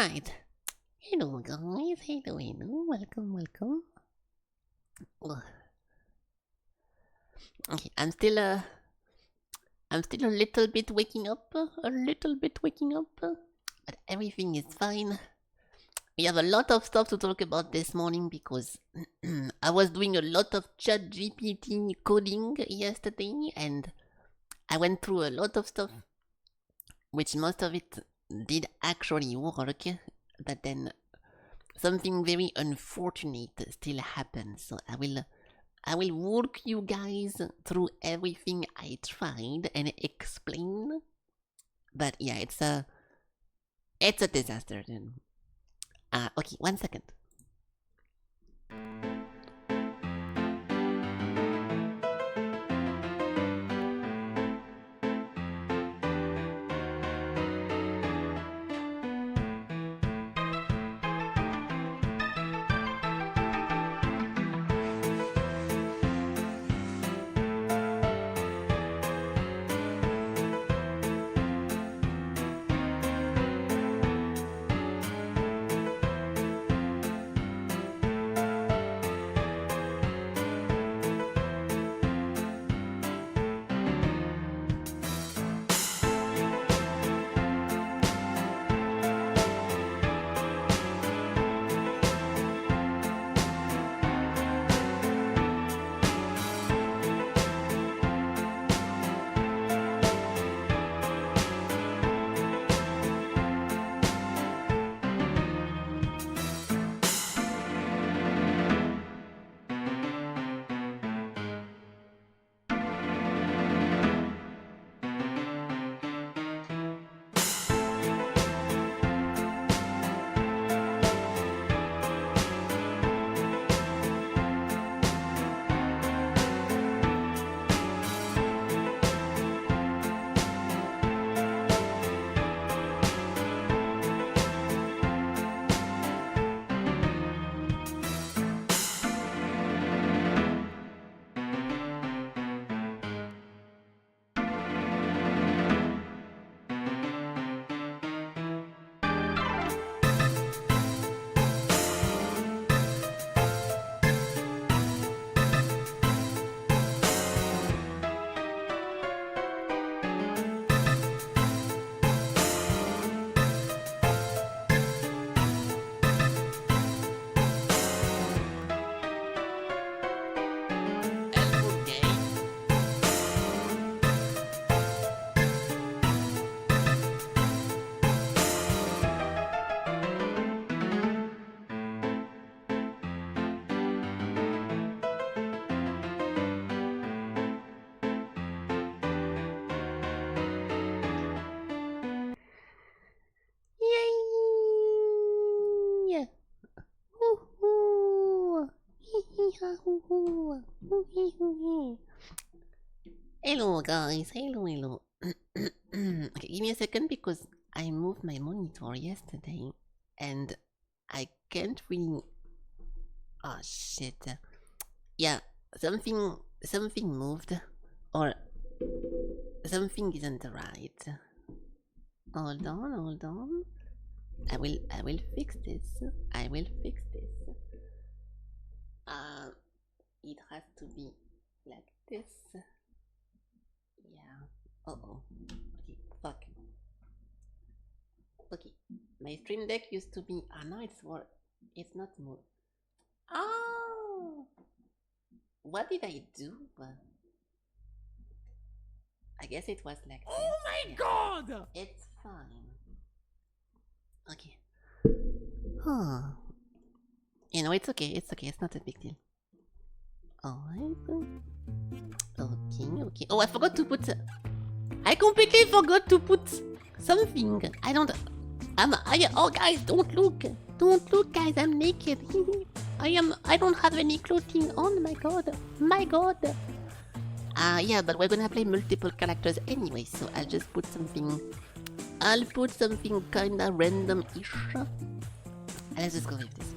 Alright. Hello guys, hello, welcome. Ugh. Okay, I'm still a little bit waking up, but everything is fine. We have a lot of stuff to talk about this morning because I was doing a lot of ChatGPT coding yesterday and I went through a lot of stuff, which most of it did actually work, but then something very unfortunate still happened. So I will walk you guys through everything I tried and explain. But yeah, it's a disaster then. Okay, 1 second. Yay! Woohoo! Hello guys, hello. Okay, give me a second because I moved my monitor yesterday and I can't really. Oh shit! Yeah, something moved or something isn't right. Hold on. I will fix this. It has to be like this. Yeah. Oh. Okay, fuck. Okay, my stream deck used to be. Now it's not more. Oh! What did I do? I guess it was like this. Oh my god! It's fine. Okay. Huh. You know, it's okay. It's not a big deal. Alright. Okay. Oh, I forgot to put. I completely forgot to put something. Oh, guys, don't look. Don't look, guys. I'm naked. I don't have any clothing on. My god. Yeah, but we're gonna play multiple characters anyway, so I'll just put something. I'll put something kinda random-ish. Let's just go with this.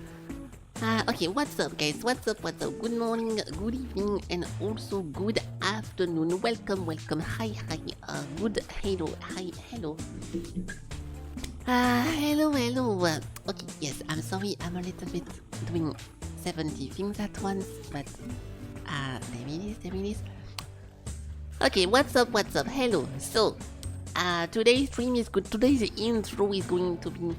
Okay, what's up guys? What's up? Good morning, good evening, and also good afternoon. Welcome. Hi. Good, hello. Hello. Okay, yes, I'm sorry, I'm a little bit doing 70 things at once, but there it is. Okay, what's up? Hello. So, today's stream is good. Today's intro is going to be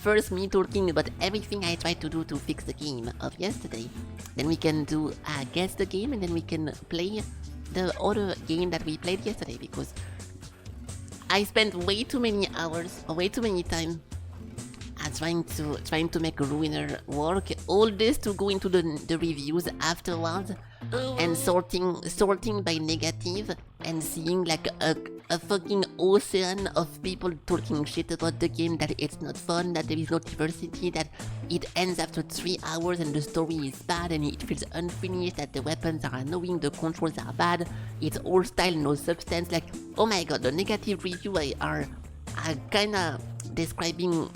first me talking about everything I tried to do to fix the game of yesterday. Then we can do guess the game, and then we can play the other game that we played yesterday, because I spent way too many hours, or way too many time trying to make a ruiner work. All this to go into the reviews afterwards and sorting by negative and seeing like a fucking ocean of people talking shit about the game, that it's not fun, that there is no diversity, that it ends after 3 hours and the story is bad and it feels unfinished, that the weapons are annoying, the controls are bad, it's all style, no substance. Like, oh my god, the negative review are kinda describing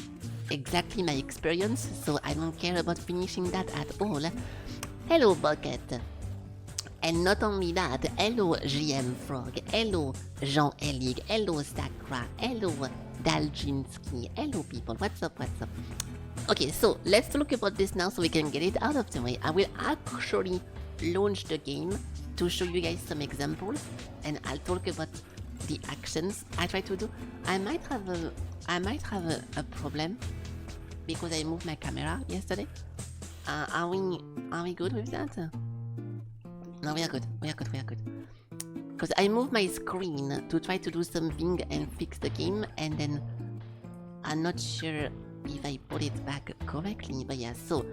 exactly my experience, so I don't care about finishing that at all. Hello Bucket. And not only that, hello GM Frog, hello Jean Elig, hello Sakra, hello Daljinsky, hello people, what's up? Okay, so let's talk about this now so we can get it out of the way. I will actually launch the game to show you guys some examples, and I'll talk about the actions I try to do. I might have a problem because I moved my camera yesterday. Are we good with that? No, we are good. Because I moved my screen to try to do something and fix the game, and then I'm not sure if I put it back correctly, but yeah, so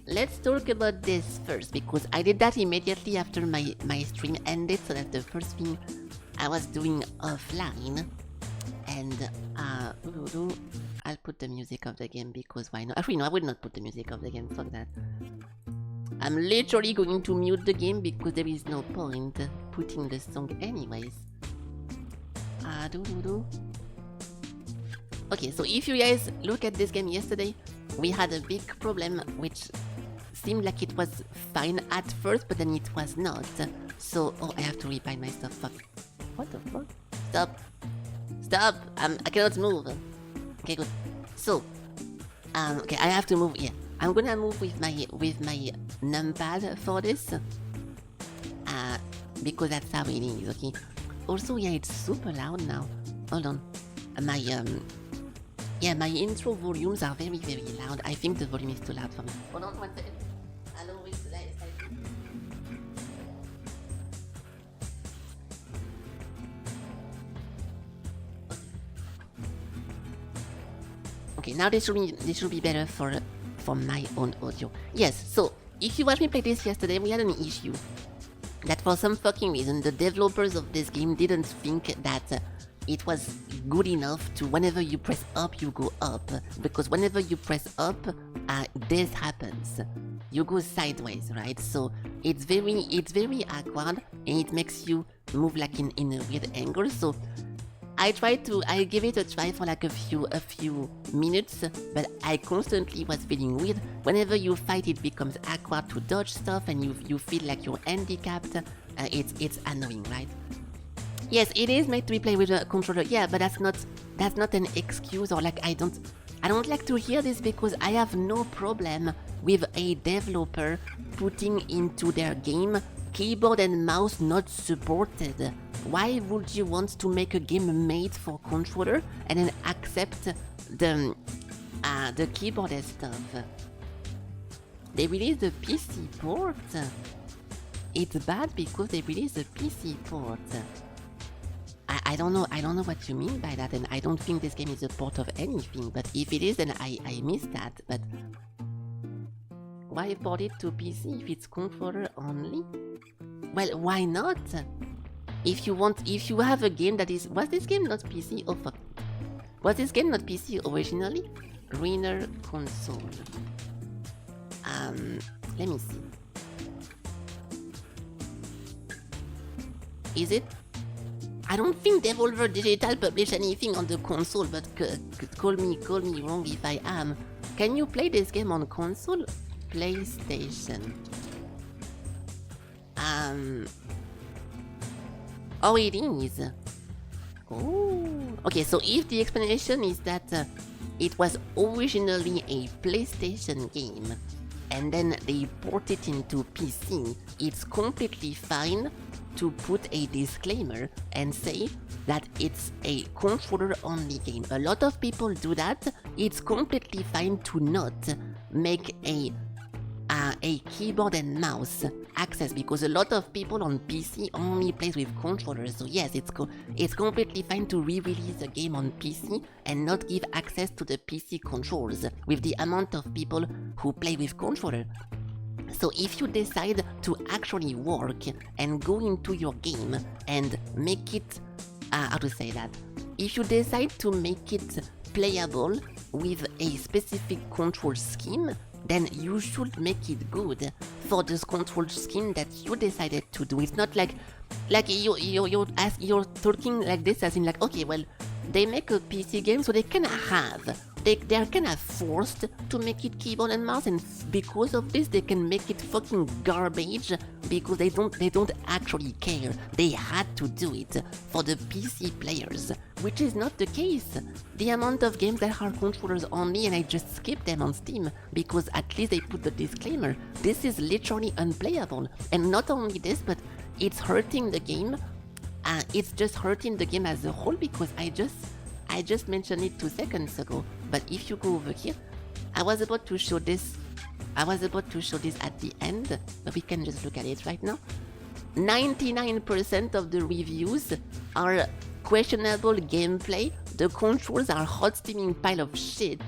let's talk about this first, because I did that immediately after my stream ended, so that's the first thing I was doing offline. And I'll put the music of the game, because why not? Actually no, I will not put the music of the game, fuck that. I'm literally going to mute the game because there is no point putting the song anyways. Okay, so if you guys look at this game yesterday, we had a big problem which seemed like it was fine at first, but then it was not. So, oh, I have to rebind my stuff. Fuck. What the fuck? Stop! I cannot move. Okay, good. So, okay, I have to move. Yeah, I'm gonna move with my numpad for this. Because that's how it is. Okay. Also, yeah, it's super loud now. Hold on. My intro volumes are very, very loud. I think the volume is too loud for me. Hold on 1 second. I'll always Okay, now this should be better for my own audio. Yes, so if you watched me play this yesterday, we had an issue that for some fucking reason the developers of this game didn't think that it was good enough to, whenever you press up, you go up, because whenever you press up, this happens. You go sideways, right? So it's very awkward, and it makes you move like in a weird angle. So I give it a try for like a few minutes, but I constantly was feeling weird. Whenever you fight, it becomes awkward to dodge stuff, and you feel like you're handicapped. It's annoying, right? Yes, it is made to be played with a controller. Yeah, but that's not an excuse, or like I don't like to hear this, because I have no problem with a developer putting into their game keyboard and mouse not supported. Why would you want to make a game made for controller and then accept the keyboard and stuff? They released the PC port. It's bad because they released the PC port. I don't know what you mean by that, and I don't think this game is a port of anything, but if it is, then I missed that. But why port it to PC if it's controller only? Well, why not? If you have a game that is... Was this game not PC? Oh fuck. Was this game not PC originally? Ruiner console. Let me see. Is it? I don't think Devolver Digital published anything on the console, but call me wrong if I am. Can you play this game on console? PlayStation. Oh, it is. Oh. Okay, so if the explanation is that it was originally a PlayStation game and then they port it into PC, it's completely fine to put a disclaimer and say that it's a controller-only game. A lot of people do that. It's completely fine to not make a keyboard and mouse access, because a lot of people on PC only plays with controllers. So yes, it's completely fine to re-release a game on PC and not give access to the PC controls with the amount of people who play with controller. So if you decide to actually work and go into your game and make it, how to say that? If you decide to make it playable with a specific control scheme, then you should make it good for this control scheme that you decided to do. It's not like you're talking like this as in like, okay, well, they make a PC game, so they they're kind of forced to make it keyboard and mouse, and because of this they can make it fucking garbage because they don't actually care. They had to do it for the PC players, which is not the case. The amount of games that are controllers only, and I just skip them on Steam because at least they put the disclaimer, this is literally unplayable. And not only this, but it's hurting the game. It's just hurting the game as a whole, because I just mentioned it 2 seconds ago, but if you go over here, I was about to show this at the end, but we can just look at it right now. 99% of the reviews are questionable gameplay. The controls are hot steaming pile of shit.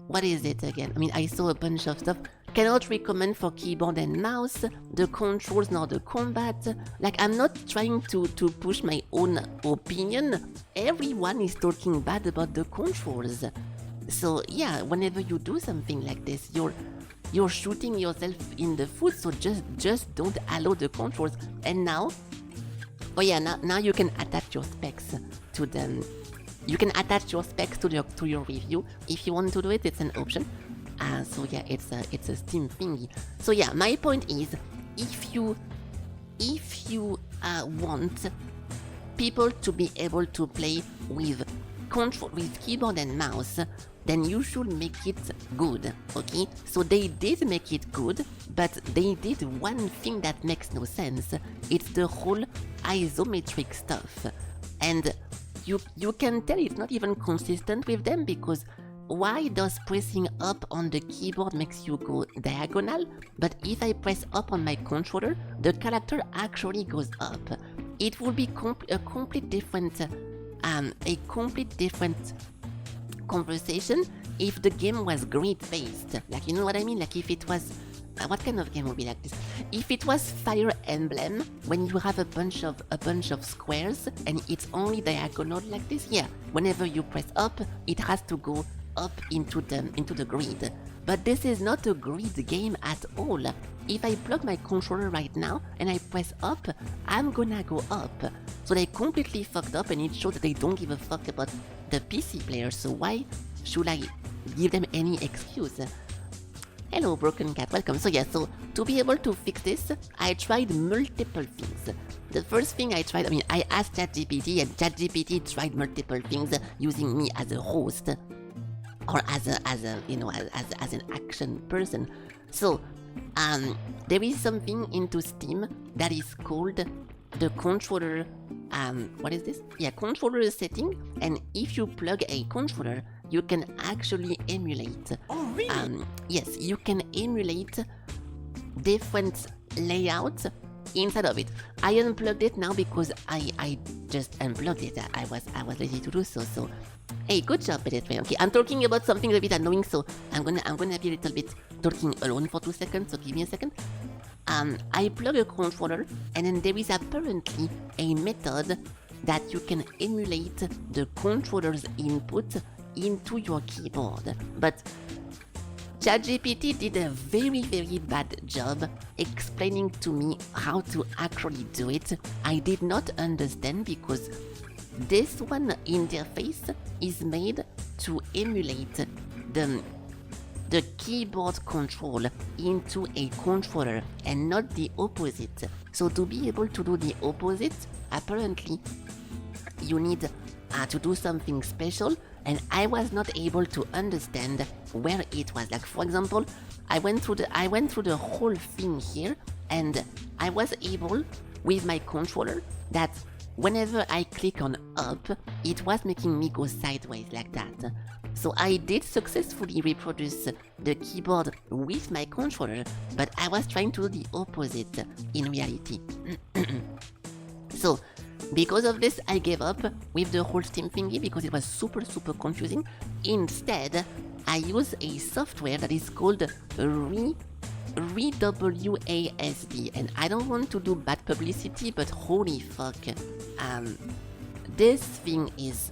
What is it again? I mean, I saw a bunch of stuff. Cannot recommend for keyboard and mouse, the controls nor the combat. Like, I'm not trying to push my own opinion. Everyone is talking bad about the controls. So yeah, whenever you do something like this, you're shooting yourself in the foot, so just don't allow the controls. And now, oh yeah, now you can attach your specs to them. You can attach your specs to your review. If you want to do it, it's an option. So yeah, it's a Steam thingy. So yeah, my point is, if you want people to be able to play with keyboard and mouse, then you should make it good, okay? So they did make it good, but they did one thing that makes no sense. It's the whole isometric stuff. And you can tell it's not even consistent with them, because why does pressing up on the keyboard makes you go diagonal, but if I press up on my controller, the character actually goes up? It would be a complete different conversation if the game was grid-based. Like, you know what I mean? Like, if it was... what kind of game would be like this? If it was Fire Emblem, when you have a bunch of squares and it's only diagonal like this, yeah, whenever you press up, it has to go up into the grid. But this is not a grid game at all. If I plug my controller right now and I press up, I'm gonna go up. So they completely fucked up, and it shows that they don't give a fuck about the PC players. So why should I give them any excuse? Hello, Broken Cat, welcome. So yeah, so to be able to fix this, I tried multiple things. The first thing I tried, I asked ChatGPT, and ChatGPT tried multiple things using me as a host, or as an action person. So there is something into Steam that is called the controller. What is this? Yeah, controller setting. And if you plug a controller, you can actually emulate. Oh, really? Yes, you can emulate different layouts inside of it. I unplugged it now because I just unplugged it. I was lazy to do so. So, hey, good job, Pedestrian. Okay, I'm talking about something a bit annoying, so I'm gonna be a little bit talking alone for 2 seconds. So give me a second. I plug a controller, and then there is apparently a method that you can emulate the controller's input into your keyboard. But ChatGPT did a very, very bad job explaining to me how to actually do it. I did not understand, because this one interface is made to emulate the keyboard control into a controller and not the opposite. So to be able to do the opposite, apparently you need to do something special, and I was not able to understand where it was. Like, for example, I went through the whole thing here, and I was able with my controller that whenever I click on up, it was making me go sideways like that. So I did successfully reproduce the keyboard with my controller, but I was trying to do the opposite in reality. So because of this, I gave up with the whole Steam thingy because it was super confusing. Instead, I use a software that is called WASD, and I don't want to do bad publicity, but holy fuck, this thing is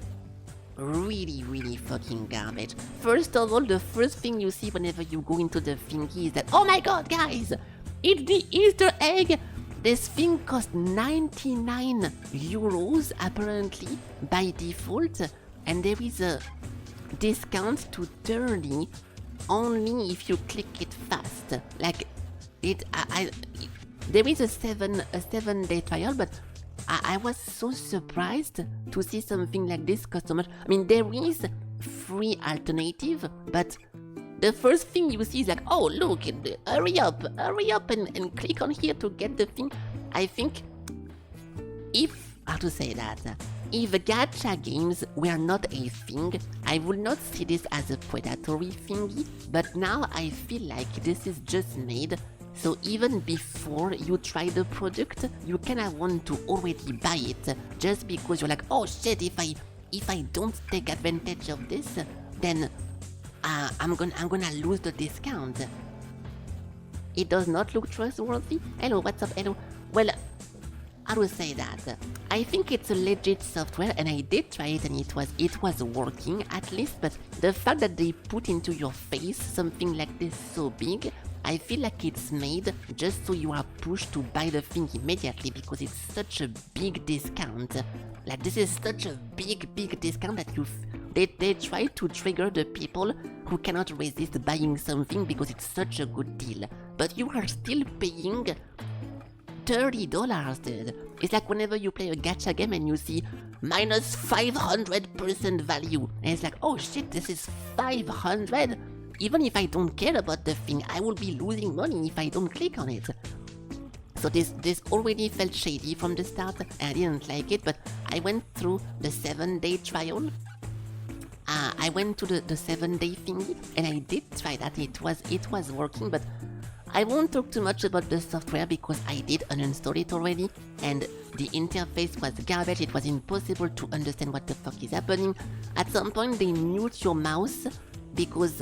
really fucking garbage. First of all, the first thing you see whenever you go into the thingy is that, oh my god, guys, it's the Easter egg! This thing cost 99 euros apparently by default, and there is a discount to 30 only if you click it fast. Like, there is a 7-day trial, but I was so surprised to see something like this cost so much. I mean, there is free alternative, but the first thing you see is like, oh look, hurry up and click on here to get the thing. I think if gacha games were not a thing, I would not see this as a predatory thingy, but now I feel like this is just made so even before you try the product, you kinda want to already buy it, just because you're like, oh shit, if I don't take advantage of this, then I'm gonna lose the discount. It does not look trustworthy. Hello, what's up? Hello. Well, I will say that I think it's a legit software, and I did try it, and it was working at least. But the fact that they put into your face something like this so big, I feel like it's made just so you are pushed to buy the thing immediately because it's such a big discount. Like, this is such a big discount that they try to trigger the people who cannot resist buying something because it's such a good deal. But you are still paying $30, dude. It's like whenever you play a gacha game and you see minus 500% value, and it's like, oh shit, this is 500? Even if I don't care about the thing, I will be losing money if I don't click on it. So this already felt shady from the start, and I didn't like it, but I went through the 7-day trial. I went to the 7-day thingy, and I did try that. It was working, but I won't talk too much about the software because I did uninstall it already, and the interface was garbage. It was impossible to understand what the fuck is happening. At some point, they mute your mouse because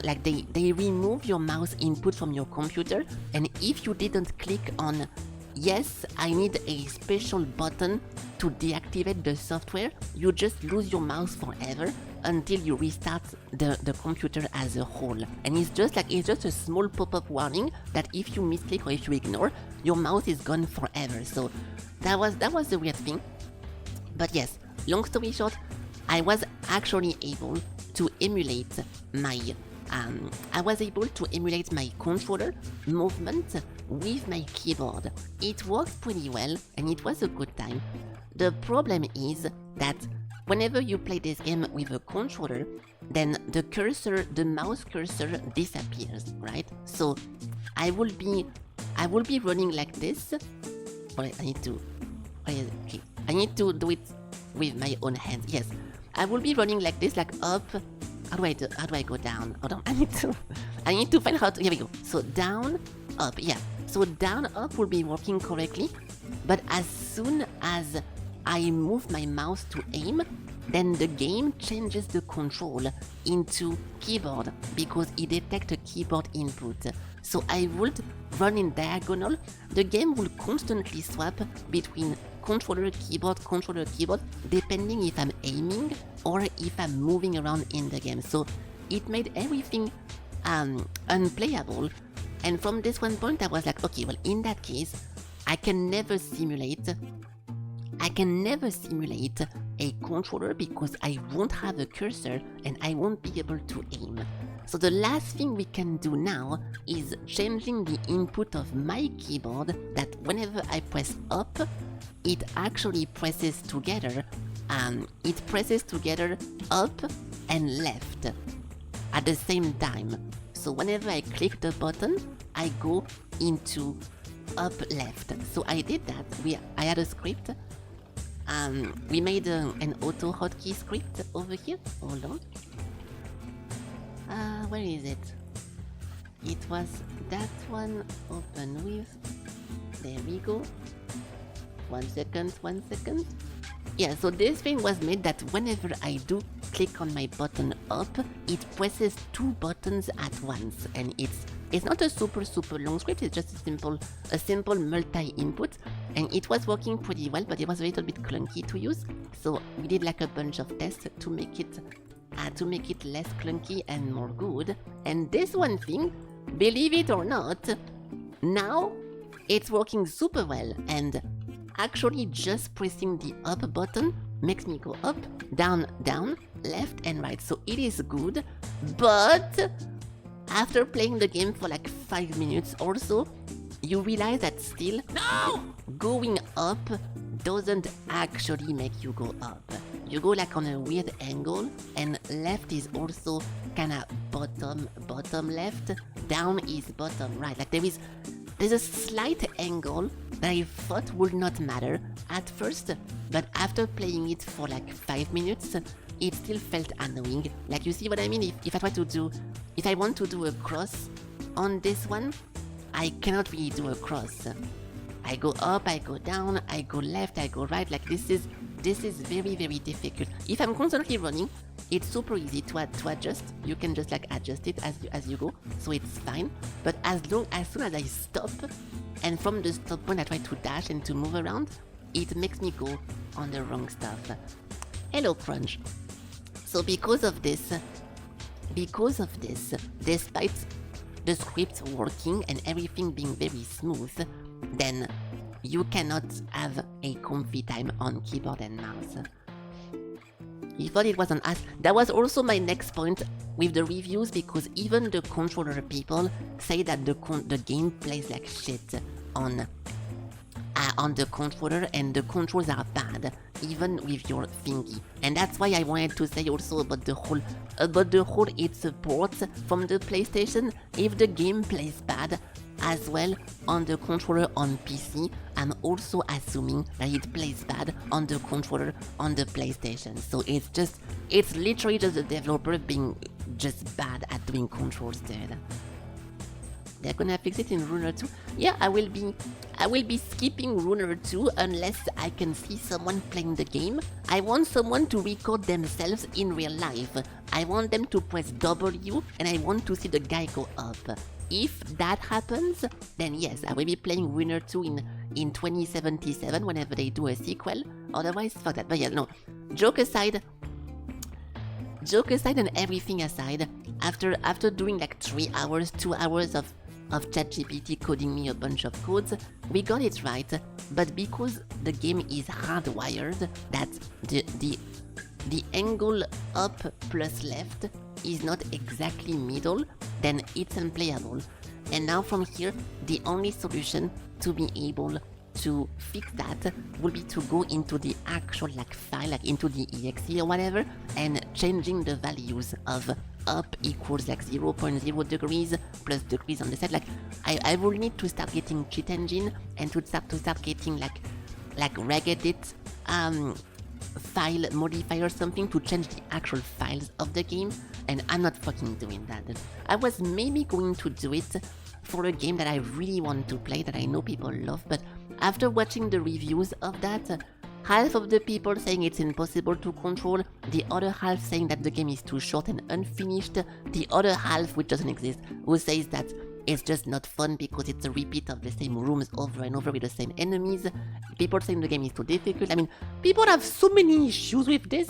like they remove your mouse input from your computer, and if you didn't click on yes, I need a special button to deactivate the software, you just lose your mouse forever until you restart the computer as a whole. And it's just a small pop-up warning that if you misclick or if you ignore, your mouse is gone forever. So that was the weird thing. But yes, long story short, I was actually able to emulate my controller movement with my keyboard. It worked pretty well, and it was a good time. The problem is that whenever you play this game with a controller, then the mouse cursor disappears, right? So I will be running like this. I need to do it with my own hands. Yes, I will be running like this, like up. How do I go down? Hold on, I need to find how to, here we go. So down, up, yeah. So down, up will be working correctly, but as soon as I move my mouse to aim, then the game changes the control into keyboard because it detects a keyboard input. So I would run in diagonal. The game will constantly swap between controller, keyboard, depending if I'm aiming or if I'm moving around in the game. So it made everything unplayable. And from this one point, I was like, okay, well, in that case, I can never simulate a controller because I won't have a cursor and I won't be able to aim. So the last thing we can do now is changing the input of my keyboard, that whenever I press up, it actually presses together it presses together up and left at the same time. So whenever I click the button, I go into up left. So I did that. I had a script. We made an auto hotkey script over here. Hold on. Where is it? It was that one. Open with. There we go. 1 second, 1 second. Yeah, so this thing was made that whenever I do click on my button up, it presses 2 buttons at once, and it's not a super long script. It's just a simple multi-input, and it was working pretty well, but it was a little bit clunky to use. So we did like a bunch of tests to make it less clunky and more good. And this one thing, believe it or not, now it's working super well, and actually just pressing the up button makes me go up, down, down, left and right. So it is good, but after playing the game for like 5 minutes or so, you realize that still going up doesn't actually make you go up. You go like on a weird angle, and left is also kinda bottom left, down is bottom right. Like there's a slight angle that I thought would not matter at first, but after playing it for like 5 minutes, it still felt annoying. Like, you see what I mean? If I want to do a cross on this one, I cannot really do a cross. I go up, I go down, I go left, I go right. Like, this is very difficult. If I'm constantly running, it's super easy to adjust. You can just like adjust it as you go, so it's fine. But as soon as I stop, and from the stop point I try to dash and to move around, it makes me go on the wrong stuff. Hello, Crunch. So because of this, despite the script working and everything being very smooth, then you cannot have a comfy time on keyboard and mouse. He thought it was an ass. That was also my next point with the reviews, because even the controller people say that the game plays like shit on the controller, and the controls are bad even with your thingy. And that's why I wanted to say also about the whole it supports from the PlayStation. If the game plays bad as well on the controller on PC, I'm also assuming that it plays bad on the controller on the PlayStation. So it's literally just the developer being just bad at doing control stuff. They're gonna fix it in Runner 2. Yeah, I will be skipping Runner 2 unless I can see someone playing the game. I want someone to record themselves in real life. I want them to press W, and I want to see the guy go up. If that happens, then yes, I will be playing Runner 2 in 2077 whenever they do a sequel. Otherwise, fuck that. But yeah, no. Joke aside and everything aside, after doing like 2 hours of ChatGPT coding me a bunch of codes, we got it right. But because the game is hardwired, that the angle up plus left is not exactly middle, then it's unplayable. And now from here, the only solution to be able to fix that will be to go into the actual like file, like into the exe or whatever, and changing the values of up equals like 0.0 degrees plus degrees on the side. Like I will need to start getting cheat engine and to start getting like regedit file modifier or something to change the actual files of the game, and I'm not fucking doing that. I was maybe going to do it for a game that I really want to play, that I know people love, but after watching the reviews of that, half of the people saying it's impossible to control, the other half saying that the game is too short and unfinished, the other half, which doesn't exist, who says that it's just not fun because it's a repeat of the same rooms over and over with the same enemies, people saying the game is too difficult. I mean, people have so many issues with this,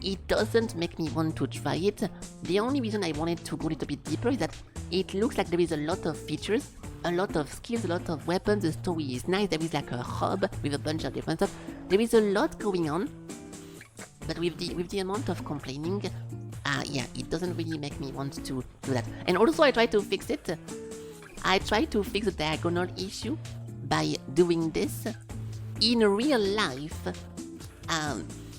it doesn't make me want to try it. The only reason I wanted to go a little bit deeper is that it looks like there is a lot of features, a lot of skills, a lot of weapons, the story is nice, there is like a hub with a bunch of different stuff. There is a lot going on, but with the amount of complaining, yeah, it doesn't really make me want to do that. And also I try to fix it. I try to fix the diagonal issue by doing this in real life.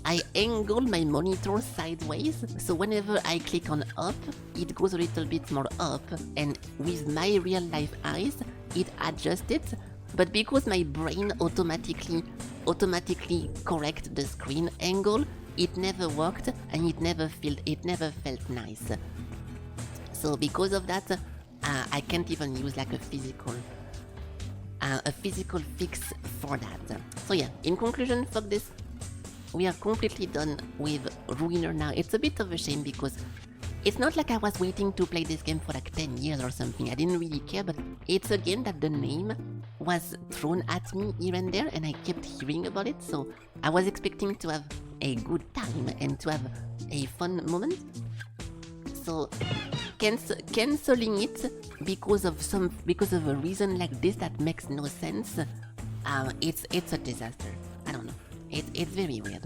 I angle my monitor sideways, so whenever I click on up, it goes a little bit more up, and with my real life eyes, it adjusts it, but because my brain automatically correct the screen angle, it never worked, and it never felt nice. So because of that, I can't even use like a physical fix for that. So yeah, in conclusion, fuck this. We are completely done with Ruiner now. It's a bit of a shame because it's not like I was waiting to play this game for like 10 years or something. I didn't really care, but it's a game that the name was thrown at me here and there, and I kept hearing about it, so I was expecting to have a good time and to have a fun moment. So canceling it because of a reason like this that makes no sense, it's a disaster. I don't know. It's very weird.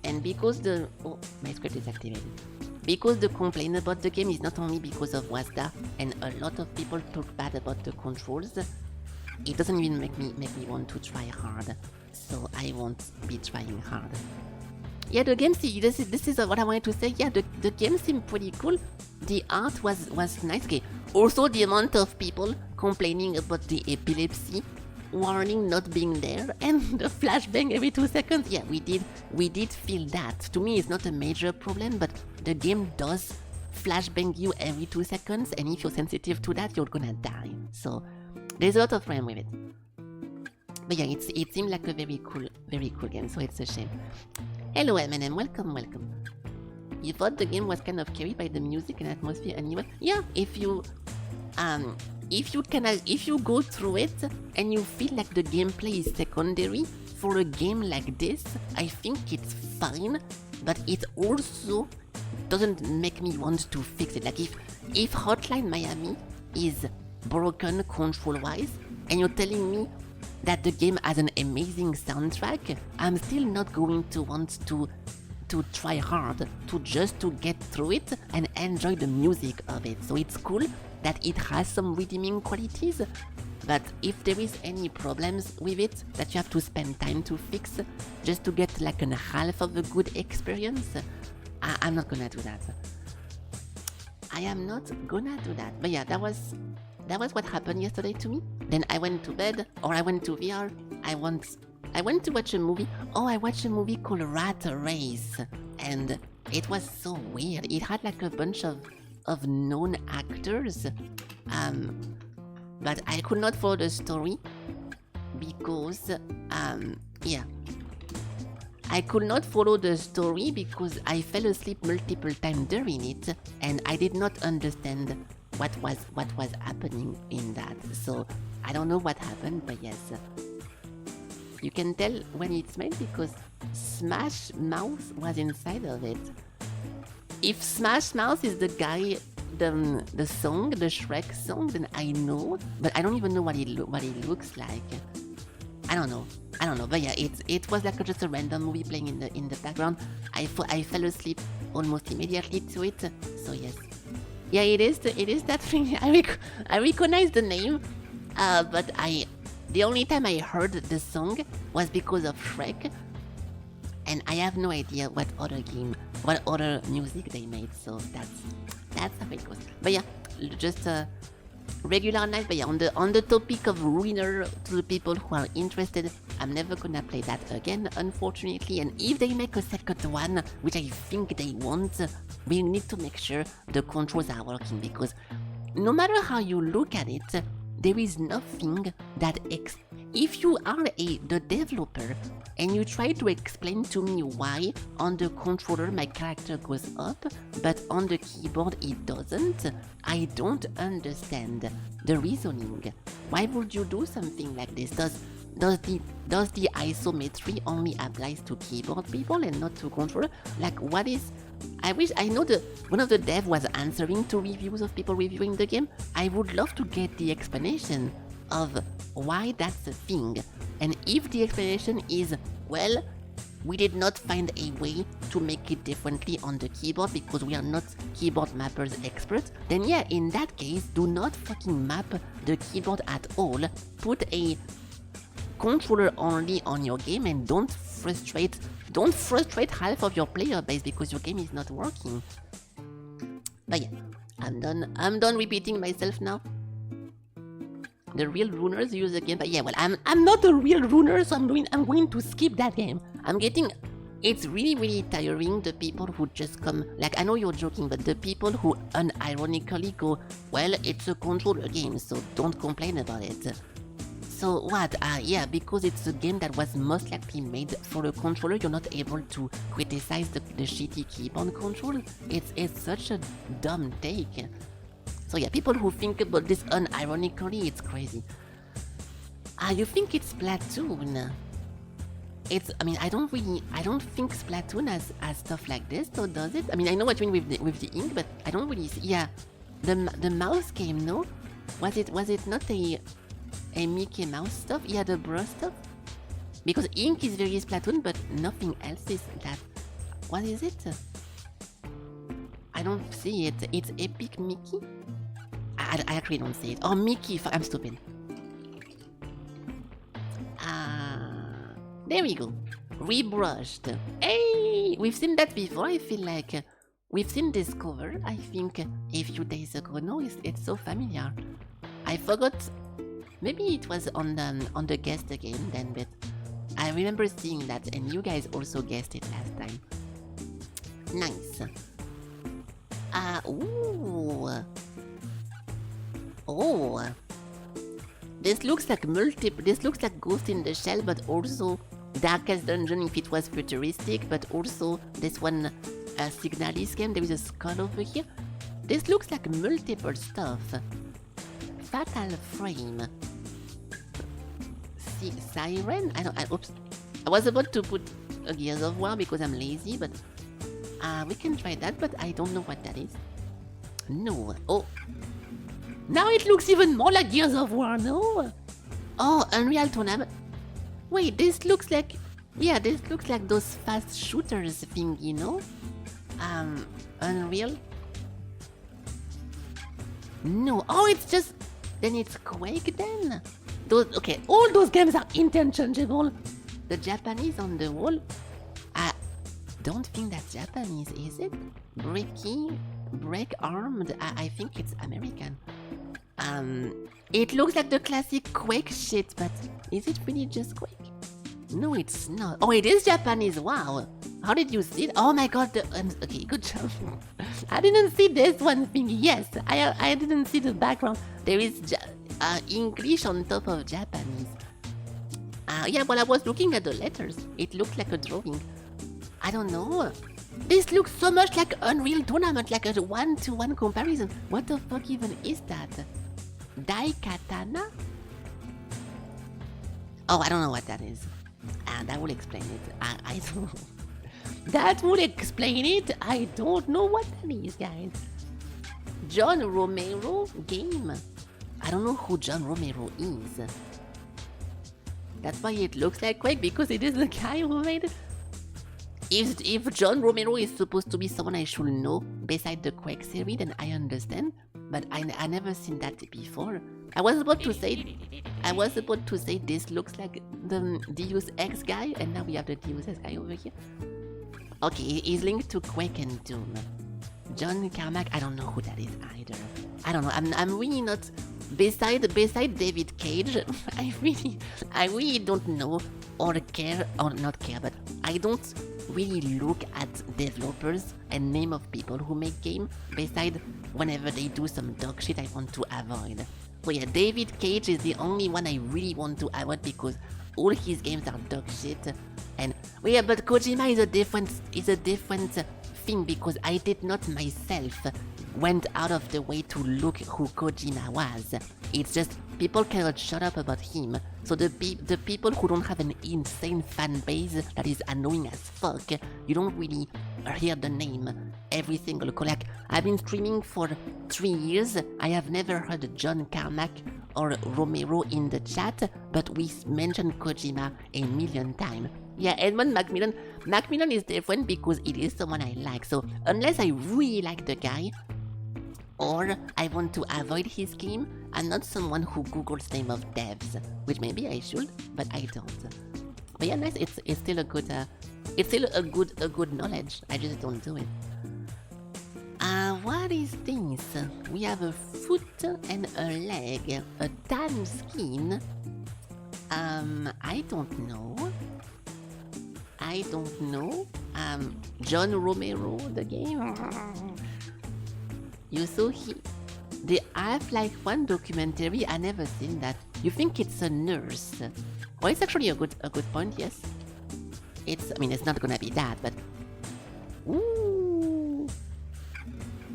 And because my script is activated. Because the complaint about the game is not only because of WASDA, and a lot of people talk bad about the controls, it doesn't even make me want to try hard. So I won't be trying hard. Yeah, the game, this is what I wanted to say. Yeah, the game seemed pretty cool. The art was nice. Okay. Also, the amount of people complaining about the epilepsy warning not being there and the flashbang every 2 seconds. Yeah, we did feel that. To me, it's not a major problem, but the game does flashbang you every 2 seconds, and if you're sensitive to that, you're gonna die. So there's a lot of problem with it. But yeah, it seemed like a very cool game, so it's a shame. Hello M&M, welcome. You thought the game was kind of carried by the music and atmosphere anyway? Yeah, if you go through it and you feel like the gameplay is secondary for a game like this, I think it's fine, but it also doesn't make me want to fix it. Like if Hotline Miami is broken control-wise, and you're telling me that the game has an amazing soundtrack, I'm still not going to want to try hard to get through it and enjoy the music of it. So it's cool that it has some redeeming qualities, but if there is any problems with it that you have to spend time to fix just to get like a half of a good experience, I'm not gonna do that. I am not gonna do that. But yeah, that was what happened yesterday to me. Then I went to bed, or I went to VR. I went to watch a movie. Oh, I watched a movie called Rat Race, and it was so weird. It had like a bunch of known actors, but I could not follow the story because, I could not follow the story because I fell asleep multiple times during it, and I did not understand what was happening in that. So I don't know what happened, but yes, you can tell when it's made because Smash Mouth was inside of it. If Smash Mouth is the guy, the song, the Shrek song, then I know, but I don't even know what he looks like. I don't know, but yeah, it was like just a random movie playing in the background. I fell asleep almost immediately to it, so yes. Yeah, it is that thing. I recognize the name, but the only time I heard the song was because of Shrek, and I have no idea what other music they made, so that's how it goes. But yeah, just regular night. But yeah, on the topic of Ruiner, to the people who are interested, I'm never gonna play that again, unfortunately. And if they make a second one, which I think they won't, we need to make sure the controls are working, because no matter how you look at it, there is nothing that if you are the developer and you try to explain to me why on the controller my character goes up, but on the keyboard it doesn't, I don't understand the reasoning. Why would you do something like this? Does the isometry only applies to keyboard people and not to controller? Like, what is... I know one of the dev was answering to reviews of people reviewing the game. I would love to get the explanation of why that's a thing. And if the explanation is, well, we did not find a way to make it differently on the keyboard because we are not keyboard mappers experts, then yeah, in that case, do not fucking map the keyboard at all. Put a controller only on your game and don't frustrate don't frustrate half of your player base because your game is not working. But yeah, I'm done repeating myself now. The real runners use the game, but yeah, well, I'm not a real runner, so I'm going to skip that game. It's really tiring, the people who just come, like, I know you're joking, but the people who unironically go, well, it's a controller game, so don't complain about it. So what? Yeah, because it's a game that was most likely made for a controller, you're not able to criticize the shitty keyboard control. It's such a dumb take. So yeah, people who think about this unironically, it's crazy. You think it's Splatoon? I don't think Splatoon has stuff like this, so does it? I mean, I know what you mean with the ink, but I don't really see. Yeah, the mouse game, no? Was it not a Mickey Mouse stuff? Yeah, the brush stuff? Because ink is very Splatoon, but nothing else is that. What is it? I don't see it. It's Epic Mickey? I actually don't see it. Oh, Mickey, I'm stupid. There we go. Rebrushed. Hey! We've seen that before, I feel like. We've seen this cover, I think, a few days ago. No, it's so familiar. I forgot. Maybe it was on the guest again then, but I remember seeing that, and you guys also guessed it last time. Nice. Ooh. Oh. This looks like This looks like Ghost in the Shell, but also Darkest Dungeon if it was futuristic, but also this one, Signalis game. There is a skull over here. This looks like multiple stuff. Fatal Frame. Siren? Oops. I was about to put a Gears of War because I'm lazy, but we can try that, but I don't know what that is. No. Oh. Now it looks even more like Gears of War, no? Oh, Unreal Tournament. Wait, this looks like... Yeah, this looks like those fast shooters thing, you know? Unreal? No. Oh, it's just... Then it's Quake then? Okay, all those games are interchangeable. The Japanese on the wall? I don't think that's Japanese, is it? Break Armed? I think it's American. It looks like the classic Quake shit, but is it really just Quake? No, it's not. Oh, it is Japanese. Wow. How did you see it? Oh my god. Okay, good job. I didn't see this one thing. Yes, I didn't see the background. There is English on top of Japanese. Yeah, well, I was looking at the letters. It looked like a drawing. I don't know. This looks so much like Unreal Tournament, like a 1-to-1 comparison. What the fuck even is that? Daikatana? Oh, I don't know what that is. That will explain it. I don't know. That would explain it. I don't know what that is, guys. John Romero game. I don't know who John Romero is. That's why it looks like Quake, because it is the guy who made it. If John Romero is supposed to be someone I should know beside the Quake series, then I understand. But I never seen that before. I was about to say this looks like the Deus Ex guy, and now we have the Deus Ex guy over here. Okay, he's linked to Quake and Doom. John Carmack, I don't know who that is either. I don't know. I'm really not. Beside David Cage, I really don't know or care, or not care, but I don't really look at developers and name of people who make game. Beside whenever they do some dog shit, I want to avoid. So yeah, David Cage is the only one I really want to avoid because all his games are dog shit. And well, yeah, but Kojima is a different thing because I did not myself went out of the way to look who Kojima was. It's just people cannot shut up about him. So the people who don't have an insane fan base that is annoying as fuck, you don't really hear the name every single call. Like, I've been streaming for 3 years. I have never heard John Carmack or Romero in the chat, but we mentioned Kojima a million times. Yeah, Edmund Macmillan. Macmillan is different because it is someone I like. So unless I really like the guy, or I want to avoid his game, I'm not someone who Googles name of devs, which maybe I should, but I don't. But yeah, nice. It's still a good It's still a good knowledge. I just don't do it. What is this? We have a foot and a leg, a tan skin. I don't know. John Romero, the game. You saw the Half-Life 1 documentary. I never seen that. You think it's a nurse? Oh, it's actually a good point. Yes. I mean, it's not gonna be that, but. Ooh.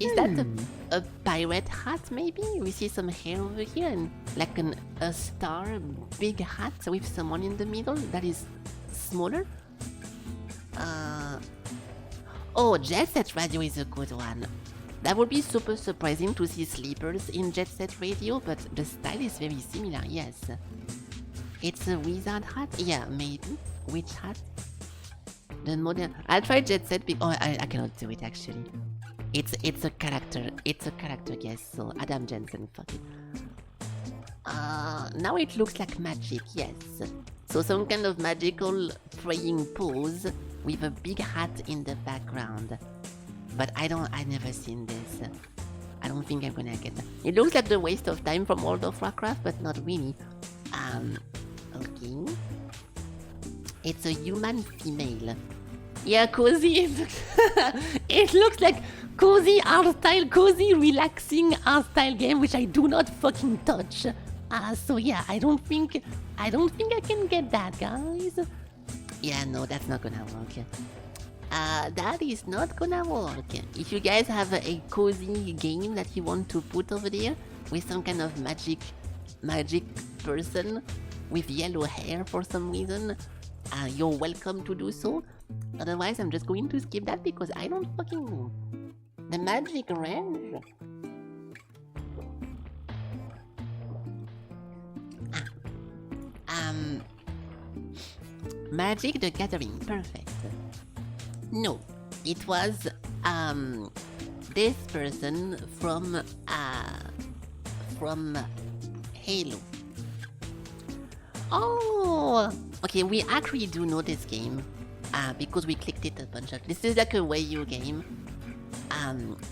Is that a pirate hat, maybe? We see some hair over here and like a star, big hat with someone in the middle that is smaller. Oh, Jet Set Radio is a good one. That would be super surprising to see sleepers in Jet Set Radio, but the style is very similar, yes. It's a wizard hat? Yeah, maybe. Which hat? The modern... I'll try Jet Set because... Oh, I cannot do it, actually. It's a character. It's a character, yes. So, Adam Jensen, fuck it. Now it looks like magic, yes. So some kind of magical praying pose with a big hat in the background. But I never seen this. I don't think I'm gonna get that. It looks like the waste of time from World of Warcraft, but not really. Okay. It's a human female. Yeah, cozy. It looks like cozy art style, cozy relaxing art style game, which I do not fucking touch. So yeah, I don't think I can get that, guys. Yeah, no, that's not gonna work. That is not gonna work. If you guys have a cozy game that you want to put over there with some kind of magic person with yellow hair for some reason, you're welcome to do so. Otherwise, I'm just going to skip that because I don't fucking know. The magic range. Magic the Gathering, perfect. No, it was this person from Halo. Oh, okay, we actually do know this game because we clicked it a bunch of. This is like a Wii game,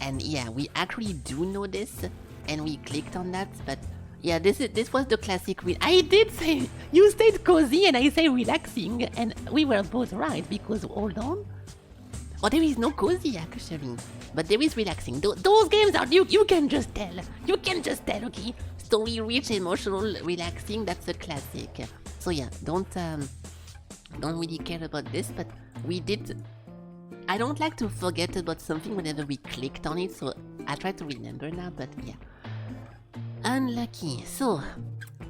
and yeah, we actually do know this, and we clicked on that, but. Yeah, this was the classic. I did say you said cozy and I say relaxing, and we were both right because hold on. Oh, there is no cozy actually, but there is relaxing. Those games are you can just tell. You can just tell, okay? Story rich, emotional, relaxing. That's a classic. So yeah, don't really care about this, but we did. I don't like to forget about something whenever we clicked on it, so I try to remember now. But yeah. Unlucky. So,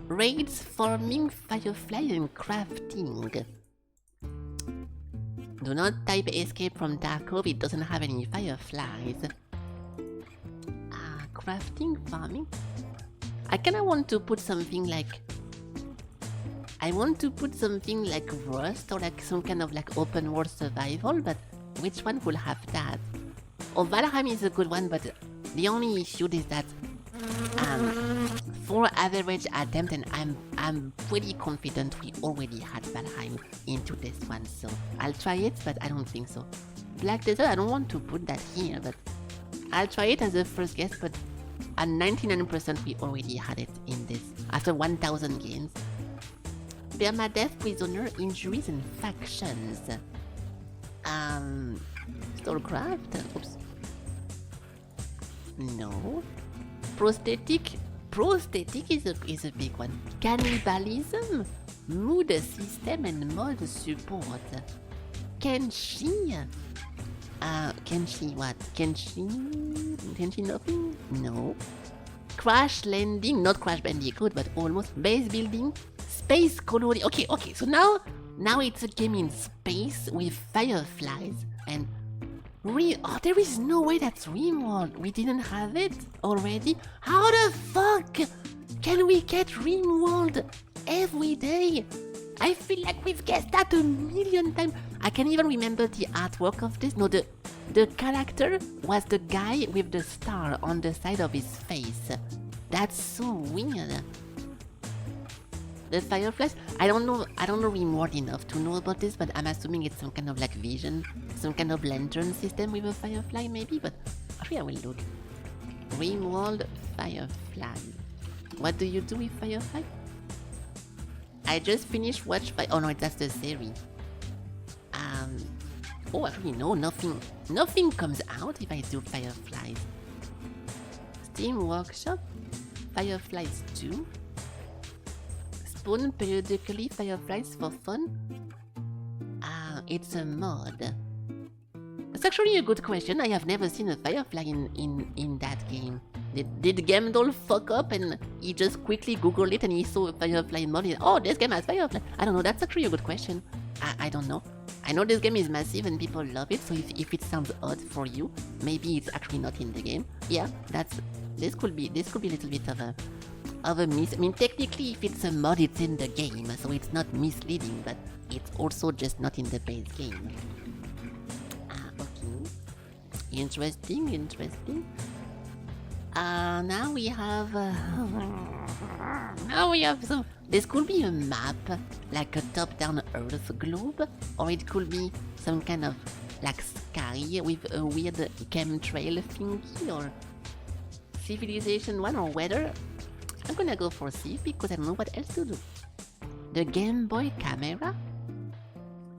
raids, farming, firefly, and crafting. Do not type escape from Tarkov, it doesn't have any fireflies. Crafting, farming. I kinda want to put something like... I want to put something like Rust or like some kind of like open world survival, but which one will have that? Oh, Valheim is a good one, but the only issue is that for average attempt, and I'm pretty confident we already had Valheim into this one, so I'll try it, but I don't think so. Black Desert, I don't want to put that here, but I'll try it as a first guess, but at 99% we already had it in this, after 1000 games. Permadeath, prisoner, injuries, and factions. Stallcraft, oops. No. Prosthetic is a big one. Cannibalism, mood system, and mod support. Kenshi? Kenshi what? Kenshi nothing? No. Crash landing, not Crash Bandicoot, but almost. Base building, space colony. Okay, so now it's a game in space with fireflies and. Oh, there is no way that's RimWorld. We didn't have it already. How the fuck can we get RimWorld every day? I feel like we've guessed that a million times. I can't even remember the artwork of this. No, the character was the guy with the star on the side of his face. That's so weird. The fireflies? I don't know more enough to know about this, but I'm assuming it's some kind of like vision, some kind of lantern system with a firefly maybe, but actually I will look. Ringworld Firefly. What do you do with Firefly? I just finished watch oh no, that's the series. Oh actually no, nothing comes out if I do Fireflies. Steam Workshop, Fireflies 2. Spawn periodically Fireflies for fun. It's a mod. That's actually a good question. I have never seen a Firefly in that game. Did Gamdol fuck up and he just quickly googled it and he saw a Firefly mod and, oh, this game has Firefly. I don't know, that's actually a good question. I don't know. I know this game is massive and people love it, so if it sounds odd for you, maybe it's actually not in the game. Yeah, this could be a little bit of a miss. I mean, technically if it's a mod it's in the game, so it's not misleading, but it's also just not in the base game. Okay. Interesting. Now we have some. This could be a map, like a top-down Earth globe, or it could be some kind of like sky with a weird chemtrail thingy, or civilization one, or weather. I'm gonna go for C because I don't know what else to do. The Game Boy camera.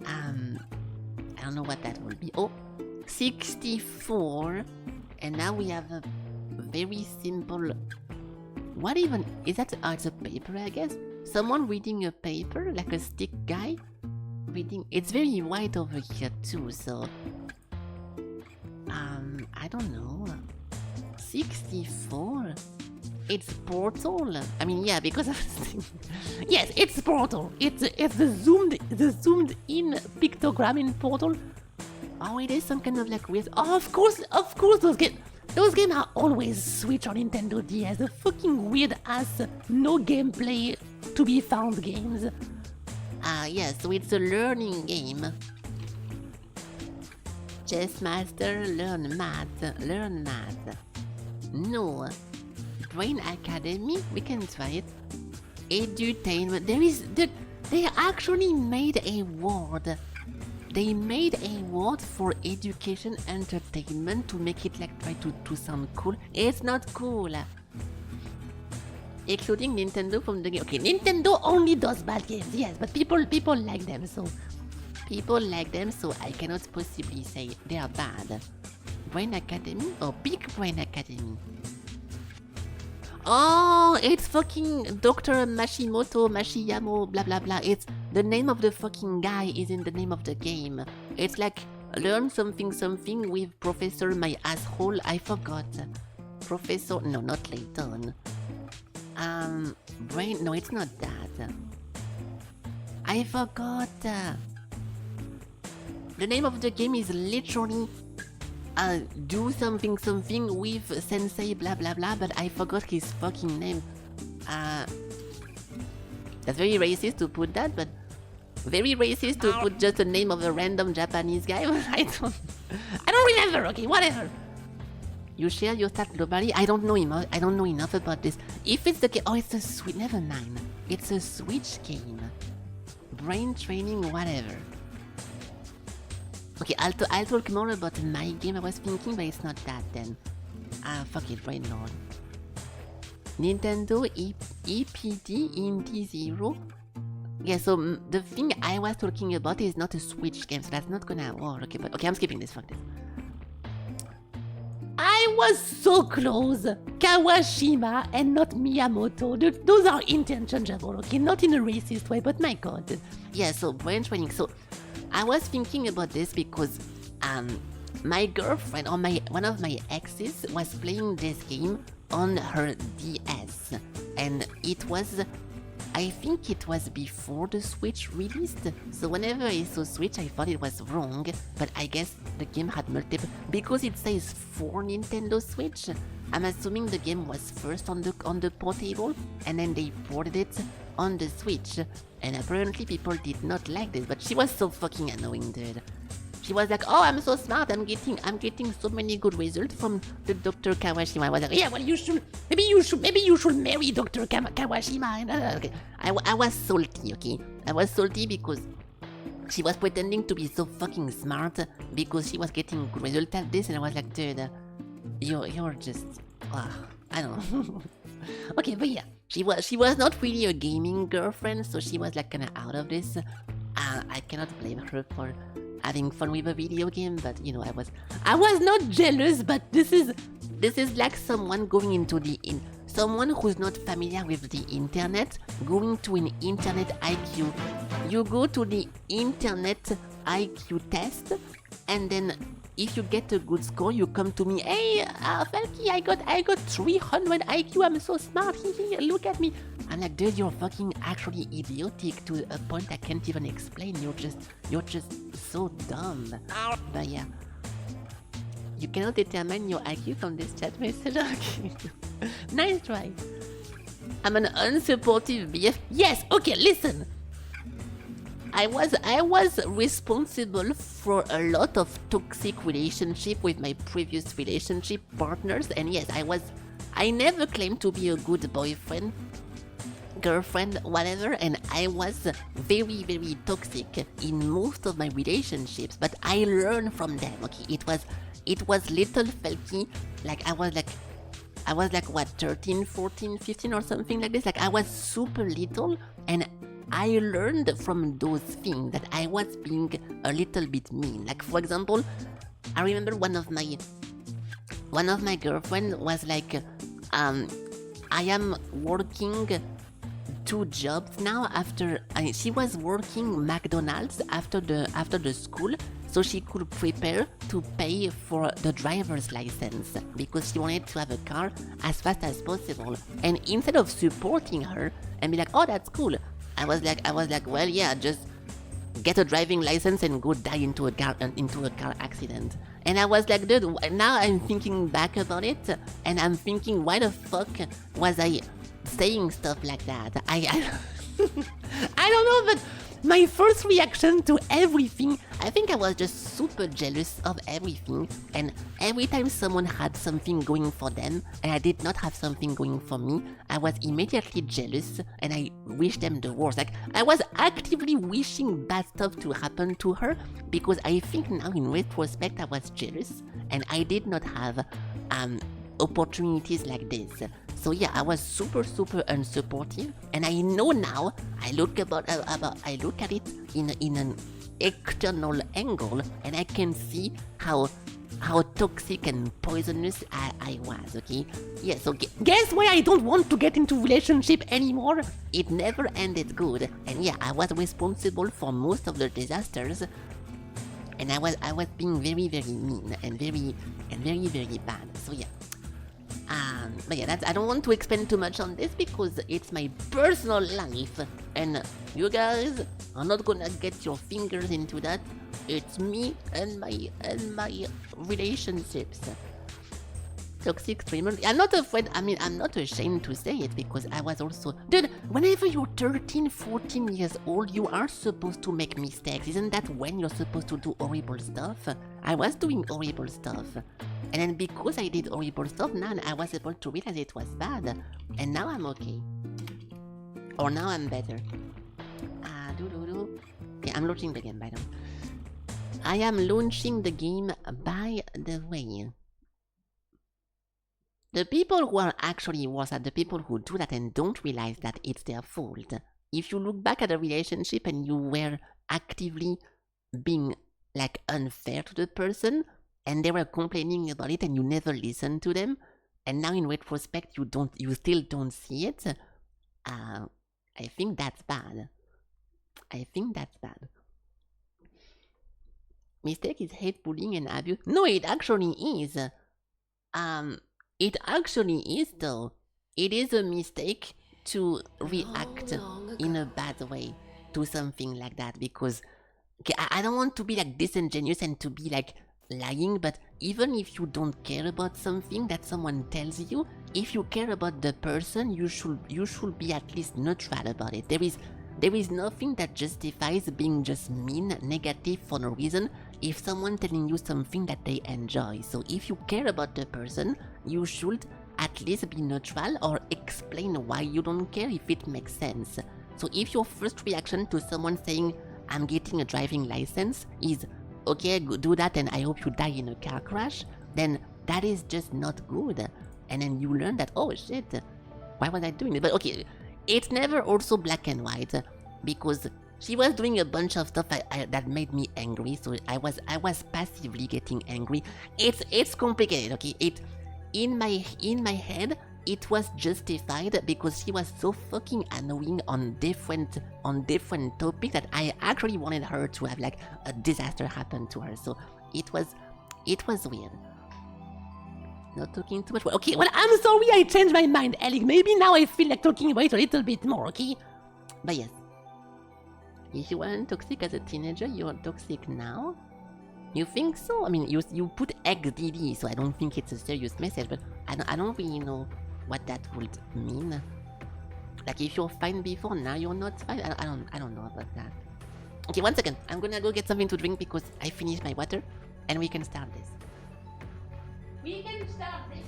I don't know what that will be. Oh, 64, and now we have a very simple. What even is that? Oh, it's a paper, I guess. Someone reading a paper, like a stick guy reading. It's very white over here too, so I don't know. 64. It's Portal. I mean, yeah, because I was thinking, yes, it's Portal. It's the zoomed in pictogram in Portal. Oh, it is some kind of like weird. Oh, of course, those games are always Switch or Nintendo DS. The fucking weird ass, no gameplay to be found games. Yeah, so it's a learning game. Chess Master, learn math. No. Brain Academy, we can try it. Edutainment, they actually made a word. They made a word for education entertainment to make it like try to sound cool. It's not cool. Including Nintendo from the game. Okay, Nintendo only does bad games, yes, but people like them, so I cannot possibly say they are bad. Brain Academy or Big Brain Academy. Oh, it's fucking Dr. Mashiyamo, blah blah blah. It's the name of the fucking guy is in the name of the game. It's like learn something with Professor My Asshole. I forgot. Professor, no, not Layton. Brain, no, it's not that. I forgot. The name of the game is literally do something with Sensei blah blah blah, but I forgot his fucking name. That's very racist to put that, but very racist to put just the name of a random Japanese guy. I don't remember. Okay, whatever. You share your stats globally. I don't know enough about this. If it's the game, oh, it's a Switch. Never mind. It's a Switch game. Brain training, whatever. Okay, I'll talk more about my game I was thinking, but it's not that then. Fuck it, Brain Lord. Nintendo EPD Indie Zero. Yeah, so the thing I was talking about is not a Switch game, so that's not gonna work. Okay, but okay, I'm skipping this. Fuck this. I was so close. Kawashima and not Miyamoto. Those are interchangeable, okay? Not in a racist way, but my god. Yeah, so brain training. So I was thinking about this because my girlfriend or one of my exes was playing this game on her DS, and it was, I think it was before the Switch released. So whenever I saw Switch, I thought it was wrong, but I guess the game had multiple, because it says for Nintendo Switch. I'm assuming the game was first on the portable, and then they ported it on the Switch. And apparently people did not like this, but she was so fucking annoying, dude. She was like, oh, I'm so smart, I'm getting so many good results from the Dr. Kawashima. I was like, yeah, well, maybe you should marry Dr. Kawashima. Okay. I was salty, okay? I was salty because she was pretending to be so fucking smart because she was getting good results at this, and I was like, dude, you're just, I don't know. Okay, but yeah, she was not really a gaming girlfriend, so she was like kind of out of this. I cannot blame her for having fun with a video game, but you know, I was not jealous, but this is like someone going into someone who's not familiar with the internet, going to an internet IQ. You go to the internet IQ test, and then if you get a good score, you come to me, hey, Felky, I got 300 IQ, I'm so smart, look at me. I'm like, dude, you're fucking actually idiotic to a point I can't even explain. You're just so dumb. But yeah, you cannot determine your IQ from this chat message. Okay. Nice try. I'm an unsupportive BF. Yes, okay, listen. I was responsible for a lot of toxic relationship with my previous relationship partners, and yes, I never claimed to be a good boyfriend, girlfriend, whatever, and I was very, very toxic in most of my relationships, but I learned from them, okay? It was little Felky, like I was like what, 13, 14, 15 or something like this, like I was super little, and I learned from those things that I was being a little bit mean. Like, for example, I remember one of my girlfriend was like, I am working 2 jobs now after she was working McDonald's after the school, so she could prepare to pay for the driver's license because she wanted to have a car as fast as possible. And instead of supporting her and be like, oh, that's cool, I was like, well, yeah, just get a driving license and go die into a car accident. And I was like, dude, now I'm thinking back about it, and I'm thinking, why the fuck was I saying stuff like that? I don't know, but my first reaction to everything, I think I was just super jealous of everything, and every time someone had something going for them and I did not have something going for me, I was immediately jealous and I wished them the worst. Like, I was actively wishing bad stuff to happen to her because I think now in retrospect I was jealous and I did not have opportunities like this. So yeah, I was super unsupportive, and I know now. I look at it in an external angle, and I can see how toxic and poisonous I was. Okay, yeah. So guess why I don't want to get into relationship anymore? It never ended good, and yeah, I was responsible for most of the disasters, and I was being very mean and very bad. So yeah. But yeah, I don't want to expand too much on this because it's my personal life, and you guys are not gonna get your fingers into that. It's me and my relationships. Toxic streamer. I'm not afraid. I mean, I'm not ashamed to say it because I was also... Dude, whenever you're 13, 14 years old, you are supposed to make mistakes. Isn't that when you're supposed to do horrible stuff? I was doing horrible stuff. And then because I did horrible stuff, now I was able to realize it was bad. And now I'm okay. Or now I'm better. Okay, I'm launching the game, by the way. I am launching the game, by the way. The people who are actually worse are the people who do that and don't realize that it's their fault. If you look back at a relationship and you were actively being like unfair to the person and they were complaining about it and you never listened to them, and now in retrospect you still don't see it, I think that's bad. Mistake is hate, bullying, and abuse. No, it actually is. It actually is, though. It is a mistake to react in a bad way to something like that because I don't want to be like disingenuous and to be like lying, but even if you don't care about something that someone tells you, if you care about the person, you should be at least neutral about it. There is nothing that justifies being just mean, negative for no reason. if someone telling you something that they enjoy. So if you care about the person, you should at least be neutral or explain why you don't care if it makes sense. So if your first reaction to someone saying, I'm getting a driving license is, okay, do that and I hope you die in a car crash, then that is just not good. And then you learn that, oh shit, why was I doing it? But okay, it's never also black and white, because she was doing a bunch of stuff that made me angry, so I was passively getting angry. It's complicated, okay? In my head, it was justified because she was so fucking annoying on different topics that I actually wanted her to have like a disaster happen to her. So it was weird. Not talking too much. Okay, well, I'm sorry I changed my mind, Alec. Maybe now I feel like talking about it a little bit more, okay? But yes. If you weren't toxic as a teenager, you're toxic now? You think so? I mean, you put XDD, so I don't think it's a serious message, but I don't really know what that would mean. Like, if you're fine before, now you're not fine? I don't know about that. Okay, 1 second. I'm gonna go get something to drink because I finished my water, and we can start this. We can start this.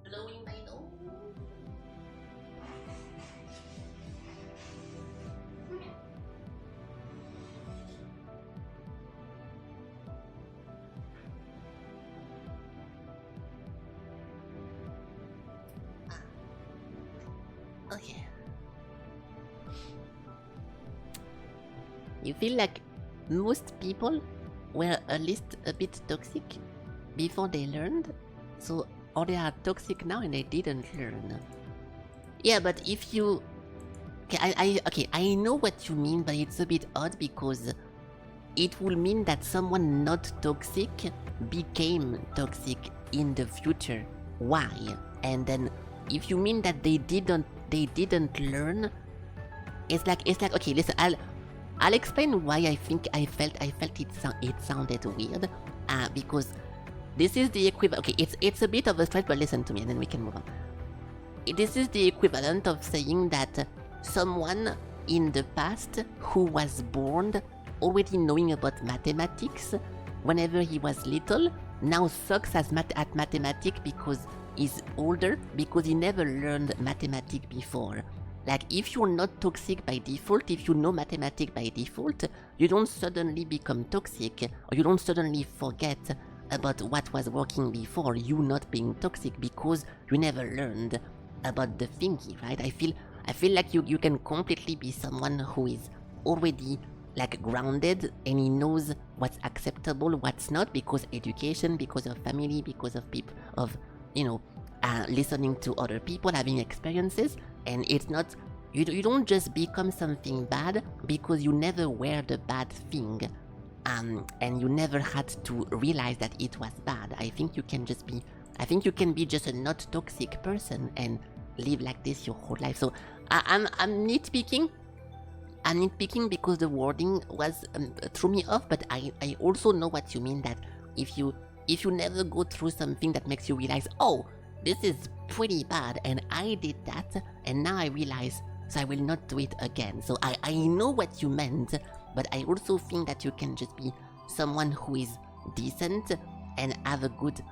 Blowing my nose. Okay. You feel like most people were at least a bit toxic before they learned, so or they are toxic now and they didn't learn. Yeah, but if you... Okay, I know what you mean, but it's a bit odd because it will mean that someone not toxic became toxic in the future. Why? And then if you mean that they didn't learn, it's like okay, listen, I'll explain why I think I felt it sounded weird. Because this is the equivalent. Okay, it's a bit of a stretch, but listen to me, and then we can move on. This is the equivalent of saying that someone in the past who was born already knowing about mathematics whenever he was little now sucks at mathematics because he's older, because he never learned mathematics before. Like, if you're not toxic by default, if you know mathematics by default, you don't suddenly become toxic, or you don't suddenly forget about what was working before, you not being toxic because you never learned about the thingy, right? I feel like you can completely be someone who is already like grounded and he knows what's acceptable, what's not, because education, because of family, because of people, of, you know, listening to other people, having experiences, and it's not, you don't just become something bad because you never were the bad thing, and you never had to realize that it was bad. I think you can be just a not toxic person and live like this your whole life. So I'm nitpicking. I'm nitpicking because the wording was threw me off, but I also know what you mean, that if you never go through something that makes you realize, oh, this is pretty bad and I did that and now I realize, so I will not do it again. So I know what you meant, but I also think that you can just be someone who is decent and have a good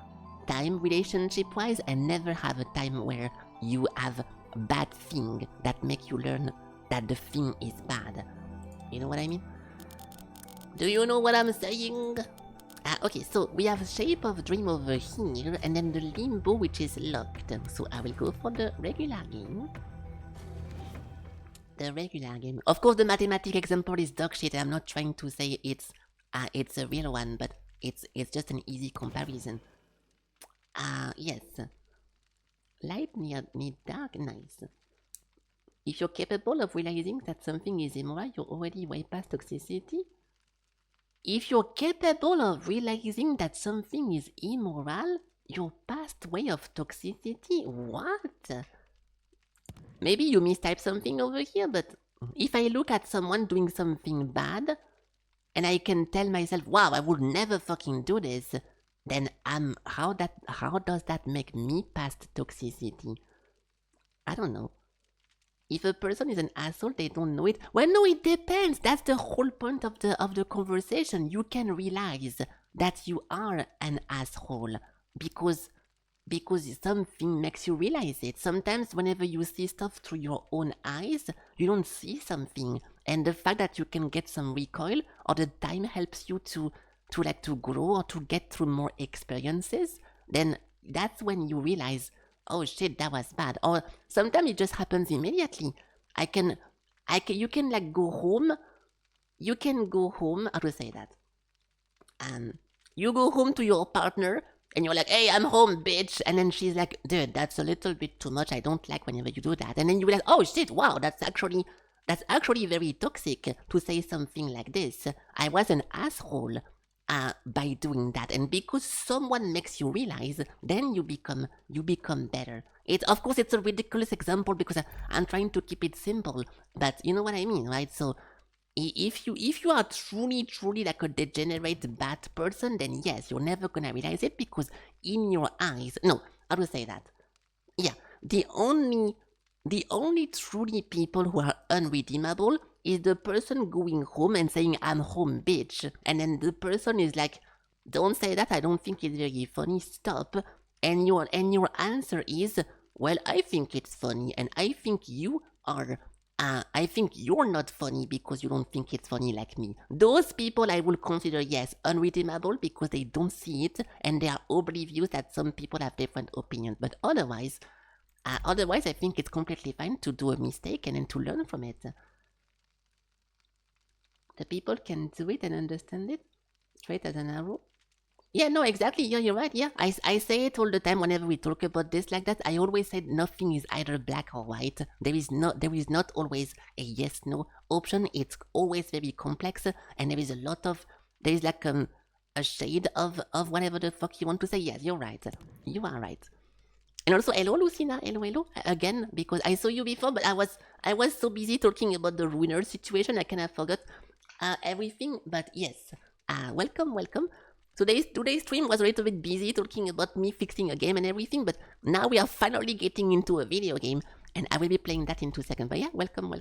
time relationship-wise and never have a time where you have a bad thing that make you learn that the thing is bad. You know what I mean? Do you know what I'm saying? Okay, so we have Shape of Dream over here, and then the Limbo, which is locked. So I will go for the regular game. The regular game. Of course, the mathematic example is dog shit. I'm not trying to say it's a real one, but it's just an easy comparison. Yes. Light need dark, nice. If you're capable of realizing that something is immoral, you're already way past toxicity. if you're capable of realizing that something is immoral, your past way of toxicity, what? Maybe you mistype something over here, but if I look at someone doing something bad, and I can tell myself, wow, I would never fucking do this, then how does that make me past toxicity? I don't know. If a person is an asshole, they don't know it. Well, no, it depends. That's the whole point of the conversation. You can realize that you are an asshole because something makes you realize it. Sometimes whenever you see stuff through your own eyes, you don't see something. And the fact that you can get some recoil or the time helps you to grow or to get through more experiences, then that's when you realize, oh shit, that was bad. Or sometimes it just happens immediately. You can like go home. You can go home, how to say that? You go home to your partner and you're like, hey, I'm home, bitch. And then she's like, dude, that's a little bit too much. I don't like whenever you do that. And then you're like, oh shit, wow, that's actually very toxic to say something like this. I was an asshole by doing that. And because someone makes you realize, then you become better. Of course, it's a ridiculous example because I'm trying to keep it simple, but you know what I mean, right? So if you are truly like a degenerate bad person, then yes, you're never gonna realize it because in your eyes, no, how to say that? Yeah, the only truly people who are unredeemable is the person going home and saying, I'm home, bitch. And then the person is like, don't say that, I don't think it's very funny, stop. And your answer is, well, I think it's funny, and I think you are I think you're not funny because you don't think it's funny like me. Those people I will consider, yes, unredeemable because they don't see it and they are oblivious that some people have different opinions. But otherwise, I think it's completely fine to do a mistake and then to learn from it. The people can do it and understand it straight as an arrow. Yeah, no, exactly. Yeah, you're right. Yeah, I say it all the time whenever we talk about this like that. I always said nothing is either black or white. There is not always a yes/no option. It's always very complex, and there is like a shade of whatever the fuck you want to say. Yes, you're right. You are right. And also, hello, Lucina. Hello, again, because I saw you before, but I was so busy talking about the ruiner situation, I kind of forgot everything. But yes, welcome. Today's stream was a little bit busy talking about me fixing a game and everything, but now we are finally getting into a video game, and I will be playing that in 2 seconds. But yeah, welcome.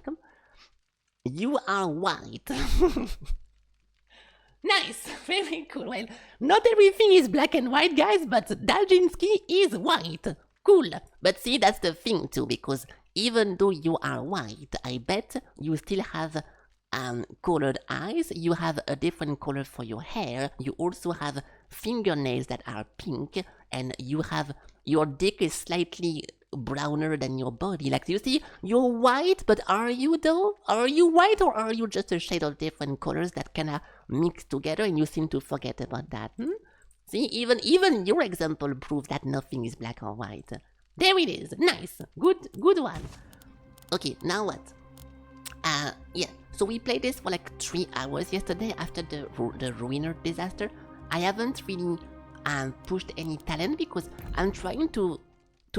You are white. Nice, very cool. Well, not everything is black and white, guys, but Daljinsky is white. Cool. But see, that's the thing too, because even though you are white, I bet you still have colored eyes, you have a different color for your hair, you also have fingernails that are pink, and your dick is slightly browner than your body. Like, you see, you're white, but are you though? Are you white, or are you just a shade of different colors that kind of mix together and you seem to forget about that? See, even your example proves that nothing is black or white. There it is. Nice. Good one. Okay, now what? Yeah, so we played this for like 3 hours yesterday after the ruiner disaster. I haven't really pushed any talent because I'm trying to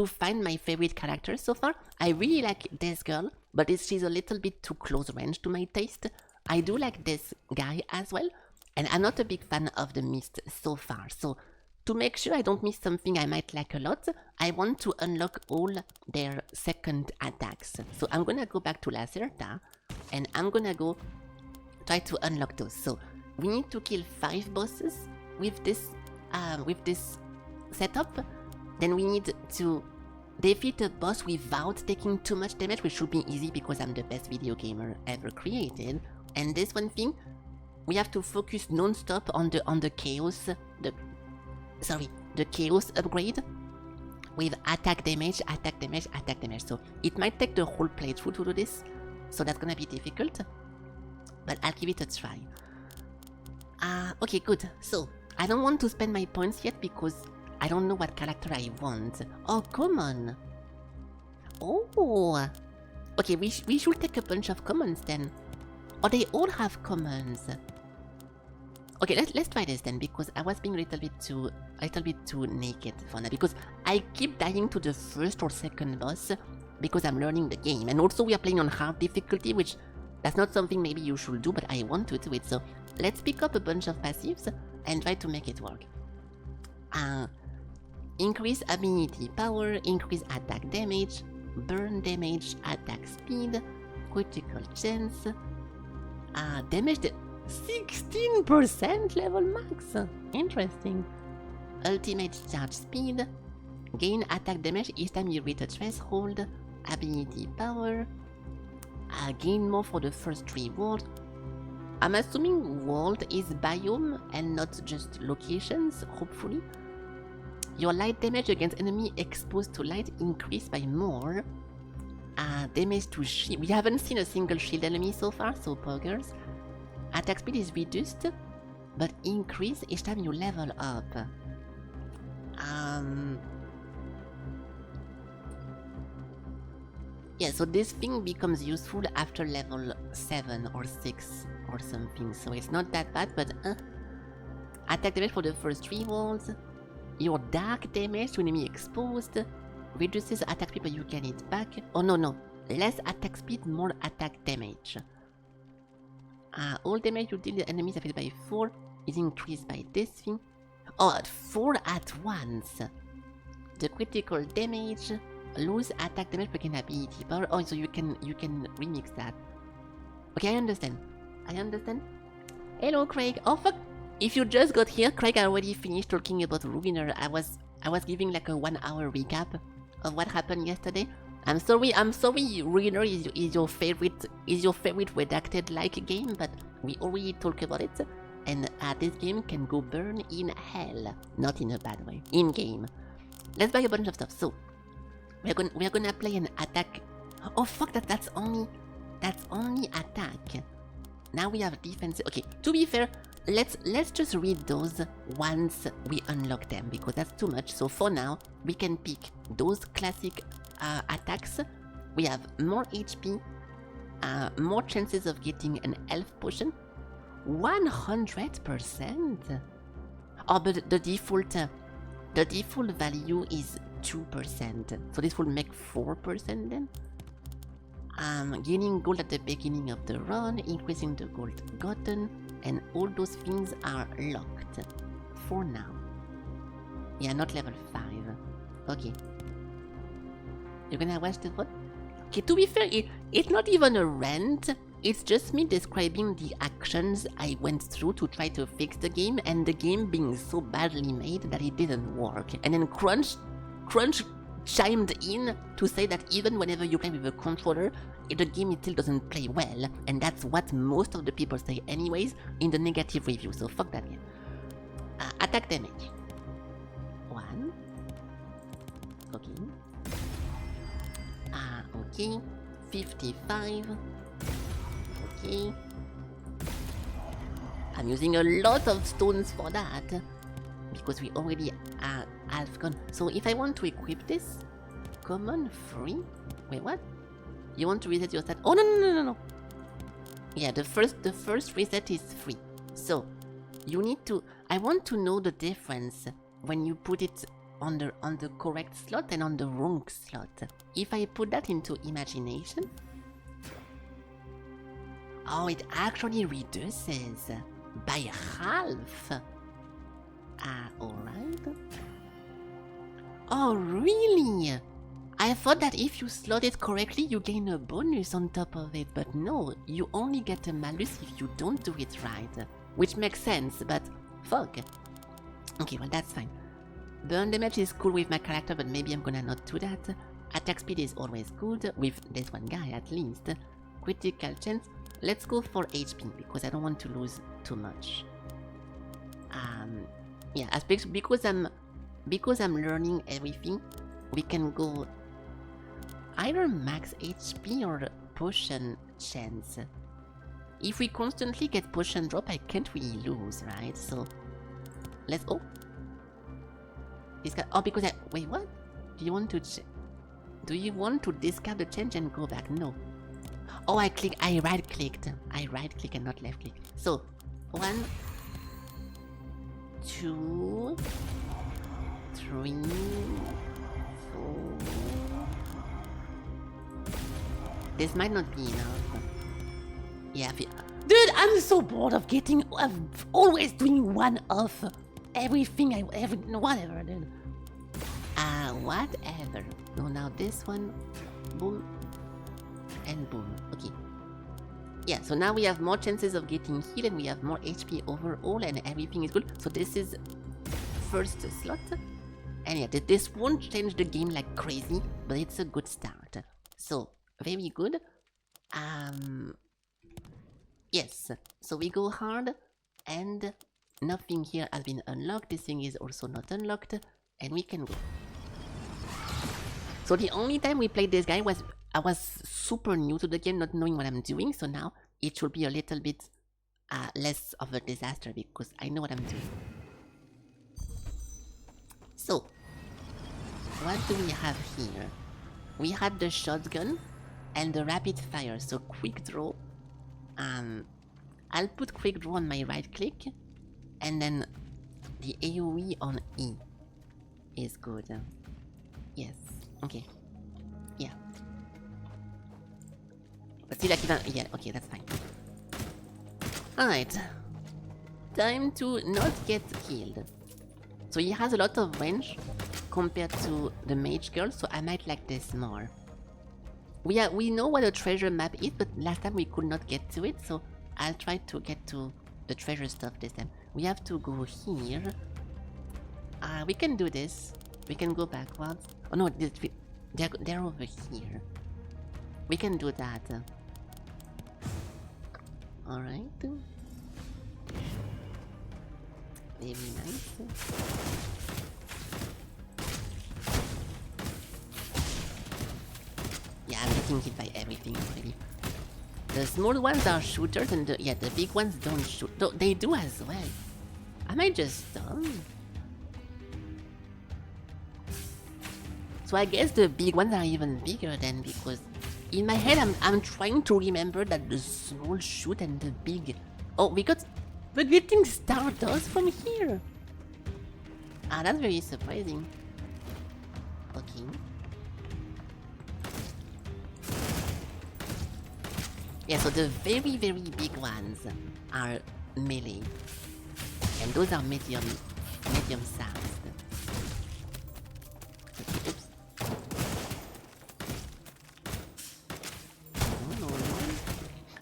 find my favorite characters so far. I really like this girl, but she's a little bit too close range to my taste. I do like this guy as well, and I'm not a big fan of the Mist so far. So to make sure I don't miss something I might like a lot, I want to unlock all their second attacks. So I'm gonna go back to Lacerta, and I'm gonna go try to unlock those. So we need to kill 5 bosses with this setup. Then we need to defeat a boss without taking too much damage, which should be easy because I'm the best video gamer ever created. And this one thing, we have to focus non-stop on the chaos, the chaos upgrade with attack damage. So it might take the whole playthrough to do this, so that's gonna be difficult, but I'll give it a try. Okay, good. So I don't want to spend my points yet because I don't know what character I want. Oh, come on. Oh, okay, we should take a bunch of commons then. Or they all have commons. Okay, let's try this then, because I was being a little bit too naked for now, because I keep dying to the first or second boss because I'm learning the game, and also we are playing on hard difficulty, which that's not something maybe you should do, but I want to do it. So let's pick up a bunch of passives and try to make it work. Increase ability power, increase attack damage, burn damage, attack speed, critical chance, damage 16% level max. Interesting. Ultimate charge speed, gain attack damage each time you reach a threshold, ability power, gain more for the first 3 worlds. I'm assuming world is biome and not just locations, hopefully. Your light damage against enemy exposed to light increased by more. Damage to shield. We haven't seen a single shield enemy so far, so poggers. Attack speed is reduced, but increase each time you level up. Yeah, so this thing becomes useful after level 7 or 6 or something, so it's not that bad, but attack damage for the first 3 walls. Your dark damage to enemy exposed reduces attack speed, but you get it back. Oh no, less attack speed, more attack damage. All damage you deal to enemies affected by 4 is increased by this thing. Oh, 4 at once. The critical damage, lose attack damage but gain ability power. Oh, so you can remix that. Okay, I understand. Hello, Craig. Oh fuck. If you just got here, Craig already finished talking about Ruiner. I was giving like a 1 hour recap of what happened yesterday. I'm sorry, Ruiner is your favorite redacted like game, but we already talked about it, and this game can go burn in hell. Not in a bad way. In game. Let's buy a bunch of stuff. So we're gonna play an attack. Oh fuck, that's only attack. Now we have defense. Okay, to be fair, let's just read those once we unlock them, because that's too much. So for now, we can pick those classic attacks. We have more HP, more chances of getting an health potion, 100%. Oh, but the default value is 2%, so this will make 4% then. Gaining gold at the beginning of the run, increasing the gold gotten, and all those things are locked for now. Yeah, not level 5. Okay. You're gonna watch the VOD? Okay, to be fair, it's not even a rant. It's just me describing the actions I went through to try to fix the game, and the game being so badly made that it didn't work. And then Crunch chimed in to say that even whenever you play with a controller, the game still doesn't play well, and that's what most of the people say anyways in the negative review, so fuck that game. Attack damage. 1. Okay. Okay. 55. Okay. I'm using a lot of stones for that, because we already are half gone. So if I want to equip this, common, free? Wait, what? You want to reset your stat? Oh no. Yeah, the first reset is free. So you need to. I want to know the difference when you put it on the correct slot and on the wrong slot. If I put that into imagination, oh, it actually reduces by half. Alright. Oh, really? I thought that if you slot it correctly, you gain a bonus on top of it, but no, you only get a malus if you don't do it right. Which makes sense, but fuck. Okay, well that's fine. Burn damage is cool with my character, but maybe I'm gonna not do that. Attack speed is always good, with this one guy at least. Critical chance. Let's go for HP, because I don't want to lose too much. Yeah, because I'm learning everything, we can go either max HP or potion chance. If we constantly get potion drop, I can't really lose, right? So let's this guy. Oh, because wait, what? Do you want to discard the change and go back? No. Oh, I right clicked and not left click. So 1, 2, 3, 4. This might not be enough. Yeah, dude, I'm so bored of always doing one of everything whatever, dude. Whatever. No, now this one, boom, and boom. Okay. Yeah, so now we have more chances of getting healed and we have more HP overall and everything is good. So this is first slot. And yeah, this won't change the game like crazy, but it's a good start. So, very good. Yes, so we go hard and nothing here has been unlocked. This thing is also not unlocked and we can go. So the only time we played this guy was I was super new to the game, not knowing what I'm doing, so now it should be a little bit less of a disaster because I know what I'm doing. So, what do we have here? We had the shotgun and the rapid fire, so quick draw. I'll put quick draw on my right click and then the AoE on E is good. Yes, okay. Yeah. But still, like, yeah, okay, that's fine. Alright. Time to not get killed. So he has a lot of range compared to the mage girl, so I might like this more. We know what a treasure map is, but last time we could not get to it, so I'll try to get to the treasure stuff this time. We have to go here. We can do this. We can go backwards. Oh no, they're over here. We can do that. Alright. Very nice. Yeah, I'm getting hit by everything already. The small ones are shooters and the big ones don't shoot. Though they do as well. Am I just dumb? So I guess the big ones are even bigger then, because in my head I'm trying to remember that the small shoot and the big... Oh, we're getting Stardust from here! Ah, that's very surprising. Okay. Yeah, so the very, very big ones are melee. And those are medium sized. Okay, oops.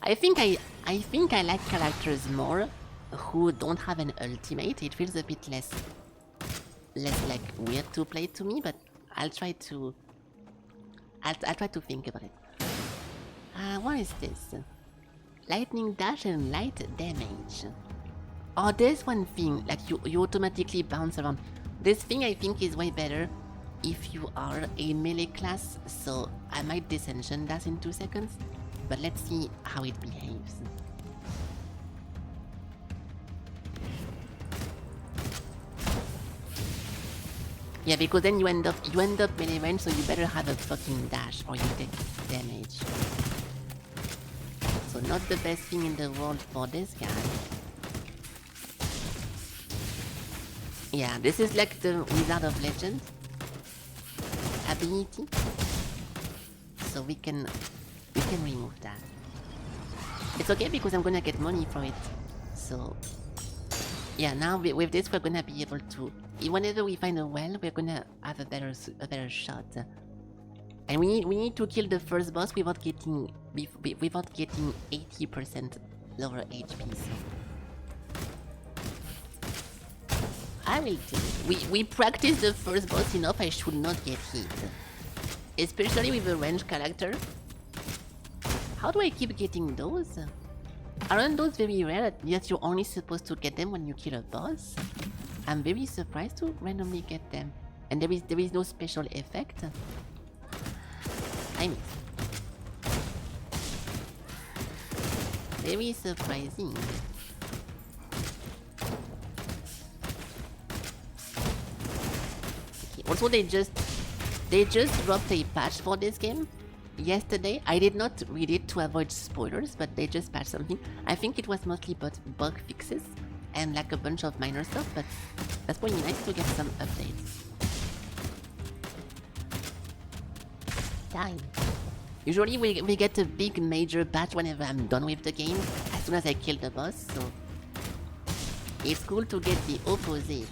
I think I like characters more who don't have an ultimate. It feels a bit less like weird to play to me, but I'll try to think about it. What is this? Lightning dash and light damage. Oh, there's one thing, like you automatically bounce around. This thing I think is way better if you are a melee class, so I might disenchant that in 2 seconds. But let's see how it behaves. Yeah, because then you end up melee range, so you better have a fucking dash or you take damage. So not the best thing in the world for this guy. Yeah, this is like the Wizard of Legend ability. So we can remove that. It's okay because I'm gonna get money for it. So yeah, now with this we're gonna be able to, whenever we find a well, we're gonna have a better shot. And we need to kill the first boss without getting 80% lower HP. So I will do it. We practice the first boss enough, I should not get hit. Especially with a ranged character. How do I keep getting those? Aren't those very rare, yet you're only supposed to get them when you kill a boss? I'm very surprised to randomly get them. And there is no special effect. I missed. Very surprising. Okay. Also, they just dropped a patch for this game yesterday. I did not read it to avoid spoilers, but they just patched something. I think it was mostly bug fixes. and like a bunch of minor stuff, but that's pretty nice to get some updates. Time. Usually we get a big major patch whenever I'm done with the game, as soon as I kill the boss, so it's cool to get the opposite.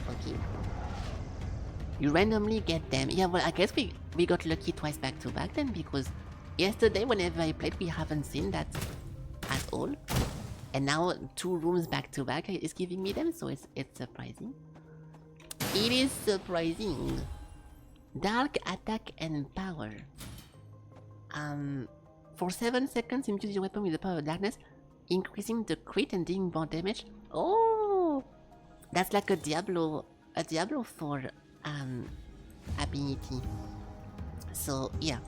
Okay. You randomly get them. Yeah, well, I guess we got lucky twice back to back then, because yesterday whenever I played we haven't seen that at all. And now 2 rooms back to back is giving me them, so it's surprising. It is surprising. Dark attack and power. For 7 seconds, infuse your weapon with the power of darkness, increasing the crit and dealing more damage. Oh, that's like a Diablo 4 ability. So yeah.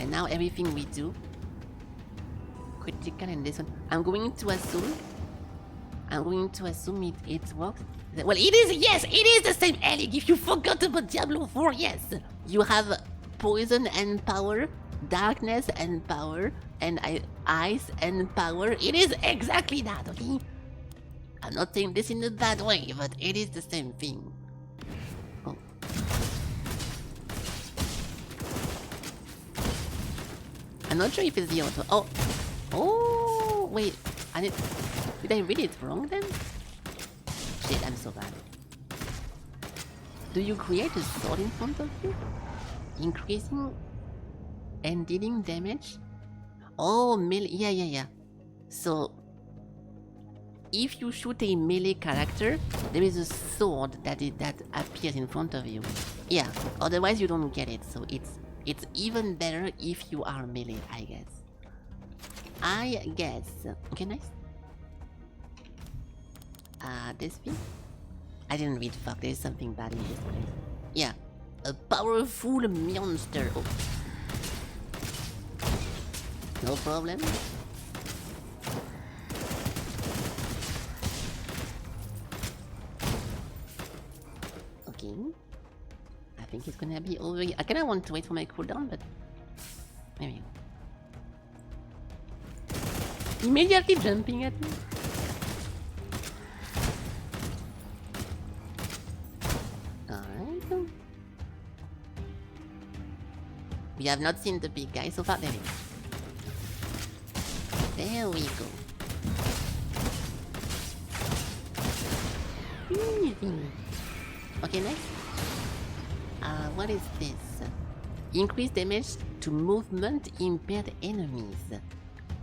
And now everything we do, critical and this one. I'm going to assume it works. Well, it is, yes, it is the same, Alec. If you forgot about Diablo 4, yes. You have poison and power, darkness and power, and ice and power. It is exactly that, okay? I'm not saying this in a bad way, but it is the same thing. Oh. I'm not sure if it's the auto. Oh, wait. Did I read it wrong then? Shit, I'm so bad. Do you create a sword in front of you? Increasing and dealing damage? Oh, melee. Yeah. So, if you shoot a melee character, there is a sword that appears in front of you. Yeah, otherwise you don't get it. So it's even better if you are melee, I guess. Okay, nice. This thing? I didn't read, fuck, there's something bad in this place. Yeah, a powerful monster. Oh. No problem. Okay. I think it's gonna be over here. I kinda want to wait for my cooldown, but... There we go. Immediately jumping at me. Alright. We have not seen the big guy so far. There we go. There we go. Okay, next. What is this? Increase damage to movement impaired enemies.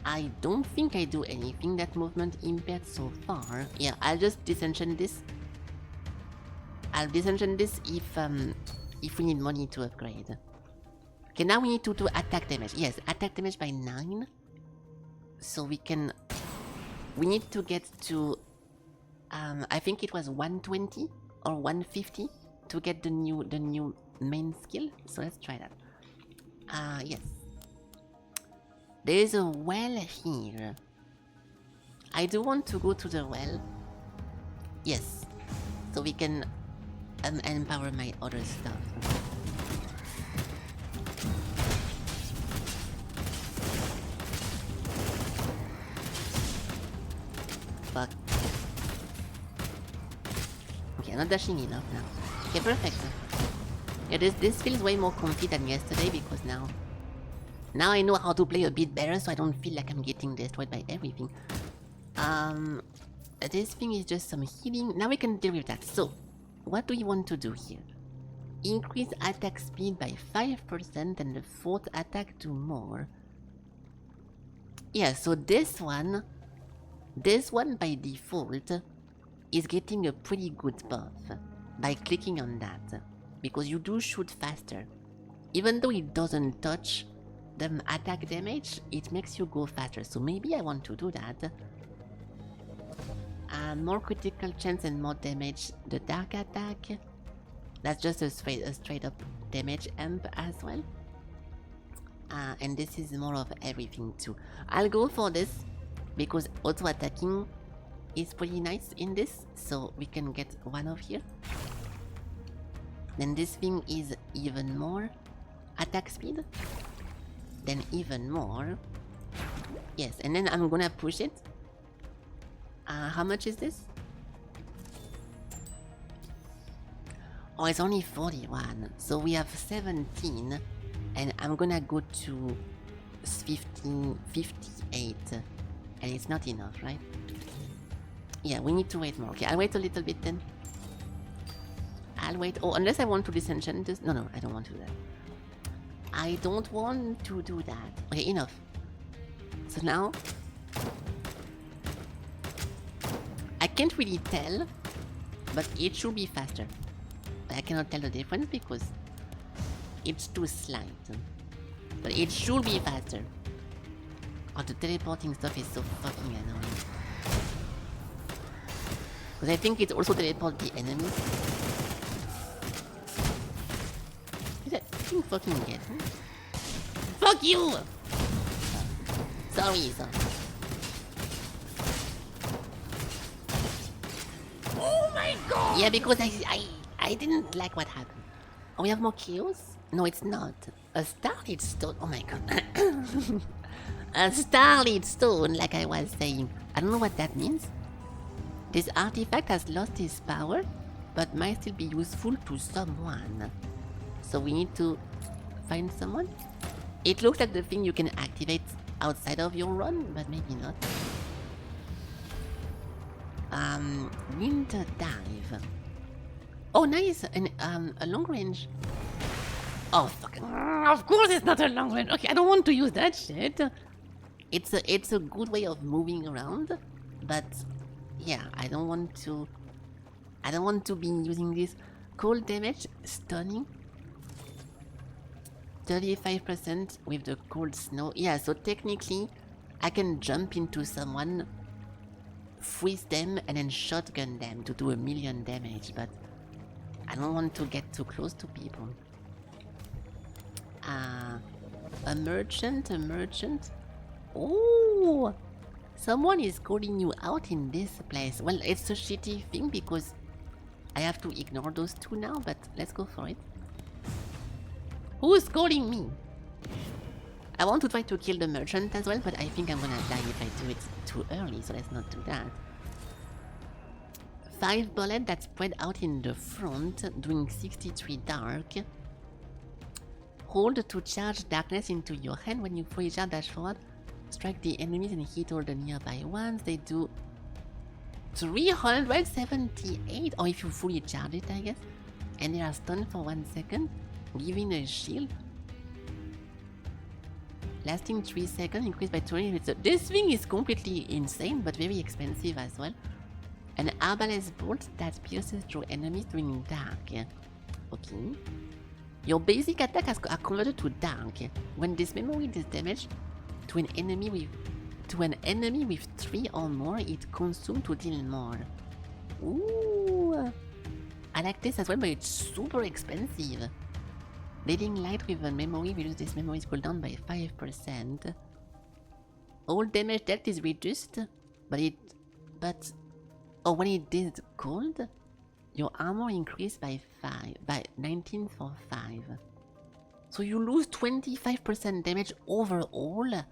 I don't think I do anything that movement impaired so far. Yeah, I'll just disenchant this. I'll disenchant this if we need money to upgrade. Okay, now we need to do attack damage. Yes, attack damage by 9. So we need to get to I think it was 120 or 150 to get the new main skill. So let's try that. Yes. There is a well here. I do want to go to the well. Yes. So we can empower my other stuff. Fuck. Okay, I'm not dashing enough now. Okay, perfect. Yeah, this feels way more comfy than yesterday because now I know how to play a bit better, so I don't feel like I'm getting destroyed by everything. This thing is just some healing. Now we can deal with that. So, what do you want to do here? Increase attack speed by 5% and the 4th attack to more. Yeah, so this one by default is getting a pretty good buff by clicking on that, because you do shoot faster. Even though it doesn't touch the attack damage, it makes you go faster, so maybe I want to do that. More critical chance and more damage. The dark attack, that's just a straight up damage amp as well. And this is more of everything too. I'll go for this because auto attacking is pretty nice in this, so we can get one of here. Then this thing is even more attack speed. Then even more. Yes, and then I'm gonna push it How much is this? Oh, it's only 41. So we have 17. And I'm gonna go to 15, 58. And it's not enough, right? Yeah, we need to wait more. Okay, I'll wait a little bit then. I'll wait. Oh, unless I want to disenchant this. No, I don't want to do that. I don't want to do that. Okay, enough. So now... I can't really tell, but it should be faster. I cannot tell the difference because it's too slight. But it should be faster. Oh, the teleporting stuff is so fucking annoying. Because I think it also teleports the enemies. Did that thing fucking get me? Fuck you! Sorry. Oh my god! Yeah, because I didn't like what happened. Oh, we have more kills? No, it's not. A starlit stone. Oh my god. A starlit stone, like I was saying. I don't know what that means. This artifact has lost its power, but might still be useful to someone. So we need to find someone? It looks like the thing you can activate outside of your run, but maybe not. Winter dive. Oh, nice! And a long range. Oh, fucking... Of course it's not a long range. Okay, I don't want to use that shit. It's a good way of moving around, but yeah, I don't want to be using this. Cold damage, stunning. 35% with the cold snow. Yeah, so technically, I can jump into someone, freeze them, and then shotgun them to do 1,000,000 damage, but I don't want to get too close to people. A merchant. Oh! Someone is calling you out in this place. Well, it's a shitty thing because I have to ignore those two now, but let's go for it. Who's calling me? I want to try to kill the merchant as well, but I think I'm gonna die if I do it too early, so let's not do that. 5 bullets that spread out in the front, doing 63 dark. Hold to charge darkness into your hand. When you fully charge, dash forward, strike the enemies and hit all the nearby ones. They do 378, or if you fully charge it, I guess. And they are stunned for 1 second, giving a shield. Lasting 3 seconds, increased by 20 minutes. This thing is completely insane, but very expensive as well. An arbalest bolt that pierces through enemies during dark. Okay. Your basic attack are converted to dark. When this memory is damaged to an enemy with 3 or more, it consumes to deal more. Ooh, I like this as well, but it's super expensive. Leading light with a memory reduces this memory's cooldown by 5%. All damage dealt is reduced, but when it is cold, your armor increased by 19 for 5. So you lose 25% damage overall.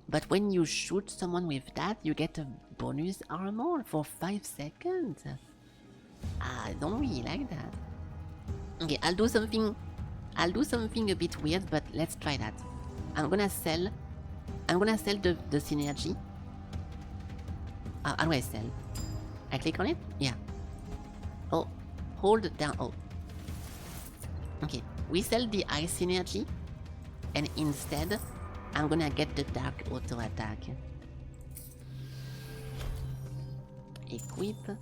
But when you shoot someone with that, you get a bonus armor for 5 seconds. I don't really like that. Okay, I'll do something a bit weird, but let's try that. I'm gonna sell the synergy. How do I sell? I click on it? Yeah. Oh, hold down. Oh. Okay, we sell the ice synergy, and instead, I'm gonna get the dark auto attack. Equip.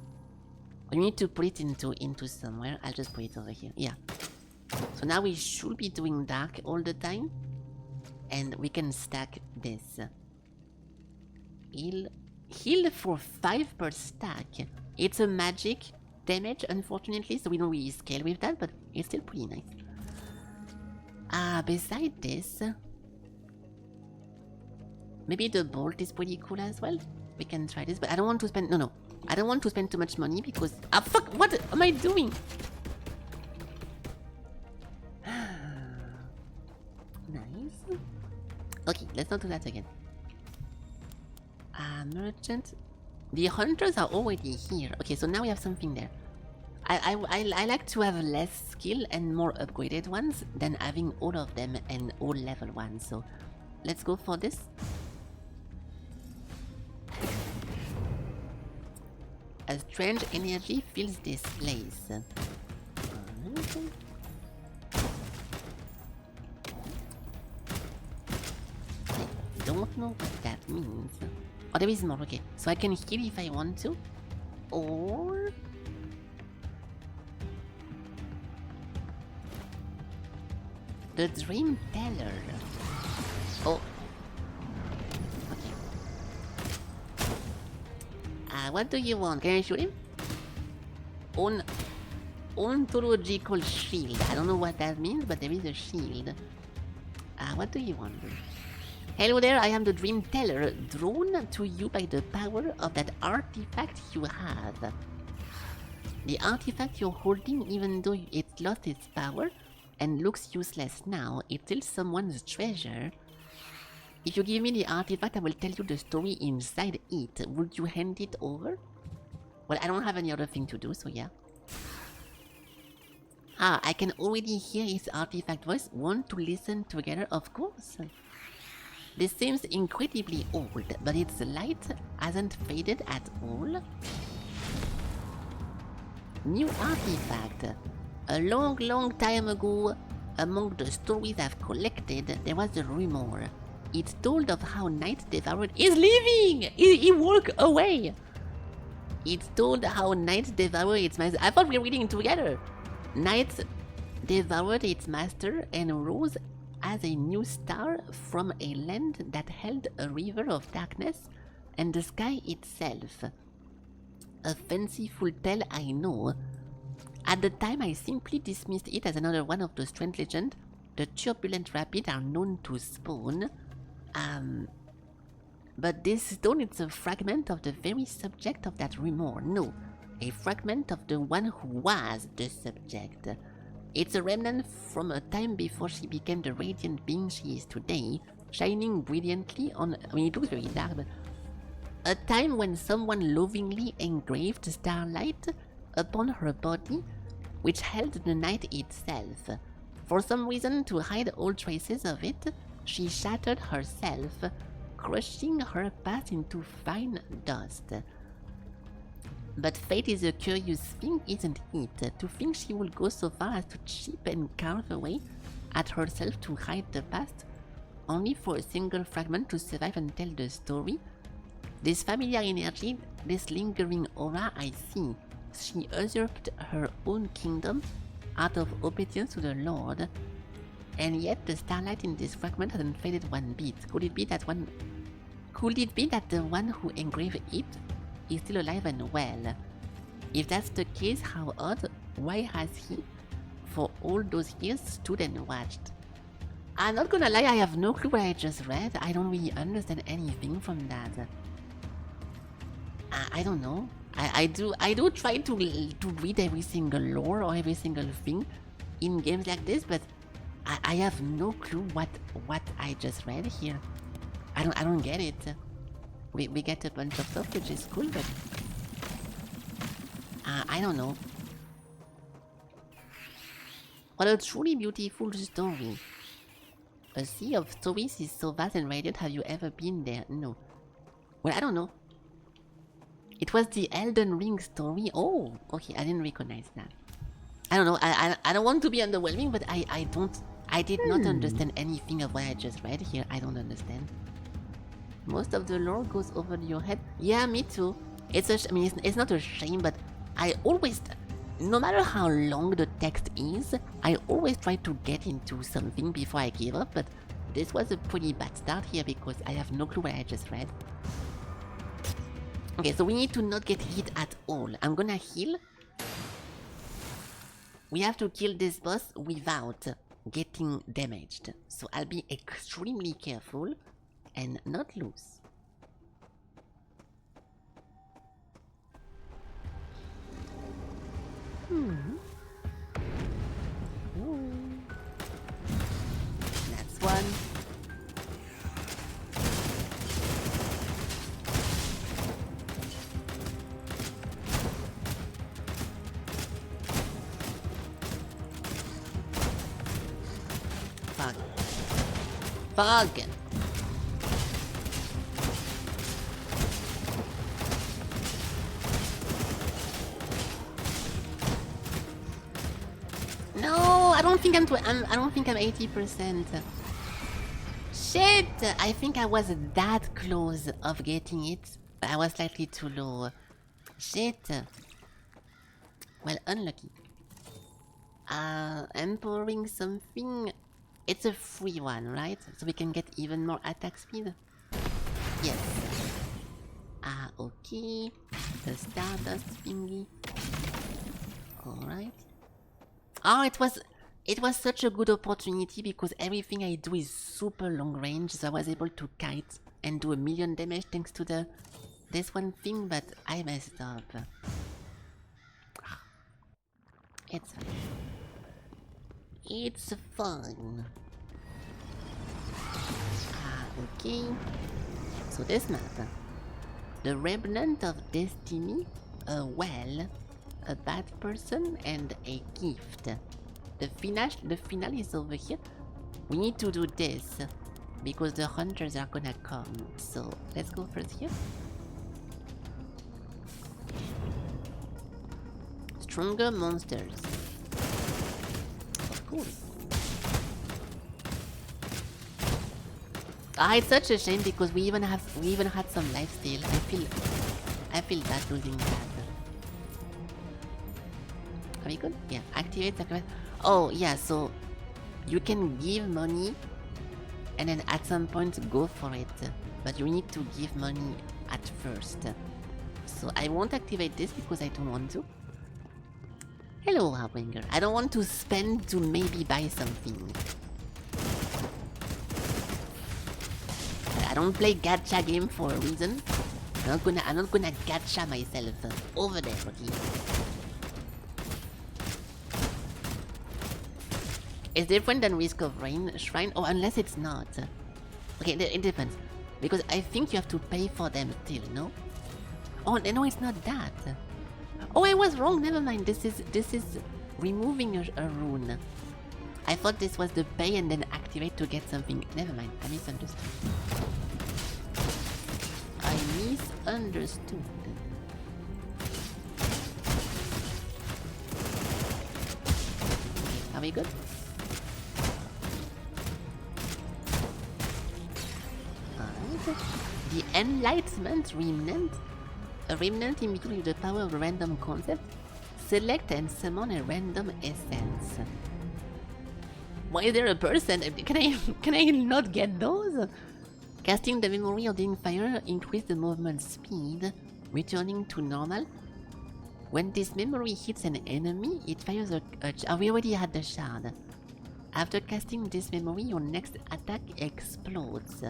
We need to put it into somewhere. I'll just put it over here. Yeah. So now we should be doing dark all the time, and we can stack this. Heal for 5 per stack. It's a magic damage, unfortunately, so we don't really scale with that, but it's still pretty nice. Beside this, maybe the bolt is pretty cool as well. We can try this, but I don't want to spend... No. I don't want to spend too much money because... Ah, fuck! What am I doing? Nice. Okay, let's not do that again. Merchant. The hunters are already here. Okay, so now we have something there. I like to have less skill and more upgraded ones than having all of them and all level 1. So let's go for this. A strange energy fills this place. I don't know what that means. Oh, there is more, okay. So I can heal if I want to. Or... the Dream Teller. Oh. Okay. What do you want? Can I shoot him? Ontological shield. I don't know what that means, but there is a shield. What do you want? Hello there, I am the Dream Teller, drawn to you by the power of that artifact you have. The artifact you're holding, even though it lost its power and looks useless now, it's still someone's treasure. If you give me the artifact, I will tell you the story inside it. Would you hand it over? Well, I don't have any other thing to do, so yeah. I can already hear his artifact voice. Want to listen together? Of course. This seems incredibly old, but its light hasn't faded at all. New artifact. A long time ago, among the stories I've collected, there was a rumor. It told of how Night Devoured is leaving! He walked away! It told how Night Devoured its master. I thought we were reading together! Night devoured its master and rose as a new star from a land that held a river of darkness and the sky itself. A fanciful tale, I know. At the time, I simply dismissed it as another one of those strange legends the turbulent rapids are known to spawn. But this stone is a fragment of the very subject of that rumor. No, a fragment of the one who was the subject. It's a remnant from a time before she became the radiant being she is today, shining brilliantly on... I mean, it looks very dark, but... a time when someone lovingly engraved starlight upon her body, which held the night itself. For some reason, to hide all traces of it, she shattered herself, crushing her past into fine dust. But fate is a curious thing, isn't it? To think she will go so far as to chip and carve away at herself to hide the past, only for a single fragment to survive and tell the story. This familiar energy, this lingering aura, I see. She usurped her own kingdom out of obedience to the Lord, and yet the starlight in this fragment hasn't faded one bit. Could it be that the one who engraved it is still alive and well? If that's the case, how odd. Why has he, for all those years, stood and watched? I'm not gonna lie, I have no clue what I just read. I don't really understand anything from that. I don't know. I do try to read every single lore or every single thing in games like this, but I have no clue what I just read here. I don't get it. We get a bunch of stuff, which is cool, but I don't know. What a truly beautiful story. A sea of stories is so vast and radiant. Have you ever been there? No. Well, I don't know. It was the Elden Ring story. Oh, okay, I didn't recognize that. I don't know. I don't want to be underwhelming, but I did not understand anything of what I just read here. I don't understand. Most of the lore goes over your head. Yeah, me too. I mean, it's not a shame, but I always, no matter how long the text is, I always try to get into something before I give up, but this was a pretty bad start here because I have no clue what I just read. Okay, so we need to not get hit at all. I'm gonna heal. We have to kill this boss without getting damaged. So I'll be extremely careful and not lose. That's one. Fuck. Fuck! No, I don't think I don't think I'm 80%. Shit! I think I was that close of getting it, but I was slightly too low. Shit. Well, unlucky. I'm pouring something. It's a free one, right? So we can get even more attack speed? Yes. Okay. The Stardust thingy. Alright. Oh, it was such a good opportunity because everything I do is super long range, so I was able to kite and do 1,000,000 damage thanks to this one thing, but I messed up. It's fine. It's fine. Okay. So this map. The Remnant of Destiny, a well, a bad person, and a gift. The final is over here. We need to do this because the hunters are gonna come. So let's go first here. Stronger monsters. Of course. It's such a shame because we even had some lifesteal. I feel bad losing that. Are we good? Yeah. Activate sacrifice. Oh yeah, so you can give money and then at some point go for it. But you need to give money at first. So I won't activate this because I don't want to. Hello, Harbinger. I don't want to spend to maybe buy something. I don't play gacha game for a reason. I'm not gonna gacha myself over there, okay? It's different than Risk of Rain Shrine, or unless it's not. Okay, it depends. Because I think you have to pay for them still, no? Oh, no, it's not that. Oh, I was wrong, never mind. This is removing a rune. I thought this was the pay and then activate to get something. Never mind, I misunderstood. I misunderstood. Okay, are we good? Alright. The Enlightenment Remnant. A remnant imbued with the power of a random concept. Select and summon a random essence. Why is there a person? Can I not get those? Casting the memory of the fire increase the movement speed, returning to normal. When this memory hits an enemy, it fires we already had the shard. After casting this memory, your next attack explodes.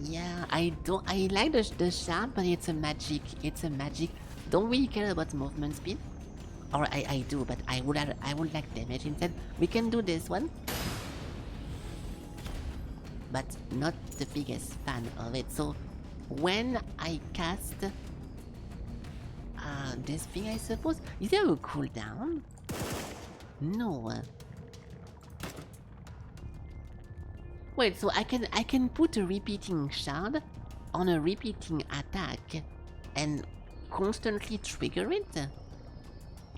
Yeah, I like the shard, but it's a magic. Don't really care about movement speed. Or I do, but I would like damage instead. We can do this one. But not the biggest fan of it. So when I cast this thing, I suppose, is there a cooldown? No. Wait, so I can put a repeating shard on a repeating attack and constantly trigger it?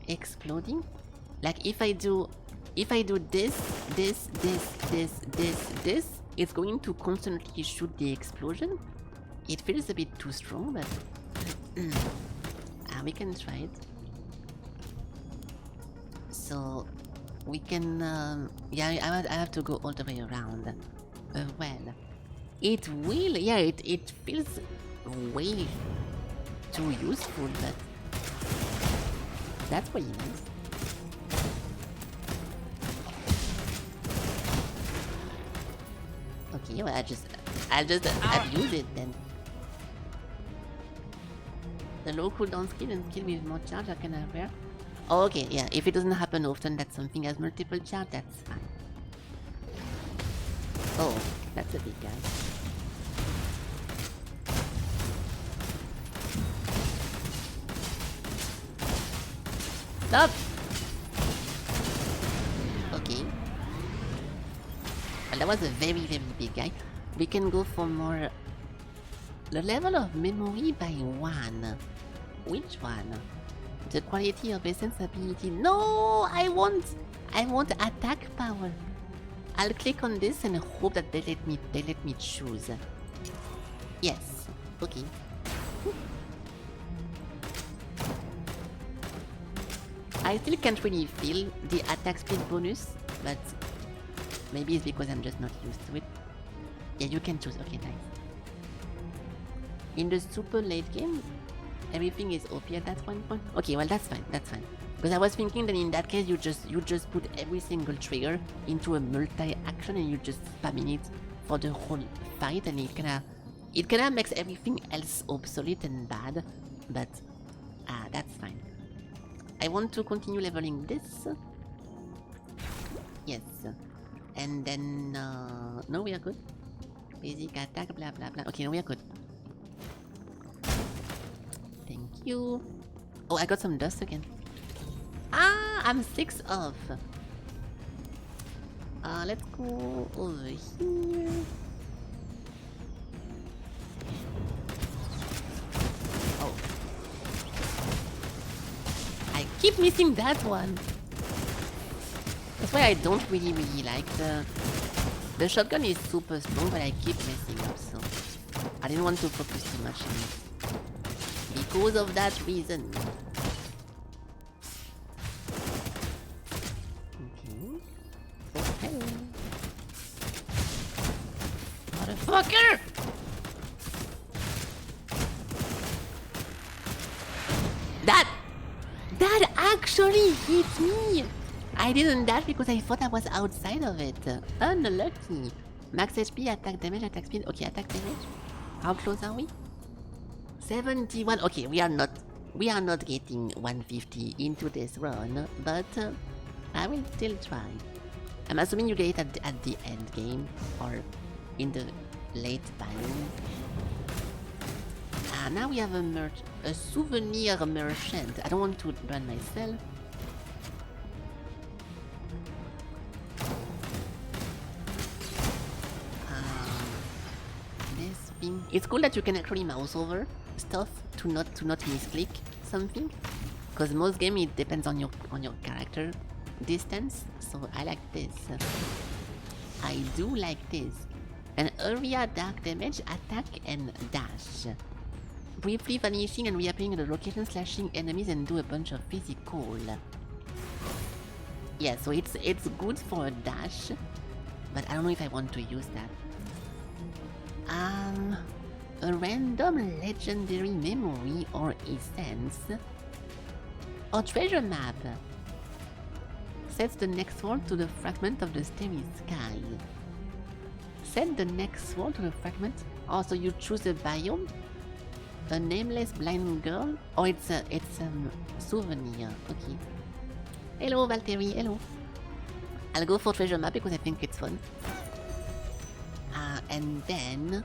Exploding? Like if I do this, it's going to constantly shoot the explosion? It feels a bit too strong, but we can try it. So we can yeah, I have to go all the way around. Well, it will, yeah, it feels way too useful, but that's what it is. Okay, well, I'll just abuse it then. The low cooldown skill and skill with more charge I can have. Oh, okay, yeah, if it doesn't happen often that something has multiple charge, that's fine. Oh, that's a big guy. Stop! that was a very, very big guy. We can go for more... The level of memory by 1. Which one? The quality of essence ability. No! I want attack power. I'll click on this and hope that they let me choose. Yes. Okay. I still can't really feel the attack speed bonus, but maybe it's because I'm just not used to it. Yeah, you can choose. Okay, nice. In the super late game, everything is OP at that one point. Okay, well that's fine. That's fine. Because I was thinking that in that case you just put every single trigger into a multi-action and you just spamming it for the whole fight, and it kinda makes everything else obsolete and bad. But that's fine. I want to continue leveling this. Yes. And then no, we are good. Basic attack, blah blah blah. Okay, no, we are good. Thank you. Oh, I got some dust again. Ah, I'm 6 off. Let's go over here. Oh. I keep missing that one. That's why I don't really like the shotgun is super strong, but I keep messing up, so I didn't want to focus too much on it. Because of that reason. Okay. Motherfucker! That actually hit me! I didn't dash because I thought I was outside of it. Unlucky. Max HP, attack damage, attack speed. Okay, attack damage. How close are we? 71. Okay, we are not getting 150 into this run, but I will still try. I'm assuming you get it at the end game or in the late biome. Now we have a souvenir merchant. I don't want to run myself. This thing. It's cool that you can actually mouse over stuff to not misclick something, because most game it depends on your character distance. So I like this. I do like this. An area dark damage, attack and dash. Briefly vanishing and reappearing at the location, slashing enemies and do a bunch of physical. Yeah, so it's good for a dash, but I don't know if I want to use that. A random legendary memory or essence or treasure map. Sets the next world to the fragment of the starry sky. Set the next world to the fragment. Also, you choose a biome. A nameless blind girl. Oh, it's a souvenir. Okay. Hello, Valtteri. Hello. I'll go for treasure map because I think it's fun. And then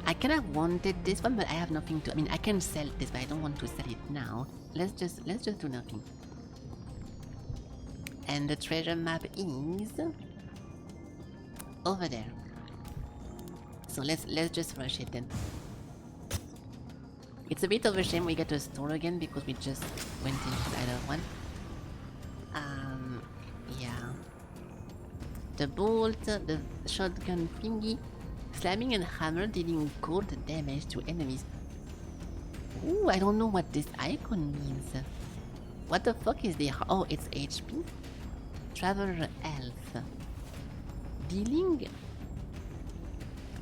I kind of wanted this one, but I have nothing to. I mean, I can sell this, but I don't want to sell it now. Let's just do nothing. And the treasure map is over there. So let's just rush it then. It's a bit of a shame we get a store again because we just went inside of one. Yeah. The bolt, the shotgun thingy, slamming and hammer dealing cold damage to enemies. Ooh, I don't know what this icon means. What the fuck is the... Oh, it's HP? Traveler Elf. Dealing...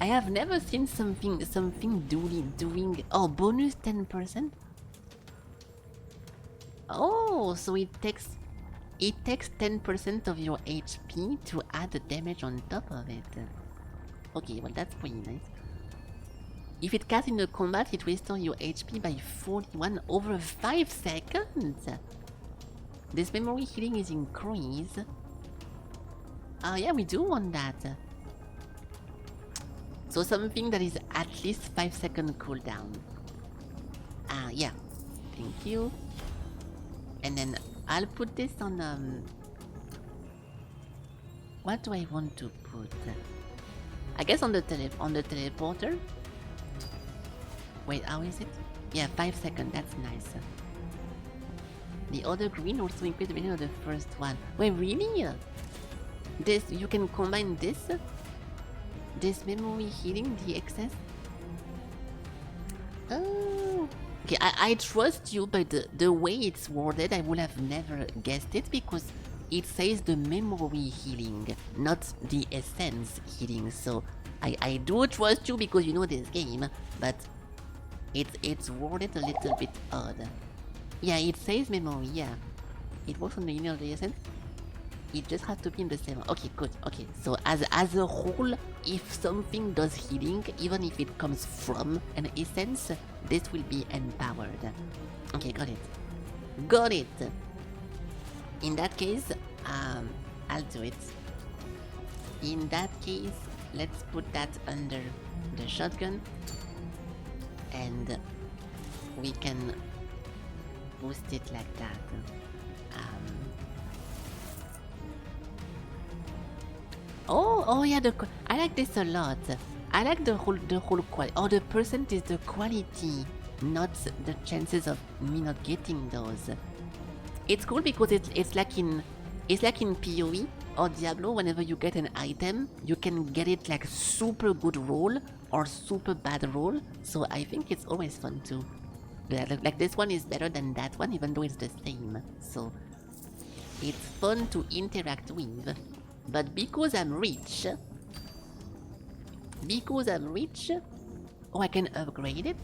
I have never seen something doing... Oh, bonus 10%? Oh, so it takes 10% of your HP to add the damage on top of it. Okay, well that's pretty nice. If it cast in a combat, it restores your HP by 41 over 5 seconds. This memory healing is increased. Oh yeah, we do want that. So something that is at least 5-second cooldown. Yeah. Thank you. And then I'll put this on What do I want to put? I guess on the teleporter. Wait, how is it? Yeah, 5 seconds. That's nice. The other green also increase the value of the first one. Wait, really? This you can combine this memory healing, the excess. Oh, okay. I trust you, but the way it's worded, I would have never guessed it because it says the memory healing, not the essence healing. So I do trust you because you know this game, but it's worded a little bit odd. Yeah, it says memory. Yeah, it works on the inner of the essence. It just has to be in the same. Okay, good. Okay, so as a whole, if something does healing, even if it comes from an essence, this will be empowered. Okay, got it. Got it. In that case, I'll do it. In that case, let's put that under the shotgun, and we can boost it like that. Oh yeah, I like this a lot. I like the whole quality. Oh, the percent is the quality, not the chances of me not getting those. It's cool because it's like in PoE or Diablo. Whenever you get an item, you can get it like super good roll or super bad roll. So I think it's always fun too. Like this one is better than that one, even though it's the same. So it's fun to interact with. But because I'm rich, oh, I can upgrade it?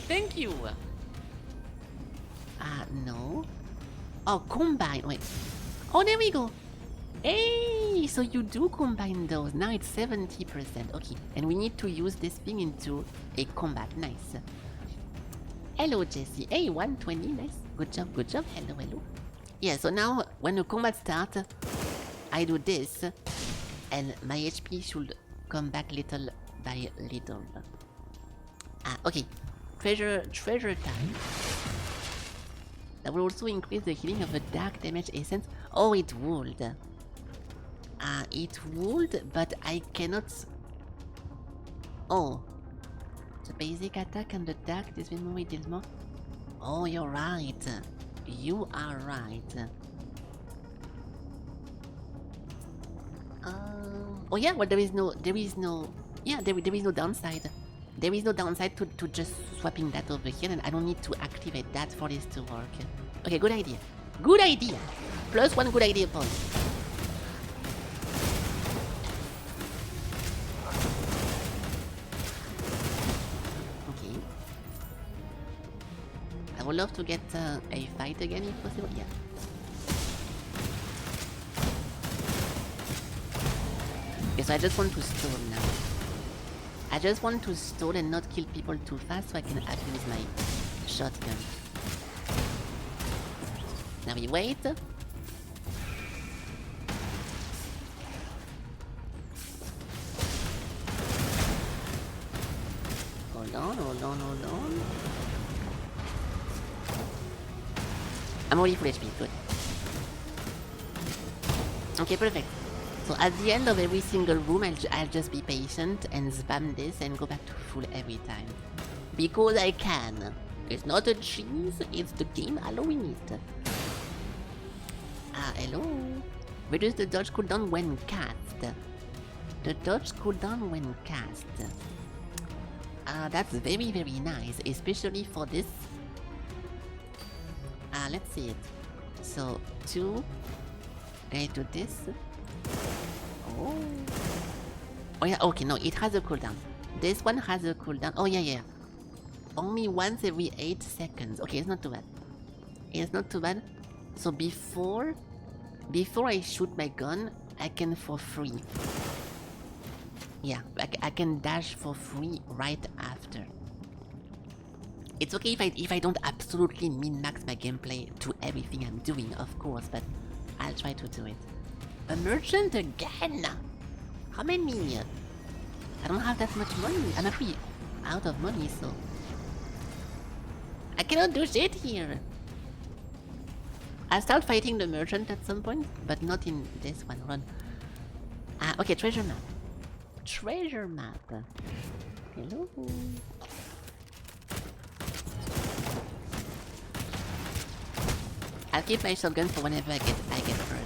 Thank you! No. Oh, combine, wait. Oh, there we go! Hey, so you do combine those. Now it's 70%, okay. And we need to use this thing into a combat, nice. Hello, Jesse. Hey, 120, nice. Good job, hello. Yeah, so now when the combat starts, I do this, and my HP should come back little by little. Okay. Treasure time. That will also increase the healing of a dark damage essence. Oh, it would. It would, but I cannot. Oh. The basic attack and the dark this memory deals more. Oh, you're right. You are right. Oh yeah, well there is no downside. There is no downside to just swapping that over here, and I don't need to activate that for this to work. Okay, good idea. Good idea. Plus one good idea point. Okay. I would love to get a fight again if possible. Yeah. Okay, so I just want to stall now. I just want to stall and not kill people too fast so I can abuse my shotgun. Now we wait. Hold on. I'm already full HP, good. Okay, perfect. So at the end of every single room, I'll just be patient and spam this and go back to full every time. Because I can. It's not a cheese, it's the game allowing it. Hello. Reduce the dodge cooldown when cast. The dodge cooldown when cast. That's very, very nice, especially for this. Let's see it. So, 2. I do this. Oh yeah, okay, no, it has a cooldown. This one has a cooldown. Oh yeah. Only once every 8 seconds. Okay, it's not too bad. It's not too bad. So before I shoot my gun, I can for free. Yeah, I can dash for free right after. It's okay if I don't absolutely min-max my gameplay to everything I'm doing, of course, but I'll try to do it. A merchant again? How many? I don't have that much money. I'm actually out of money, so I cannot do shit here. I'll start fighting the merchant at some point, but not in this one. Run. Okay, treasure map. Treasure map. Hello. I'll keep my shotgun for whenever I get hurt.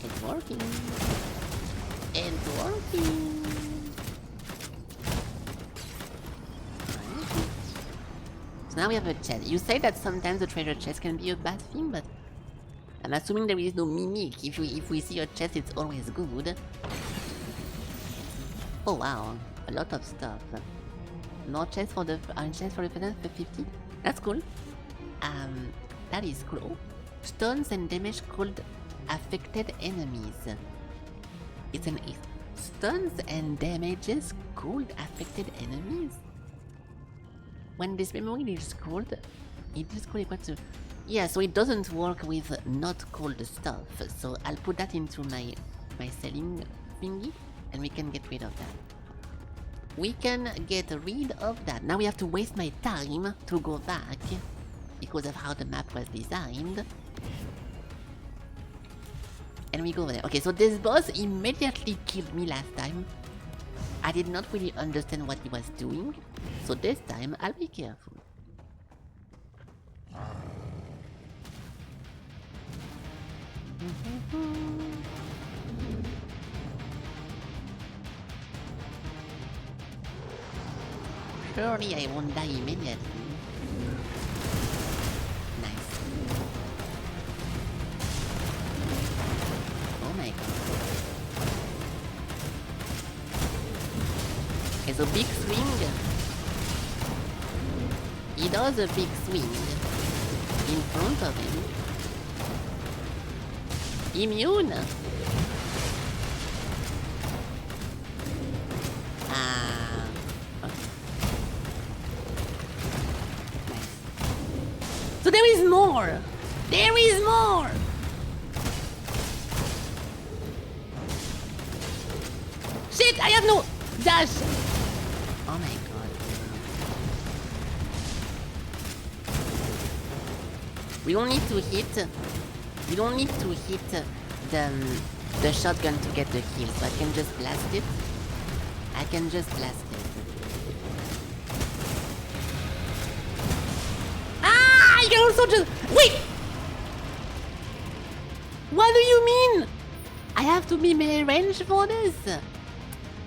It's working. It's working. So now we have a chest. You say that sometimes the treasure chest can be a bad thing, but I'm assuming there is no mimic. If we see a chest, it's always good. Oh wow, a lot of stuff. No chest for the chest for the present for 50. That's cool. That is cool. Stones and damage called affected enemies. It's an stones and damages called affected enemies. When this memory is called, it is called equal to. Yeah, so it doesn't work with not cold stuff. So I'll put that into my selling thingy, and we can get rid of that. We can get rid of that. Now we have to waste my time to go back because of how the map was designed. And we go over there. Okay, so this boss immediately killed me last time. I did not really understand what he was doing, so this time I'll be careful. Surely I won't die immediately. Nice. Oh my god. It's a big swing. He does a big swing in front of him. Immune. Okay. Nice. So there is more. There is more. Shit! I have no dash. Oh my god. We don't need to hit. We don't need to hit the shotgun to get the kill, so I can just blast it. I can just blast it. Ah! I can also just... Wait! What do you mean? I have to be melee range for this?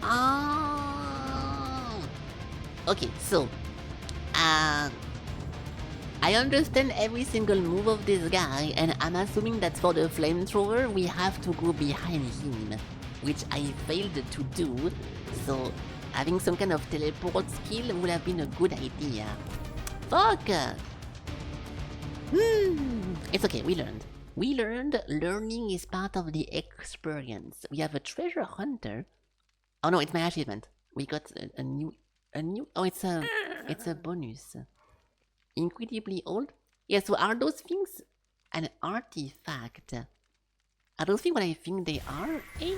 Ah. Okay, so... I understand every single move of this guy, and I'm assuming that for the flamethrower we have to go behind him, which I failed to do, so having some kind of teleport skill would have been a good idea. Fuck! It's okay, we learned. We learned learning is part of the experience. We have a treasure hunter. Oh no, it's my achievement. We got a new... Oh, it's a bonus. Incredibly old? Yeah, so are those things an artifact? Are those things what I think they are? Hey.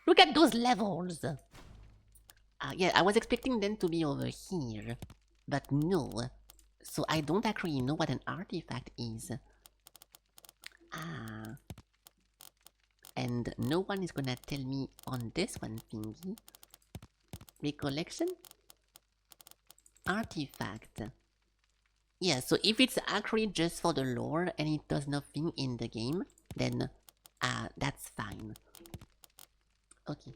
Look at those levels! Yeah, I was expecting them to be over here, but no. So I don't actually know what an artifact is. And no one is gonna tell me on this one thingy. Recollection? Artifact. Yeah, so if it's actually just for the lore and it does nothing in the game, then that's fine. Okay.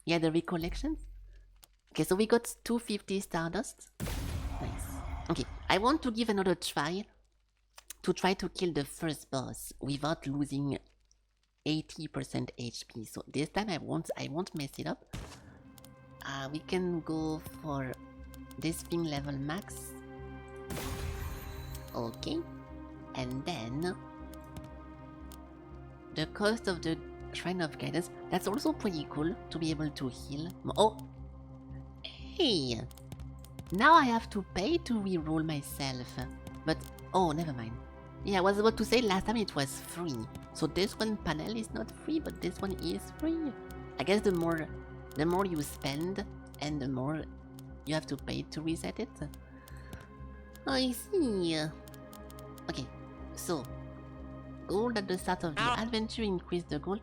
Yeah, the recollection? Okay, so we got 250 Stardust. Nice. Okay, I want to give another try to kill the first boss without losing 80% HP. So this time I won't mess it up. We can go for this thing level max. Okay, and then the cost of the Shrine of Guidance. That's also pretty cool to be able to heal. Oh, hey! Now I have to pay to reroll myself. But oh, never mind. Yeah, I was about to say last time it was free. So this one panel is not free, but this one is free. I guess the more you spend and the more you have to pay to reset it. I see. Okay, so gold at the start of the adventure increase the gold.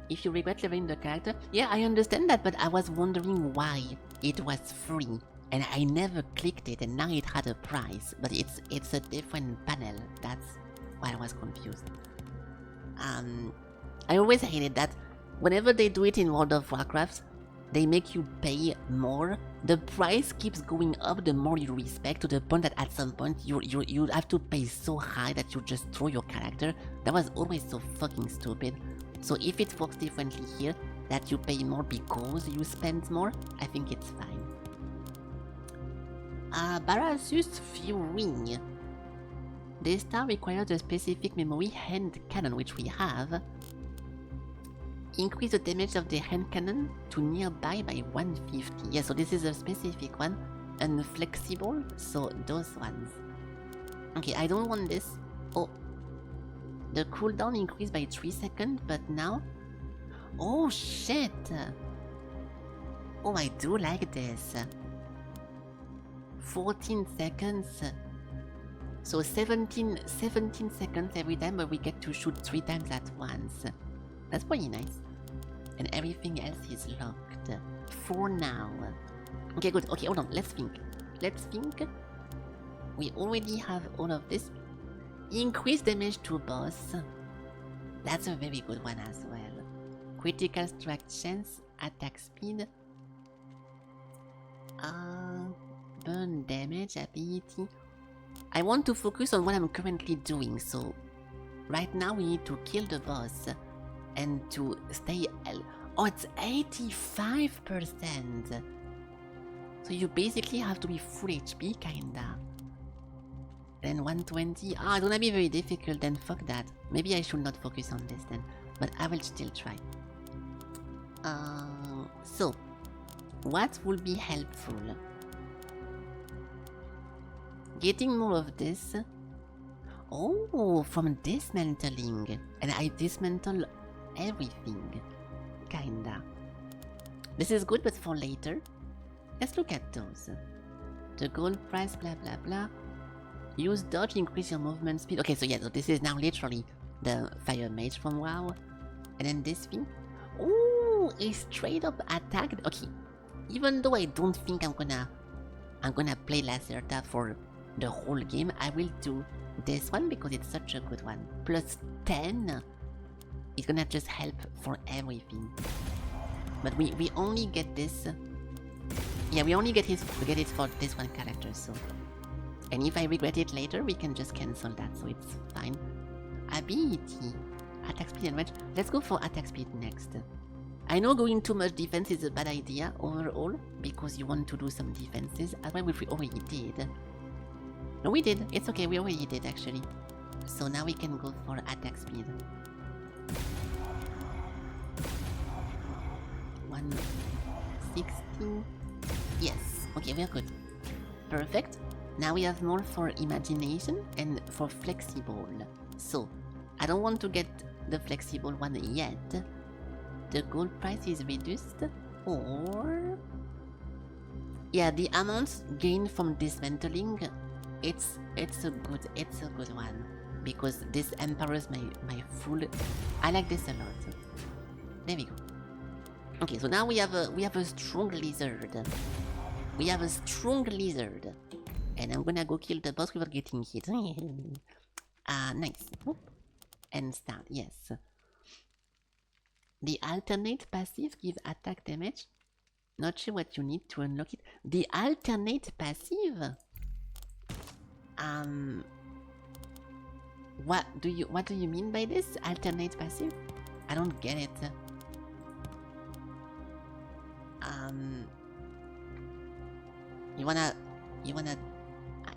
If you regret leveling the character, yeah, I understand that, but I was wondering why it was free. And I never clicked it, and now it had a price. But it's a different panel. That's why I was confused. I always hated that whenever they do it in World of Warcraft, they make you pay more. The price keeps going up the more you respect, to the point that at some point you have to pay so high that you just throw your character. That was always so fucking stupid. So if it works differently here, that you pay more because you spend more, I think it's fine. Barasus Fury. This star requires a specific memory hand cannon, which we have. Increase the damage of the hand cannon to nearby by 150. Yeah, so this is a specific one. And flexible, so those ones. Okay, I don't want this. Oh. The cooldown increased by 3 seconds, but now... Oh shit! Oh, I do like this. 14 seconds. So 17 seconds every time, but we get to shoot 3 times at once. That's pretty nice. And everything else is locked. For now. Okay, good. Okay, hold on. Let's think. We already have all of this. Increase damage to boss. That's a very good one as well. Critical strike chance, attack speed. Burn damage, ability. I want to focus on what I'm currently doing, so right now we need to kill the boss and to stay oh, it's 85%. So you basically have to be full HP kinda. Then 120. Ah, it's gonna be very difficult, then fuck that. Maybe I should not focus on this then, but I will still try. So what will be helpful? Getting more of this. Oh, from dismantling. And I dismantle everything. Kinda. This is good, but for later. Let's look at those. The gold price, blah blah blah. Use dodge, increase your movement speed. Okay, so yeah, so this is now literally the fire mage from WoW. And then this thing. Oh, a straight up attack. Okay, even though I don't think I'm gonna play Lacerta for the whole game, I will do this one because it's such a good one. Plus 10. It's gonna just help for everything. But we only get this. Yeah, we only get it for this one character, so. And if I regret it later, we can just cancel that, so it's fine. Ability. Attack speed and range. Let's go for attack speed next. I know going too much defense is a bad idea overall, because you want to do some defenses, as well, which we already did. No, we did. It's okay, we already did actually. So now we can go for attack speed. 160. Yes. Okay, we're good. Perfect. Now we have more for imagination and for flexible. So, I don't want to get the flexible one yet. The gold price is reduced, or... Yeah, the amounts gained from dismantling, it's a good one. Because this empowers my full... I like this a lot. There we go. Okay, so now we have a strong lizard. We have a strong lizard. And I'm gonna go kill the boss without getting hit. Nice. Oop. And start, yes. The alternate passive gives attack damage. Not sure what you need to unlock it. The alternate passive? What do you mean by this? Alternate passive? I don't get it. You wanna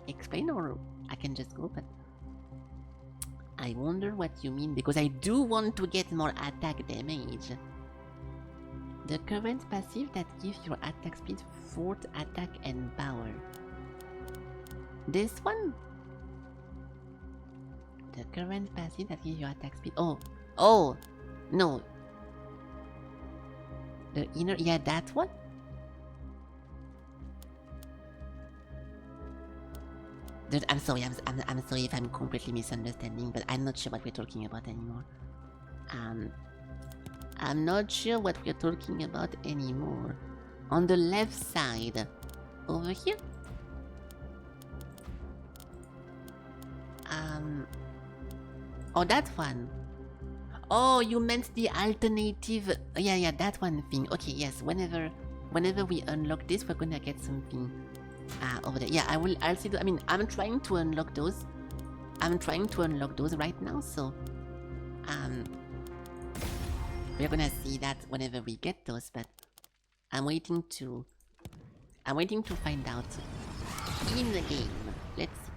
explain, or I can just go, but I wonder what you mean, because I do want to get more attack damage. The current passive that gives your attack speed, fort, attack and power. This one? The current passive that gives your attack speed. Oh, no. The inner, yeah, that one. Dude, I'm sorry. I'm sorry if I'm completely misunderstanding, but I'm not sure what we're talking about anymore. I'm not sure what we're talking about anymore. On the left side, over here. Oh, that one. Oh, you meant the alternative. Yeah, that one thing. Okay, yes. Whenever we unlock this, we're gonna get something over there. Yeah, I'll see. I mean, I'm trying to unlock those. Right now. So, we're gonna see that whenever we get those. But I'm waiting to find out in the game. Let's see.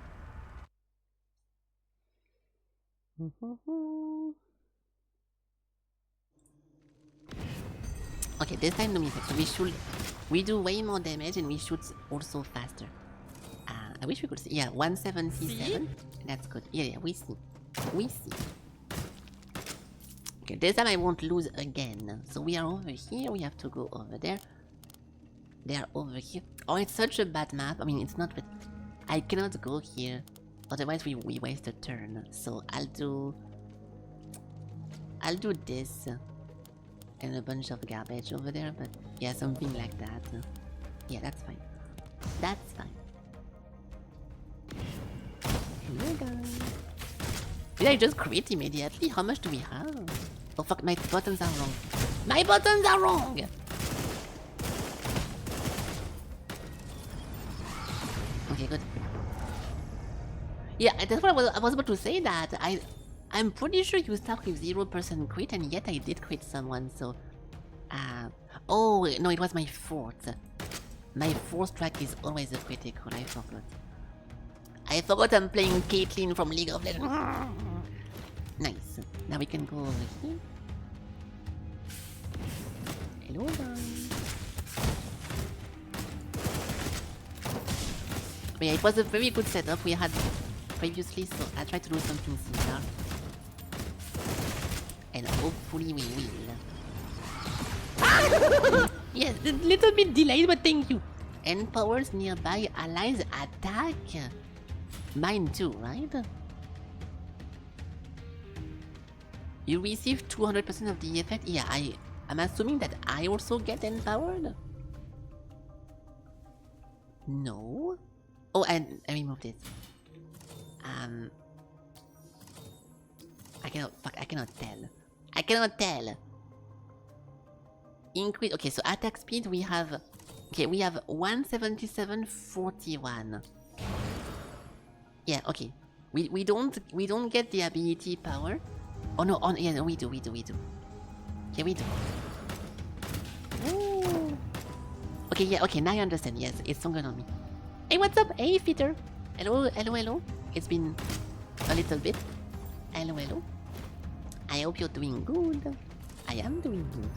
Okay, this time no mistake. So we do way more damage and we shoot also faster. I wish we could see. Yeah, 177. See? That's good. Yeah, we see. Okay, this time I won't lose again. So we are over here. We have to go over there. They are over here. Oh, it's such a bad map. I mean, it's not, but I cannot go here. Otherwise, we waste a turn. So I'll do this. And a bunch of garbage over there, but yeah, something like that. Yeah, that's fine. Hello guys. Did I just quit immediately? How much do we have? Oh fuck, my buttons are wrong. Okay, good. Yeah, that's what I was about to say that. I'm pretty sure you start with 0% crit, and yet I did crit someone, so... oh, no, it was my fourth. My fourth strike is always a critical, I forgot I'm playing Caitlyn from League of Legends. Nice. Now we can go over here. Hello guys. But yeah, it was a very good setup we had previously, so I tried to do something similar. And hopefully we will. Yes, a little bit delayed, but thank you. Empowers nearby allies attack. Mine too, right? You receive 200% of the effect. Yeah, I'm assuming that I also get empowered. No. Oh, and I removed it. I cannot tell. Increase. Okay, so attack speed we have 177.41. Yeah, okay. We don't get the ability power. Oh no, yeah, no, we do. Yeah, we do. Ooh. Okay, yeah, okay, now I understand. Yes, it's stronger on me. Hey, what's up? Hey, Fitter. Hello. It's been a little bit. Hello. I hope you're doing good. I am doing good.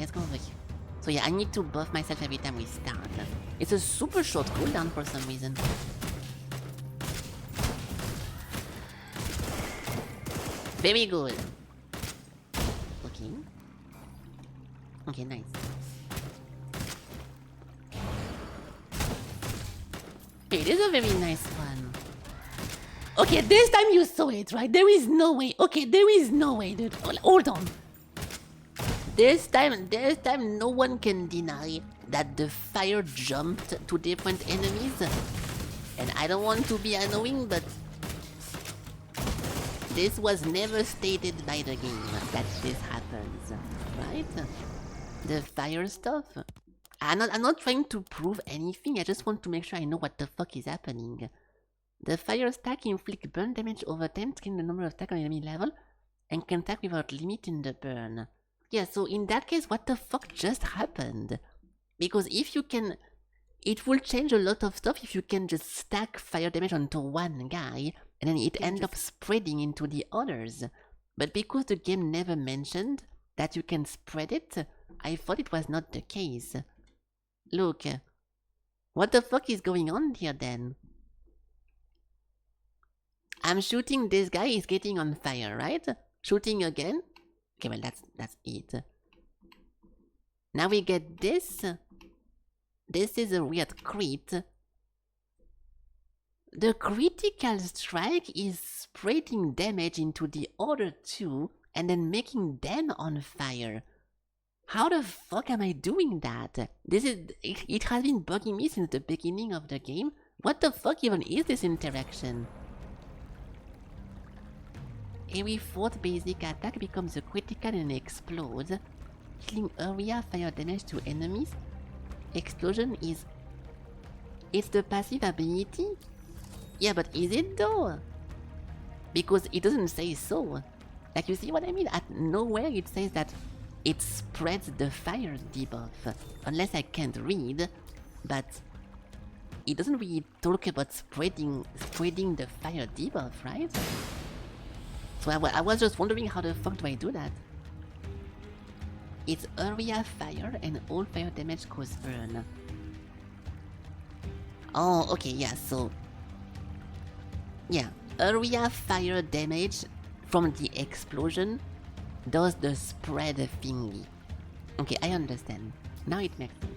Let's go over here. So yeah, I need to buff myself every time we start. It's a super short cooldown for some reason. Very good. Okay, nice. Okay, it is a very nice one. Okay, this time you saw it, right? There is no way. Okay, there is no way, dude. Hold on. This time, no one can deny that the fire jumped to different enemies. And I don't want to be annoying, but this was never stated by the game that this happens, right? The fire stuff. I'm not trying to prove anything. I just want to make sure I know what the fuck is happening. The fire stack inflict burn damage over time, scaling the number of attack on enemy level, and can attack without limit in the burn. Yeah, so in that case, what the fuck just happened? Because if you can... It will change a lot of stuff if you can just stack fire damage onto one guy, and then it ends up spreading into the others. But because the game never mentioned that you can spread it, I thought it was not the case. Look. What the fuck is going on here then? I'm shooting this guy, he's getting on fire, right? Shooting again. Okay, well that's it. Now we get this. This is a weird crit. The critical strike is spreading damage into the other two and then making them on fire. How the fuck am I doing that? It has been bugging me since the beginning of the game. What the fuck even is this interaction? Every fourth basic attack becomes a critical and explodes, killing area fire damage to enemies. Explosion is... It's the passive ability? Yeah, but is it though? Because it doesn't say so. Like, you see what I mean? At nowhere it says that it spreads the fire debuff. Unless I can't read, but it doesn't really talk about spreading the fire debuff, right? So I was just wondering how the fuck do I do that? It's area fire and all fire damage cause burn. Oh, okay, yeah, so... Yeah, area fire damage from the explosion does the spread thingy. Okay, I understand. Now it makes sense.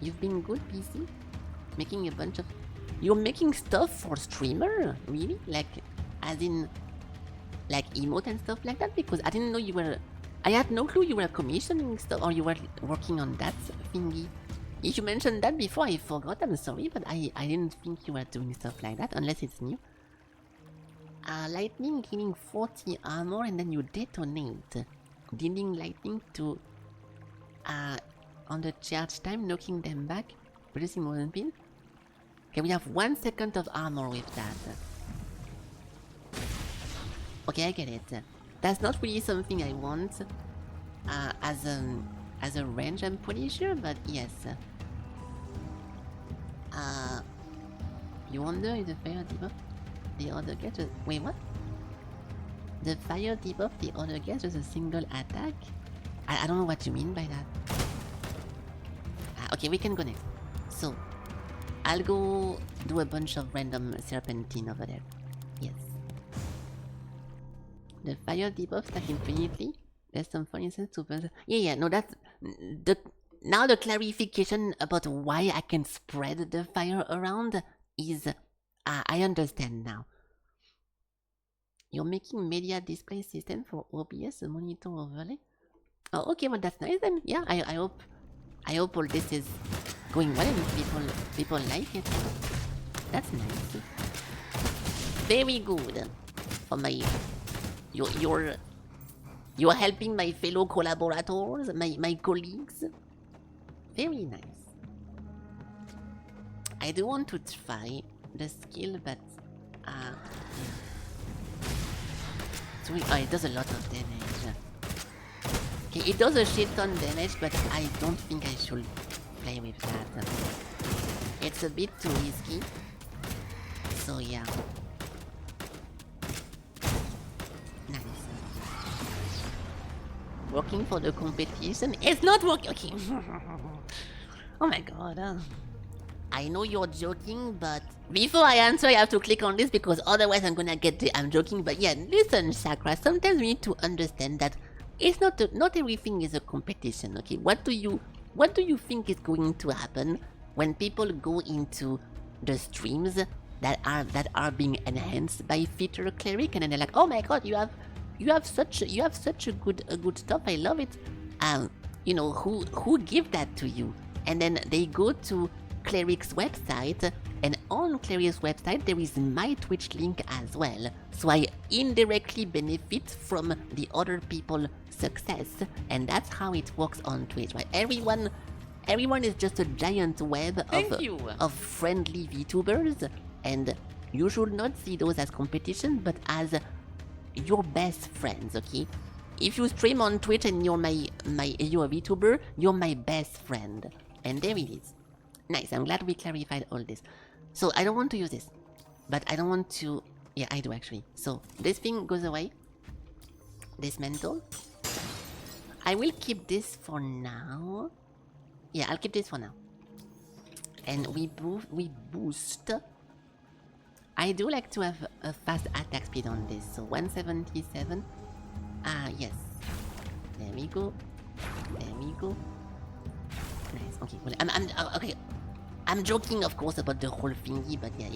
You've been good, PC? Making a bunch of... You're making stuff for streamer? Really? Like, as in... Like emote and stuff like that? Because I didn't know you were... I had no clue you were commissioning stuff or you were working on that thingy. If you mentioned that before, I forgot, I'm sorry, but I didn't think you were doing stuff like that, unless it's new. Lightning healing 40 armor and then you detonate. Dealing lightning to... on the charge time, knocking them back, reducing one pin. Okay, we have 1 second of armor with that. Okay, I get it. That's not really something I want as a range, I'm pretty sure, but yes. You wonder if the fire debuff the other gets just... Wait, what? The fire debuff the other gets just a single attack? I don't know what you mean by that. Okay, we can go next. So, I'll go do a bunch of random serpentine over there. Yes. The fire debuff stack infinitely. There's some fun instance to... Yeah, no, that's... Now the clarification about why I can spread the fire around is... I understand now. You're making media display system for OBS, a monitor overlay? Oh, okay, well that's nice then. Yeah, I hope all this is going well and people like it. That's nice. Very good. For my... You're helping my fellow collaborators, my colleagues. Very nice. I do want to try the skill, but it does a lot of damage. Okay, it does a shit ton damage, but I don't think I should play with that. It's a bit too risky. So yeah. Nice. Working for the competition? It's not working! Okay. Oh my god. I know you're joking, but... Before I answer, I have to click on this because otherwise I'm gonna get I'm joking. But yeah, listen, Sakura, sometimes we need to understand that it's not everything is a competition, okay? What do you think is going to happen when people go into the streams that are being enhanced by Feature Cleric and then they're like, oh my god, you have such a good stuff, I love it. You know, who give that to you? And then they go to Cleric's website, and on Cleric's website there is my Twitch link as well. So I indirectly benefit from the other people's success, and that's how it works on Twitch, right? Everyone is just a giant web of friendly VTubers, and you should not see those as competition, but as your best friends, okay? If you stream on Twitch and you're you're a VTuber, you're my best friend. And there it is. Nice, I'm glad we clarified all this. So I don't want to use this, but I don't want to... Yeah, I do actually. So this thing goes away. Dismantle. I will keep this for now. Yeah, I'll keep this for now. And we boost I do like to have a fast attack speed on this, so 177. Yes. There we go. There we go. Nice. Okay. Well, okay. I'm joking, of course, about the whole thingy, but yeah,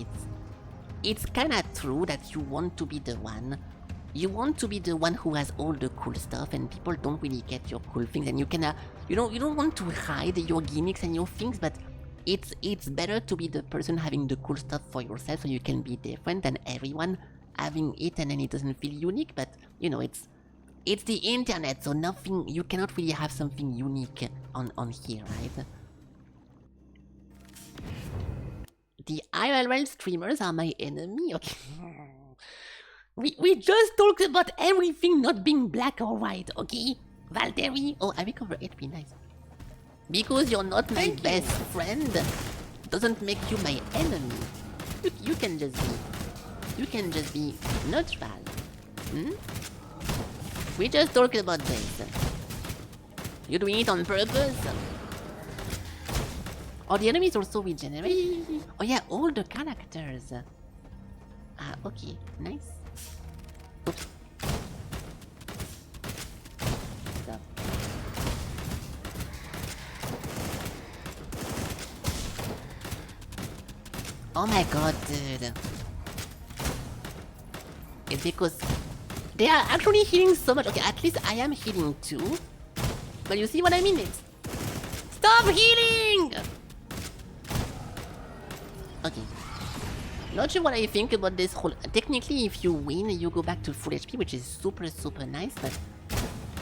it's kind of true that you want to be the one. You want to be the one who has all the cool stuff, and people don't really get your cool things, and you can, you don't want to hide your gimmicks and your things, but it's better to be the person having the cool stuff for yourself, so you can be different than everyone having it, and then it doesn't feel unique. But you know, it's the internet, so nothing. You cannot really have something unique on here, right? The IRL streamers are my enemy. Okay. We just talked about everything not being black or white, okay? Valtteri? Oh, I recover HP, nice. Because you're not my best friend doesn't make you my enemy. You can just be neutral. Hmm? We just talked about this. You're doing it on purpose? Oh, the enemies also regenerate? Oh yeah, all the characters. Okay, nice. Oops. Stop. Oh my god, dude. It's because they are actually healing so much. Okay, at least I am healing too. But you see what I mean? It's... Stop healing! Okay. Not sure what I think about this whole... Technically, if you win, you go back to full HP, which is super, super nice, but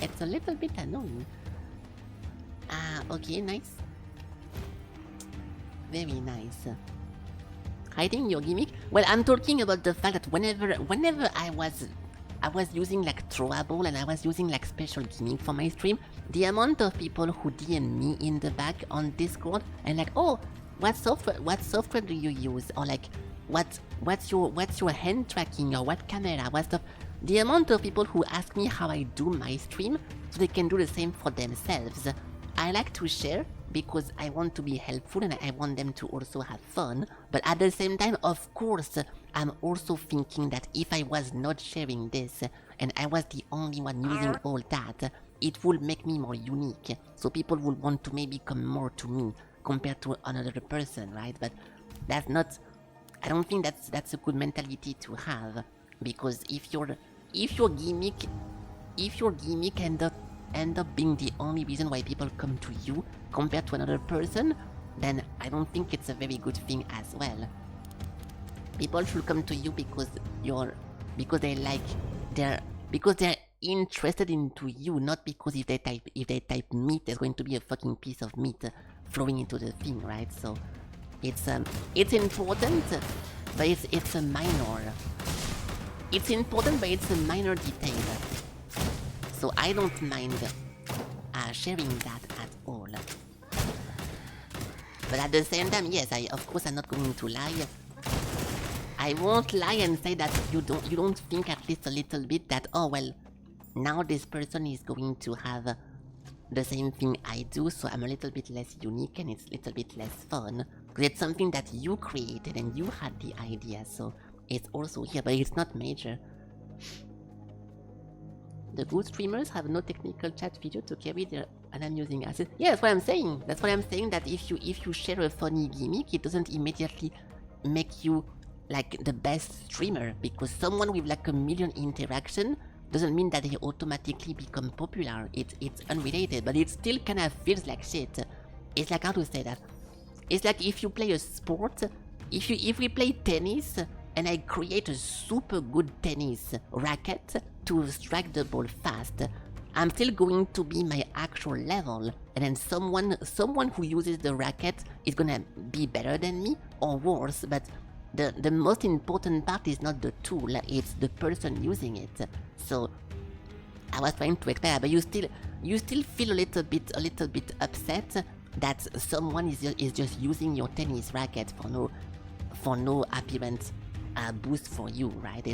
it's a little bit annoying. Okay, nice. Very nice. Hiding your gimmick? Well, I'm talking about the fact that whenever I was using like throwable and I was using like special gimmick for my stream, the amount of people who DM me in the back on Discord and like, oh, what software do you use? Or like, what's your hand tracking or what camera, what stuff? The amount of people who ask me how I do my stream so they can do the same for themselves. I like to share because I want to be helpful and I want them to also have fun. But at the same time, of course, I'm also thinking that if I was not sharing this and I was the only one using all that, it would make me more unique. So people would want to maybe come more to me compared to another person, right? But that's not... I don't think that's a good mentality to have, because if your gimmick end up being the only reason why people come to you compared to another person, then I don't think it's a very good thing as well. People should come to you because they're interested into you, not because if they type meat, there's going to be a fucking piece of meat flowing into the thing, right? So it's important, but it's a minor. It's important, but it's a minor detail. So I don't mind sharing that at all. But at the same time, yes, of course I'm not going to lie. I won't lie and say that you don't think at least a little bit that, oh well, now this person is going to have the same thing I do, so I'm a little bit less unique and it's a little bit less fun. Because it's something that you created and you had the idea, so it's also here, but it's not major. The good streamers have no technical chat video to carry their unamusing assets. Yeah, that's what I'm saying. That's what I'm saying, that if you share a funny gimmick, it doesn't immediately make you like the best streamer, because someone with like 1 million interaction doesn't mean that they automatically become popular. It's unrelated, but it still kind of feels like shit. It's like, how to say that? It's like if you play a sport, if we play tennis, and I create a super good tennis racket to strike the ball fast, I'm still going to be my actual level, and then someone who uses the racket is gonna be better than me or worse, but the most important part is not the tool, it's the person using it. So I was trying to explain, but you still feel a little bit upset that someone is just using your tennis racket for no apparent boost for you, right?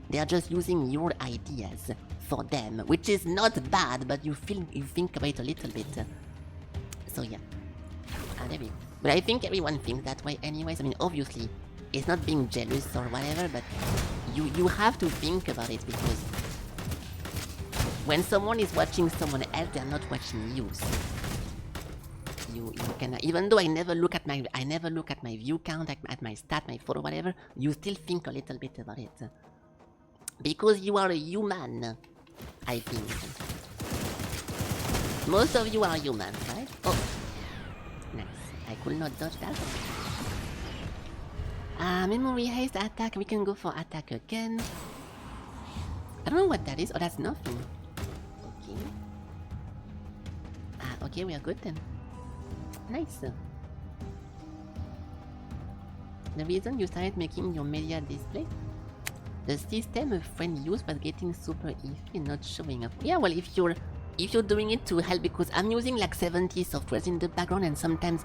They're just using your ideas for them, which is not bad, but you think about it a little bit. So yeah, there we go. But I think everyone thinks that way anyways. I mean, obviously, it's not being jealous or whatever, but you have to think about it, because when someone is watching someone else, they're not watching you. So you can, even though I never look at my view count, at my stat, my photo, whatever, you still think a little bit about it. Because you are a human, I think. Most of you are human, right? Oh, nice. I could not dodge that. Memory haste attack. We can go for attack again. I don't know what that is. Oh, that's nothing. Okay. Okay, we are good then. Nice. The reason you started making your media display? The system a friend used was getting super iffy and not showing up. Yeah, well, if you're doing it to help, because I'm using like 70 softwares in the background, and sometimes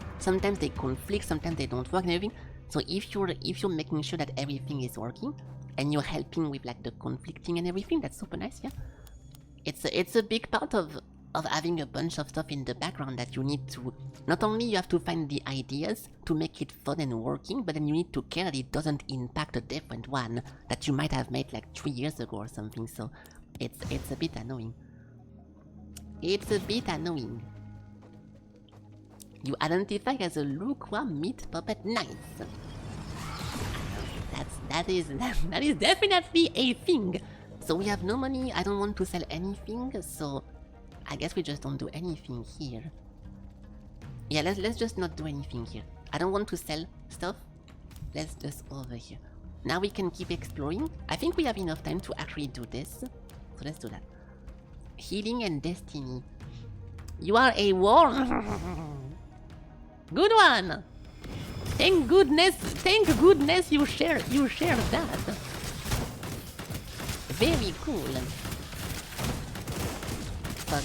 they conflict, sometimes they don't work and everything. So if you're making sure that everything is working and you're helping with like the conflicting and everything, that's super nice. Yeah, it's a big part of having a bunch of stuff in the background that you need to, not only you have to find the ideas to make it fun and working, but then you need to care that it doesn't impact a different one that you might have made like 3 years ago or something. So it's a bit annoying. It's a bit annoying. You identify as a lukewarm meat puppet. Nice. That is definitely a thing. So we have no money. I don't want to sell anything. So I guess we just don't do anything here. Yeah, let's just not do anything here. I don't want to sell stuff. Let's just over here. Now we can keep exploring. I think we have enough time to actually do this. So let's do that. Healing and destiny. You are a warm. Good one. Thank goodness you shared that. Very cool. But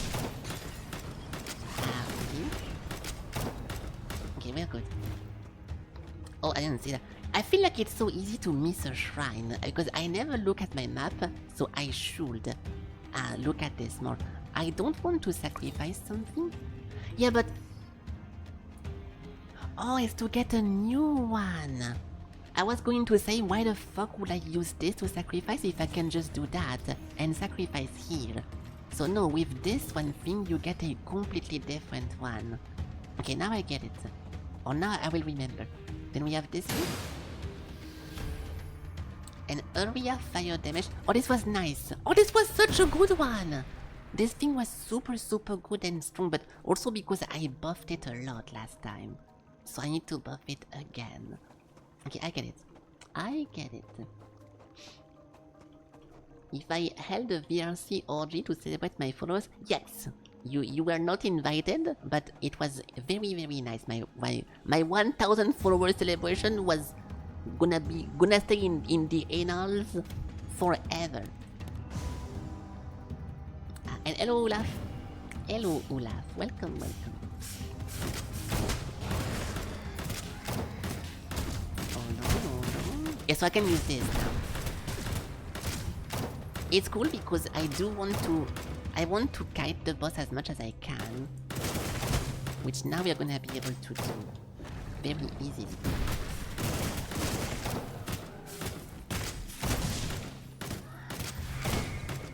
okay, we're good. Oh, I didn't see that. I feel like it's so easy to miss a shrine because I never look at my map, so I should look at this more. I don't want to sacrifice something. Yeah, but oh, it's to get a new one. I was going to say, why the fuck would I use this to sacrifice if I can just do that and sacrifice here? So no, with this one thing, you get a completely different one. Okay, now I get it. Or now I will remember. Then we have this here. An area fire damage. Oh, this was nice. Oh, this was such a good one. This thing was super good and strong, but also because I buffed it a lot last time. So I need to buff it again. Okay, I get it. I get it. If I held a VRC orgy to celebrate my followers, yes. You were not invited, but it was very nice. My 1,000 followers celebration was gonna stay in the annals forever. And hello Olaf. Hello Olaf. Welcome. Oh no. Yeah, so I can use this now. It's cool because I want to kite the boss as much as I can, which now we are gonna be able to do very easily.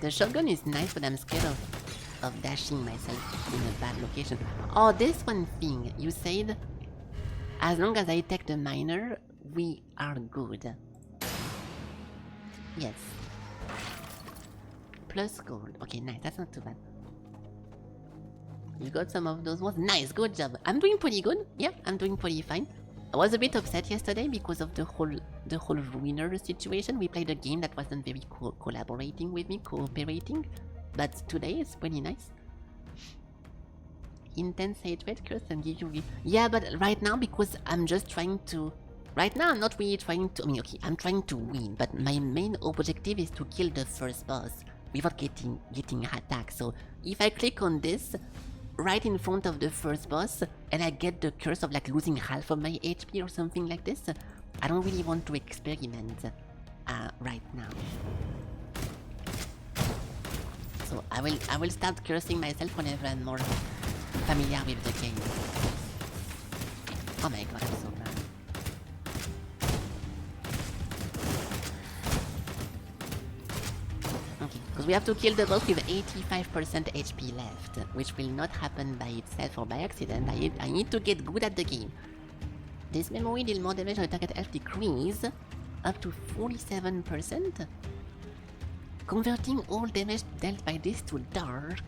The shotgun is nice, but I'm scared of dashing myself in a bad location. Oh, this one thing, you said, as long as I take the miner, we are good. Yes. Plus gold. Okay, nice. That's not too bad. You got some of those ones. Nice. Good job. I'm doing pretty good. Yeah, I'm doing pretty fine. I was a bit upset yesterday because of the whole ruiner situation. We played a game that wasn't very cooperating with me. But today it's pretty nice. Intense hatred, curse, and give you... Yeah, but right now, because I'm just trying to... Right now, I'm not really trying to... I mean, okay, I'm trying to win, but my main objective is to kill the first boss without getting attacked. So if I click on this right in front of the first boss and I get the curse of like losing half of my HP or something like this, I don't really want to experiment right now. So I will start cursing myself whenever I'm more familiar with the game. Oh my god, I'm so bad. Okay, because we have to kill the boss with 85% HP left, which will not happen by itself or by accident. I need to get good at the game. This memory deal more damage on the target health decrease up to 47%. Converting all damage dealt by this to dark.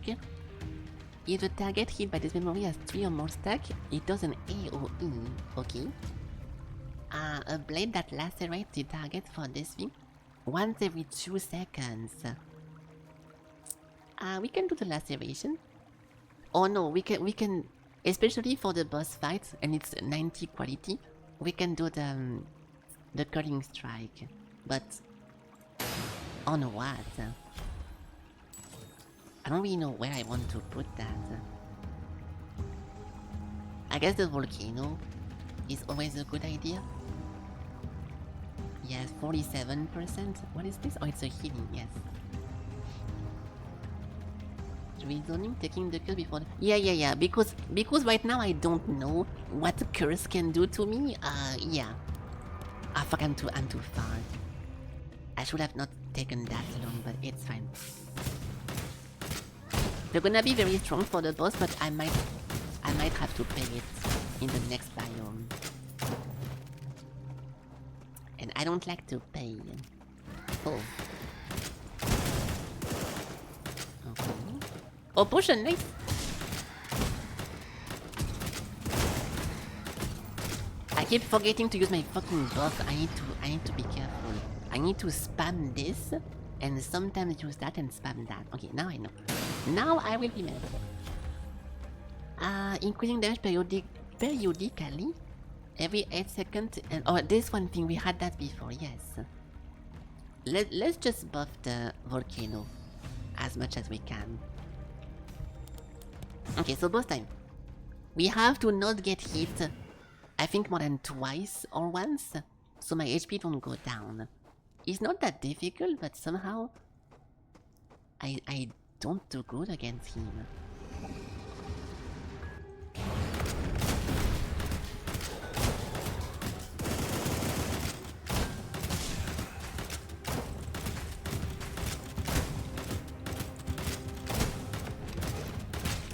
If the target hit by this memory has 3 or more stack, it does an AoE. Okay. A blade that lacerates the target for this thing once every 2 seconds. We can do the laceration. Oh no, we can, especially for the boss fight, and it's 90 quality, we can do the cutting strike. But on what? I don't really know where I want to put that. I guess the volcano is always a good idea. Yes, 47%. What is this? Oh, it's a healing, yes. Rezoning, taking the curse before the... Yeah, because right now I don't know what curse can do to me. Yeah. Ah, fuck, I'm too far. I should have not taken that long, but it's fine. They're gonna be very strong for the boss, but I might have to pay it in the next biome. And I don't like to pay. Oh. Okay. Oh, potion, nice! I keep forgetting to use my fucking buff. I need to be careful. I need to spam this, and sometimes use that and spam that. Okay, now I know. Now I will remember. Increasing damage periodically. Every 8 seconds, and oh, this one thing, we had that before, yes. Let's just buff the volcano as much as we can. Okay, so boss time. We have to not get hit, I think more than twice or once, so my HP don't go down. It's not that difficult, but somehow I don't do good against him.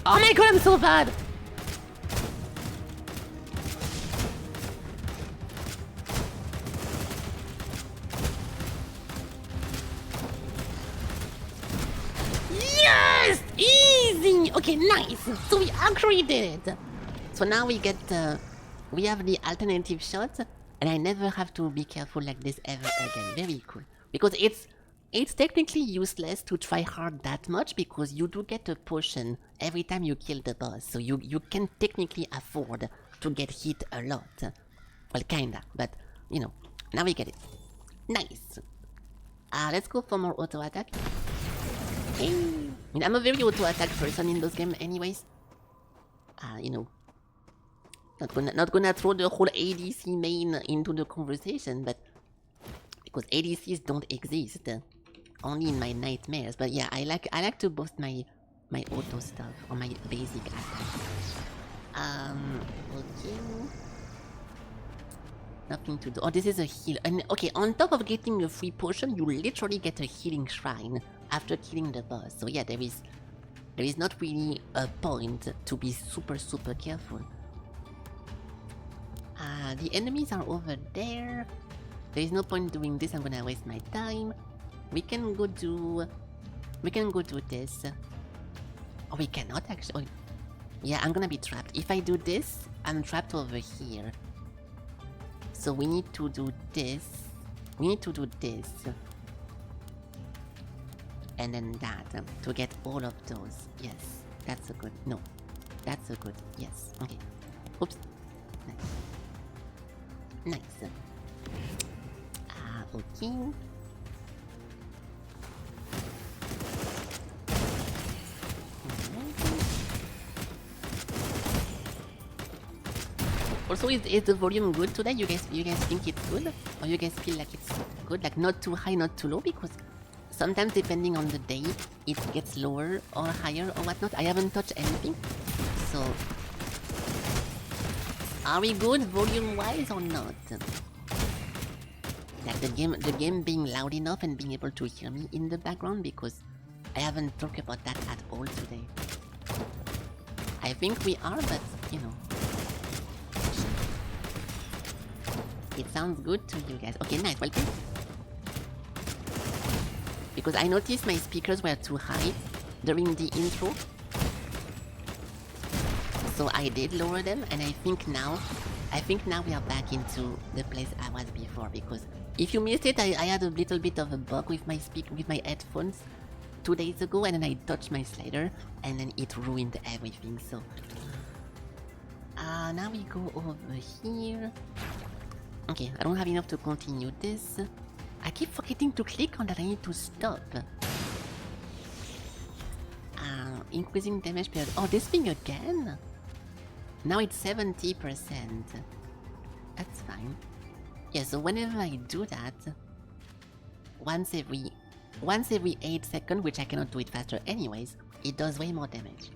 Oh my god, I'm so bad! Yes! Easy! Okay, nice! So we actually did it! So now we get we have the alternative shot, and I never have to be careful like this ever again. Very cool. Because it's technically useless to try hard that much because you do get a potion every time you kill the boss. So you can technically afford to get hit a lot. Well, kinda, but you know, now we get it. Nice. Let's go for more auto attack. Hey. I mean, I'm a very auto attack person in those games anyways. You know, not gonna throw the whole ADC main into the conversation, but because ADCs don't exist. Only in my nightmares, but yeah, I like to boost my auto stuff or my basic attack. Okay. Nothing to do. Oh, this is a heal. And okay, on top of getting a free potion, you literally get a healing shrine after killing the boss. So yeah, there is not really a point to be super careful. The enemies are over there. There is no point doing this. I'm gonna waste my time. We can go do this. Oh, we cannot actually. Oh, yeah, I'm gonna be trapped. If I do this, I'm trapped over here. So we need to do this. We need to do this. And then that to get all of those. Yes, that's a good. No, that's a good. Yes. Okay. Oops. Nice. Nice. Okay. Also, is the volume good today? You guys think it's good? Or you guys feel like it's good? Like not too high, not too low? Because sometimes depending on the day, it gets lower or higher or whatnot. I haven't touched anything. So, are we good volume-wise or not? Like the game being loud enough and being able to hear me in the background, because I haven't talked about that at all today. I think we are, but you know. It sounds good to you guys. Okay, nice, welcome. Because I noticed my speakers were too high during the intro. So I did lower them, and I think now we are back into the place I was before, because if you missed it, I had a little bit of a bug with my headphones 2 days ago, and then I touched my slider and then it ruined everything. So now we go over here. Okay, I don't have enough to continue this. I keep forgetting to click on that. I need to stop. Increasing damage period. Oh, this thing again? Now it's 70%. That's fine. Yeah, so whenever I do that, once every 8 seconds, which I cannot do it faster anyways, it does way more damage.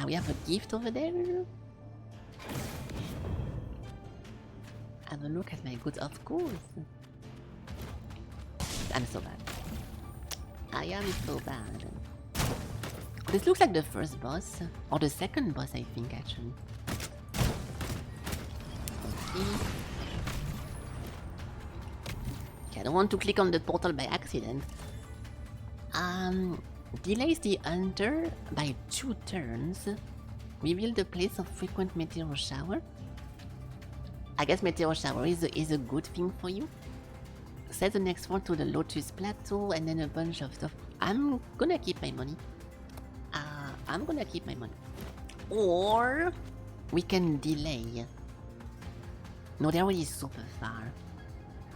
We have a gift over there. Have a look at my goods, of course. I'm so bad. I am so bad. This looks like the first boss, or the second boss, I think, actually. Okay, I don't want to click on the portal by accident. Delays the hunter by 2 turns. Reveal the place of frequent meteor shower. I guess meteor shower is a good thing for you. Set the next one to the Lotus Plateau, and then a bunch of stuff. I'm gonna keep my money. Or we can delay. No, they're already super far.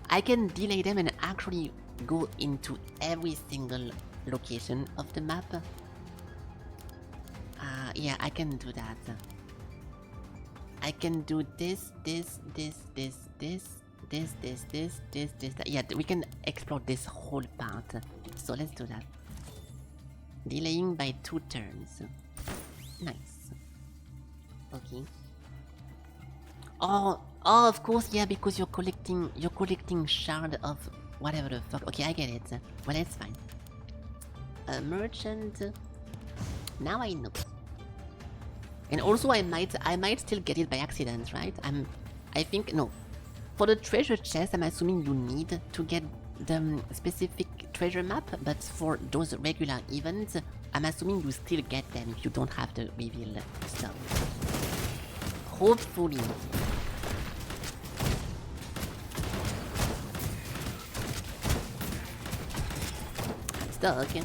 I can delay them and actually go into every single location of the map. Yeah, I can do that. I can do this. Yeah, we can explore this whole part. So let's do that. Delaying by 2 turns. Nice. Okay. Oh, of course, yeah, because you're collecting shard of whatever the fuck. Okay, I get it. Well, it's fine. A merchant. Now I know. And also, I might still get it by accident, right? I think no. For the treasure chest, I'm assuming you need to get the specific treasure map, but for those regular events, I'm assuming you still get them if you don't have the reveal stuff. Hopefully. I'm stuck. Okay.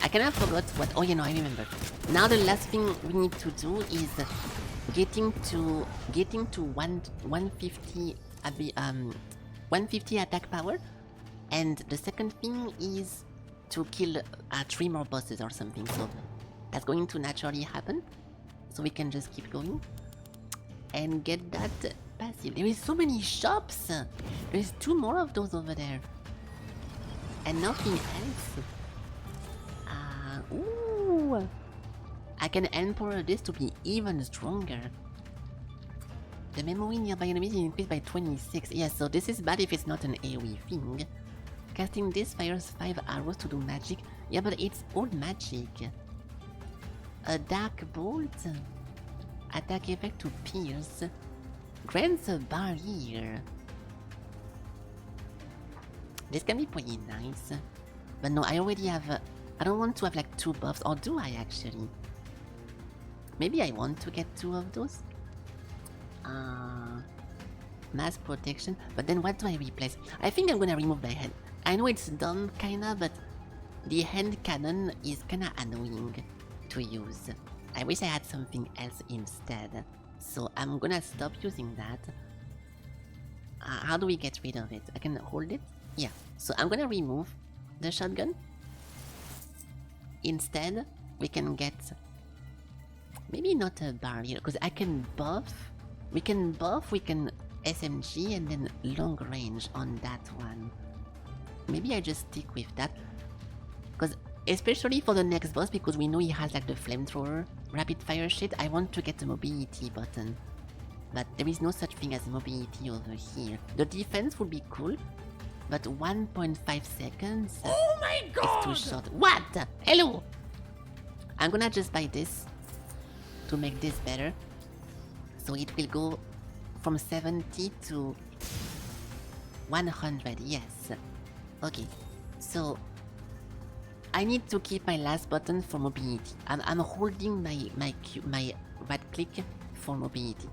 I kind of forgot what. Oh, you know, I remember. Now the last thing we need to do is getting to 150 attack power, and the second thing is to kill 3 more bosses or something. So that's going to naturally happen. So we can just keep going and get that passive. There is so many shops. There is 2 more of those over there, and nothing else. Ooh! I can empower this to be even stronger. The memory nearby enemies is increased by 26. Yes, so this is bad if it's not an AoE thing. Casting this fires 5 arrows to do magic. Yeah, but it's old magic. A dark bolt. Attack effect to pierce. Grants a barrier. This can be pretty nice. But no, I already have... I don't want to have like 2 buffs, or do I actually? Maybe I want to get 2 of those. Mass protection, but then what do I replace? I think I'm gonna remove my hand. I know it's dumb kinda, but the hand cannon is kinda annoying to use. I wish I had something else instead. So I'm gonna stop using that. How do we get rid of it? I can hold it? Yeah, so I'm gonna remove the shotgun. Instead, we can get... maybe not a barrier, because I can buff. We can SMG and then long range on that one. maybe I just stick with that. Because especially for the next boss, because we know he has like the flamethrower, rapid fire shit, I want to get the mobility button. But there is no such thing as mobility over here. The defense would be cool, but 1.5 seconds Oh my god! is too short. What? Hello! I'm gonna just buy this to make this better. So it will go from 70 to 100, yes. Okay, so I need to keep my last button for mobility. I'm holding my right click for mobility.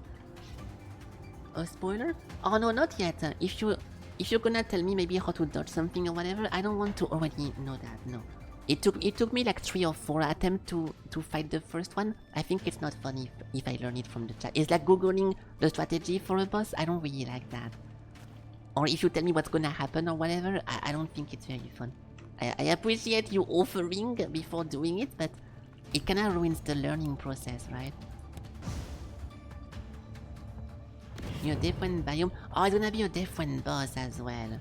A spoiler? Oh no, not yet. If you're gonna tell me maybe how to dodge something or whatever, I don't want to already know that. No, it took me like 3 or 4 attempts to fight the first one. I think it's not funny if I learn it from the chat. It's like googling the strategy for a boss. I don't really like that. Or if you tell me what's gonna happen or whatever, I don't think it's very fun. I appreciate you offering before doing it, but it kinda ruins the learning process, right? You're a different biome. Oh, it's gonna be a different boss as well.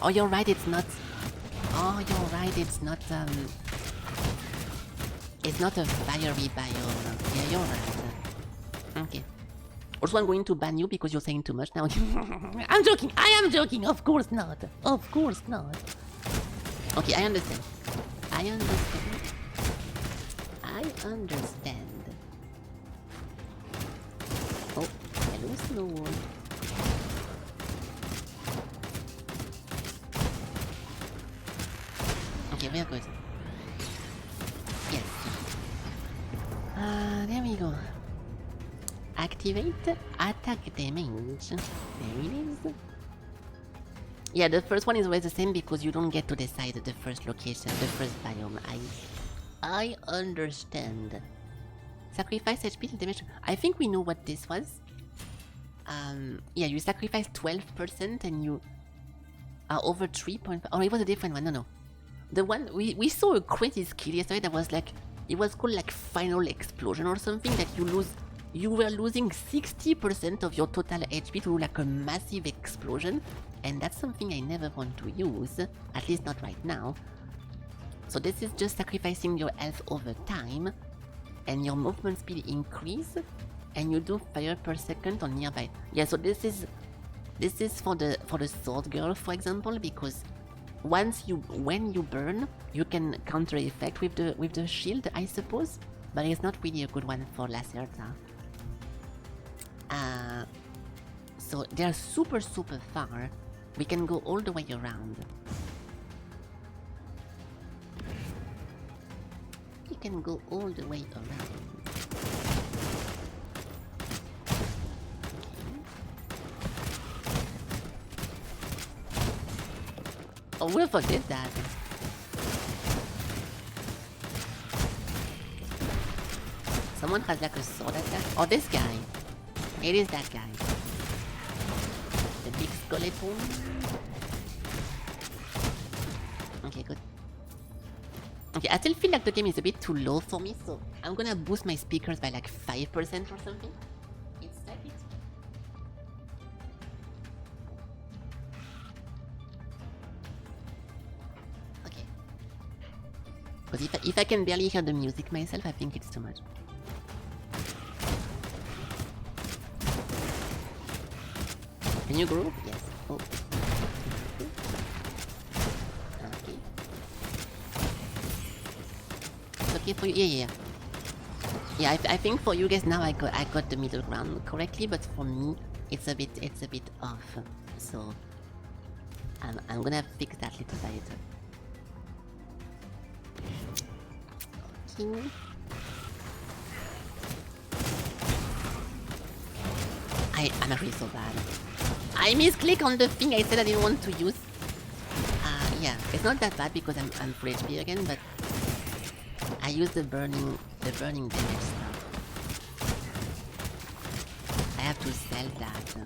Oh, you're right, it's not... Oh, you're right, it's not a fiery biome. Yeah, you're right. Okay. Also, I'm going to ban you because you're saying too much now. I'm joking, I am joking, of course not. Of course not. Okay, I understand. I understand. I understand. Oh, hello, Snow World. Okay, we're good. Yes. There we go. Activate attack damage. There it is. Yeah, the first one is always the same because you don't get to decide the first location, the first biome. I understand. Sacrifice HP to damage. I think we know what this was. Yeah, you sacrifice 12% and you are over 3.5. Oh, it was a different one. No. The one we saw a crazy skill yesterday that was like, it was called like Final Explosion or something, that you were losing 60% of your total HP to like a massive explosion, and that's something I never want to use, at least not right now. So this is just sacrificing your health over time, and your movement speed increase, and you do fire per second on nearby. Yeah, so this is for the sword girl, for example, because when you burn, you can counter effect with the shield, I suppose, but it's not really a good one for Lacerta. So they're super far. We can go all the way around. We can go all the way around. Oh, Wilford did that. Someone has like a sword attack. Oh, this guy. It is that guy. The big skeleton. Okay, good. Okay, I still feel like the game is a bit too low for me, so I'm gonna boost my speakers by like 5% or something. It's like it. Okay. Because if I can barely hear the music myself, I think it's too much. Can you grow? Yes. Oh. Okay. It's okay for you? Yeah. Yeah, I think for you guys now I got the middle ground correctly, but for me it's a bit off. So I'm gonna fix that little by little. Okay. I'm actually so bad. I misclick on the thing I said I didn't want to use. Yeah, it's not that bad because I'm full HP again, but I use the burning damage stuff. I have to sell that.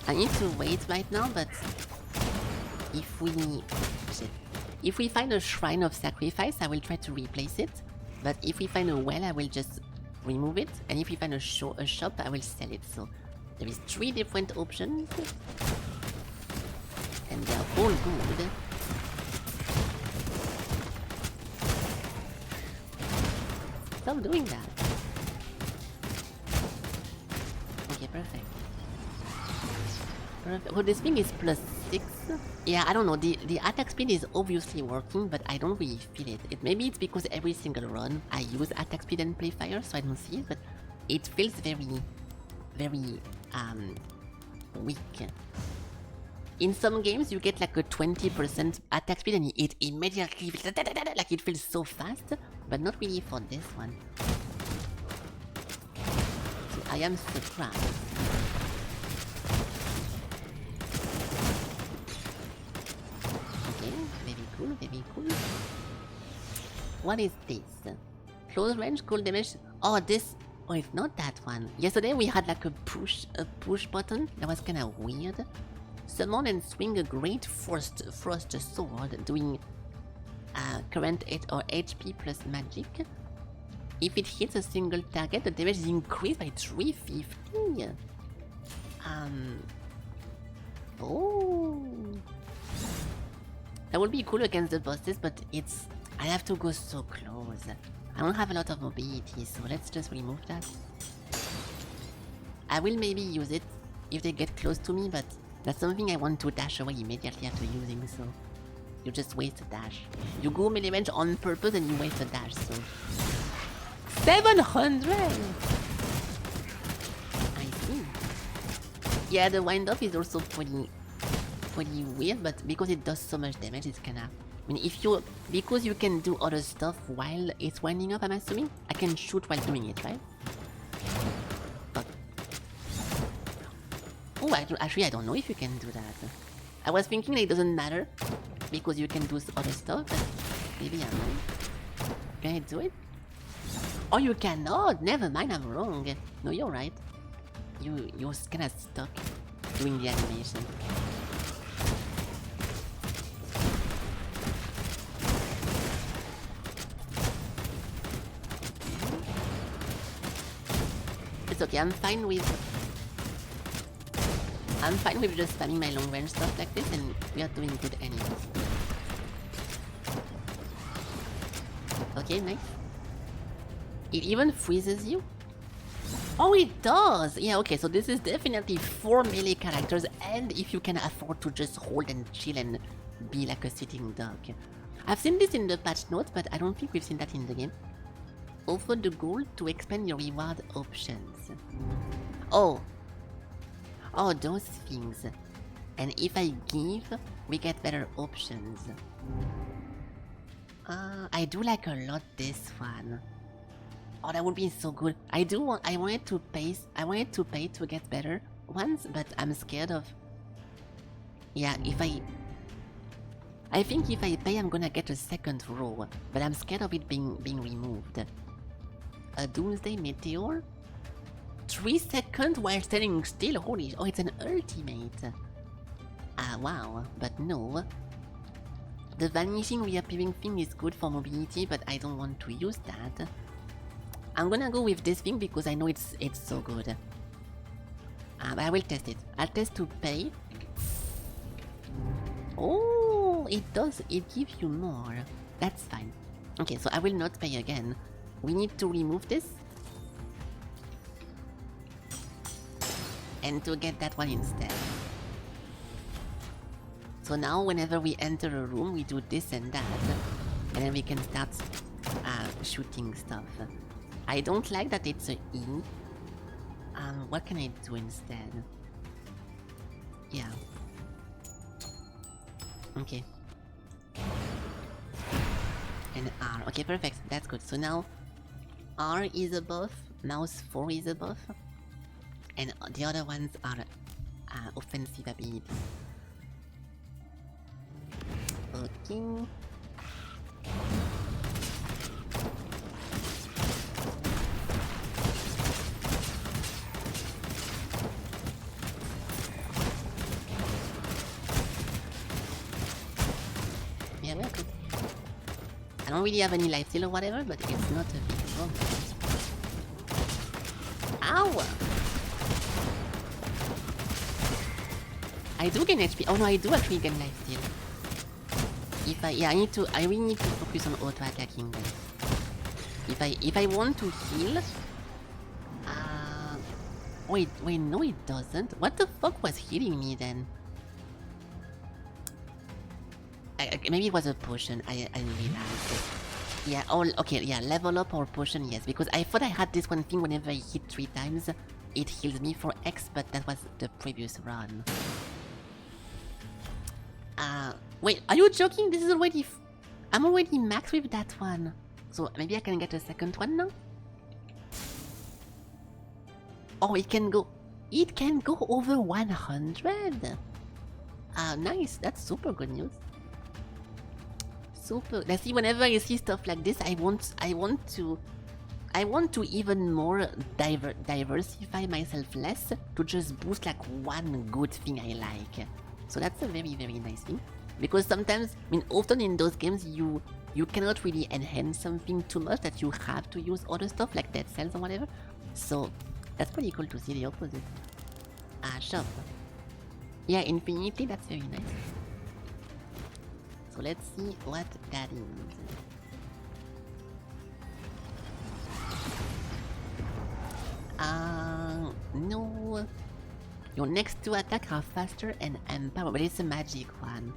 I need to wait right now, but if we find a shrine of sacrifice, I will try to replace it. But if we find a well, I will just remove it. And if we find a shop, I will sell it. So There is 3 different options. And they're all good. Stop doing that. Okay, perfect. Perfect. Well, this thing is +6. Yeah, I don't know. The attack speed is obviously working, but I don't really feel it. Maybe it's because every single run I use attack speed and play fire, so I don't see it. But it feels very weak. In some games, you get like a 20% attack speed, and it immediately like it feels so fast. But not really for this one. So I am surprised. Very cool, very cool. What is this? Close range, cool damage. Oh, this. Oh, it's not that one. Yesterday we had like a push button. That was kind of weird. Summon and swing a great frost sword, doing current 8 or HP plus magic. If it hits a single target, the damage is increased by 350. Oh. That would be cool against the bosses, but I have to go so close. I don't have a lot of mobility, so let's just remove that. I will maybe use it if they get close to me, but that's something I want to dash away immediately after using, so you just waste a dash. You go melee range on purpose and you waste a dash, so 700! I see. Yeah, the wind up is also pretty weird, but because it does so much damage, it's kinda... I mean, because you can do other stuff while it's winding up, I'm assuming? I can shoot while doing it, right? But... Oh, actually, I don't know if you can do that. I was thinking that it doesn't matter, because you can do other stuff, but maybe I'm wrong. Can I do it? Oh, you cannot! Never mind, I'm wrong. No, you're right. You're kinda stuck doing the animation. It's okay, I'm fine with just spamming my long range stuff like this, and we are doing good anyways. Okay, nice. It even freezes you? Oh, it does! Yeah, okay, so this is definitely 4 melee characters, and if you can afford to just hold and chill and be like a sitting duck. I've seen this in the patch notes, but I don't think we've seen that in the game. Offer the goal to expand your reward options. Oh, those things. And if I give, we get better options. I do like a lot this one. Oh, that would be so good. I wanted to pay to get better ones, but I'm scared of... Yeah, I think if I pay, I'm gonna get a second row, but I'm scared of it being removed. A Doomsday Meteor? 3 seconds while standing still? Holy... Oh, it's an ultimate. Wow. But no. The vanishing reappearing thing is good for mobility, but I don't want to use that. I'm gonna go with this thing because I know it's so good. But I will test it. I'll test to pay. Oh, it does. It gives you more. That's fine. Okay, so I will not pay again. We need to remove this. And to get that one instead. So now whenever we enter a room, we do this and that. And then we can start shooting stuff. I don't like that it's a E. What can I do instead? Yeah. Okay. And R. Okay, perfect. That's good. So now R is a buff, mouse 4 is a buff, and the other ones are offensive abilities. Okay. Yeah, we're good. I don't really have any life steal or whatever, but it's not a big problem. Ow! I do gain HP. Oh no, I do actually gain life steal. I really need to focus on auto attacking then. If I want to heal, wait, no it doesn't. What the fuck was healing me then? Maybe it was a potion. I didn't realize it. Yeah, okay, yeah, level up or potion, yes. Because I thought I had this one thing whenever I hit 3 times, it heals me for X, but that was the previous run. Wait, are you joking? This is already... I'm already max with that one. So maybe I can get a second one now? Oh, it can go over 100! Nice, that's super good news. Super. Let's see, whenever I see stuff like this, I want to even more diversify myself less to just boost like one good thing I like. So that's a very, very nice thing. Because sometimes, I mean, often in those games, you cannot really enhance something too much that you have to use other stuff like dead cells or whatever. So that's pretty cool to see the opposite. Shop. Yeah, infinity, that's very nice. So let's see what that is. No. Your next 2 attacks are faster and empower, but it's a magic one.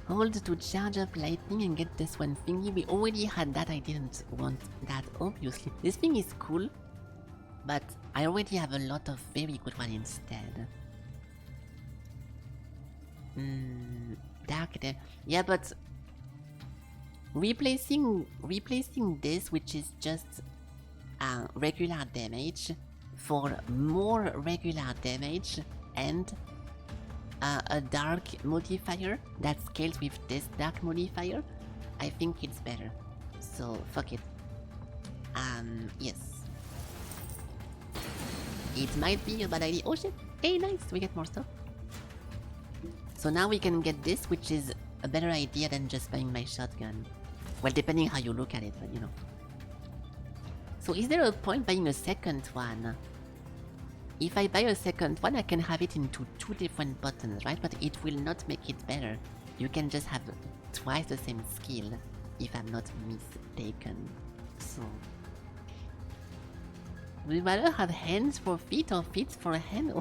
Hold to charge up lightning and get this one thingy. We already had that, I didn't want that, obviously. This thing is cool, but I already have a lot of very good one instead. Dark there. Yeah, but replacing this, which is just regular damage, for more regular damage and a dark modifier that scales with this dark modifier, I think it's better. So fuck it. Yes. It might be a bad idea. Oh shit! Hey, nice! We get more stuff. So now we can get this, which is a better idea than just buying my shotgun. Well, depending how you look at it, but you know. So is there a point buying a second one? If I buy a second one, I can have it into 2 different buttons, right? But it will not make it better. You can just have twice the same skill, if I'm not mistaken. So... we'd rather have hands for feet or feet for hand?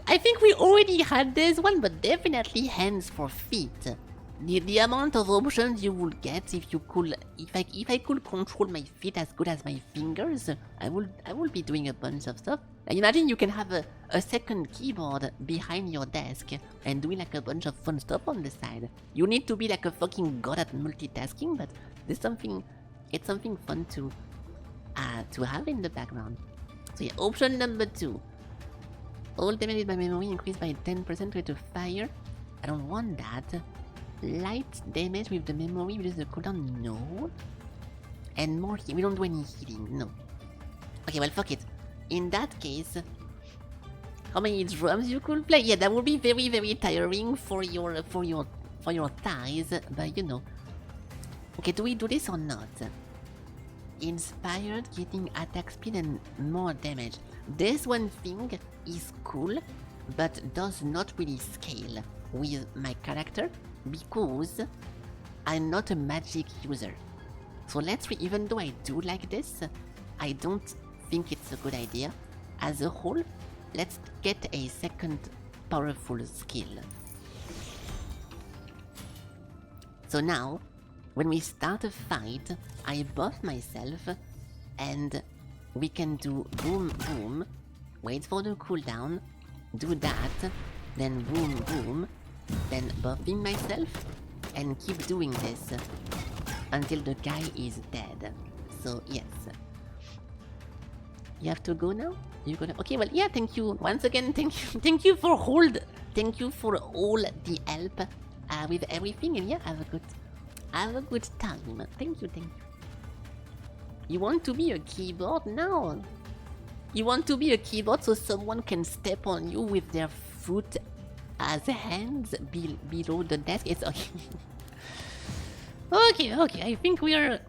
I think we already had this one, but definitely hands for feet. The amount of options you would get if you could, if I could control my feet as good as my fingers, I would be doing a bunch of stuff. Like, imagine you can have a second keyboard behind your desk and doing like a bunch of fun stuff on the side. You need to be like a fucking god at multitasking, but it's something fun to have in the background. So yeah, option number 2. All damage by memory increased by 10% rate of fire. I don't want that. Light damage with the memory reduces the cooldown, no. And more we don't do any healing, no. Okay, well fuck it. In that case, how many drums you could play? Yeah, that would be very, very tiring for your thighs, but you know. Okay, do we do this or not? Inspired, getting attack speed and more damage. This one thing is cool, but does not really scale with my character because I'm not a magic user. So even though I do like this, I don't think it's a good idea. As a whole, let's get a second powerful skill. So now, when we start a fight, I buff myself and we can do boom boom, wait for the cooldown, do that, then boom boom, then buffing myself, and keep doing this until the guy is dead. So yes. You have to go now? You gonna... Okay, well, yeah, thank you. Once again, thank you for all the help with everything, and yeah, have a good time. Thank you. You want to be a keyboard now? You want to be a keyboard so someone can step on you with their foot as hands below the desk? It's okay. Okay. I think we're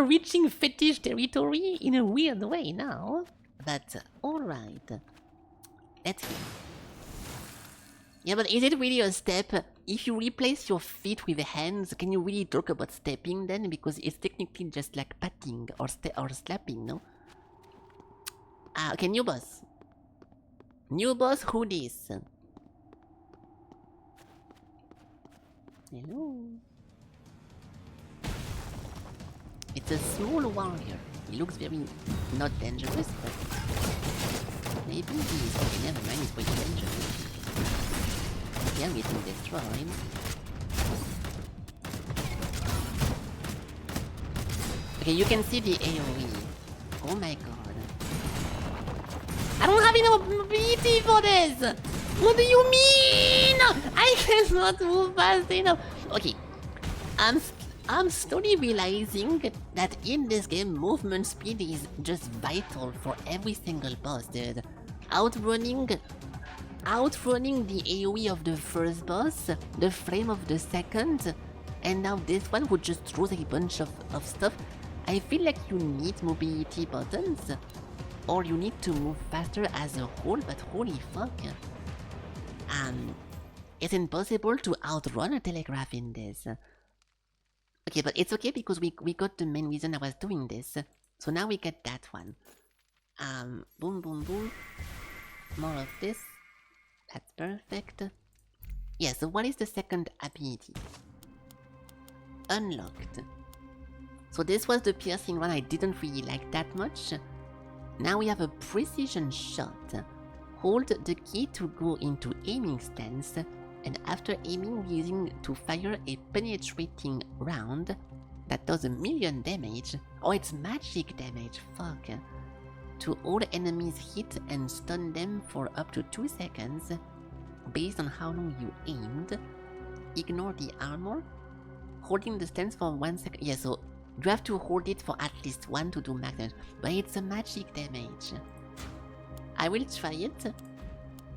reaching fetish territory in a weird way now. But alright. Let's go. Yeah, but is it really a step? If you replace your feet with hands, can you really talk about stepping then? Because it's technically just like patting or slapping, no? Okay, new boss. New boss, who this? Hello. It's a small warrior. He looks very not dangerous, but maybe he's... Okay, never mind, he's quite dangerous. Yeah, I'm getting destroyed. Okay, you can see the AoE. Oh my god. I don't have enough mobility for this! What do you mean? I cannot move fast enough. Okay, I'm slowly realizing that in this game, movement speed is just vital for every single boss, dude. Outrunning the AoE of the first boss, the flame of the second, and now this one who just throws a bunch of stuff. I feel like you need mobility buttons, or you need to move faster as a whole, but holy fuck. It's impossible to outrun a telegraph in this. Okay, but it's okay because we got the main reason I was doing this. So now we get that one. Boom, boom, boom. More of this. That's perfect. Yeah, so what is the second ability? Unlocked. So this was the piercing one I didn't really like that much. Now we have a precision shot. Hold the key to go into aiming stance, and after aiming, using to fire a penetrating round that does 1,000,000 damage. Oh, it's magic damage, fuck. To all enemies hit and stun them for up to 2 seconds, based on how long you aimed. Ignore the armor. Holding the stance for 1 second. Yeah, so you have to hold it for at least 1 to do max damage, but it's a magic damage. I will try it,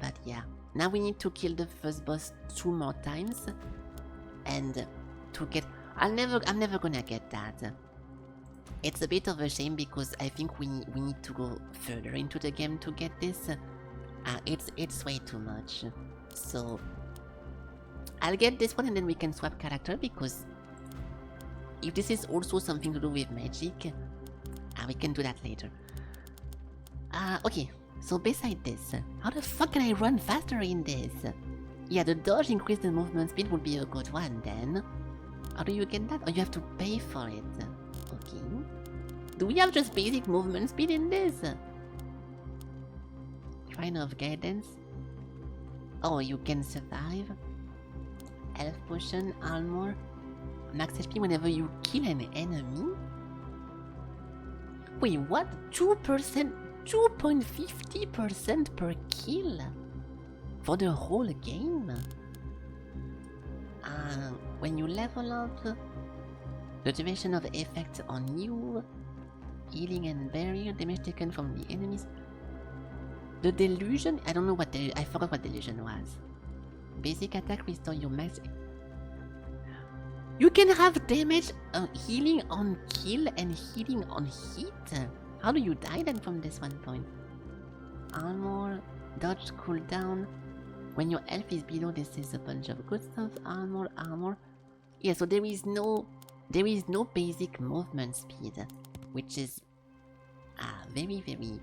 but yeah. Now we need to kill the first boss 2 more times, and to get... I'm never gonna get that. It's a bit of a shame because I think we need to go further into the game to get this. It's way too much. So I'll get this one and then we can swap character, because if this is also something to do with magic, we can do that later. Okay, so beside this, how the fuck can I run faster in this? Yeah, the dodge increase the movement speed would be a good one then. How do you get that? Or you have to pay for it. Okay. Do we have just basic movement speed in this? Shrine of Guidance. Oh, you can survive. Health potion, armor. Max HP whenever you kill an enemy. Wait, what? 2%? 2.50% per kill? For the whole game? When you level up, the duration of effect on you, healing and barrier, damage taken from the enemies. The delusion? I don't know what I forgot what delusion was. Basic attack restore your max. You can have damage, healing on kill and healing on hit. How do you die then from this one point? Armor, dodge, cooldown. When your health is below, this is a bunch of good stuff. Armor. Yeah, so there is no basic movement speed, which is very, very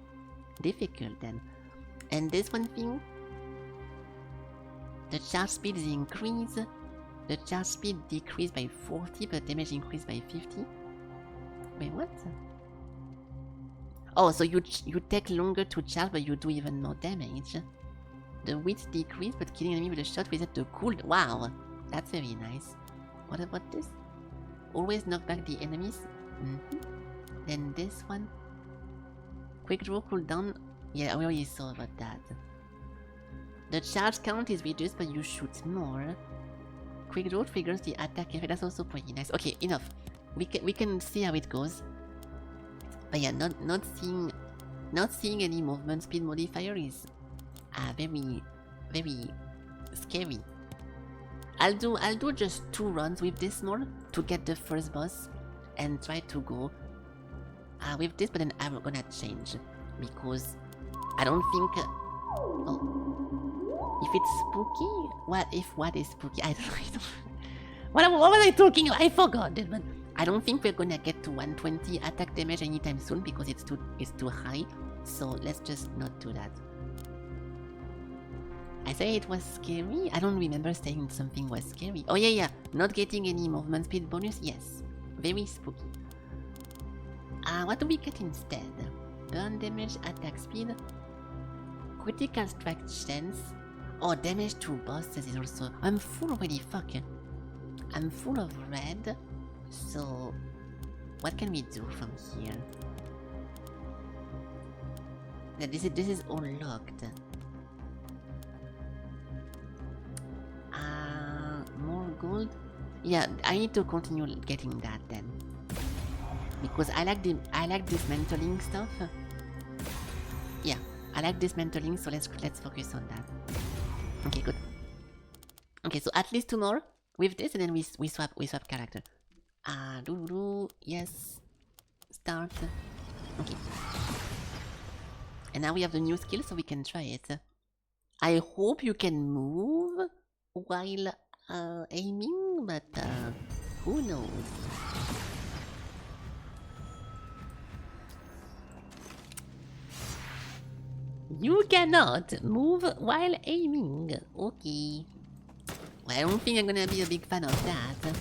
difficult then. And this one thing, the charge speed is increased, the charge speed decreased by 40, but damage increased by 50. Wait, what? Oh, so you take longer to charge, but you do even more damage. The width decreased, but killing enemy with a shot reset the cool. Wow, that's very nice. What about this? Always knock back the enemies. Then this one. Quick draw cooldown. Yeah, I already saw about that. The charge count is reduced, but you shoot more. Quick draw triggers the attack effect. That's also pretty nice. Okay, enough. We can see how it goes. But yeah, not seeing any movement speed modifier is very, very scary. I'll do just 2 runs with this more to get the first boss and try to go with this, but then I'm gonna change because I don't think Oh. If it's spooky? What is spooky? I don't what was I talking about? I forgot it, but I don't think we're gonna get to 120 attack damage anytime soon because it's too high. So let's just not do that. I say it was scary? I don't remember saying something was scary. Oh yeah, not getting any movement speed bonus? Yes. Very spooky. What do we get instead? Burn damage, attack speed, critical strike chance. Oh, damage to bosses is also... I'm full already, fuck. I'm full of red. So... what can we do from here? This is all locked. More gold? Yeah, I need to continue getting that then. Because I like dismantling stuff. Yeah, I like dismantling, so let's focus on that. Okay, good. Okay, so at least 2 more with this, and then we swap character. Yes. Start. Okay. And now we have the new skill, so we can try it. I hope you can move while aiming, but who knows? You cannot move while aiming. Okay. Well, I don't think I'm gonna be a big fan of that.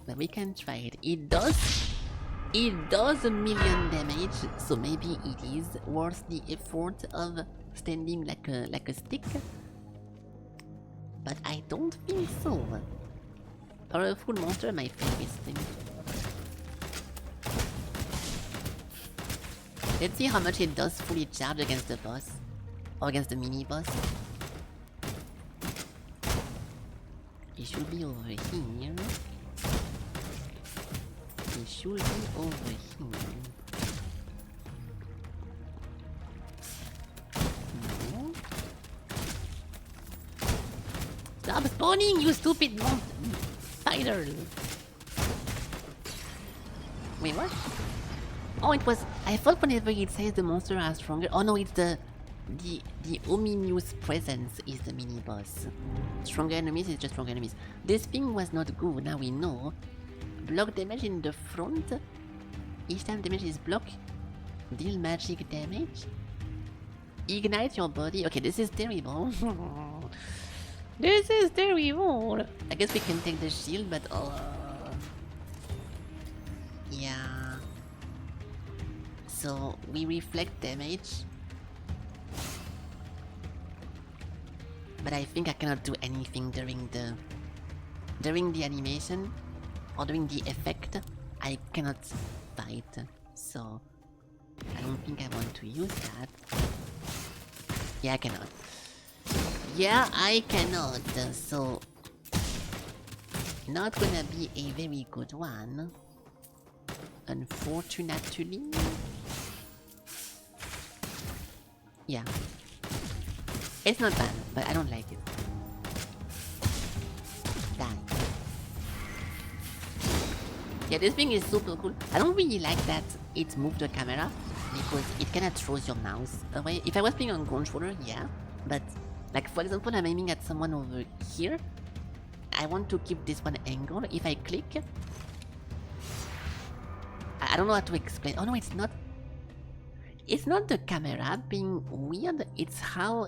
But we can try it. It does 1,000,000 damage, so maybe it is worth the effort of standing like a stick. But I don't think so. Powerful monster, my favorite thing. Let's see how much it does fully charge against the boss. Or against the mini boss. It should be over here. It should be over here. No. Stop spawning, you stupid spider! Wait, what? Oh, it was... I thought whenever it says the monster are stronger... Oh no, it's the ominous presence is the mini-boss. Stronger enemies is just stronger enemies. This thing was not good, now we know. Block damage in the front. Each time damage is blocked, deal magic damage. Ignite your body. Okay, this is terrible. This is terrible. I guess we can take the shield, but... yeah. So, we reflect damage. But I think I cannot do anything during the animation. Or during the effect. I cannot fight. So, I don't think I want to use that. Yeah, I cannot. Yeah, I cannot. So, not gonna be a very good one. Unfortunately. Yeah. It's not bad, but I don't like it. Die. Yeah, this thing is super cool. I don't really like that it moved the camera, because it kinda throws your mouse away. If I was playing on controller, yeah. But, like for example, I'm aiming at someone over here. I want to keep this one angle. If I click... I don't know how to explain. Oh no, it's not... It's not the camera being weird, it's how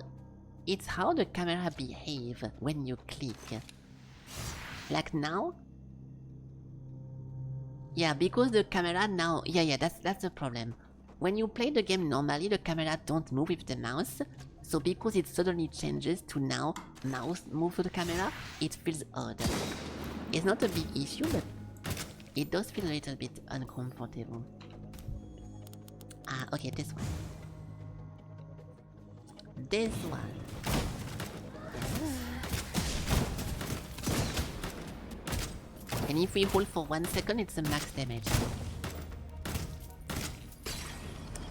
the camera behave when you click. Like now? Yeah, because the camera now... Yeah, that's the problem. When you play the game normally, the camera don't move with the mouse. So because it suddenly changes to now mouse move to the camera, it feels odd. It's not a big issue, but it does feel a little bit uncomfortable. Okay, this one. This one. And if we hold for 1 second, it's a max damage.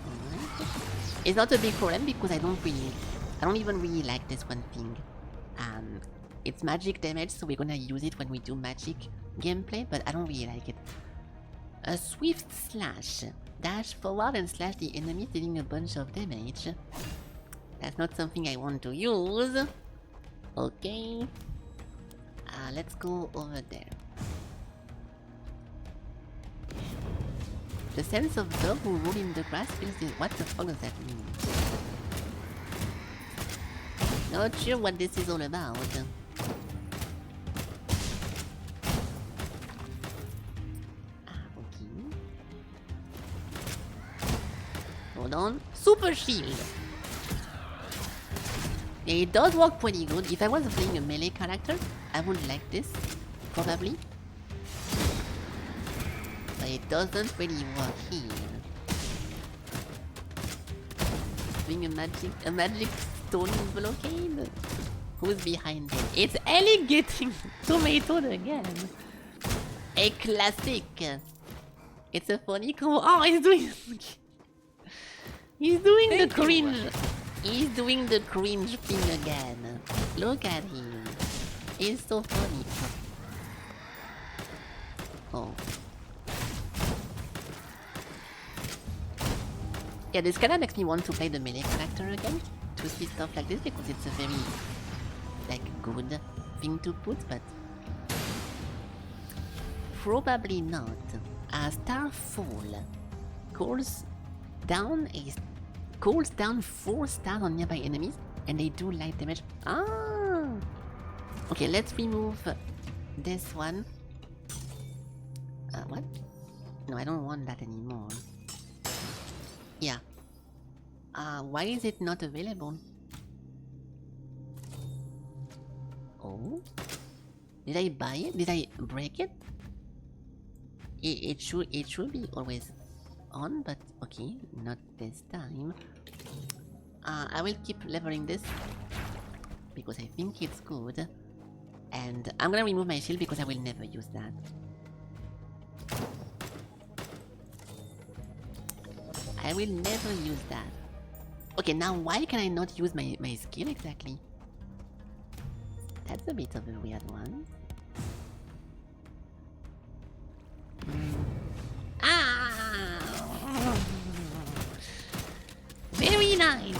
Alright. It's not a big problem because I don't even really like this one thing. It's magic damage, so we're gonna use it when we do magic gameplay, but I don't really like it. A swift slash. Dash forward and slash the enemy, dealing a bunch of damage. That's not something I want to use. Okay. Let's go over there. The sense of dog who roll in the grass feels this. What the fuck does that mean? Not sure what this is all about. Okay. Hold on. Super shield! Yeah, it does work pretty good. If I was playing a melee character, I would like this. Probably. But it doesn't really work here. Doing a magic stone blockade? Who's behind it? It's Ellie getting tomatoed again. A classic. It's a funny combo. Oh, he's doing the cringe. He's doing the cringe thing again. Look at him. He's so funny. Oh. Yeah, this kinda makes me want to play the melee character again. To see stuff like this because it's a very, like, good thing to put, but... Probably not. Starfall calls down 4 stars on nearby enemies and they do light damage. Ah! Okay, let's remove this one. What? No, I don't want that anymore. Yeah. Why is it not available? Oh? Did I buy it? Did I break it? It should be always on, but okay, not this time. I will keep leveling this because I think it's good. And I'm gonna remove my shield because I will never use that. I will never use that. Okay, now why can I not use my skill exactly? That's a bit of a weird one. Very nice!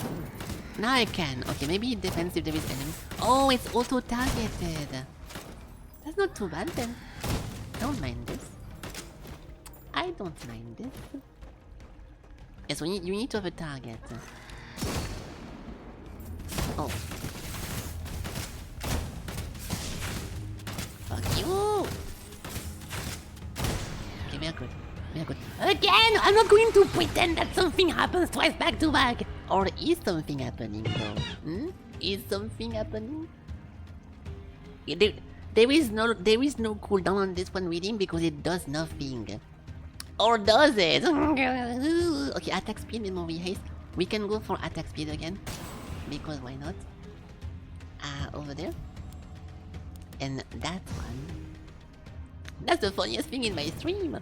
Now I can. Okay, maybe it depends if there is enemies. Oh, it's auto-targeted. That's not too bad then. I don't mind this. I don't mind this. Yes, you need to have a target. Oh. Fuck you! Okay, we are good. We are good. Again! I'm not going to pretend that something happens twice back to back! Or is something happening though? Hmm? Is something happening? There is no cooldown on this one reading because it does nothing. Or does it? Okay, attack speed, memory haste. We can go for attack speed again. Because why not? Over there. And that one. That's the funniest thing in my stream.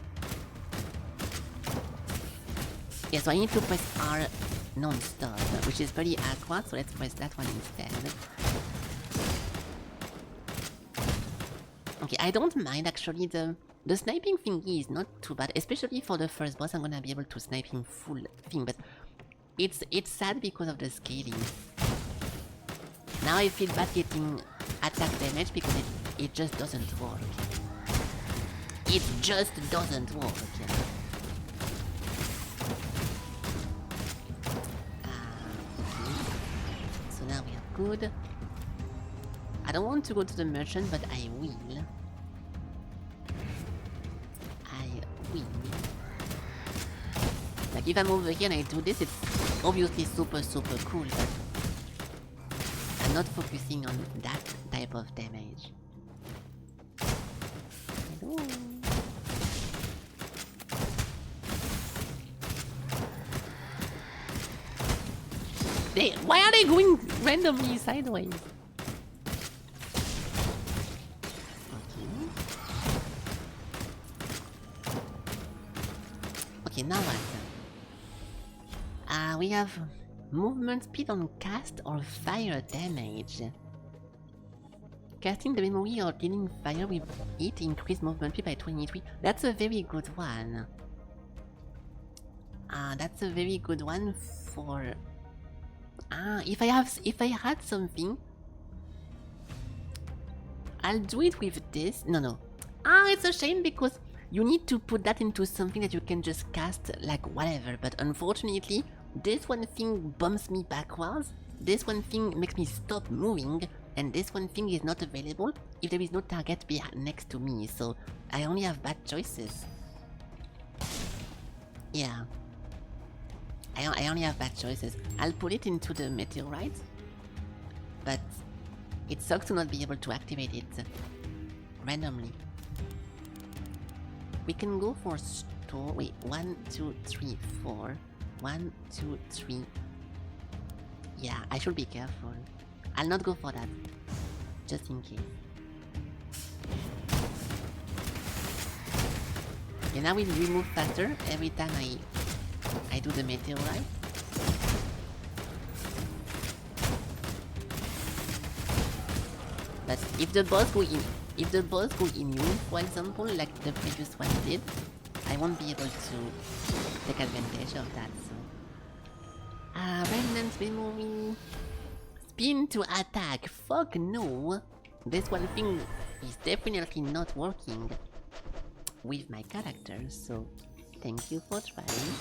Yeah, so I need to press R non-stop, which is very awkward, so let's press that one instead. Okay, I don't mind actually the sniping thingy is not too bad, especially for the first boss. I'm gonna be able to snipe him full thing, but it's sad because of the scaling. Now I feel bad getting attack damage because it just doesn't work. It just doesn't work. Okay. So now we are good. I don't want to go to the merchant, but I will. Like if I'm over here and I do this, it's obviously super cool, but I'm not focusing on that type of damage. Hello. Why are they going randomly sideways? Okay, now what? We have movement speed on cast or fire damage. Casting the memory or dealing fire with it increase movement speed by 23. That's a very good one. That's a very good one for If I had something, I'll do it with this. No. It's a shame because you need to put that into something that you can just cast like whatever. But unfortunately, this one thing bumps me backwards. This one thing makes me stop moving. And this one thing is not available if there is no target next to me. So I only have bad choices. Yeah. I only have bad choices. I'll put it into the meteorite. But it sucks to not be able to activate it randomly. We can go for store. Wait, 1, 2, 3, 4. 1, 2, 3. Yeah, I should be careful. I'll not go for that. Just in case. Okay, now we move faster every time I do the meteorite. But if the boss go immune, for example, like the previous one did, I won't be able to take advantage of that. So, remnants removing. Spin to attack. Fuck no. This one thing is definitely not working with my character. So, thank you for trying.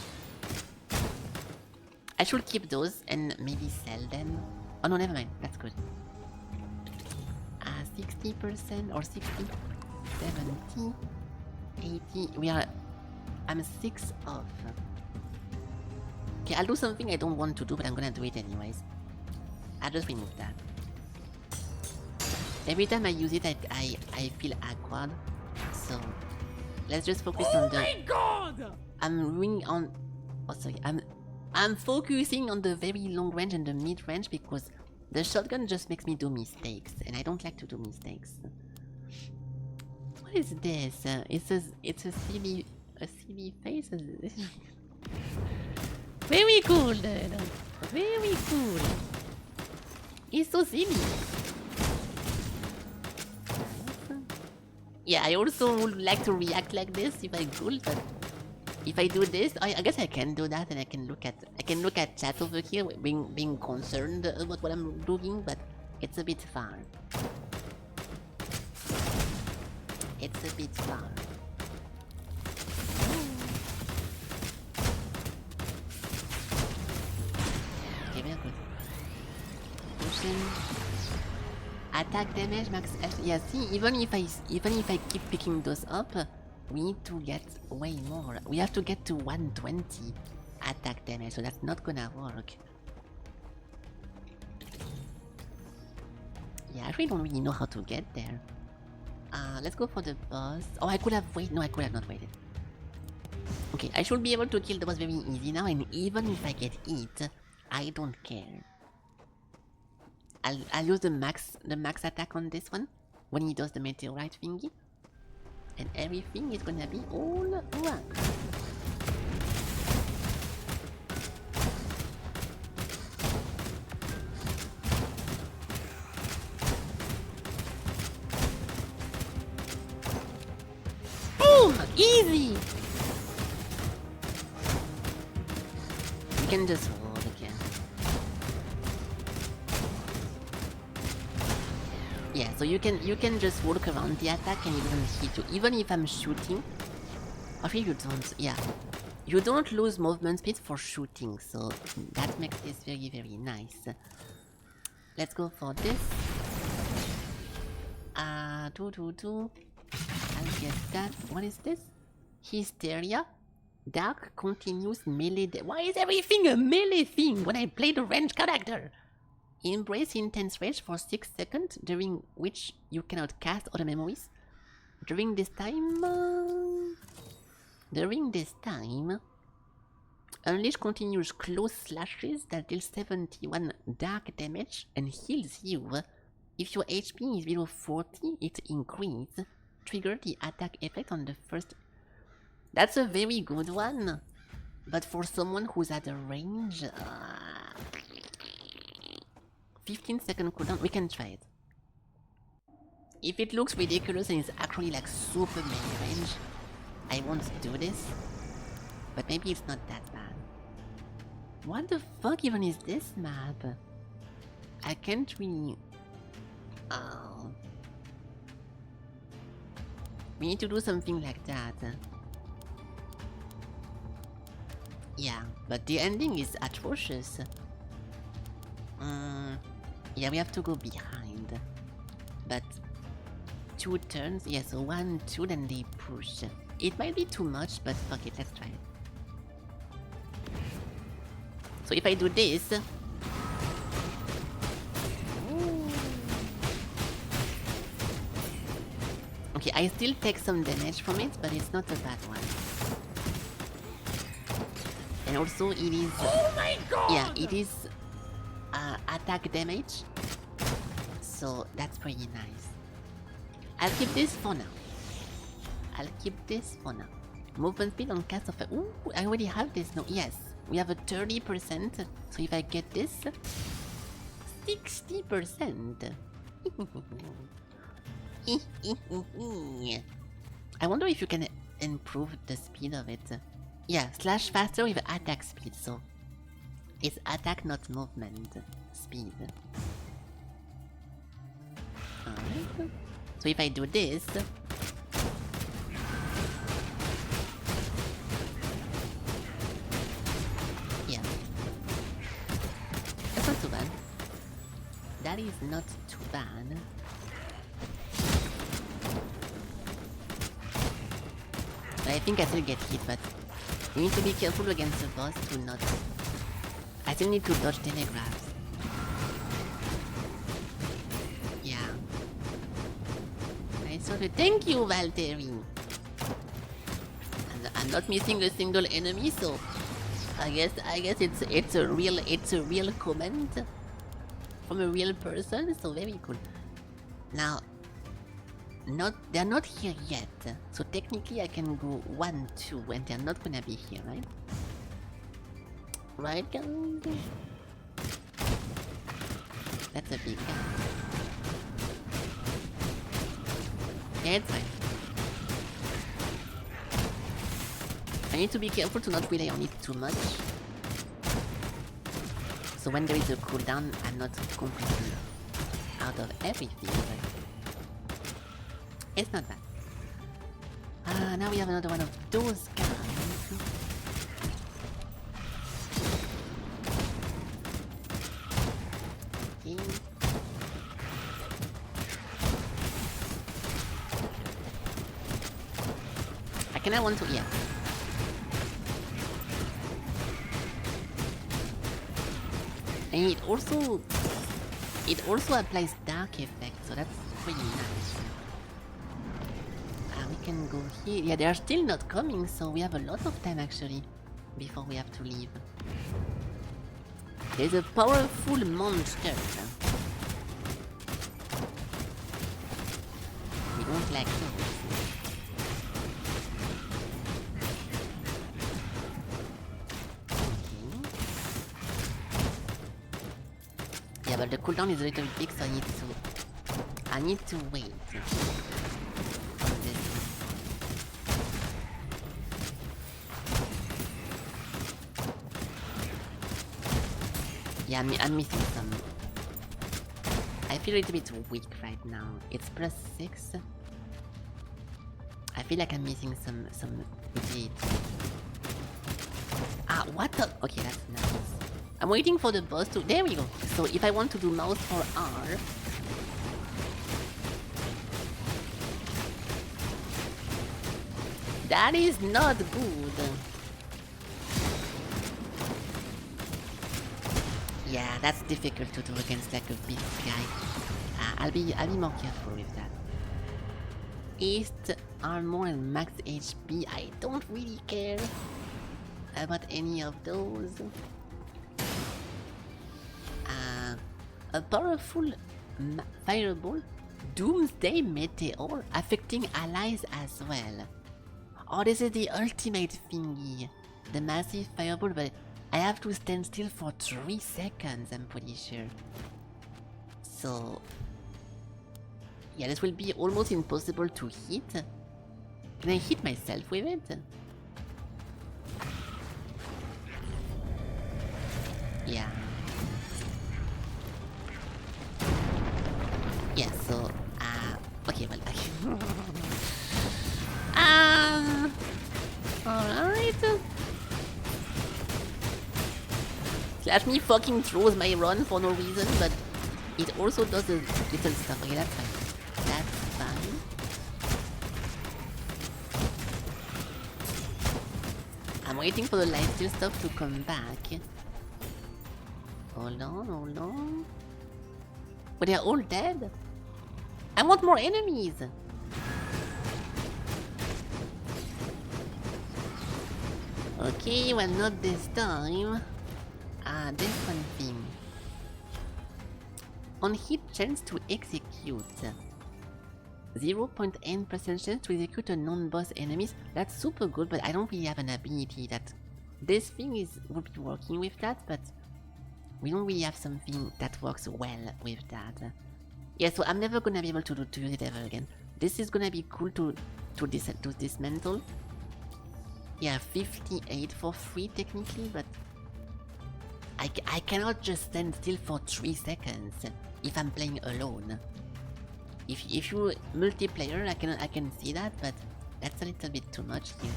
I should keep those and maybe sell them. Oh no, never mind. That's good. 60% or 60, 70, 80. I'm 6 off. Okay, I'll do something I don't want to do, but I'm gonna do it anyways. I'll just remove that. Every time I use it, I feel awkward. So let's just focus on the. Oh my god! I'm focusing on the very long range and the mid range because the shotgun just makes me do mistakes, and I don't like to do mistakes. What is this? It's a silly face. Very cool, dude. Very cool. It's so silly. Yeah, I also would like to react like this if I could, but if I do this, I guess I can do that, and I can look at chat over here, being concerned about what I'm doing, but it's a bit far. It's a bit far. Okay, very good. Potion. Attack damage max. Yeah, see, even if I keep picking those up, we need to get way more. We have to get to 120 attack damage, so that's not gonna work. Yeah, I really don't really know how to get there. Let's go for the boss. Oh, I could have waited. No, I could have not waited. Okay, I should be able to kill the boss very easy now, and even if I get hit, I don't care. I'll use the max attack on this one when he does the meteorite thingy. And everything is gonna be all right. Boom! Easy! You can just hold again. Yeah, so you can just walk around the attack and it doesn't hit you. Even if I'm shooting. Actually you don't, yeah. You don't lose movement speed for shooting, so that makes this very, very nice. Let's go for this. I'll get that. What is this? Hysteria? Dark continuous melee. Why is everything a melee thing when I play the ranged character? Embrace intense rage for 6 seconds, during which you cannot cast other memories. During this time, unleash continuous close slashes that deal 71 dark damage and heals you. If your HP is below 40, it increases. Trigger the attack effect on the first. That's a very good one, but for someone who's at a range. 15-second cooldown, we can try it. If it looks ridiculous and it's actually like super melee range, I won't do this. But maybe it's not that bad. What the fuck even is this map? I can't really... Oh. We need to do something like that. Yeah, but the ending is atrocious. Yeah, we have to go behind. But 2 turns, yeah, so 1, 2, then they push. It might be too much, but fuck it, let's try it. So if I do this... Okay, I still take some damage from it, but it's not a bad one. And also it is... Oh my god! Yeah, it is attack damage. So that's pretty nice. I'll keep this for now. Movement speed on cast of... Ooh, I already have this. No, yes. We have a 30%. So if I get this... 60%. I wonder if you can improve the speed of it. Yeah, slash faster with attack speed, so... It's attack, not movement speed. Alright. So if I do this... Yeah. That's not too bad. That is not too bad. I think I still get hit, but you need to be careful against the boss to not... I still need to dodge telegraphs. Yeah. I sort of... Thank you, Valtteri! And I'm not missing a single enemy, so... I guess it's a real comment from a real person, so very cool. Now... They're not here yet, so technically I can go 1, 2, and they're not gonna be here, right? Right, guys? That's a big guy. Yeah, it's fine. I need to be careful to not rely on it too much. So when there is a cooldown, I'm not completely out of everything, but... It's not bad. Now we have another one of those guys. Okay. I kinda want to... Yeah. And it also applies dark effect, so that's pretty nice. We can go here. Yeah, they are still not coming, so we have a lot of time actually before we have to leave. There's a powerful monster. We don't like those. Okay. Yeah, but the cooldown is a little big, so I need to wait. Yeah, I'm missing some. I feel a little bit weak right now. It's +6. I feel like I'm missing some utility. Ah, what the? Okay, that's nice. I'm waiting for the boss to... There we go. So if I want to do mouse or R... That is not good. Yeah, that's difficult to do against like a big guy. I'll be more careful with that. East armor and max HP. I don't really care about any of those. A powerful fireball, doomsday meteor, affecting allies as well. Oh, this is the ultimate thingy. The massive fireball, but I have to stand still for 3 seconds, I'm pretty sure. So... yeah, this will be almost impossible to hit. Can I hit myself with it? Yeah. Yeah, so, okay, well, alright. Slash me fucking throws my run for no reason, but it also does a little stuff. Okay, that's fine. That's fine. I'm waiting for the lifesteal stuff to come back. Hold on, hold on. But they're all dead. I want more enemies. Okay, well, not this time. This one thing. On hit, chance to execute. 0.8% chance to execute a non-boss enemies. That's super good, but I don't really have an ability that... This thing will be working with that, but... We don't really have something that works well with that. Yeah, so I'm never gonna be able to use it ever again. This is gonna be cool to dismantle. Yeah, 58 for free technically, but... I cannot just stand still for 3 seconds if I'm playing alone. If you multiplayer, I can see that, but that's a little bit too much here.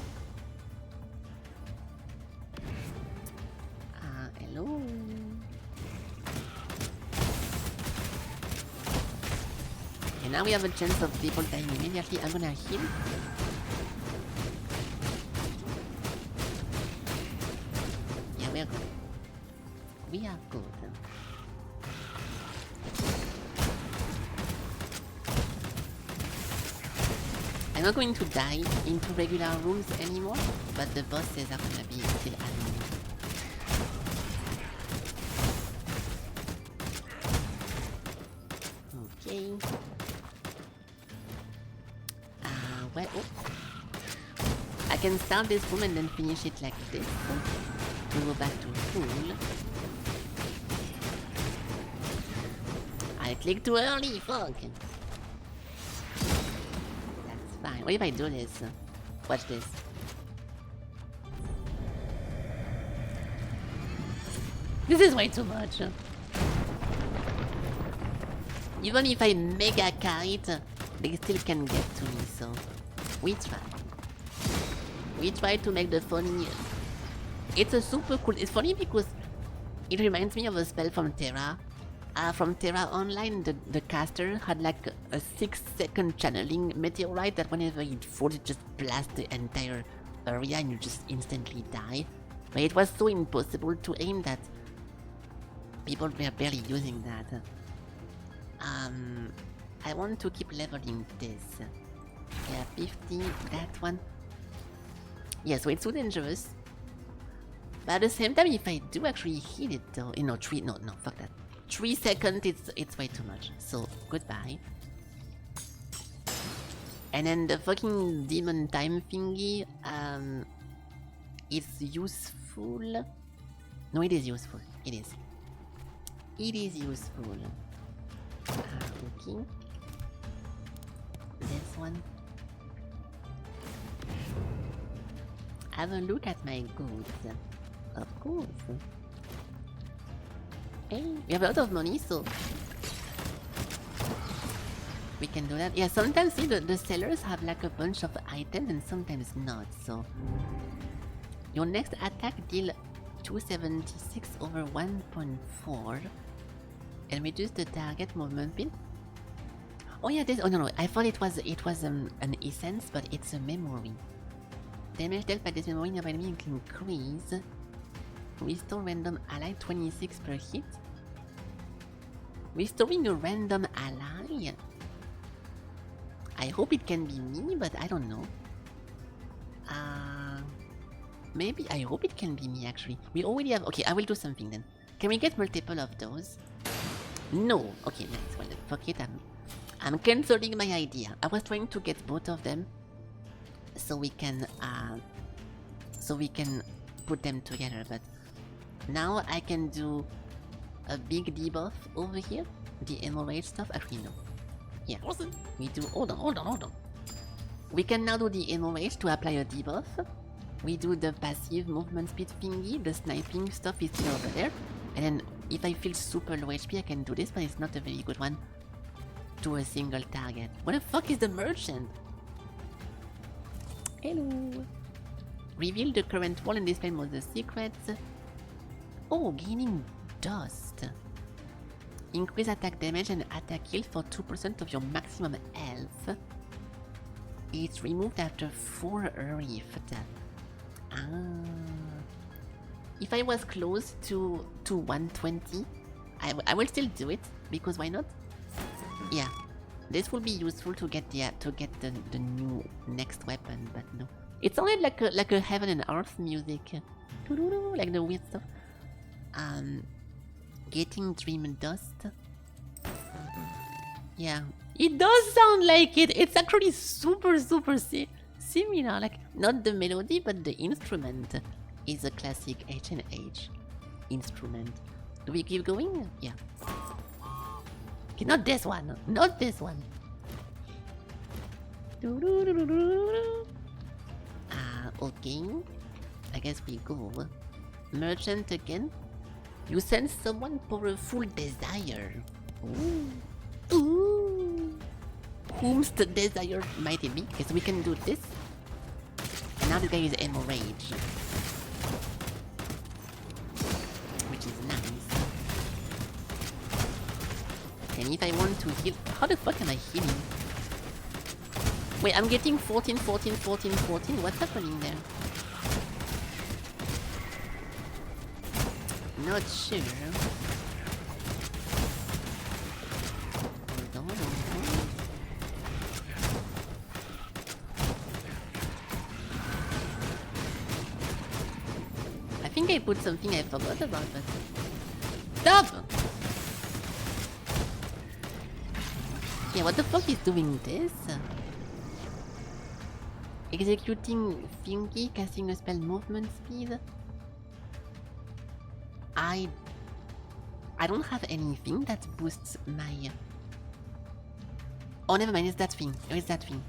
Hello. And now we have a chance of people dying immediately. I'm gonna heal. Yeah, we are good. We are good. I'm not going to die into regular rooms anymore, but the bosses are gonna be still annoying. Okay. Well, oh. I can start this room and then finish it like this. We go back to full. I clicked too early, fuck! That's fine. What if I do this? Watch this. This is way too much. Even if I mega kite, they still can get to me, so... We try. We try to make the funny... It's a super cool... It's funny because it reminds me of a spell from Terra. From Terra Online, the caster had like a 6-second channeling meteorite that whenever it falls, it just blasts the entire area and you just instantly die. But it was so impossible to aim that people were barely using that. I want to keep leveling this. Yeah, 50, that one. Yeah, so it's too dangerous. But at the same time, if I do actually hit it though, you know, fuck that. 3 seconds, it's way too much. So, goodbye. And then the fucking demon time thingy, is useful. No, it is useful. It is. It is useful. Okay. This one. Have a look at my goods. Of course. Hey, we have a lot of money, so we can do that. Yeah, sometimes see the sellers have like a bunch of items and sometimes not, so your next attack deal 276 over 1.4 and reduce the target movement speed. Oh yeah, this. Oh no, I thought it was an essence, but it's a memory. Damage dealt by this memory nearby enemy can increase. Restore random ally 26 per hit. Restoring a random ally. I hope it can be me, but I don't know. Maybe I hope it can be me actually. We already have. Okay, I will do something then. Can we get multiple of those? No. Okay, nice. Well, fuck it. I'm cancelling my idea. I was trying to get both of them, so we can put them together. But now I can do a big debuff over here. The enrage stuff. Actually, no. Yeah. We do. Hold on. We can now do the enrage to apply a debuff. We do the passive movement speed thingy. The sniping stuff is still over there. And then if I feel super low HP, I can do this, but it's not a very good one to a single target. What the fuck is the merchant? Hello. Reveal the current wall and display most of the secrets. Oh, gaining dust. Increase attack damage and attack heal for 2% of your maximum health. It's removed after 4 rift. If I was close to 120, I will still do it, because why not? Yeah, this will be useful to get the new next weapon, but no. It sounded like a heaven and earth music, like the weird stuff. Getting dream dust. Yeah, it does sound like it. It's actually super similar. Like, not the melody, but the instrument is a classic H&H instrument. Do we keep going? Yeah. Okay, not this one. Not this one. Okay. I guess we go. Merchant again. You sense someone powerful desire. Ooh. Ooh. Whom's the desire might it be? Because we can do this. And now this guy is enraged. Which is nice. And if I want to heal... How the fuck am I healing? Wait, I'm getting 14, 14, 14, 14. What's happening there? Not sure. Hold on. I think I put something I forgot about, but... Stop! Yeah, what the fuck is doing this? Executing Felky, casting a spell movement speed. I don't have anything that boosts my... Oh, never mind, it's that thing. It's that thing.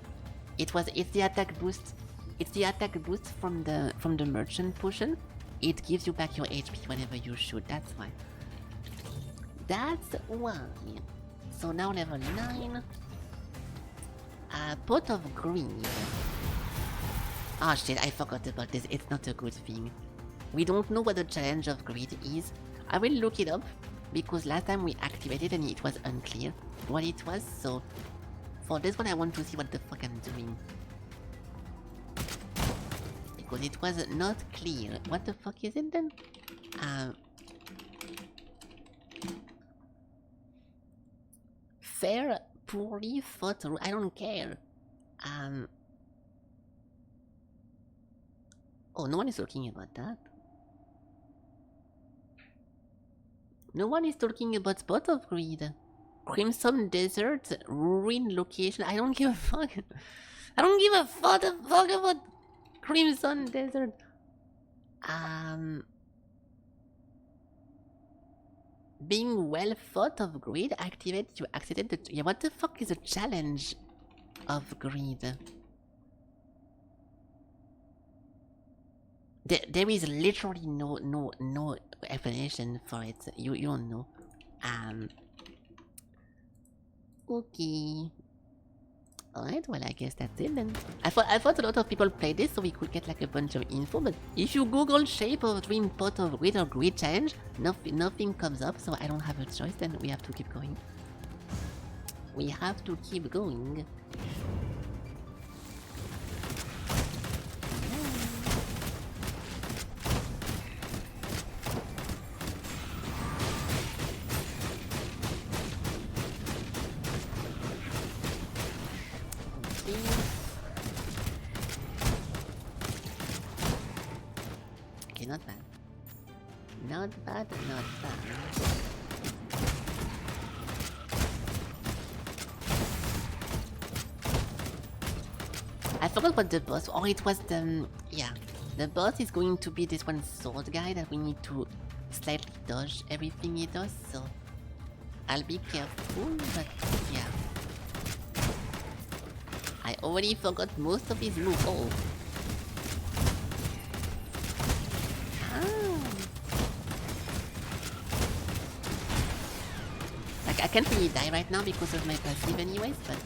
It's the attack boost. It's the attack boost from the merchant potion. It gives you back your HP whenever you shoot, that's why. That's why. So now level 9. Pot of Greed. Ah shit, I forgot about this. It's not a good thing. We don't know what the challenge of greed is. I will look it up, because last time we activated and it was unclear what it was, so... For this one I want to see what the fuck I'm doing. Because it was not clear. What the fuck is it then? Fair, poorly thought... I don't care. Oh, no one is talking about that. No one is talking about Spot of Greed. Crimson Desert, Ruin Location. I don't give a fuck. I don't give a fuck about Crimson Desert. Being well thought of greed, activate you accident the... Yeah, what the fuck is a challenge of greed? There is literally no explanation for it. You don't know. Okay. Alright, well I guess that's it then. I thought a lot of people play this so we could get like a bunch of info, but if you Google shape of dream pot of greed or greed challenge, nothing comes up, so I don't have a choice, then we have to keep going. We have to keep going. Okay, not bad. Not bad, not bad. I forgot what the boss... Oh, it was the... Yeah. The boss is going to be this one sword guy that we need to slightly dodge everything he does, so... I'll be careful, but yeah. I already forgot most of his moves. Oh. I can't really die right now because of my passive anyways, but...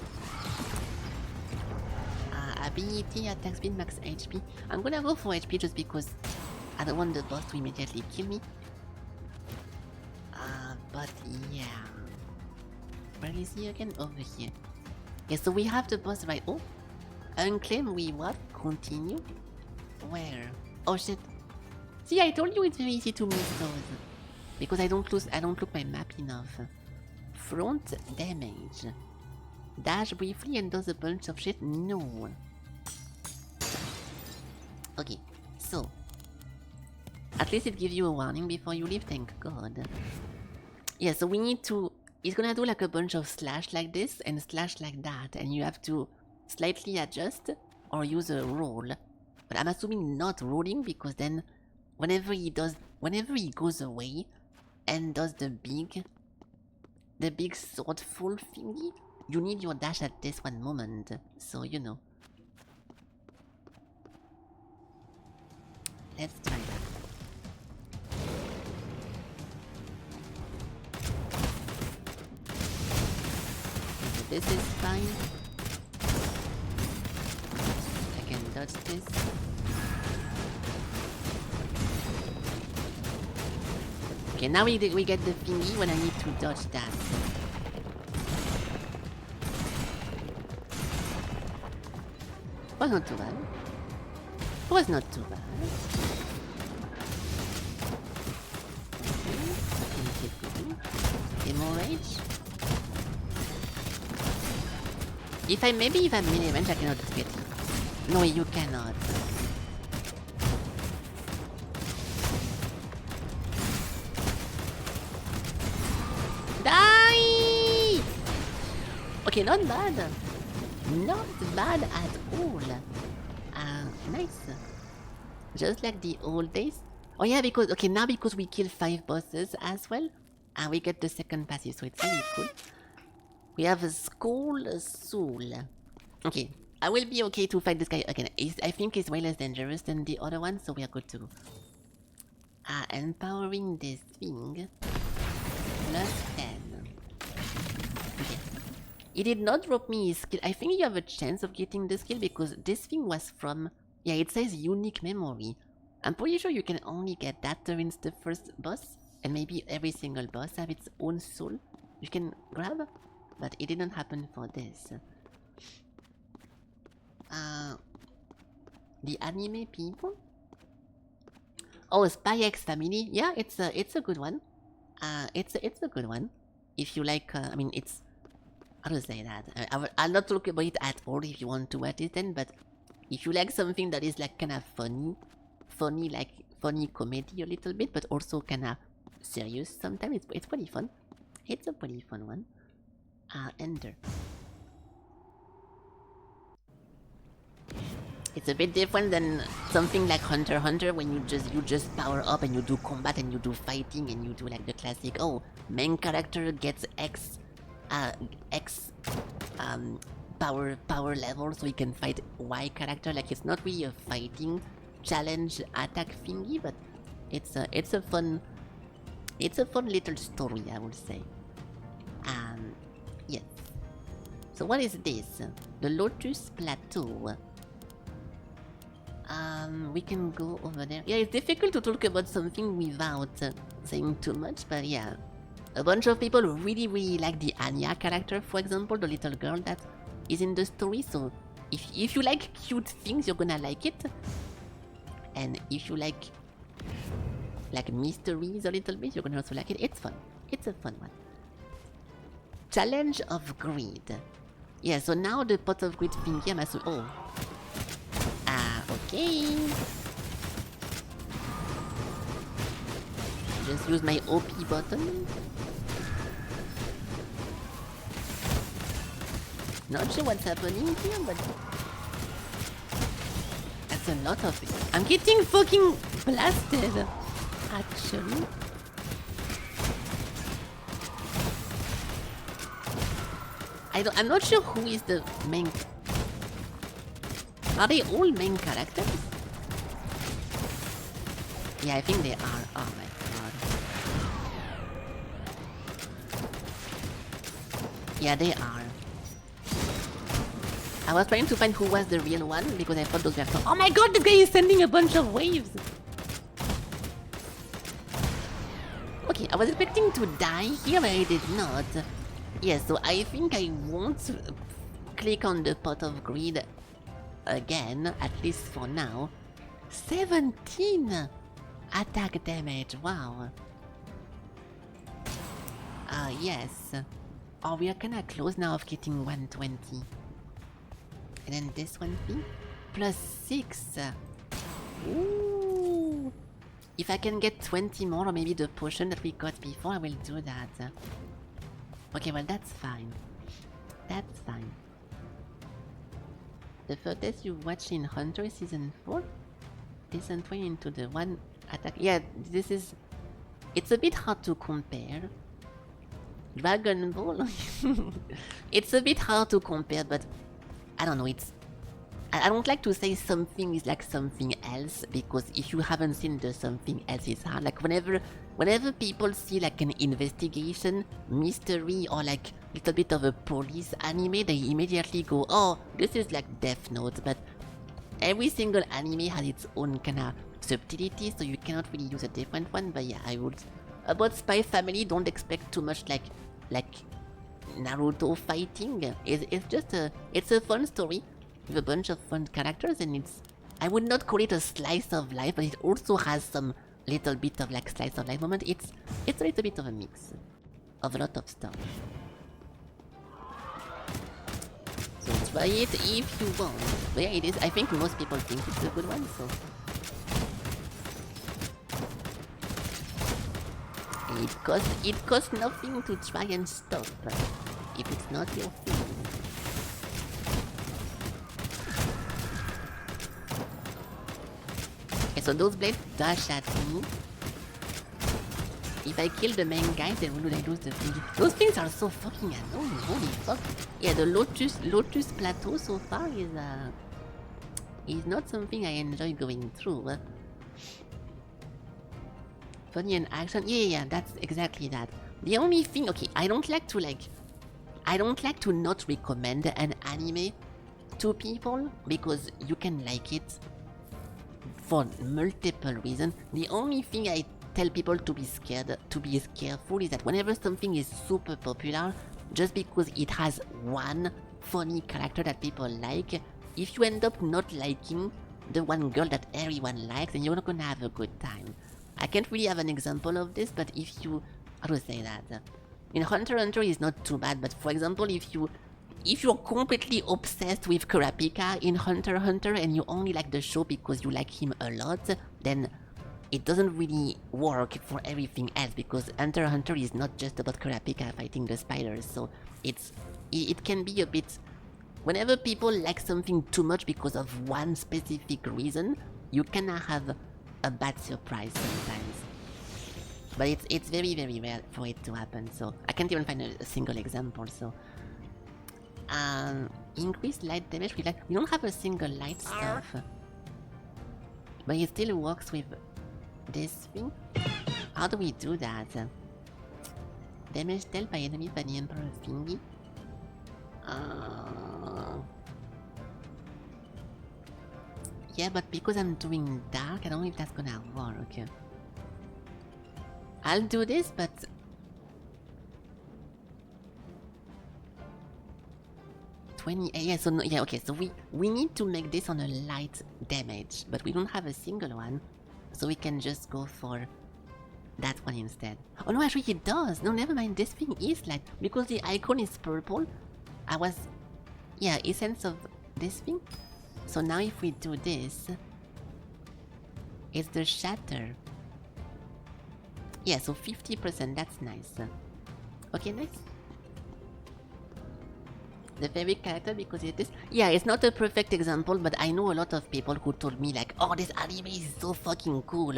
ability, attack speed, max HP. I'm gonna go for HP just because I don't want the boss to immediately kill me. But yeah... Where is he again? Over here. Okay, so we have the boss right... Oh! Unclaim, we what? Continue? Where? Oh shit. See, I told you it's very easy to miss those. Because I don't look my map enough. Front damage. Dash briefly and does a bunch of shit? No. Okay, so. At least it gives you a warning before you leave, thank god. Yeah, so we need to... It's gonna do like a bunch of slash like this and slash like that. And you have to slightly adjust or use a roll. But I'm assuming not rolling because then whenever he goes away and does the big swordful thingy, you need your dash at this one moment. So you know. Let's try that. So this is fine. I can dodge this. Okay, now we get the thingy when I need to dodge that. Was not too bad. Was not too bad. Okay, more rage. If I'm mini range, I cannot get it. No, you cannot. Die! Okay, not bad. Not bad at all. Nice. Just like the old days. Oh yeah, because now because we kill 5 bosses as well, we get the second passive, so it's really cool. We have a Skull Soul. Okay, I will be okay to fight this guy again. I think he's way less dangerous than the other one, so we are good to go. Empowering this thing. Plus 10. Okay. It did not drop me his skill. I think you have a chance of getting the skill because this thing was from... Yeah, it says unique memory. I'm pretty sure you can only get that during the first boss. And maybe every single boss have its own soul you can grab. But it didn't happen for this. The anime people? Oh, Spy X Family. Yeah, it's a good one. It's a good one. If you like, I mean, it's... How to say that? I'll not talk about it at all if you want to watch it then, but... If you like something that is like kind of funny comedy a little bit, but also kind of serious sometimes, it's pretty fun. It's a pretty fun one. Enter. It's a bit different than something like Hunter x Hunter when you just power up and you do combat and you do fighting and you do like the classic, oh, main character gets X power level so he can fight Y character. Like it's not really a fighting challenge attack thingy, but it's a fun little story, I would say. Yes. So what is this? The Lotus Plateau. We can go over there. Yeah, it's difficult to talk about something without saying too much, but yeah. A bunch of people really like the Anya character, for example, the little girl that is in the story, so if you like cute things, you're gonna like it. And if you like mysteries a little bit, you're gonna also like it. It's fun. It's a fun one. Challenge of Greed. Yeah, so now the pot of greed thingy, I'm assuming... Oh. Okay. Just use my OP button. Not sure what's happening here, but... That's a lot of it. I'm getting fucking blasted, actually. I'm not sure who is the main... Are they all main characters? Yeah, I think they are. Oh my god. Yeah, they are. I was trying to find who was the real one because I thought those were so— Oh my god, this guy is sending a bunch of waves! Okay, I was expecting to die here, but I did not. Yeah, so I think I won't click on the pot of greed again, at least for now. 17 attack damage, wow. Yes. Oh, we are kinda close now of getting 120. And then this one thing, plus 6. Ooh. If I can get 20 more, or maybe the potion that we got before, I will do that. Okay, well that's fine. That's fine. The furthest you watched in Hunter Season 4? Descent way into the one attack. Yeah, this is... It's a bit hard to compare. Dragon Ball? It's a bit hard to compare, but... I don't know, it's... I don't like to say something is like something else, because if you haven't seen the something else, it's hard. Like whenever people see like an investigation, mystery, or like little bit of a police anime, they immediately go, oh, this is like Death Note, but every single anime has its own kind of subtlety, so you cannot really use a different one. But yeah, I would... About Spy Family, don't expect too much like Naruto fighting. It's just a... It's a fun story with a bunch of fun characters, and it's... I would not call it a slice of life, but it also has some little bit of like slice of life moment. It's a little bit of a mix of a lot of stuff. So try it if you want. But yeah, it is. I think most people think it's a good one, so... It costs nothing to try and stop, if it's not your thing. Okay, so those blades dash at me. If I kill the main guy, then will I lose the thing? Those things are so fucking annoying, holy fuck. Yeah, the Lotus Plateau so far is not something I enjoy going through. Funny and action, yeah, that's exactly that. The only thing, okay, I don't like to not recommend an anime to people, because you can like it for multiple reasons. The only thing I tell people to be careful is that whenever something is super popular, just because it has one funny character that people like, if you end up not liking the one girl that everyone likes, then you're not gonna have a good time. I can't really have an example of this, but if you... How to say that? In Hunter x Hunter is not too bad, but for example, if you're completely obsessed with Kurapika in Hunter x Hunter and you only like the show because you like him a lot, then it doesn't really work for everything else, because Hunter x Hunter is not just about Kurapika fighting the spiders, so it can be a bit... Whenever people like something too much because of one specific reason, you kinda have a bad surprise sometimes. But it's very, very rare for it to happen, so I can't even find a single example, so... Increased light damage, we don't have a single light stuff. But it still works with this thing. How do we do that? Damage dealt by enemies by the Emperor thingy? Yeah, but because I'm doing dark, I don't know if that's gonna work. I'll do this, but... Yeah, so no, yeah, okay, so we need to make this on a light damage, but we don't have a single one, so we can just go for that one instead. Oh no, actually it does! No, never mind, this thing is light, because the icon is purple. Yeah, essence of this thing. So now if we do this, it's the shatter. Yeah, so 50%, that's nice. Okay, nice. The favorite character because it is... Yeah, it's not a perfect example, but I know a lot of people who told me like, oh, this anime is so fucking cool.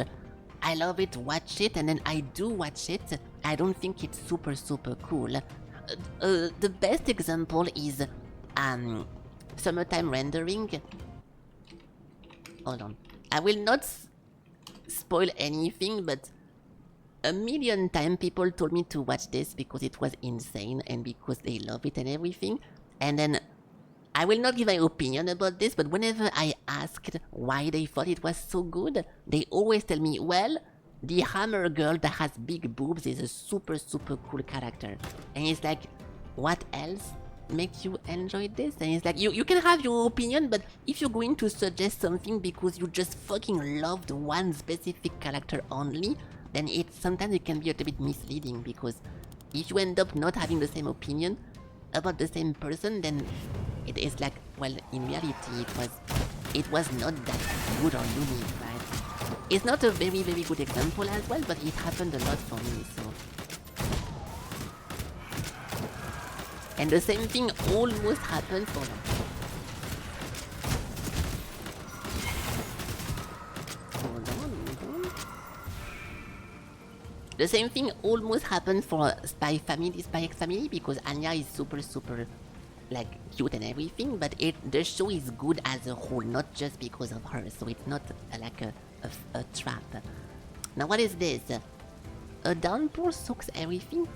I love it, watch it, and then I do watch it. I don't think it's super, super cool. The best example is Summertime Rendering. Hold on. I will not spoil anything, but a million times people told me to watch this because it was insane and because they love it and everything. And then I will not give my opinion about this, but whenever I asked why they thought it was so good, they always tell me, well, the hammer girl that has big boobs is a super cool character. And it's like, what else makes you enjoy this? And it's like, you can have your opinion, but if you're going to suggest something because you just fucking loved one specific character only, then sometimes it can be a little bit misleading, because if you end up not having the same opinion about the same person, then it is like, well, in reality it was not that good or unique, right? It's not a very good example as well, but it happened a lot for me, so. And the same thing almost happened for them. Hold on. The same thing almost happened for Spy X Family, because Anya is super like cute and everything, but the show is good as a whole, not just because of her, so it's not like a trap. Now what is this? A downpour soaks everything?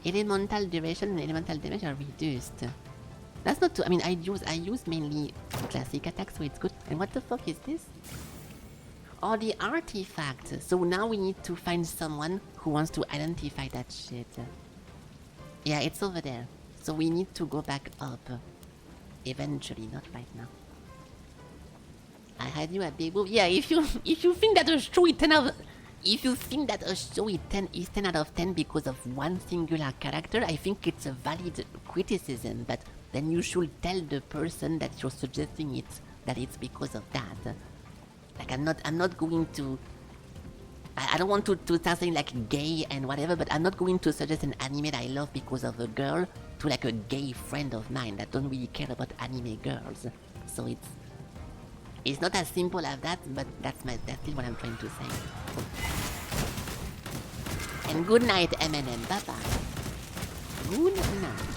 Elemental duration and elemental damage are reduced. That's not too, I mean, I use mainly classic attacks, so it's good. And what the fuck is this? Oh, the artifact. So now we need to find someone who wants to identify that shit. Yeah, it's over there. So we need to go back up. Eventually, not right now. I had you at big move. Yeah, if you think that a show is 10 out of... If you think that a show is 10 out of 10 because of one singular character, I think it's a valid criticism, but then you should tell the person that you're suggesting it that it's because of that. Like, I'm not going to... I don't want to start saying like gay and whatever, but I'm not going to suggest an anime that I love because of a girl to like a gay friend of mine that don't really care about anime girls. So it's not as simple as that, but that's still what I'm trying to say. And good night, M&M. Bye bye. Good night.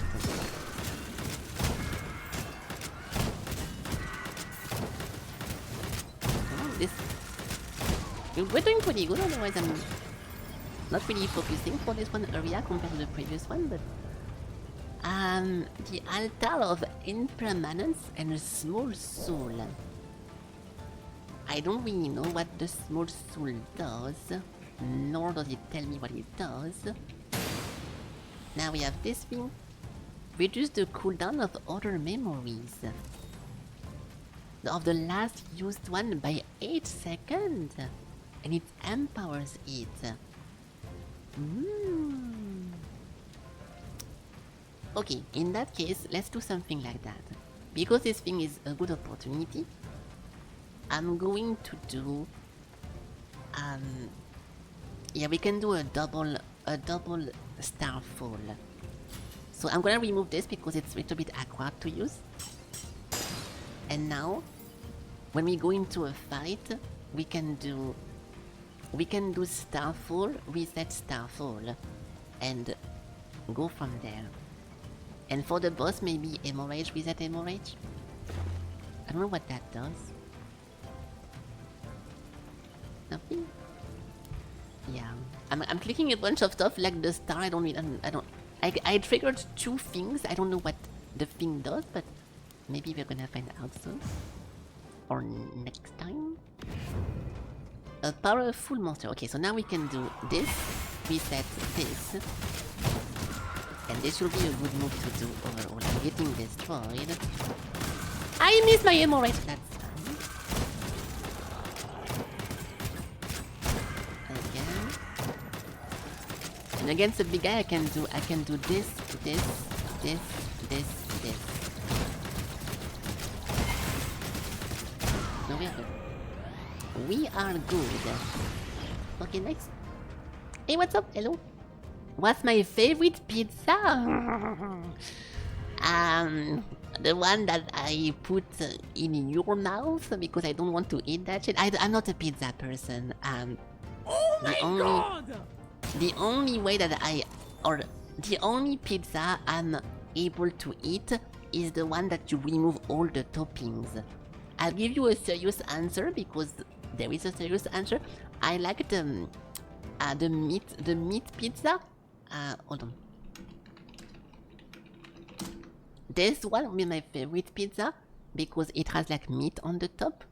We're doing pretty good, otherwise I'm not really focusing for this one area compared to the previous one, but... the altar of impermanence and a small soul. I don't really know what the small soul does, nor does it tell me what it does. Now we have this thing. Reduce the cooldown of other memories. Of the last used one by 8 seconds. And it empowers it. Okay, in that case, let's do something like that. Because this thing is a good opportunity, I'm going to do... yeah, we can do a double starfall. So I'm gonna remove this because it's a little bit awkward to use. And now, when we go into a fight, we can do starfall, reset starfall, and go from there. And for the boss, maybe hemorrhage, reset hemorrhage. I don't know what that does. Nothing. Yeah, I'm clicking a bunch of stuff like the star. I triggered 2 things. I don't know what the thing does, but maybe we're gonna find out soon. Or next time. A powerful monster. Okay, so now we can do this, reset this. And this will be a good move to do overall. I'm getting destroyed. I missed my hemorrhage. That's fine. Again. And against the big guy I can do this. No, we are good. We are good. Okay, next. Hey, what's up? Hello. What's my favorite pizza? The one that I put in your mouth because I don't want to eat that shit. I'm not a pizza person. Oh my god! The only way that the only pizza I'm able to eat is the one that you remove all the toppings. I'll give you a serious answer because there is a serious answer. I like The meat pizza. Hold on. This one will be my favorite pizza because it has like meat on the top.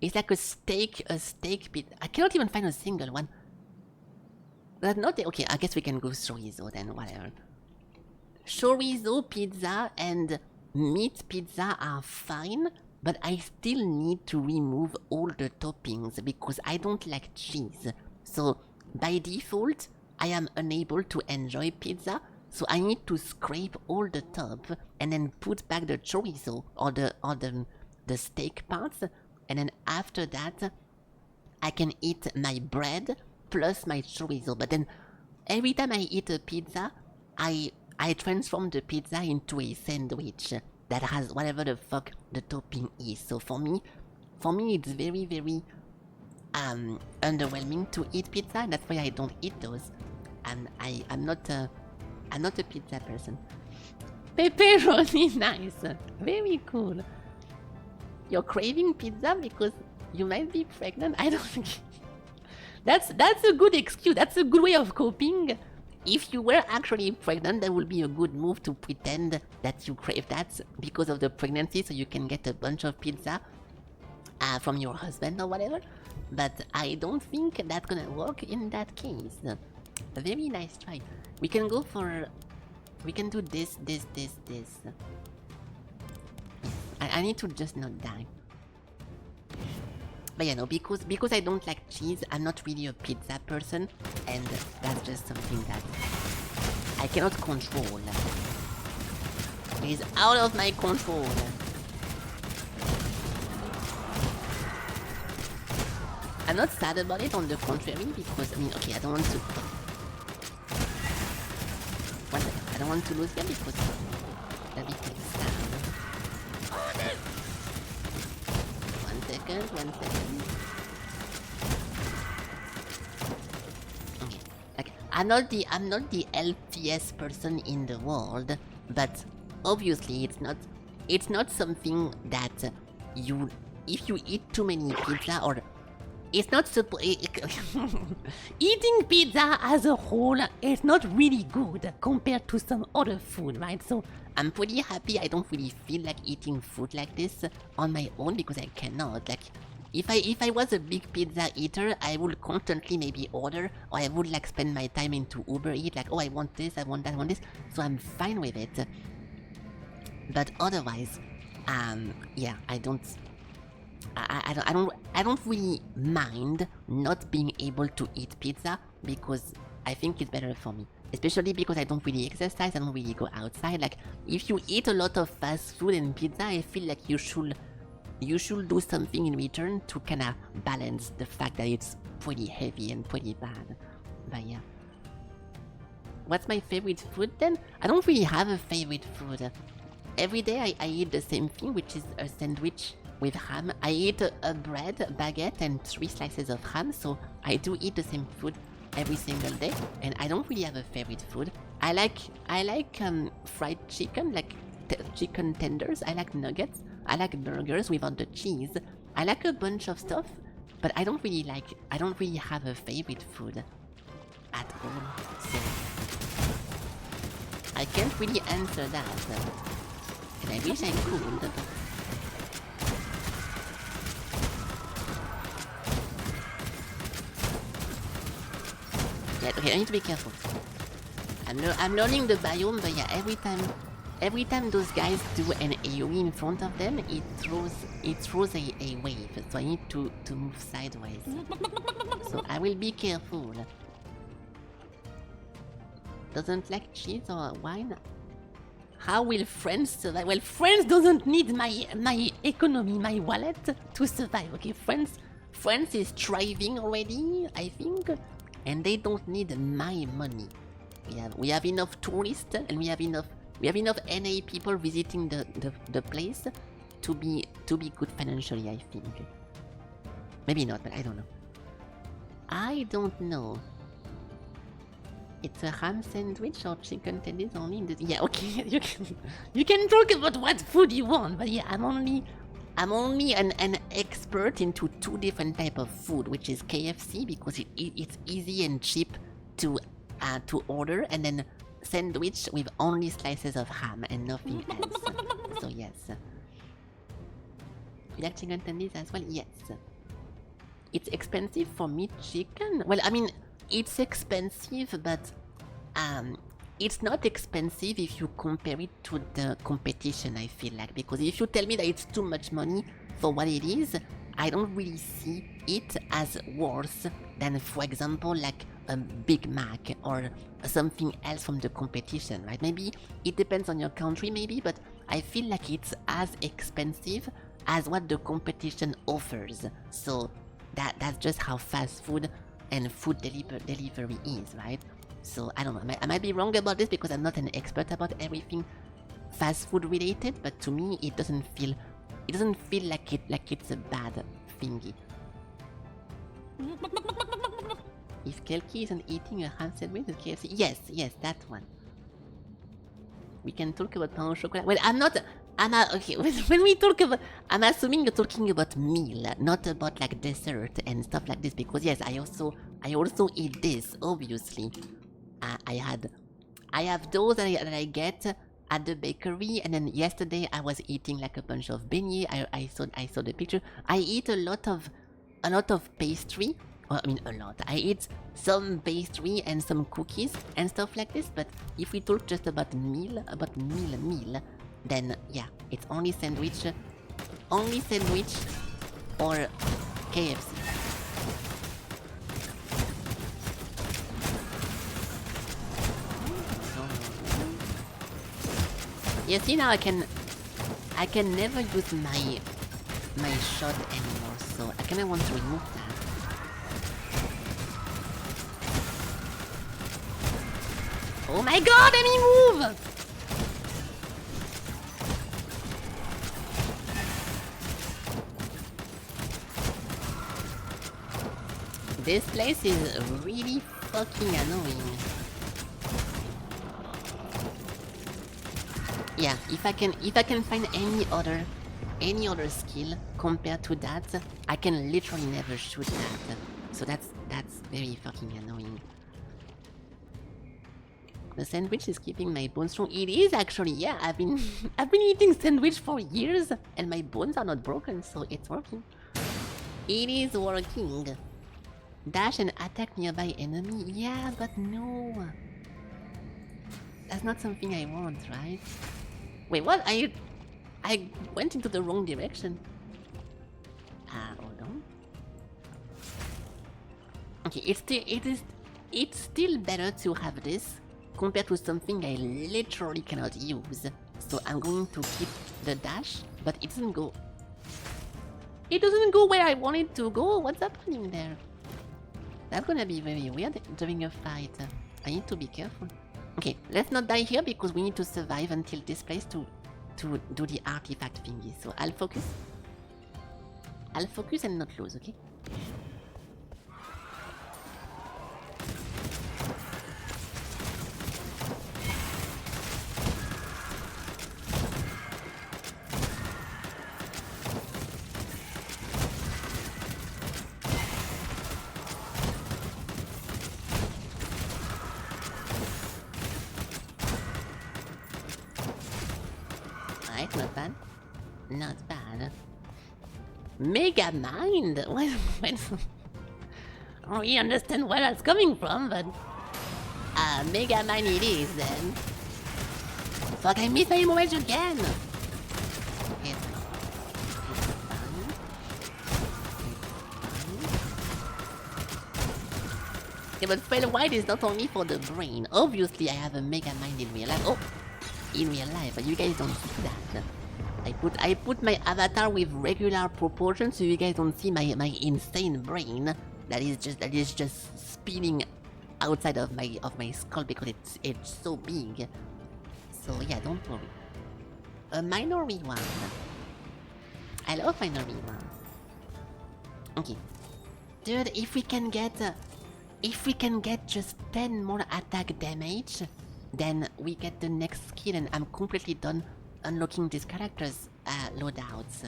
It's like a steak pizza. I cannot even find a single one. That's not okay. I guess we can go chorizo then, whatever. Chorizo pizza and meat pizza are fine, but I still need to remove all the toppings because I don't like cheese. So by default, I am unable to enjoy pizza. So I need to scrape all the top and then put back the chorizo or the steak parts, and then after that, I can eat my bread plus my chorizo. But then every time I eat a pizza, I transform the pizza into a sandwich that has whatever the fuck the topping is. So for me it's very, very underwhelming to eat pizza. That's why I don't eat those. And I'm not a pizza person. Pepperoni, nice, very cool. You're craving pizza because you might be pregnant? I don't think... That's a good excuse. That's a good way of coping. If you were actually pregnant, that would be a good move to pretend that you crave that because of the pregnancy, so you can get a bunch of pizza from your husband or whatever. But I don't think that's gonna work in that case. A very nice try. We can go for... We can do this. I need to just not die. But yeah, no, because I don't like cheese, I'm not really a pizza person, and that's just something that I cannot control. It is out of my control. I'm not sad about it, on the contrary, because, I mean, okay, I don't want to... One second, I don't want to lose here because that'd be pretty sad. One second. Okay, I'm not the healthiest person in the world, but obviously it's not something that if you eat too many pizza, or it's not eating pizza as a whole is not really good compared to some other food, right? So I'm pretty happy I don't really feel like eating food like this on my own because I cannot. Like, if I was a big pizza eater, I would constantly maybe order, or I would like spend my time into Uber Eat, like, oh, I want this, I want that, I want this. So I'm fine with it. But otherwise, yeah, I don't really mind not being able to eat pizza because I think it's better for me. Especially because I don't really exercise, I don't really go outside. Like, if you eat a lot of fast food and pizza, I feel like you should do something in return to kind of balance the fact that it's pretty heavy and pretty bad. But yeah. What's my favorite food then? I don't really have a favorite food. Every day I eat the same thing, which is a sandwich with ham. I eat a bread, a baguette, and 3 slices of ham, so I do eat the same food every single day, and I don't really have a favorite food. I like fried chicken, like chicken tenders. I like nuggets. I like burgers without the cheese. I like a bunch of stuff, but I don't really have a favorite food at all. So I can't really answer that, and I wish I could. Yeah, okay, I need to be careful. I'm learning the biome, but yeah, every time those guys do an AoE in front of them, it throws a wave. So I need to move sideways. So I will be careful. Doesn't like cheese or wine? How will France survive? Well, France doesn't need my economy, my wallet to survive. Okay, France is thriving already, I think. And they don't need my money. We have enough tourists, and we have enough NA people visiting the place to be good financially, I think. Maybe not, but I don't know. I don't know. It's a ham sandwich or chicken tenders only in the... Yeah, okay, you can talk about what food you want, but yeah, I'm I'm only an expert into 2 different type of food, which is KFC because it's easy and cheap to order, and then sandwich with only slices of ham and nothing else. So yes. You like chicken tendies as well? Yes. It's expensive for meat chicken? Well, I mean, it's expensive, but it's not expensive if you compare it to the competition, I feel like. Because if you tell me that it's too much money for what it is, I don't really see it as worse than, for example, like a Big Mac or something else from the competition, right? Maybe it depends on your country, maybe, but I feel like it's as expensive as what the competition offers. So that's just how fast food and food delivery is, right? So I don't know, I might be wrong about this because I'm not an expert about everything fast food related, but to me it doesn't feel like it's a bad thingy. If Felky isn't eating a ham sandwich with KFC, yes, that one. We can talk about pain au chocolat. Well, okay, when we talk about, I'm assuming you're talking about meal, not about like dessert and stuff like this, because yes, I also eat this, obviously. I have those that I get at the bakery, and then yesterday I was eating like a bunch of beignets. I saw the picture. I eat a lot of pastry. Well, I mean a lot. I eat some pastry and some cookies and stuff like this. But if we talk just about meal, then yeah, it's only sandwich or KFC. You see, now I can never use my shot anymore, so I kinda want to remove that. Oh my god, let me move! This place is really fucking annoying. Yeah, if I can find any other skill compared to that, I can literally never shoot that. So that's very fucking annoying. The sandwich is keeping my bones strong. It is actually, yeah. I've been eating sandwich for years, and my bones are not broken, so it's working. It is working. Dash and attack nearby enemy. Yeah, but no. That's not something I want, right? Wait, what? I went into the wrong direction. Hold on. Okay, it's still better to have this compared to something I literally cannot use. So I'm going to keep the dash, but it doesn't go. It doesn't go where I want it to go. What's happening there? That's gonna be very weird during a fight. I need to be careful. Okay, let's not die here because we need to survive until this place to do the artifact thingy. So I'll focus and not lose, okay? Alright, not bad. Not bad. Mega Mind? What? I don't really understand where that's coming from, but... Mega Mind it is, then. Fuck, I missed my image again! It's fun. Yeah, but Fail White is not only for the brain. Obviously, I have a Mega Mind in real life. Oh! In real life, but you guys don't see that. I put my avatar with regular proportions so you guys don't see my insane brain that is just spinning outside of my skull because it's so big. So yeah, don't worry. A minor one. I love minor one. Okay, dude, if we can get just 10 more attack damage, then we get the next skill and I'm completely done unlocking these characters. loadouts.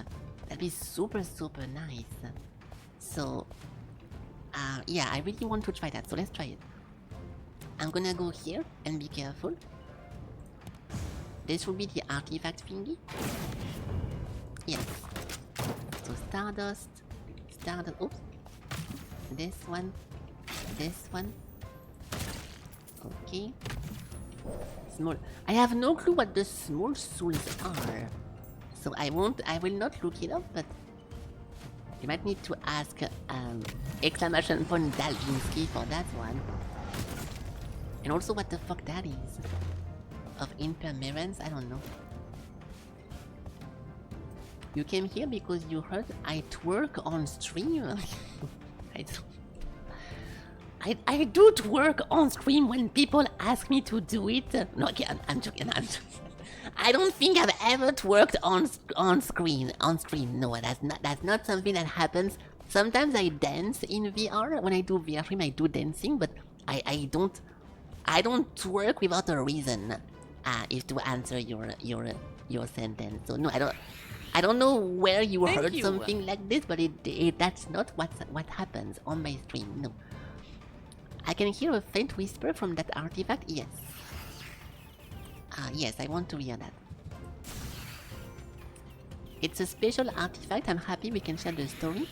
That'd be super nice. So, yeah, I really want to try that, so let's try it. I'm gonna go here and be careful. This will be the artifact thingy. Yes. So Stardust, oops. This one. Okay. Small. I have no clue what the small souls are. So I will not look it up, but you might need to ask exclamation point Dalginski for that one. And also what the fuck that is. Of impermanence, I don't know. You came here because you heard I twerk on stream? I do twerk on stream when people ask me to do it. No, okay, I'm joking. I don't think I've ever twerked on screen. No, that's not something that happens. Sometimes I dance in VR. When I do VR stream, I do dancing, but I don't twerk without a reason. If to answer your sentence. So no, I don't know where you heard something like this, but that's not what happens on my stream. No. I can hear a faint whisper from that artifact. Yes. Yes, I want to hear that. It's a special artifact. I'm happy we can share the story.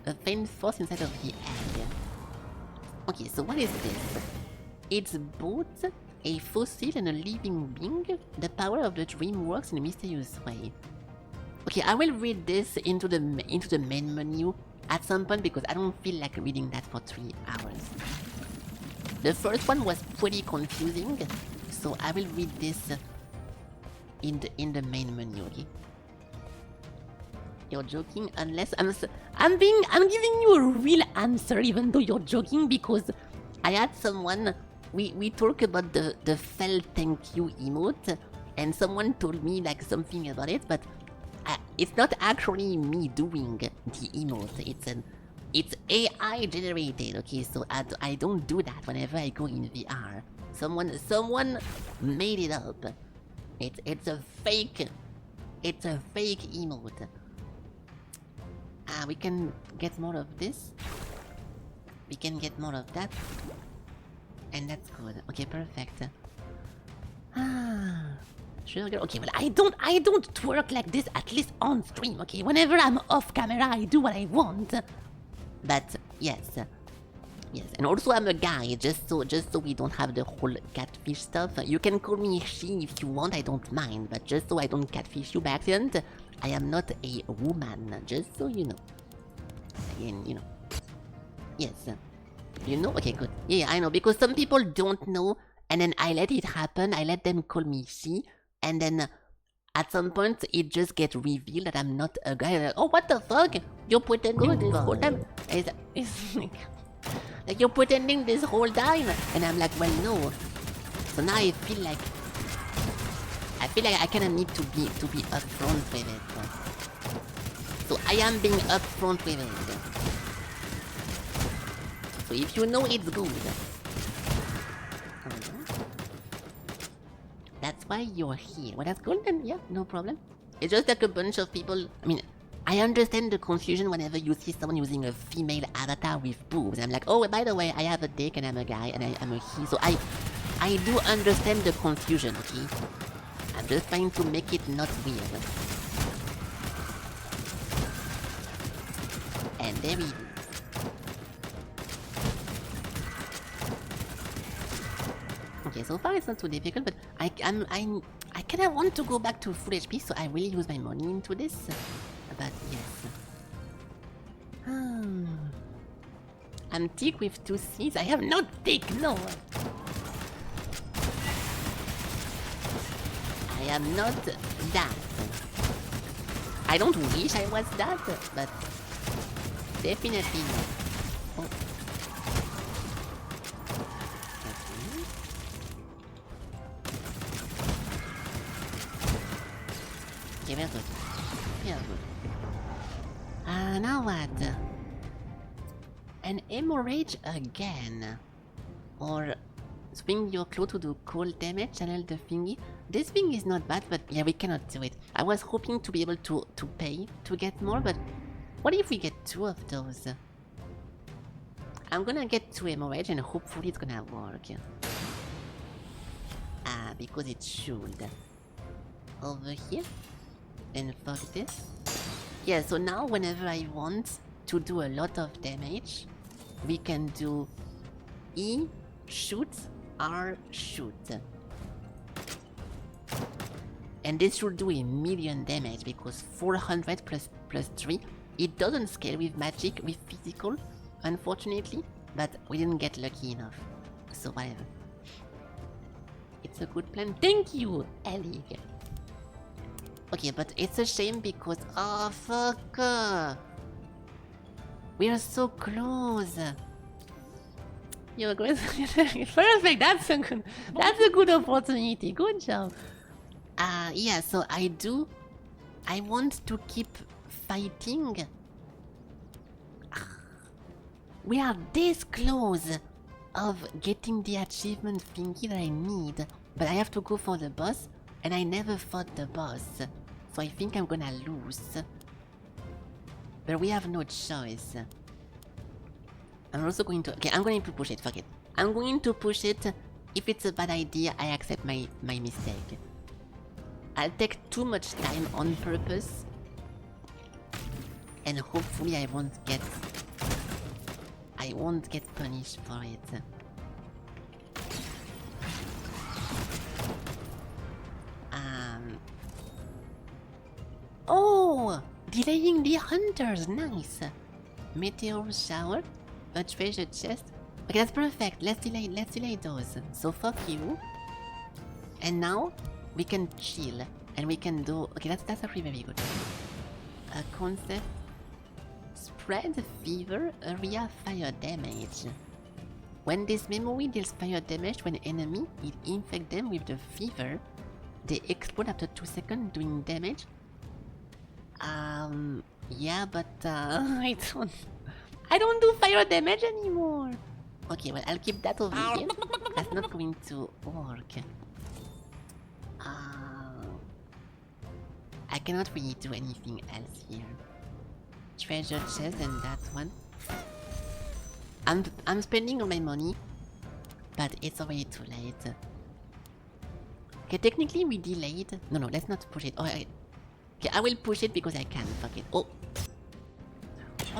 A faint force inside of the egg. Okay, so what is this? It's both a fossil and a living being. The power of the dream works in a mysterious way. Okay, I will read this into the main menu at some point because I don't feel like reading that for 3 hours. The first one was pretty confusing, so I will read this in the main menu. Okay. You're joking unless I'm giving you a real answer even though you're joking because I had someone. We talk about the Fel thank you emote, and someone told me like something about it, but it's not actually me doing the emote. It's AI generated. Okay, so I don't do that whenever I go in VR. Someone made it up. It's a fake emote. We can get more of this. We can get more of that. And that's good. Okay, perfect. Sure, girl. Okay, well, I don't twerk like this, at least on stream, okay? Whenever I'm off camera, I do what I want. But, yes. Yes, and also I'm a guy, just so we don't have the whole catfish stuff. You can call me she if you want, I don't mind. But just so I don't catfish you by accident, I am not a woman, just so you know. Again, you know. Yes. You know? Okay, good. Yeah, I know, because some people don't know, and then I let it happen, I let them call me she, and then at some point it just gets revealed that I'm not a guy. Like, oh, what the fuck? You're pretending this whole time? It's like you're pretending this whole time? And I'm like, well, no. So now I feel like I kinda need to be upfront with it. So I am being upfront with it. So if you know it's good. That's why you're here. Well, that's good then, yeah, no problem. It's just like a bunch of people. I mean, I understand the confusion whenever you see someone using a female avatar with boobs. I'm like, oh, by the way, I have a dick and I'm a guy and I'm a he. So I do understand the confusion, okay? I'm just trying to make it not weird. And there we go. Okay, so far it's not too difficult, but I kinda want to go back to full HP, so I will use my money into this. But yes. I'm thick with 2 C's. I am not thick, no. I am not that. I don't wish I was that, but definitely not. Oh. Okay, very good. Very good. Now what? An hemorrhage again. Or swing your claw to do cold damage, channel the thingy. This thing is not bad, but yeah, we cannot do it. I was hoping to be able to pay to get more, but what if we get 2 of those? I'm gonna get 2 hemorrhage and hopefully it's gonna work. Because it should. Over here. And fuck this. Yeah, so now whenever I want to do a lot of damage, we can do E, shoot, R, shoot. And this should do 1,000,000 damage because 400 plus 3. It doesn't scale with magic, with physical, unfortunately, but we didn't get lucky enough. So whatever. It's a good plan. Thank you, Ellie. Okay, but it's a shame because... Oh, fuck! We are so close! You're great. Perfect, that's a good opportunity. Good job. Yeah, so I want to keep fighting. We are this close of getting the achievement thingy that I need, but I have to go for the boss, and I never fought the boss, so I think I'm gonna lose. But we have no choice. I'm also going to... Okay, I'm going to push it, fuck it. I'm going to push it. If it's a bad idea, I accept my mistake. I'll take too much time on purpose. And hopefully I won't get punished for it. Oh! Delaying the hunters, nice! Meteor shower, a treasure chest. Okay, that's perfect. Let's delay those. So fuck you. And now we can chill and we can do... Okay, that's actually very good. A concept. Spread fever area fire damage. When this memory deals fire damage when enemy, it infects them with the fever. They explode after 2 seconds doing damage. Yeah, but I don't do fire damage anymore. Okay, well, I'll keep that over here. That's not going to work. I cannot really do anything else here. Treasure chest and that one. I'm spending all my money, but it's already too late. Okay, technically we delayed. No, let's not push it. Oh, okay, I will push it because I can. Fuck it. Oh,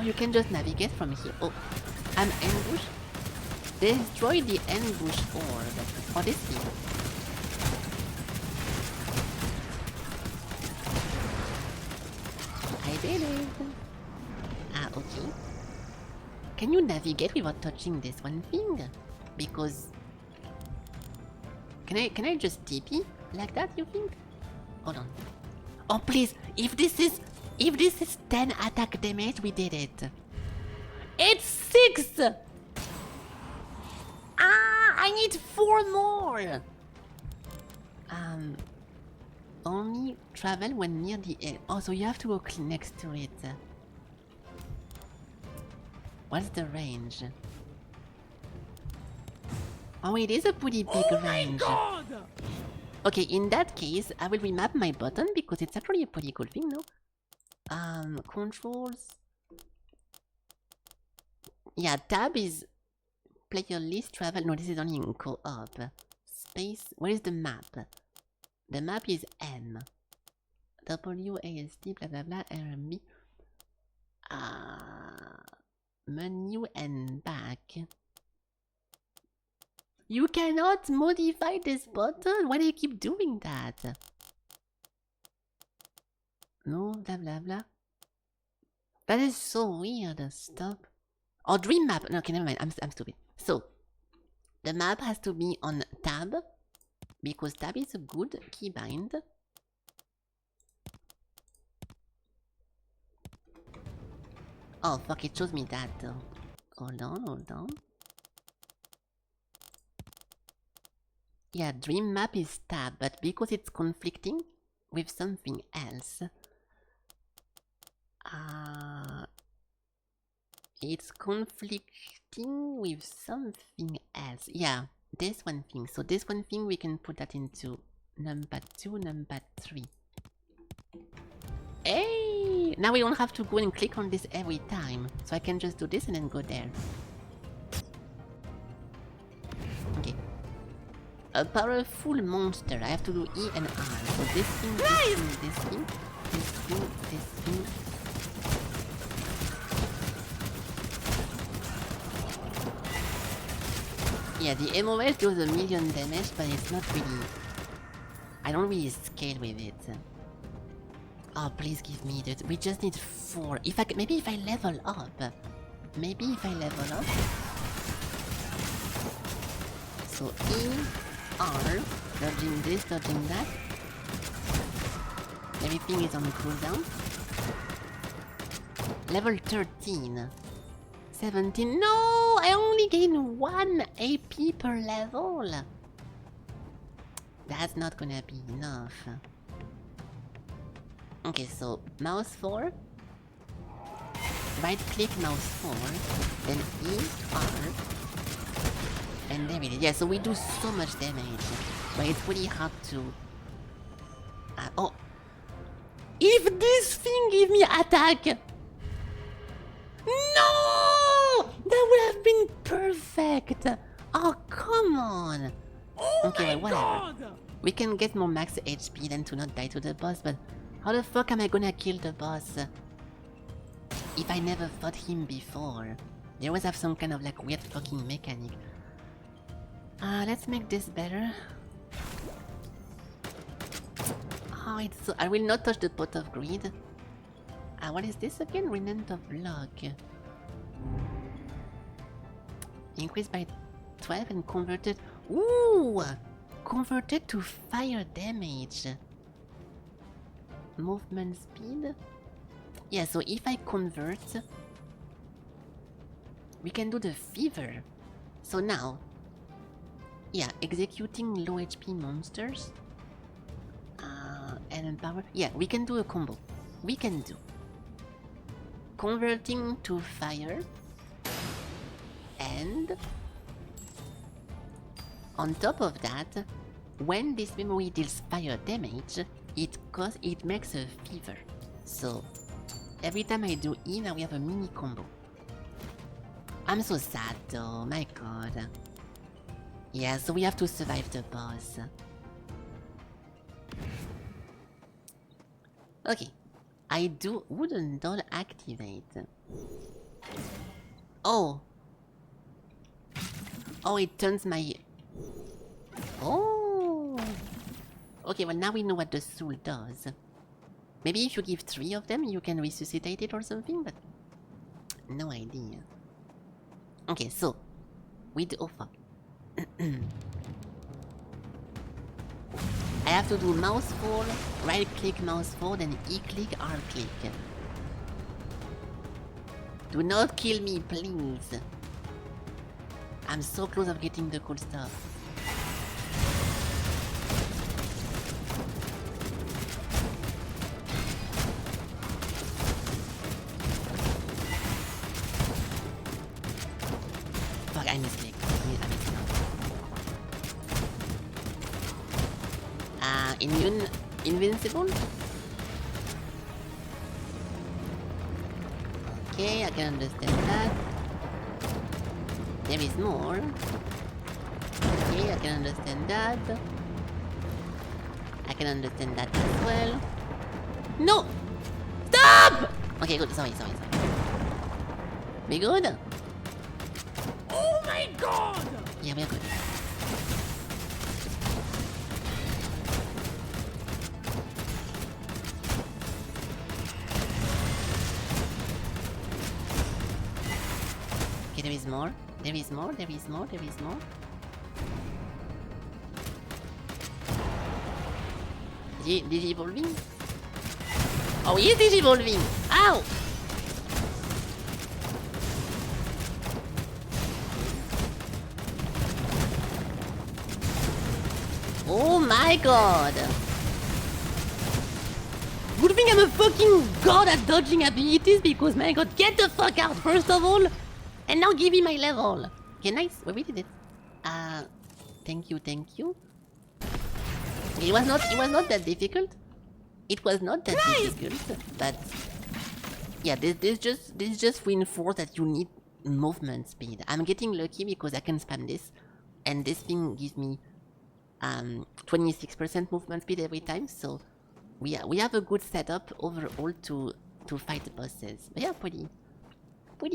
you can just navigate from here. Oh, I'm ambushed. Destroy the ambush orb. Oh, this thing. I did it. Okay. Can you navigate without touching this one thing? Because... Can I just TP like that, you think? Hold on. Oh, please, if this is 10 attack damage, we did it. It's 6! I need 4 more! Only travel when near the edge. Oh, so you have to go next to it. What's the range? Oh, it is a pretty big range. God! Okay, in that case, I will remap my button because it's actually a pretty cool thing, no? Controls. Yeah, tab is player list travel. No, this is only in co-op. Space. Where is the map? The map is M. W, ASD, blah blah blah, RMB. Menu and back. You cannot modify this button? Why do you keep doing that? No, blah blah blah. That is so weird. Stop. Oh, dream map. No, okay, never mind. I'm stupid. So, the map has to be on tab because tab is a good keybind. Oh fuck! It shows me that though. Hold on. Yeah, dream map is tab, but because it's conflicting with something else, it's conflicting with something else. Yeah, this one thing. So this one thing we can put that into number 2, number 3. Hey! Now we don't have to go and click on this every time. So I can just do this and then go there. Okay. A powerful monster. I have to do E and R. So this thing, this thing, this thing, this thing, this thing. Yeah, the MOS does 1,000,000 damage, but it's not really... I don't really scale with it. Oh, please give me that. We just need 4. If I maybe if I level up. Maybe if I level up. So E, R, dodging this, dodging that. Everything is on cooldown. Level 13. 17. No! I only gain 1 AP per level. That's not gonna be enough. Okay, so mouse 4. Right click mouse 4. Then E, R. And there it is. Yeah, so we do so much damage. But it's really hard to... oh! If this thing give me attack! No! That would have been perfect! Oh, come on! Oh, okay, well, whatever. We can get more max HP than to not die to the boss, but how the fuck am I gonna kill the boss if I never fought him before? They always have some kind of like weird fucking mechanic. Let's make this better. Oh, it's so... I will not touch the pot of greed. What is this again? Remnant of block. Increased by 12 and converted... Ooh! Converted to fire damage. Movement speed? Yeah, so if I convert... we can do the fever. So now... yeah, executing low HP monsters. And power... yeah, we can do a combo. We can do... converting to fire. And... on top of that, when this memory deals fire damage, it makes a fever. So, every time I do E, now we have a mini combo. I'm so sad though, my god. Yeah, so we have to survive the boss. Okay, I do wooden doll activate. Oh! Oh, it turns my... oh! Okay, well now we know what the soul does. Maybe if you give 3 of them, you can resuscitate it or something, but... no idea. Okay, so... we do... oh fuck. I have to do mouse 4, right click mouse 4, then E click, R click. Do not kill me, please. I'm so close of getting the cool stuff. Fuck, I misclicked. Invincible? Okay, I can understand that. There is more. Okay, I can understand that. I can understand that as well. No! Stop! Okay, good. Sorry. We good? Oh my god! Yeah, we're good. Okay, there is more. There is more. Digivolving? Oh, he is digivolving! Ow! Oh my god! Good thing I'm a fucking god at dodging abilities because my god, get the fuck out first of all! And now give me my level! Okay, nice, we did it. Thank you. Okay, It was not that difficult. It was not that difficult, but yeah, this just reinforced that you need movement speed. I'm getting lucky because I can spam this, and this thing gives me 26% movement speed every time. So we have a good setup overall to fight the bosses. But yeah, pretty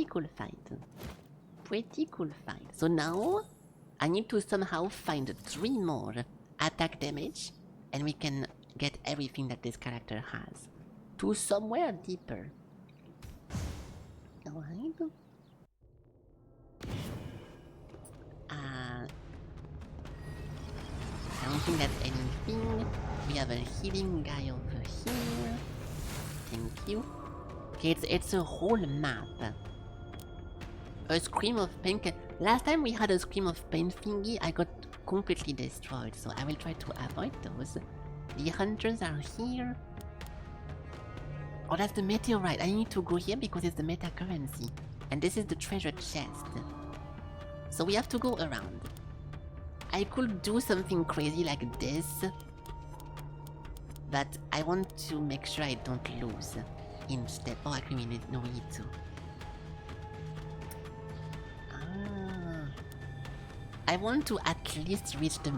cool fight. Pretty cool fight. So now I need to somehow find 3 more attack damage, and we can get everything that this character has to somewhere deeper. Alright. I don't think that's anything. We have a healing guy over here. Thank you. Okay, it's a whole map. A Scream of Pain. Last time we had a Scream of Pain thingy, I got completely destroyed, so I will try to avoid those. The hunters are here. Oh, that's the meteorite. I need to go here because it's the meta currency. And this is the treasure chest. So we have to go around. I could do something crazy like this, but I want to make sure I don't lose instead. Oh, actually, we need to. I want to at least reach the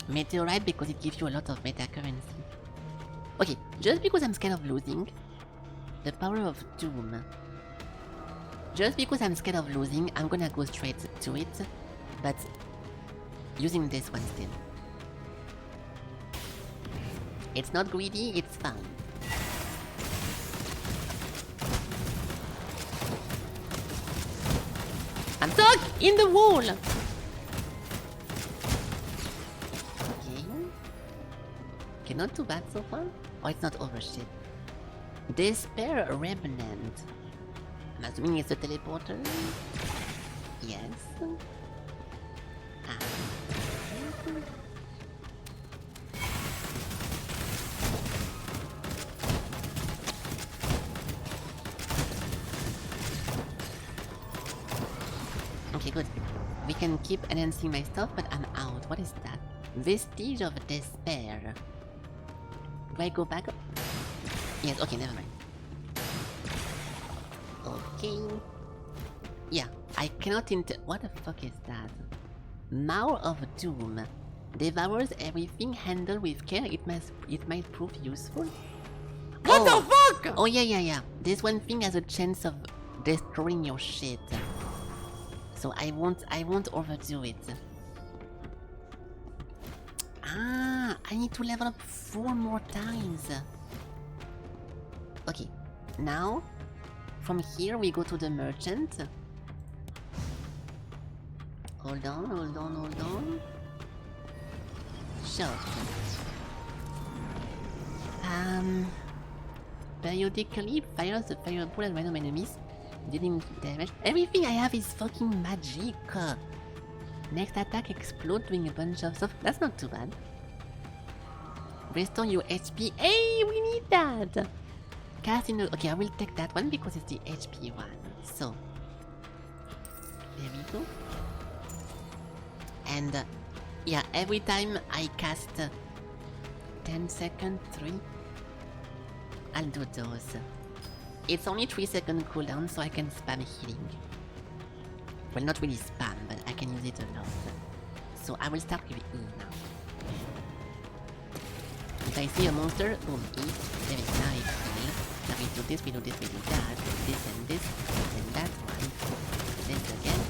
meteorite because it gives you a lot of meta currency. Okay, just because I'm scared of losing, the power of doom. Just because I'm scared of losing, I'm gonna go straight to it, but using this one still. It's not greedy, it's fine. I'm stuck in the wall! Okay, not too bad so far. Oh, it's not over shit. Despair Remnant. I'm assuming it's a teleporter. Yes. Okay, good. We can keep enhancing my stuff, but I'm out. What is that? Vestige of Despair. Do I go back up? Yes, okay, never mind. Okay. Yeah, I cannot what the fuck is that? Maw of Doom. Devours everything handled with care. It might prove useful. What the fuck? Oh yeah. This one thing has a chance of destroying your shit. So I won't overdo it. I need to level up 4 more times. Okay, now from here we go to the merchant. Hold on. Shop. Periodically fires the fireball at random enemies, dealing damage. Everything I have is fucking magic. Next attack explode doing a bunch of stuff. That's not too bad. Restore your HP. Hey, we need that! Cast in okay, I will take that one because it's the HP one. So, there we go. And yeah, every time I cast 10 second 3, I'll do those. It's only 3-second cooldown, so I can spam healing. Well, not really spam, but I can use it a lot. So I will start with E now. If I see a monster, boom, E, there is nice heal. Now we do this, we do that, this and this, and that one. This again.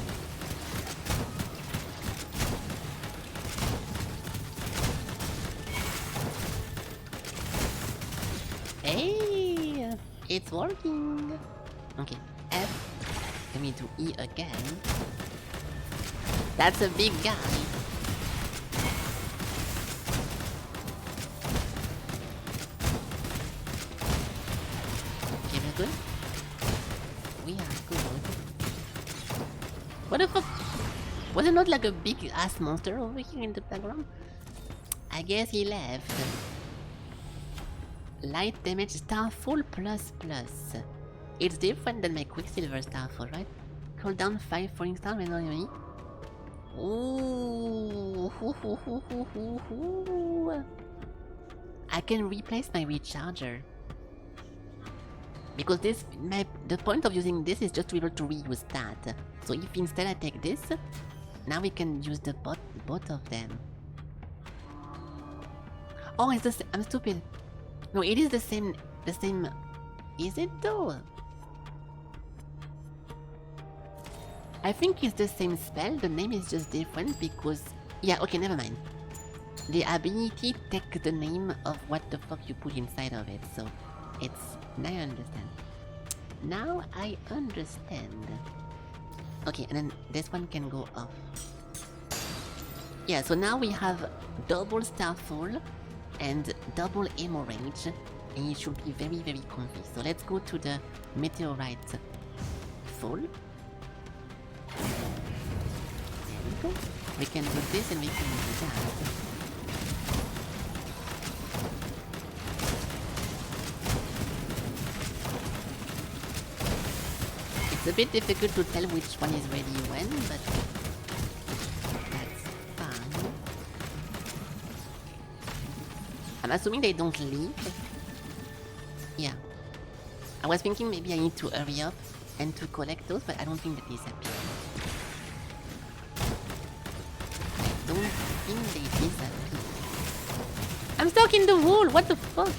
Hey! It's working! Okay, F. Then we do E again. That's a big guy. Okay, we're good. We are good. What the fuck? Was it not like a big ass monster over here in the background? I guess he left. Light damage Starfall plus. It's different than my Quicksilver Starfall, right? Cooldown 5 falling star when on enemy. Ooh. I can replace my recharger. Because the point of using this is just to be able to reuse that. So if instead I take this, now we can use the both of them. Oh, it's the same. I'm stupid. No, it is the same. Is it though? I think it's the same spell. The name is just different because... Yeah, okay, never mind. The ability takes the name of what the fuck you put inside of it. So it's... Now I understand. Now I understand. Okay, and then this one can go off. Yeah, so now we have double Starfall and double Hemorrhage, and it should be very, very comfy. So let's go to the Meteorite Fall. There we go. We can do this and we can do that. It's a bit difficult to tell which one is ready when, but that's fine. I'm assuming they don't leave. Yeah. I was thinking maybe I need to hurry up and to collect those, but I don't think they disappear. I don't think they disappear. I'm stuck in the wall! What the fuck?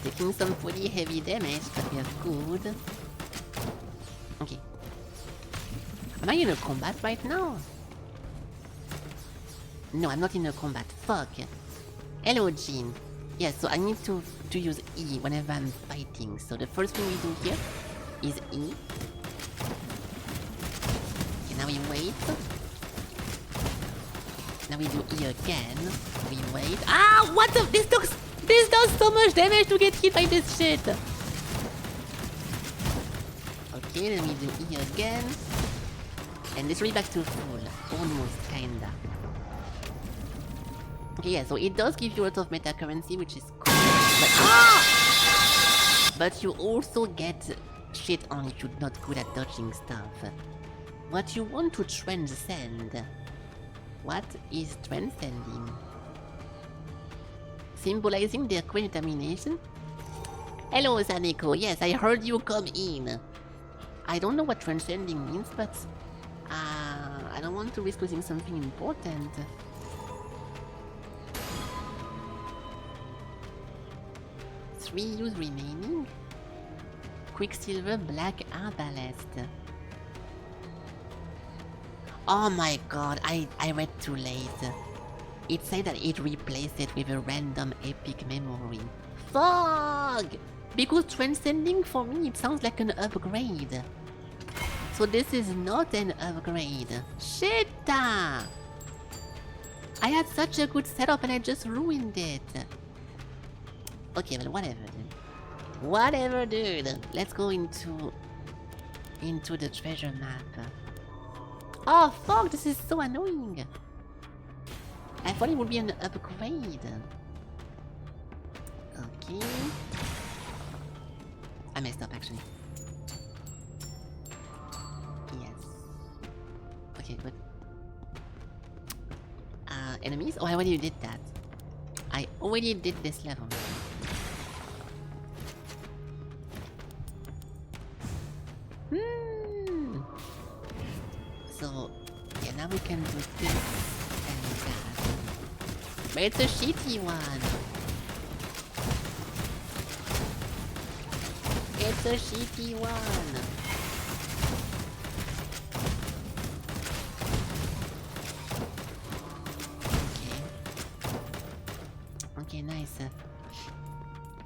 Taking some pretty heavy damage, but we are good. Okay. Am I in a combat right now? No, I'm not in a combat. Fuck. Hello, Jean. Yeah, so I need to use E whenever I'm fighting. So the first thing we do here is E. Okay, now we wait. Now we do E again. We wait. Ah, what the? This does so much damage to get hit by this shit! Okay, then we do E again. And literally back to full. Almost, kinda. Okay, yeah, so it does give you a lot of meta currency, which is cool. But you also get shit on if you're not good at dodging stuff. What you want to transcend. What is transcending? Symbolizing their great determination? Hello, Saneko. Yes, I heard you come in. I don't know what transcending means, but... I don't want to risk losing something important. Three use remaining? Quicksilver Black Arbalest. Oh my god, I read too late. It said that it replaced it with a random epic memory. Fuck! Because transcending for me it sounds like an upgrade. So this is not an upgrade. Shit! I had such a good setup and I just ruined it. Okay, well whatever dude. Whatever dude. Let's go into the treasure map. Oh fuck, this is so annoying. I thought it would be an upgrade. Okay. I messed up actually. Yes. Okay, good. Enemies? Oh, I already did that. I already did this level. So, yeah, now we can do this and that. But it's a shitty one. It's a shitty one. Okay. Okay, nice.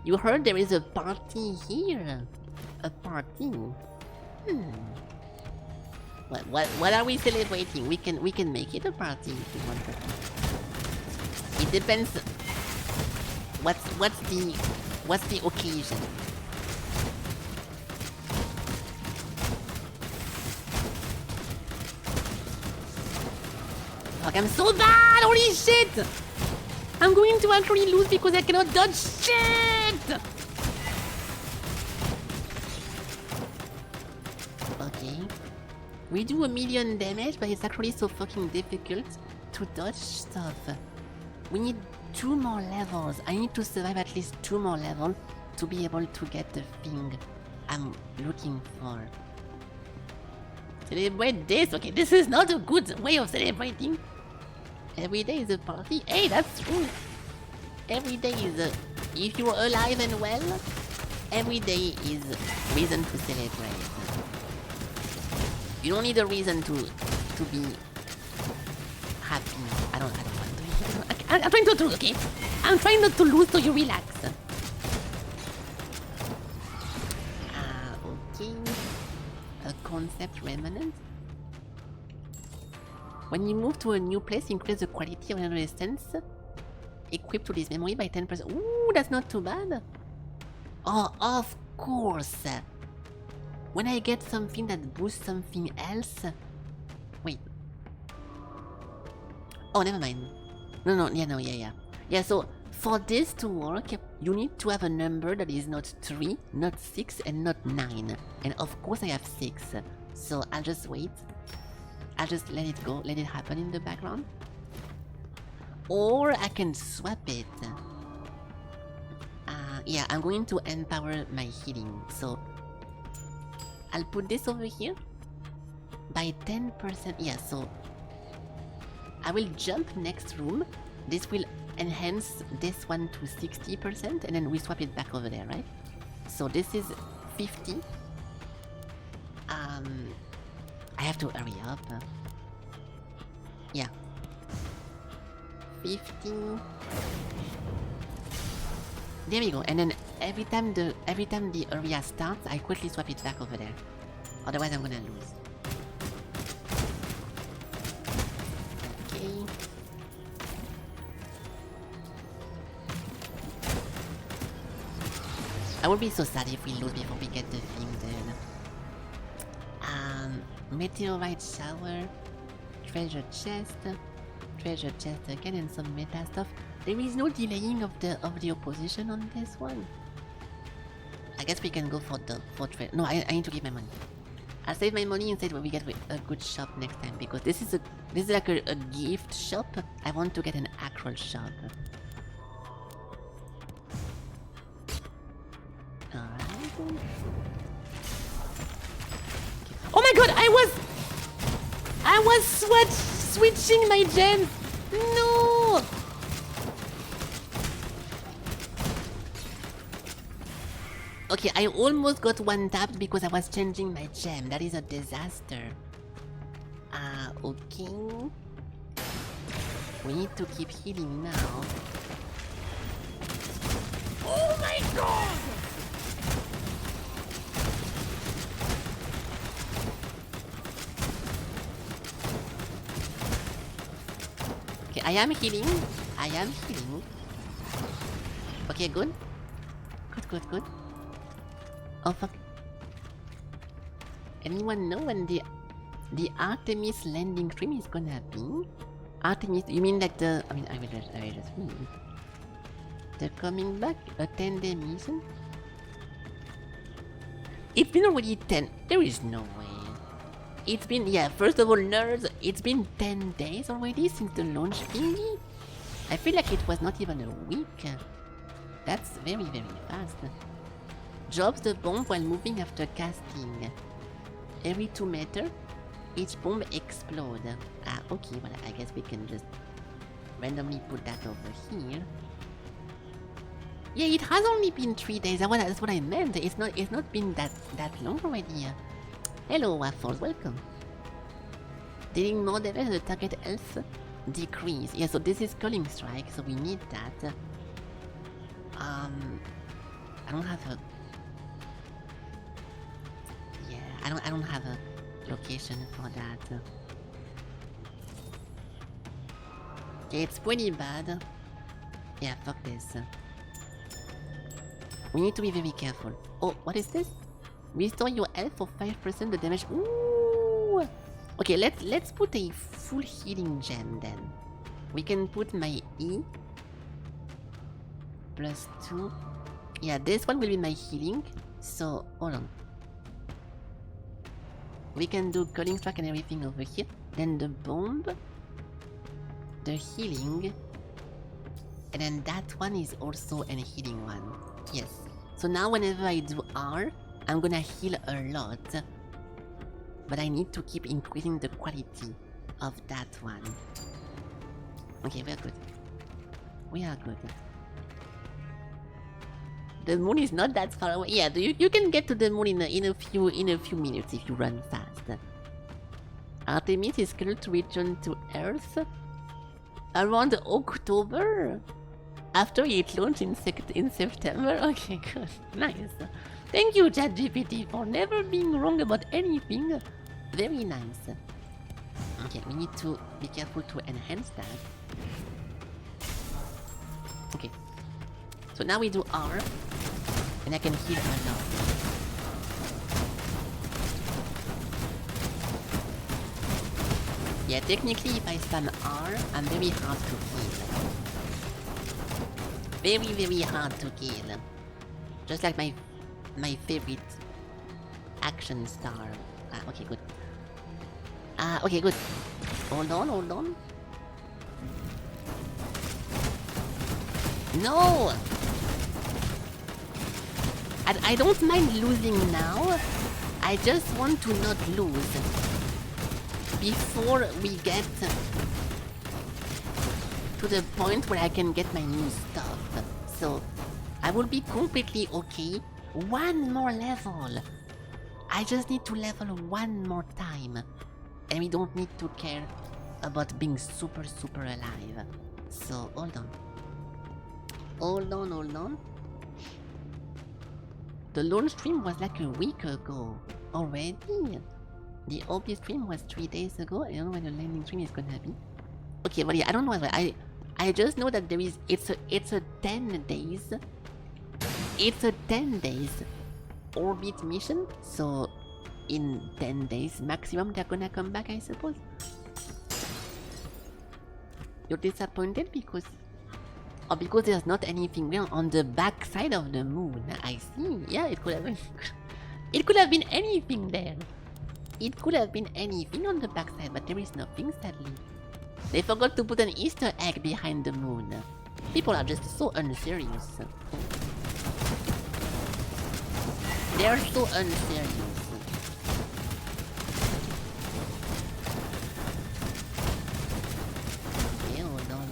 You heard there is a party here. A party. What are we celebrating? We can make it a party if you want to. It depends. What's the occasion? Fuck, I'm so bad! Holy shit! I'm going to actually lose because I cannot dodge shit! We do 1,000,000 damage, but it's actually so fucking difficult to dodge stuff. We need 2 more levels. I need to survive at least 2 more levels to be able to get the thing I'm looking for. Celebrate this? Okay, this is not a good way of celebrating. Every day is a party. Hey, that's true. Every day is a... If you're alive and well, every day is reason to celebrate. You don't need a reason to be happy. I don't want to. I'm trying to, okay? I'm trying not to lose, so you relax. Okay. A concept remnant. When you move to a new place, increase the quality of your resistance equipped to this memory by 10%. Ooh, that's not too bad. Oh, of course. When I get something that boosts something else... Wait. Oh, never mind. Yeah, so for this to work, you need to have a number that is not 3, not 6, and not 9. And of course I have 6. So I'll just wait. I'll just let it go, let it happen in the background. Or I can swap it. Yeah, I'm going to empower my healing, so... I'll put this over here. By 10%, yeah, so... I will jump next room. This will enhance this one to 60%, and then we swap it back over there, right? So this is 50. I have to hurry up. Yeah. 50. There we go, and then every time the area starts, I quickly swap it back over there. Otherwise I'm gonna lose. Okay. I would be so sad if we lose before we get the thing then. Meteorite shower, treasure chest again, and some meta stuff. There is no delaying of the opposition on this one. I guess we can go for treasure. No, I need to keep my money. I'll save my money instead when we get a good shop next time, because this is like a gift shop. I want to get an actual shop. Alright. Oh my god, I was switching my gems. No. Okay, I almost got one tapped because I was changing my gem. That is a disaster. Okay. We need to keep healing now. Oh my god! Okay, I am healing. Okay, good. Good. Oh fuck. Anyone know when the Artemis landing stream is gonna be? Artemis, you mean like the... I will just mean... The coming back? A 10-day mission? It's been already 10... There is no way. It's been... Yeah, first of all, nerds, it's been 10 days already since the launch thingy? I feel like it was not even a week. That's very, very fast. Drops the bomb while moving after casting. Every 2 meters, each bomb explodes. Okay, well, I guess we can just randomly put that over here. Yeah, it has only been 3 days. That's what I meant. It's not been that long already. Hello, Waffles, welcome. Dealing more damage, the target health decrease. Yeah, so this is Culling Strike, so we need that. I don't have a... Yeah, I don't have a location for that. Okay, it's pretty bad. Yeah, fuck this. We need to be very careful. Oh, what is this? Restore your health for 5% the damage. Ooh! Okay, let's put a full healing gem then. We can put my E. +2. Yeah, this one will be my healing. So, hold on. We can do culling track and everything over here. Then the bomb, the healing, and then that one is also a healing one. Yes. So now whenever I do R, I'm gonna heal a lot. But I need to keep increasing the quality of that one. Okay, we are good. We are good. The moon is not that far away. Yeah, you can get to the moon in a few minutes if you run fast. Artemis is scheduled to return to Earth around October, after it launched in September. Okay, good, nice. Thank you, ChatGPT, for never being wrong about anything. Very nice. Okay, we need to be careful to enhance that. Okay. So now we do R, and I can heal a lot. Yeah, technically if I spam R, I'm very hard to kill. Very, very hard to kill. Just like my favorite action star. Ah, okay, good. Okay, good. Hold on. No! I don't mind losing now. I just want to not lose before we get to the point where I can get my new stuff. So I will be completely okay. One more level. I just need to level one more time. And we don't need to care about being super alive. So hold on. Hold on. The launch stream was like a week ago already. The OP stream was 3 days ago. I don't know when the landing stream is gonna be. Okay, but yeah, I don't know. I just know that there is. It's a 10 days. It's a 10 days orbit mission. So in 10 days maximum, they're gonna come back, I suppose. You're disappointed because. Oh, because there's not anything there on the back side of the moon. I see. Yeah, it could have been. It could have been anything there. It could have been anything on the backside, but there is nothing, sadly. They forgot to put an Easter egg behind the moon. People are just so unserious. They are so unserious. Okay, hold on.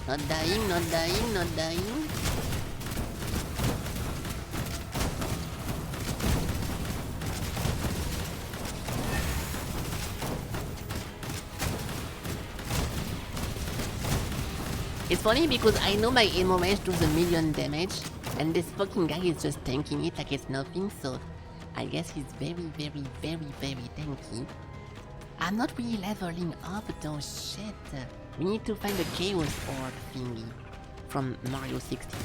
Not dying. It's funny because I know my aim range does 1,000,000 damage, and this fucking guy is just tanking it like it's nothing, so I guess he's very tanky. I'm not really leveling up though, shit. We need to find the Chaos Orb thingy from Mario 64.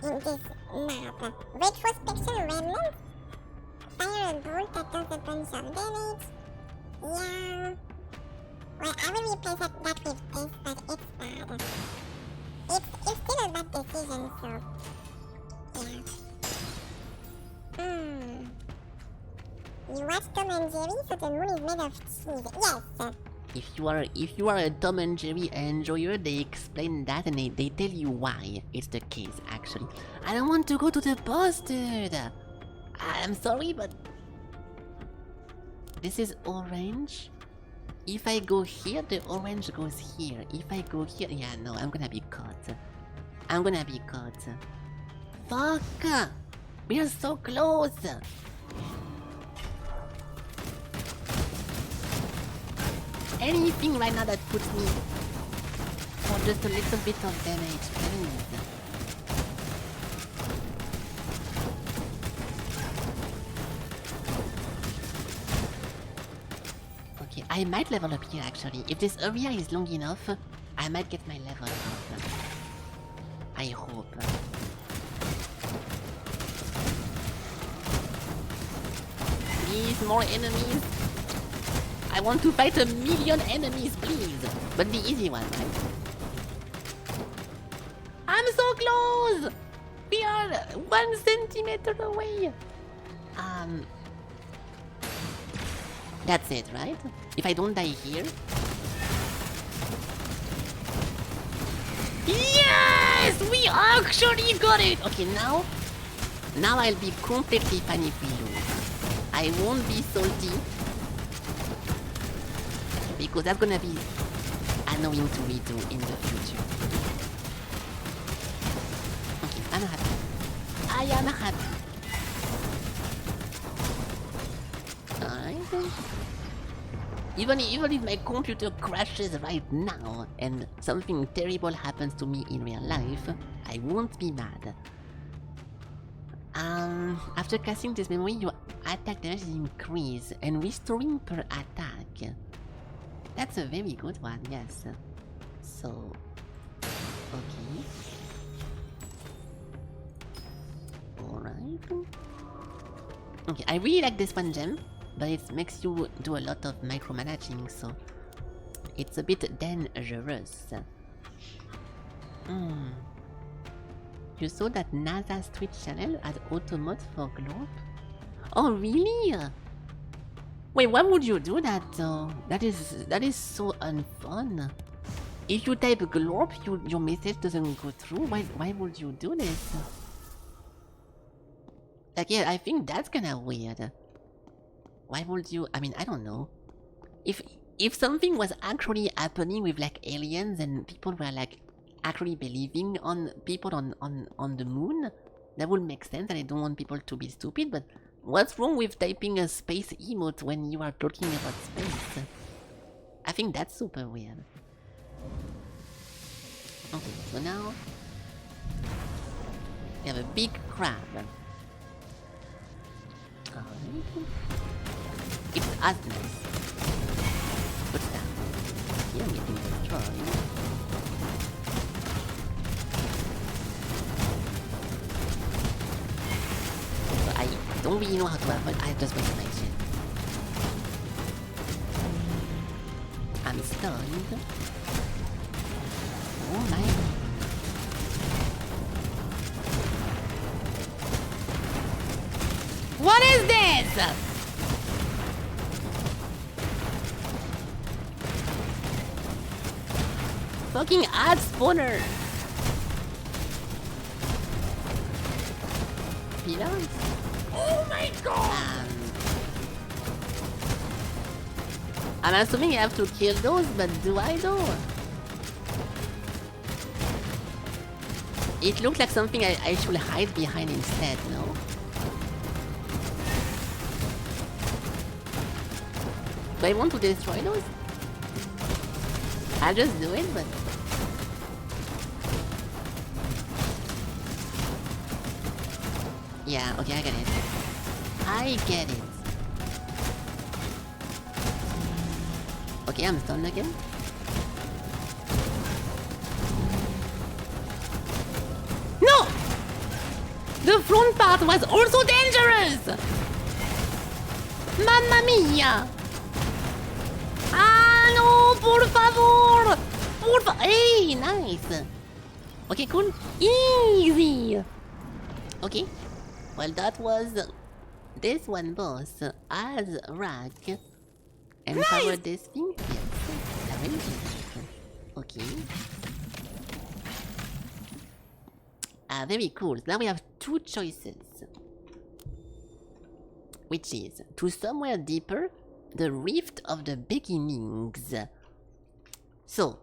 In this map. Retrospection Remnant? Fire a bolt that does a bunch of damage. Yeah. Well, I will replace that with this, but it's bad. It's still a bad decision, so... yeah. You watch Tom and Jerry, so the moon is made of cheese. Yes! If you are a Tom and Jerry enjoyer, they explain that and they tell you why it's the case, actually. I don't want to go to the boss, dude! I'm sorry, but... this is orange. If I go here, the orange goes here. If I go here... yeah, no, I'm gonna be caught. Fuck! We are so close! Anything right now that puts me for just a little bit of damage, please. Okay, I might level up here actually. If this area is long enough, I might get my level up. I hope. Please, more enemies. I want to fight 1,000,000 enemies, please. But the easy one, right? I'm so close! We are 1 centimeter away. That's it, right? If I don't die here. Yes! We actually got it! Okay, now I'll be completely fine if we lose. I won't be salty. Because that's gonna be annoying to redo in the future. Okay, I'm happy. I am happy. Alright. Even if my computer crashes right now and something terrible happens to me in real life, I won't be mad. After casting this memory, your attack damage is increased and restoring per attack. That's a very good one, yes. So, okay. Alright. Okay, I really like this one gem, but it makes you do a lot of micromanaging, so it's a bit dangerous. You saw that NASA's Twitch channel had auto mode for globe? Oh really? Wait, why would you do that though? That is so unfun. If you type globe, your message doesn't go through. Why would you do this? Like, yeah, I think that's kinda weird. Why would you? I mean, I don't know. If something was actually happening with like aliens and people were like actually believing on people on the moon, that would make sense, and I don't want people to be stupid, but what's wrong with typing a space emote when you are talking about space? I think that's super weird. Okay, so now we have a big crab. Alright. It's as nice. What's that? Here we can destroy. I don't really know how to avoid. I just went my shit. I'm stunned. Oh my god. What is this? Fucking ad spawner. Pillars? Oh my god! I'm assuming I have to kill those, but do I though? It looks like something I should hide behind instead, no? Do I want to destroy those? I'll just do it, but... Yeah, okay, I get it. I get it. Okay, I'm stunned again. No! The front part was also dangerous! Mamma mia! Ah no, por favor! Hey, nice! Okay, cool. Easy! Okay. Well, that was this one boss as rack. Empower this thing? Yes. Okay. Very cool. Now we have two choices. Which is to somewhere deeper, the Rift of the Beginnings. So,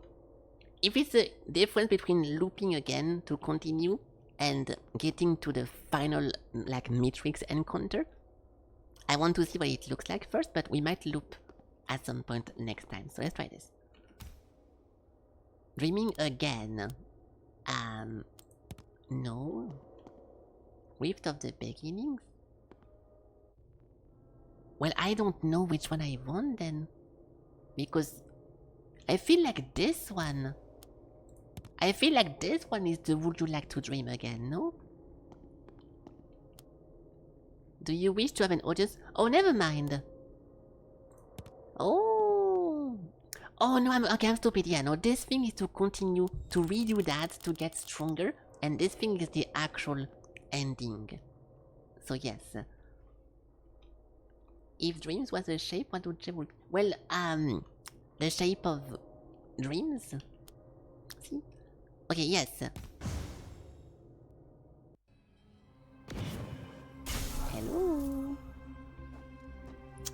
if it's the difference between looping again to continue and getting to the final, like, Matrix encounter, I want to see what it looks like first, but we might loop at some point next time. So let's try this. Dreaming again. No. Rift of the Beginnings? Well, I don't know which one I want then. Because I feel like this one I feel like this one is the Would You Like to Dream Again, no? Do you wish to have an audience? Oh, never mind. Oh. Oh no, I'm stupid. Yeah, no, this thing is to continue to redo that to get stronger, and this thing is the actual ending. So yes. If dreams was a shape, what would shape? Well, the shape of dreams. See? Okay, yes. Hello.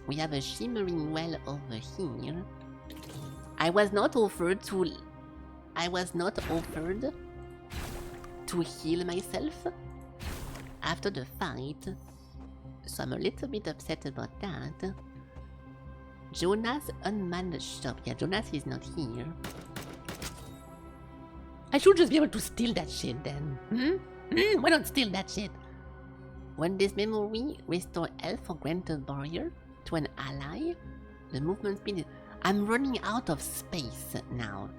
We have a shimmering well over here. I was not offered to heal myself after the fight, so I'm a little bit upset about that. Jonas unmanned shop. Yeah, Jonas is not here. I should just be able to steal that shit then. Why not steal that shit? When this memory restore health for granted barrier to an ally, the movement speed is... I'm running out of space now.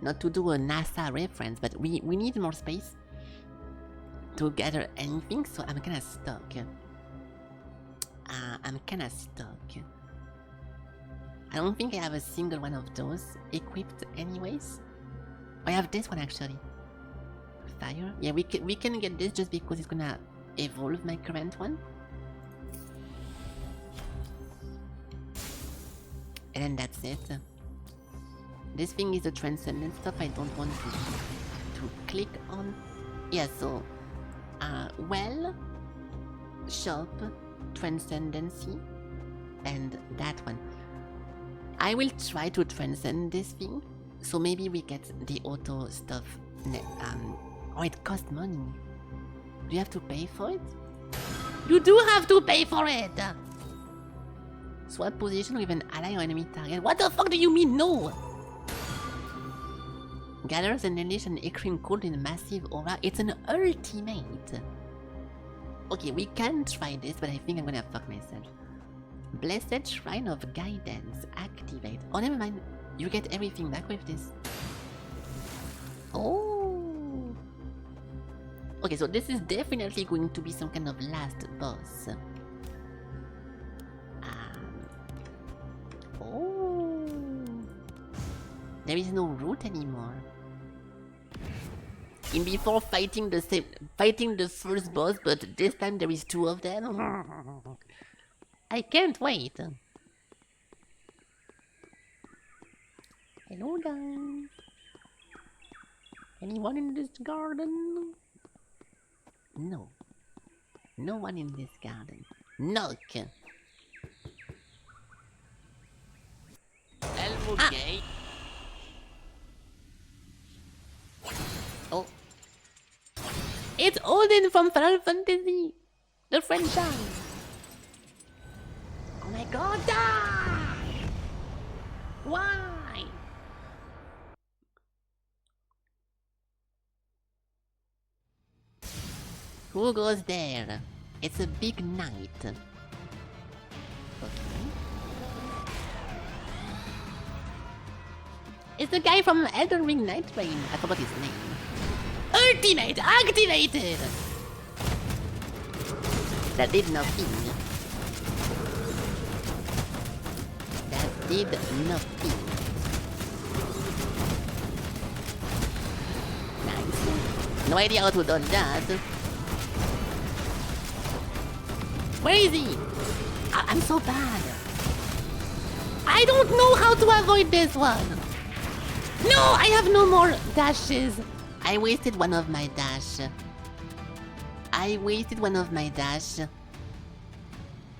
Not to do a NASA reference, but we need more space to gather anything, so I'm kinda stuck. I don't think I have a single one of those equipped anyways. I have this one actually. Fire? Yeah, we can get this just because it's gonna evolve my current one. And then that's it. This thing is the transcendent stuff I don't want to click on. Yeah, so well, shop, transcendency, and that one. I will try to transcend this thing, so maybe we get the auto stuff. Oh, it costs money. Do you have to pay for it? You do have to pay for it! Swap position with an ally or enemy target. What the fuck do you mean, no? Gathers and unleash an extreme cold in a massive aura. It's an ultimate. Okay, we can try this, but I think I'm gonna fuck myself. Blessed Shrine of Guidance. Activate. Oh, never mind. You get everything back with this. Oh. Okay, so this is definitely going to be some kind of last boss. Oh. There is no route anymore. In before fighting the first boss, but this time there is two of them. I can't wait. Hello guys. Anyone in this garden? No. No one in this garden. Knock. Okay. Oh. It's Odin from Final Fantasy, the franchise. Oh my god, die! Why? Who goes there? It's a big night. Okay. It's the guy from Elden Ring Night Train. I forgot his name. Ultimate activated! That did nothing. That did nothing. Nice. No idea how to dodge that. Where is he? I'm so bad. I don't know how to avoid this one. No, I have no more dashes. I wasted one of my dash.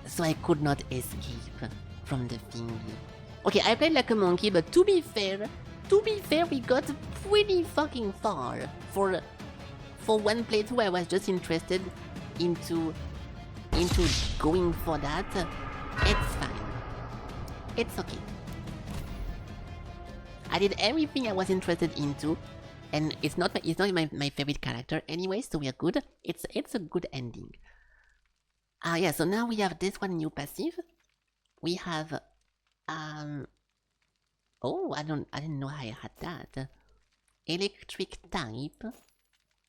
So I could not escape from the thingy. Okay, I played like a monkey, but to be fair, we got pretty fucking far. For one playthrough, I was just interested into going for that. It's fine. It's okay. I did everything I was interested into, and it's not my favorite character anyway, so we are good. It's a good ending. Yeah, so now we have this one new passive. We have oh, I didn't know I had that. electric type,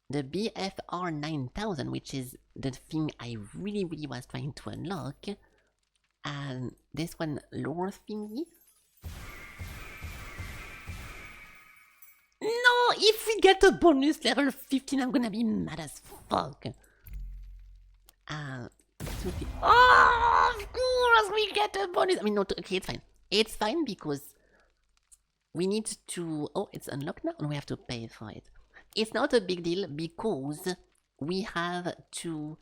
the BFR 9000, which is the thing I really was trying to unlock, and this one lore thingy. No, if we get a bonus level 15, I'm gonna be mad as fuck. Oh, of course we get a bonus. I mean, no, okay, it's fine. It's fine because we need to... Oh, it's unlocked now and we have to pay for it. It's not a big deal because we have to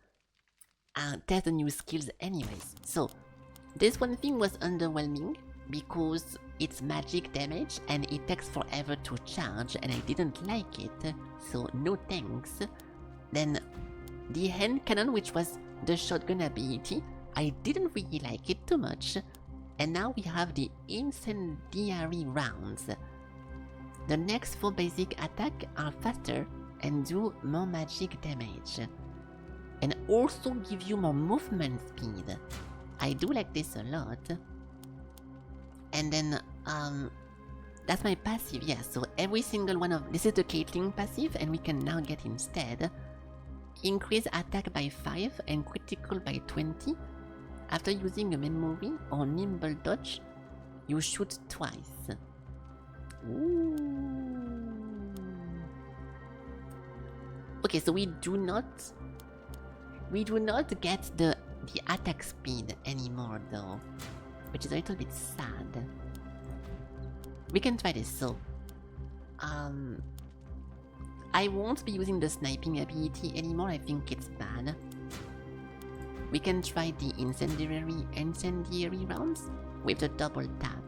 test the new skills anyways. So, this one thing was underwhelming because it's magic damage and it takes forever to charge and I didn't like it, so no thanks. Then the hand cannon, which was the shotgun ability, I didn't really like it too much. And now we have the incendiary rounds. The next 4 basic attacks are faster and do more magic damage. And also give you more movement speed. I do like this a lot. And then, that's my passive, yeah, so every single one of... This is the Caitlyn passive, and we can now get instead increase attack by 5 and critical by 20. After using a memory or nimble dodge, you shoot twice. Ooh. Okay, so we do not get the attack speed anymore though, which is a little bit sad. We can try this. So I won't be using the sniping ability anymore, I think it's bad. We can try the incendiary rounds with the double tap.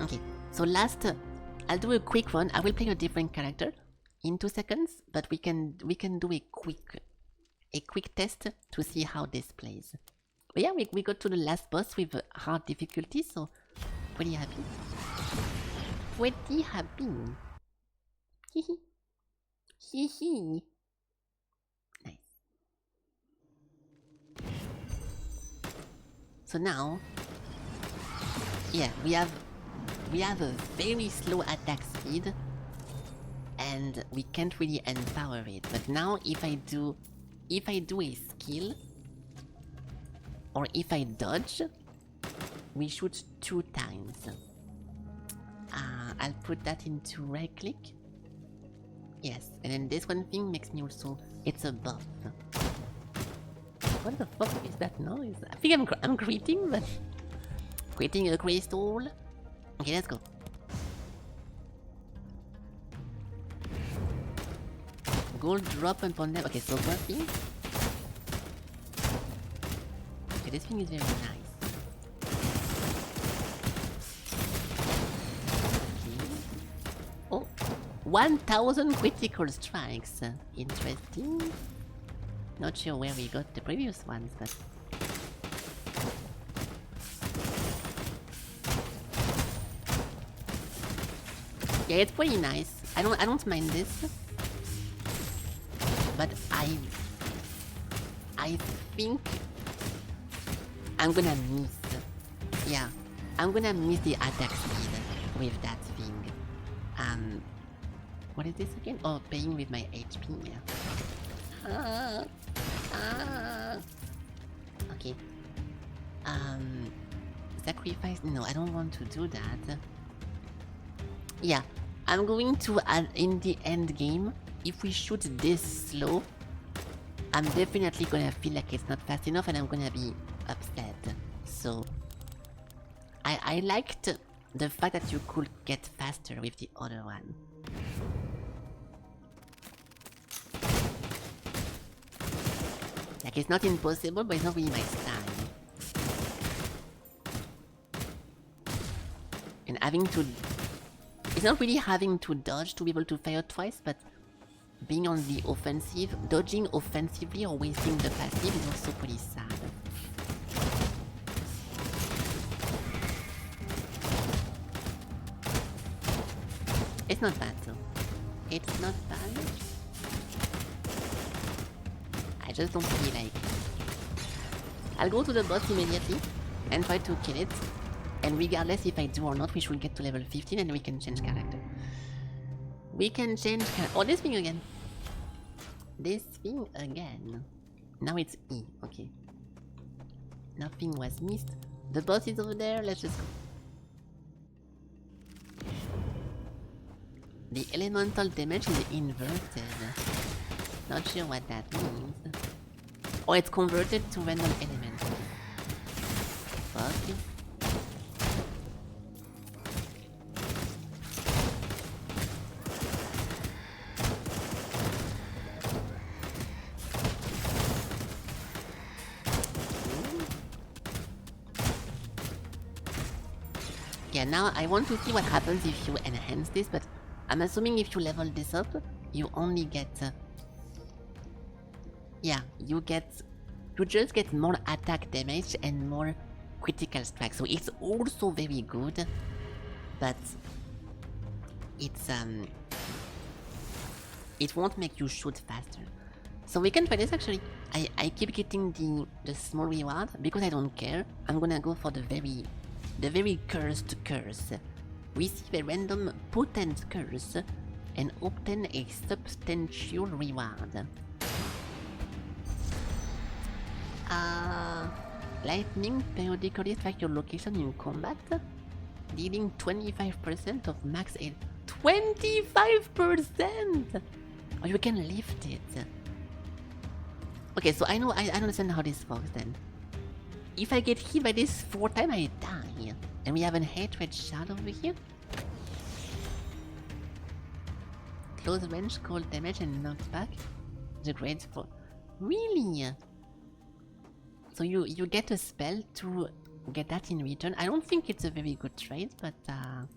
Okay, so last, I'll do a quick one. I will play a different character in 2 seconds, but we can do a quick test to see how this plays. But yeah, we got to the last boss with hard difficulty, so pretty happy. Pretty happy. Hehe. Hehe. Nice. So now, yeah, we have a very slow attack speed, and we can't really empower it. But now, if I do a skill, or if I dodge, we shoot 2 times. I'll put that into right click. Yes, and then this one thing makes me also... It's a buff. What the fuck is that noise? I think I'm creating, but... Creating a crystal. Okay, let's go. Gold drop upon them. Okay, so buffing. Okay, this thing is very nice. 1000 critical strikes. Interesting. Not sure where we got the previous ones, but... Yeah, it's pretty nice. I don't mind this. But I think I'm gonna miss. Yeah, I'm gonna miss the attack speed with that thing. What is this again? Oh, paying with my HP, yeah. Okay. Sacrifice? No, I don't want to do that. Yeah, I'm going to add in the end game. If we shoot this slow, I'm definitely gonna feel like it's not fast enough and I'm gonna be upset. So, I liked the fact that you could get faster with the other one. Like, it's not impossible, but it's not really my style. And having to... It's not really having to dodge to be able to fire twice, but being on the offensive, dodging offensively or wasting the passive is also pretty sad. It's not bad though. It's not bad. I just don't feel like it. I'll go to the boss immediately and try to kill it. And regardless if I do or not, we should get to level 15 and we can change character. We can change... Oh, this thing again. This thing again. Now it's E, okay. Nothing was missed. The boss is over there, let's just go. The elemental damage is inverted. Not sure what that means. Oh, it's converted to random element. Fuck. Yeah, now I want to see what happens if you enhance this, but I'm assuming if you level this up, you only get... yeah, you just get more attack damage and more critical strike. So it's also very good, but it's it won't make you shoot faster. So we can try this actually. I keep getting the small reward because I don't care. I'm gonna go for the very cursed curse. Receive a random potent curse and obtain a substantial reward. Lightning periodically strike your location in combat, dealing 25% of max aid. 25%! Or you can lift it. Okay, so I understand how this works then. If I get hit by this 4 times, I die. And we have an hatred shard over here. Close range, cold damage, and knockback. The grades for... Really? So you get a spell to get that in return. I don't think it's a very good trade, but I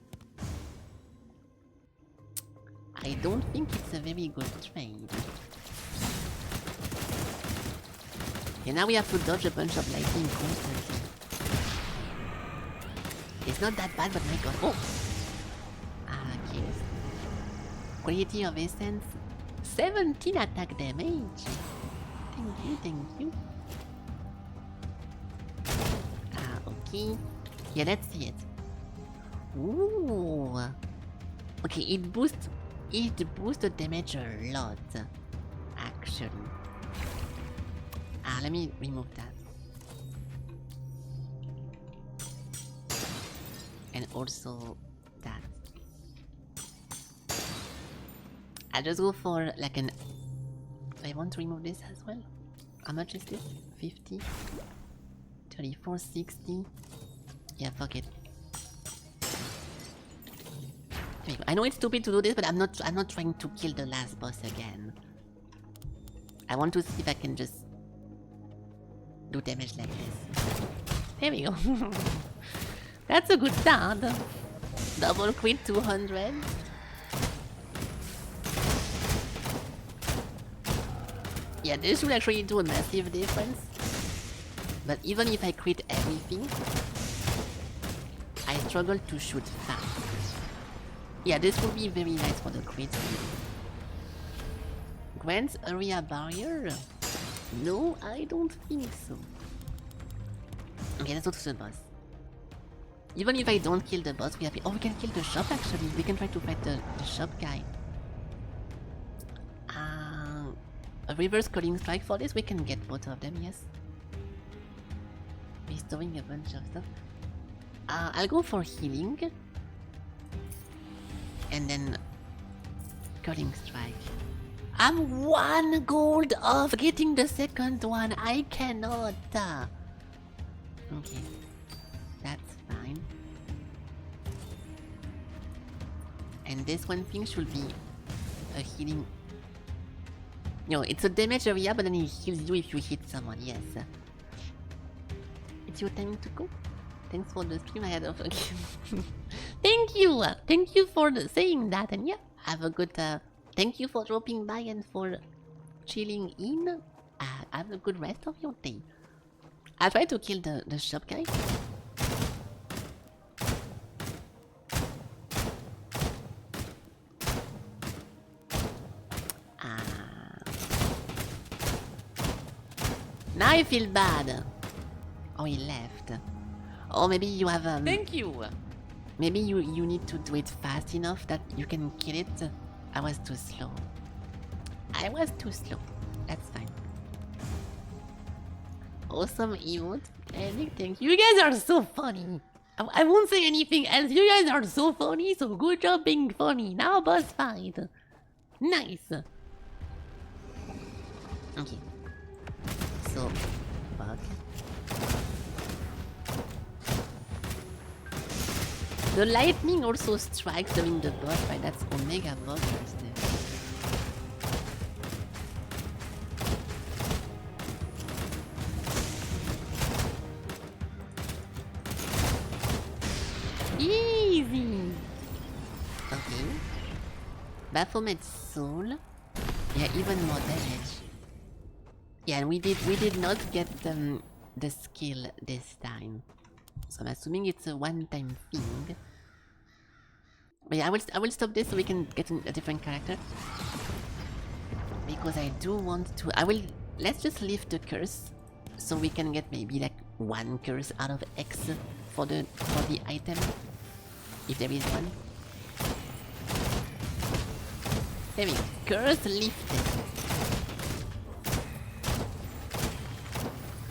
don't think it's a very good trade. And now we have to dodge a bunch of lightning constantly. It's not that bad, but my god. Oh! Okay. Quality of essence. 17 attack damage. Thank you. Okay. Yeah, let's see it. Ooh. Okay, it boosts the damage a lot. Actually. Let me remove that. And also that. I'll just go for like an... I want to remove this as well. How much is this? 50? 34, 60. Yeah, fuck it. There you go. I know it's stupid to do this, but I'm not trying to kill the last boss again. I want to see if I can just do damage like this. There we go. That's a good start. Double crit 200. Yeah, this should actually do a massive difference. But even if I crit everything, I struggle to shoot fast. Yeah, this would be very nice for the crit. Grants area barrier? No, I don't think so. Okay, let's go to the boss. Even if I don't kill the boss, we have... Oh, we can kill the shop actually. We can try to fight the shop guy. A reverse calling strike for this, we can get both of them, yes. Restoring a bunch of stuff. I'll go for healing. And then... Calling strike. I'm 1 gold off getting the second one. I cannot. Okay. That's fine. And this one thing should be a healing... No, it's a damage area, but then it heals you if you hit someone, yes. It's your time to go. Thanks for the stream I had of... Thank you! Thank you for saying that, and yeah, have a good... Thank you for dropping by and for chilling in. Have a good rest of your day. I'll try to kill the shop guy. Now I feel bad. Oh, he left. Or maybe you have... Thank you. Maybe you need to do it fast enough that you can kill it I was too slow. I was too slow. That's fine. Awesome emote. Thank you. You guys are so funny. I won't say anything else. You guys are so funny, so good job being funny. Now boss fight. Nice. Okay. So, bug. The lightning also strikes during the boss fight. That's Omega bug right there. Easy. Okay. Baphomet soul. Yeah, even more damage. Yeah, and we did not get the skill this time. So I'm assuming it's a one-time thing. But yeah, I will stop this so we can get a different character. Because I do want to. Let's just leave the curse, so we can get maybe like one curse out of X for the item, if there is one. There we go. Curse lifted.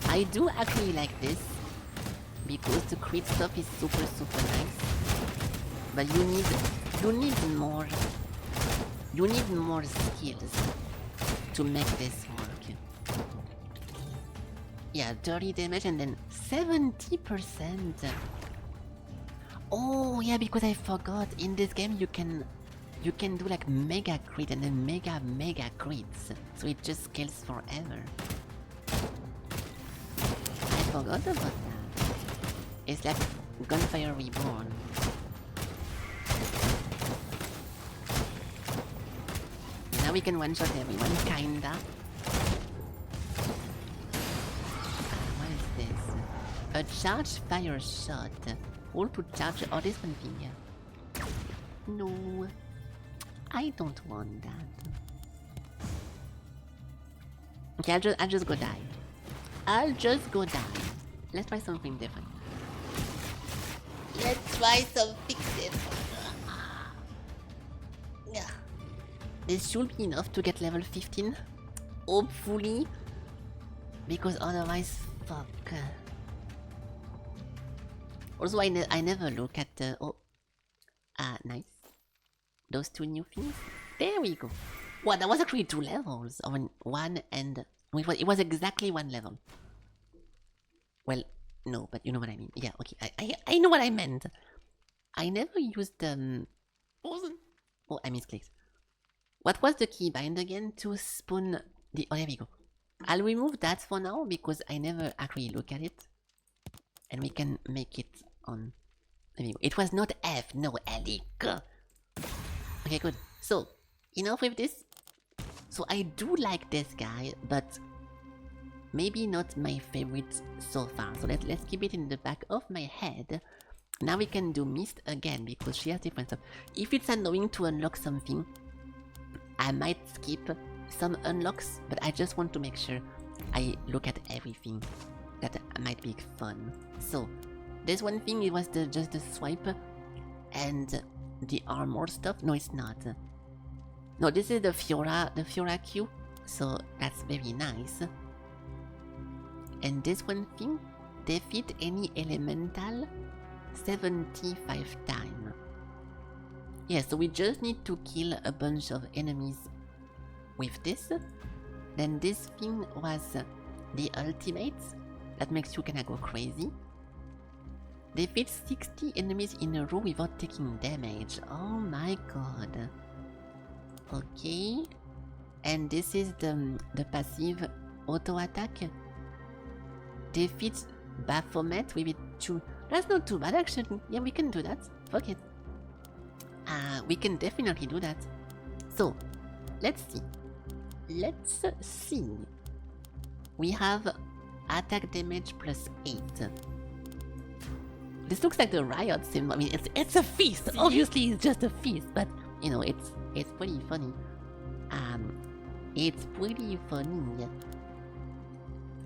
I do actually like this because the crit stuff is super nice. But you need more skills to make this work. Yeah, 30 damage and then 70%. Oh yeah, because I forgot in this game you can do like mega crit and then mega crits, so it just scales forever. I forgot about that. It's like Gunfire Reborn. Now we can one-shot everyone, kinda. What is this? A charge fire shot. All to charge. Oh, this one thing. No. I don't want that. Okay, I'll just go die. I'll just go die. Let's try something different. Let's try something different. Yeah. This should be enough to get level 15. Hopefully. Because otherwise, fuck. Also, I never look at the... Oh. Nice. Those two new things. There we go. Well, that was actually 2 levels. One and... It was exactly 1 level. Well, no, but you know what I mean. Yeah, okay. I know what I meant. I never used Oh, I misclicked. What was the keybind again? To spawn the... Oh, there we go. I'll remove that for now because I never actually look at it. And we can make it on... There we go. It was not F, no, Alec. Okay, good. So, enough with this. So I do like this guy, but maybe not my favorite so far. So let's keep it in the back of my head. Now we can do Mist again because she has different stuff. If it's annoying to unlock something, I might skip some unlocks, but I just want to make sure I look at everything. That might be fun. So, this one thing, it was just the swipe and the armor stuff. No, it's not. No, this is the Fiora Q. So that's very nice. And this one thing, defeat any elemental 75 times. Yeah, so we just need to kill a bunch of enemies with this. Then this thing was the ultimate. That makes you kinda go crazy. Defeat 60 enemies in a row without taking damage. Oh my god. Okay. And this is the passive auto attack. Defeat Baphomet with it too. That's not too bad actually. Yeah, we can do that. Fuck it. We can definitely do that. So, let's see. We have attack damage plus 8. This looks like the riot symbol. I mean, it's a feast. Obviously, it's just a feast, but you know, it's pretty funny. It's pretty funny.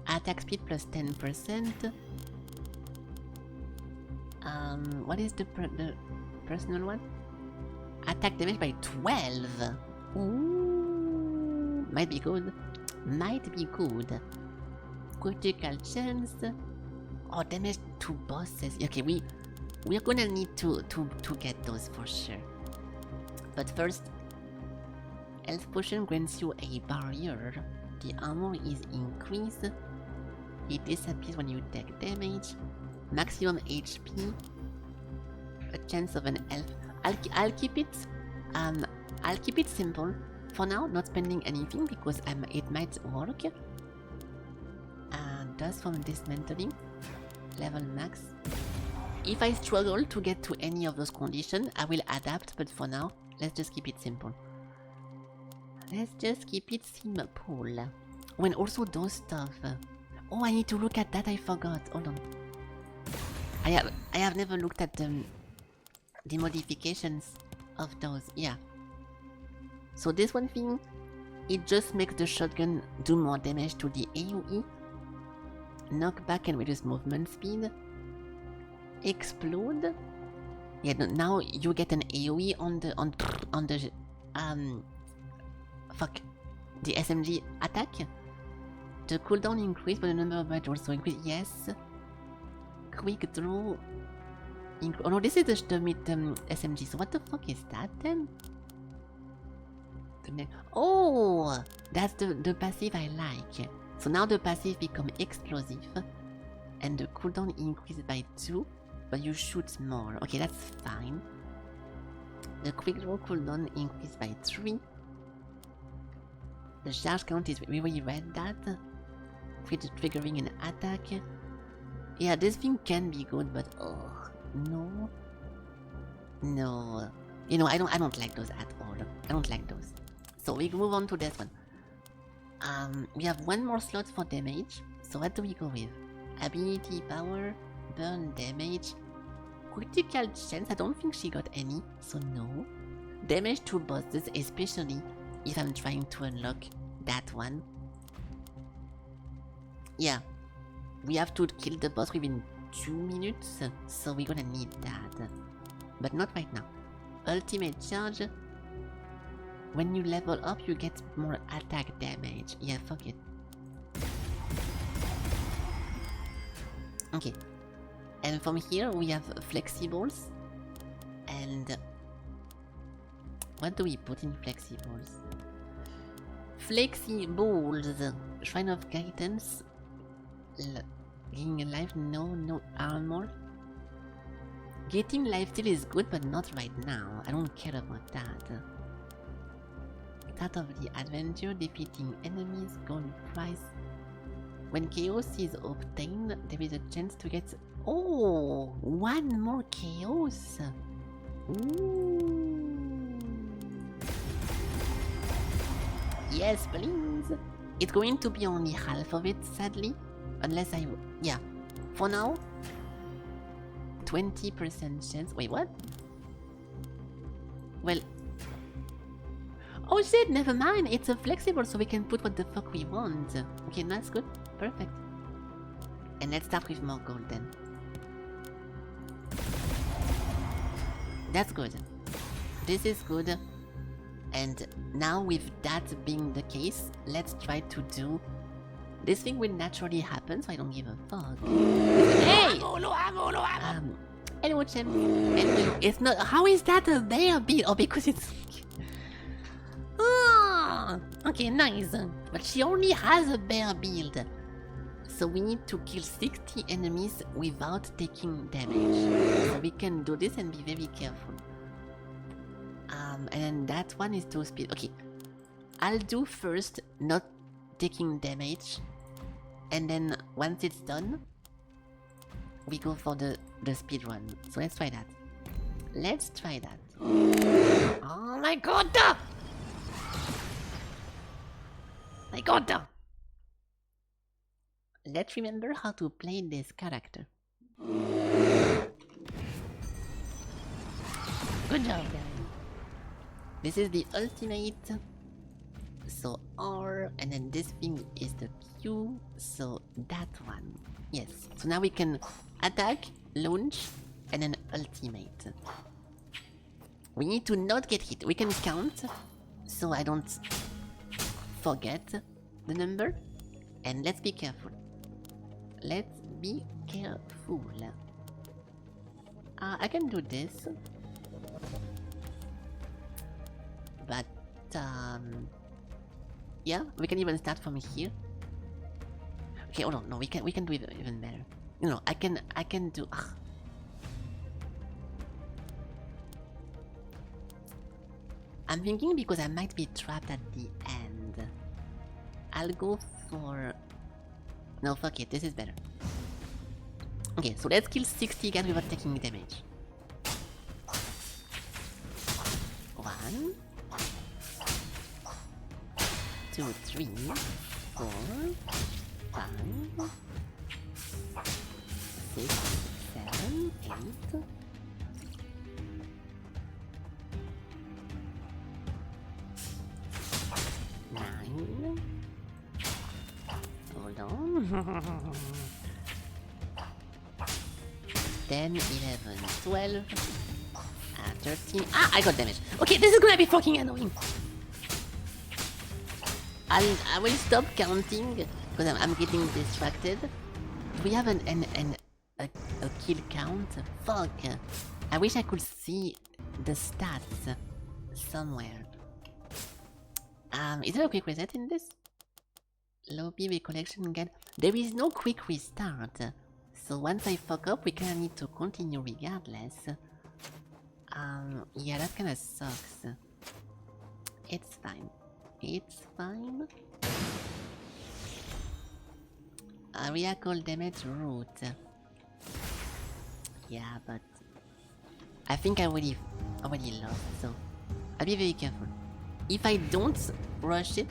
Attack speed plus 10%. What is the personal one? Attack damage by 12. Ooh, might be good. Might be good. Critical chance. Oh, damage to bosses. Okay, we're gonna need to get those for sure. But first, health potion grants you a barrier. The armor is increased. It disappears when you take damage. Maximum HP. A chance of an elf. I'll keep it simple for now, not spending anything because it might work. Dust from dismantling. Level max. If I struggle to get to any of those conditions, I will adapt, but for now, let's just keep it simple. Let's just keep it simple. When also those stuff. Oh, I need to look at that, I forgot. Hold on. I have never looked at the modifications of those. Yeah. So this one thing, it just makes the shotgun do more damage to the AoE. Knockback and reduce movement speed. Explode. Yeah, now you get an AoE on the the SMG attack. The cooldown increase, but the number of bites also increase. Yes. Quick draw. Oh no, this is the SMG. So what the fuck is that then? Oh, that's the passive I like. So now the passive become explosive, and the cooldown increases by 2, but you shoot more. Okay, that's fine. The quick draw cooldown increased by 3. The charge count is, we already read that. Triggering an attack. Yeah, this thing can be good, but oh no. No. You know, I don't like those at all. I don't like those. So we move on to this one. We have one more slot for damage. So what do we go with? Ability power, burn damage, critical chance. I don't think she got any, so no. Damage to bosses, especially if I'm trying to unlock that one. Yeah, we have to kill the boss within 2 minutes, so we're gonna need that. But not right now. Ultimate charge. When you level up, you get more attack damage. Yeah, fuck it. Okay. And from here, we have flexibles. And what do we put in flexibles? Flexibles. Shrine of Guidance. Getting alive, no armor. Getting lifesteal is good, but not right now. I don't care about that. Start of the adventure, defeating enemies, gold price. When chaos is obtained, there is a chance to get... Oh! One more chaos! Ooh. Yes, please! It's going to be only half of it, sadly. Unless I... Yeah. For now... 20% chance... Wait, what? Well... Oh shit, never mind, it's a flexible so we can put what the fuck we want. Okay, that's good. Perfect. And let's start with more gold then. That's good. This is good. And now with that being the case, let's try to do... This thing will naturally happen, so I don't give a fuck. Hey! Hello, champ. It's not... How is that a bear beat? Oh, because it's... Ah, okay, nice. But she only has a bear build. So we need to kill 60 enemies without taking damage. So we can do this and be very careful. And that one is 2 speed. Okay. I'll do first not taking damage. And then once it's done, we go for the speed run. So let's try that. Let's try that. Oh my god! My god! Let's remember how to play this character. Good job, guys. This is the ultimate. So R, and then this thing is the Q. So that one. Yes. So now we can attack, launch, and then ultimate. We need to not get hit. We can count. so I don't forget the number. And let's be careful. Let's be careful. I can do this. But, yeah, we can even start from here. Okay, hold on, no, we can do it even better. You know, I can do... I'm thinking because I might be trapped at the end. I'll go for... No, fuck it, this is better. Okay, so let's kill 60 guys without taking damage. 1, 2, 3, 4, 5, 6, 7, 8. Hold on. 10, 11, 12, 13. Ah, I got damage. Okay, this is gonna be fucking annoying. I will stop counting because I'm getting distracted. Do we have a kill count? Fuck. I wish I could see the stats somewhere. Is there a quick reset in this? Lobby recollection guide. There is no quick restart. So once I fuck up, we kinda need to continue regardless. Yeah, that kinda sucks. It's fine. It's fine. Area call damage route. Yeah, but I think I already lost, so I'll be very careful. If I don't rush it,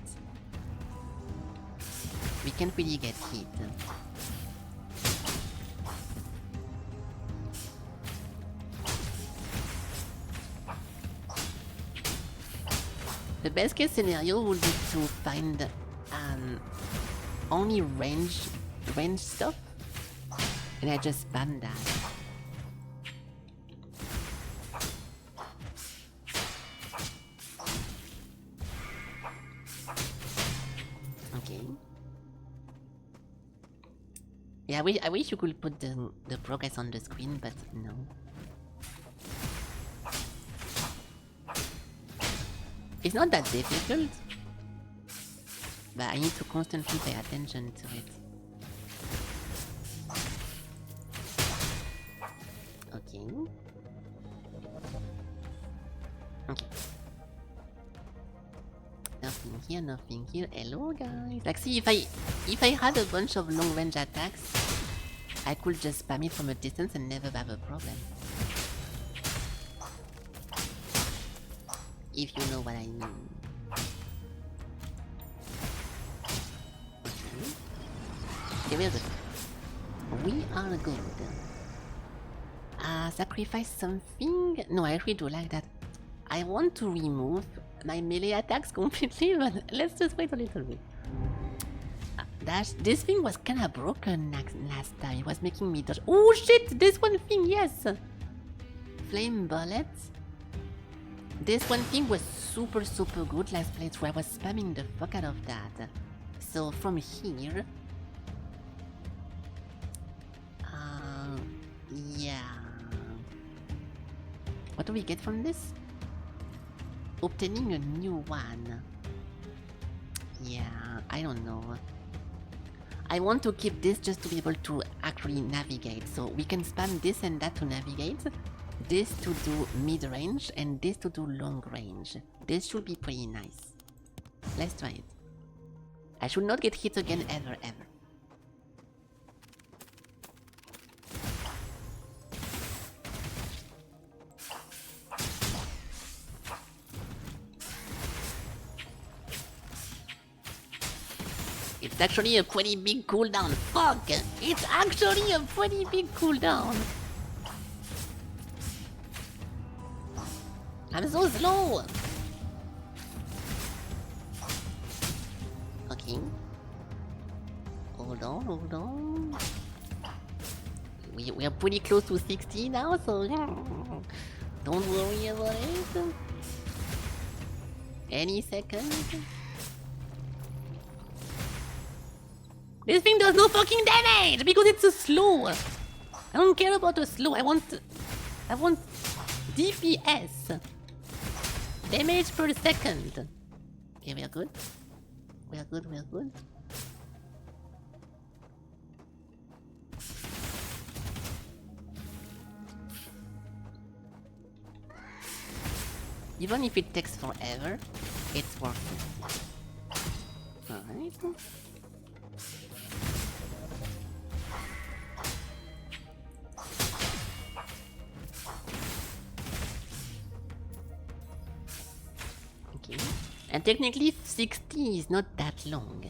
we can't really get hit. The best case scenario would be to find only range stuff, and I just spam that. Okay. Yeah, I wish you could put the progress on the screen, but no. It's not that difficult, but I need to constantly pay attention to it. Okay. Okay. Nothing here, nothing here. Hello guys. Like, see, if I had a bunch of long range attacks, I could just spam it from a distance and never have a problem. If you know what I mean. Okay, we're good. We are good. Sacrifice something? No, I actually do like that. I want to remove my melee attacks completely, but let's just wait a little bit. This thing was kinda broken last time. It was making me dodge. Oh shit! This one thing, yes! Flame bullets. This one thing was super good last playthrough. I was spamming the fuck out of that. So from here... yeah... What do we get from this? Obtaining a new one. Yeah, I don't know. I want to keep this just to be able to actually navigate. So we can spam this and that to navigate. This to do mid-range and this to do long range. This should be pretty nice. Let's try it. I should not get hit again ever. It's actually a pretty big cooldown. Fuck! It's actually a pretty big cooldown. I'm so slow! Okay. Hold on. We are pretty close to 60 now, so don't worry about it. Any second. This thing does no fucking damage because it's a slow. I don't care about a slow. I want DPS. Damage per second. Okay, we are good. We are good. We are good. Even if it takes forever, it's worth it. Alright. Okay. And technically 60 is not that long.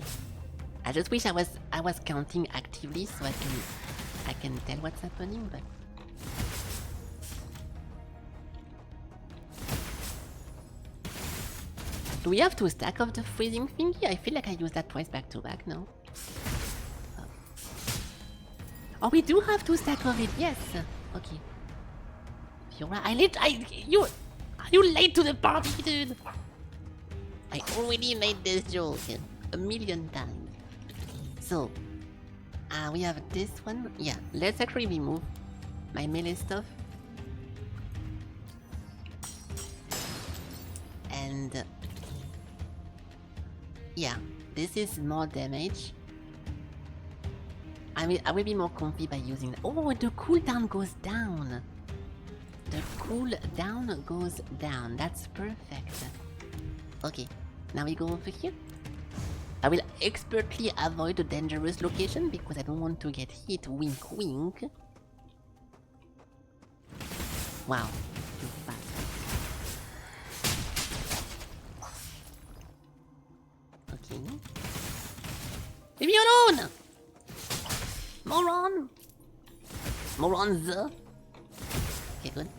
I just wish I was counting actively so I can tell what's happening, but do we have to stack of the freezing thingy? I feel like I used that twice back to back now. Oh, we do have 2 stack of it, yes. Okay. Are you late to the party, dude? I already made this joke 1,000,000 times. So, we have this one. Yeah, let's actually remove my melee stuff. And yeah, this is more damage. I will be more comfy by using. Oh, the cooldown goes down. The cooldown goes down. That's perfect. Okay, now we go over here. I will expertly avoid a dangerous location because I don't want to get hit. Wink, wink. Wow, too fast. Okay. Leave me alone! Moron! Morons! Okay, good.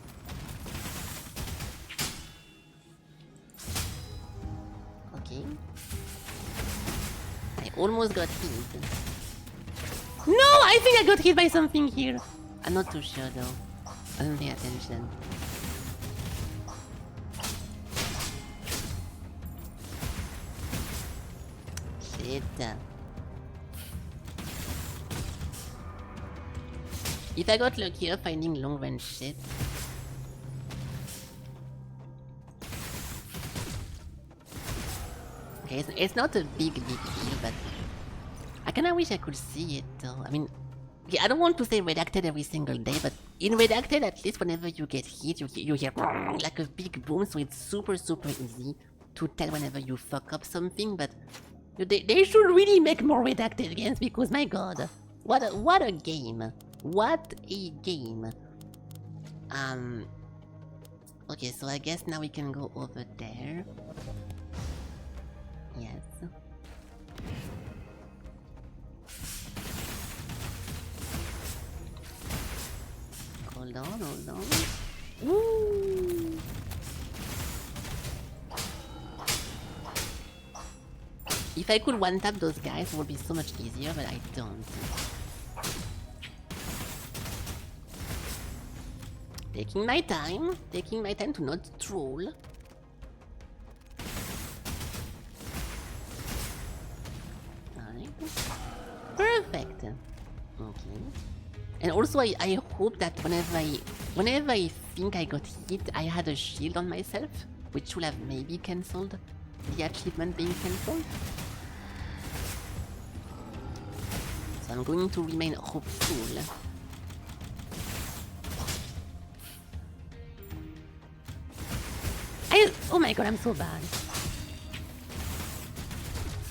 Okay. I almost got hit. No! I think I got hit by something here. I'm not too sure though. I don't pay attention. Shit. If I got luckier finding long range shit. Okay, it's not a big deal, but I kinda wish I could see it though. I mean, yeah, I don't want to say redacted every single day, but in redacted, at least whenever you get hit, you hear like a big boom, so it's super easy to tell whenever you fuck up something. But they should really make more redacted games because my god, what a game, what a game. Okay, so I guess now we can go over there. Yes. Hold on. Woo! If I could one-tap those guys, it would be so much easier, but I don't. Taking my time to not troll. Alright. Perfect. Okay. And also I hope that whenever I think I got hit, I had a shield on myself, which would have maybe cancelled the achievement being cancelled. So I'm going to remain hopeful. Oh my god, I'm so bad.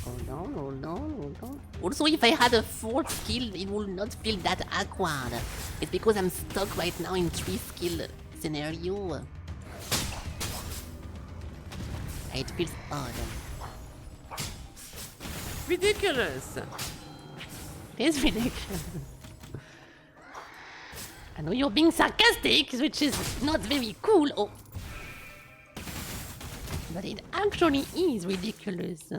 Hold on. Also, if I had a 4th skill, it would not feel that awkward. It's because I'm stuck right now in 3 skill scenario. It feels odd. Ridiculous! It's ridiculous. I know you're being sarcastic, which is not very cool. Oh. But it actually is ridiculous.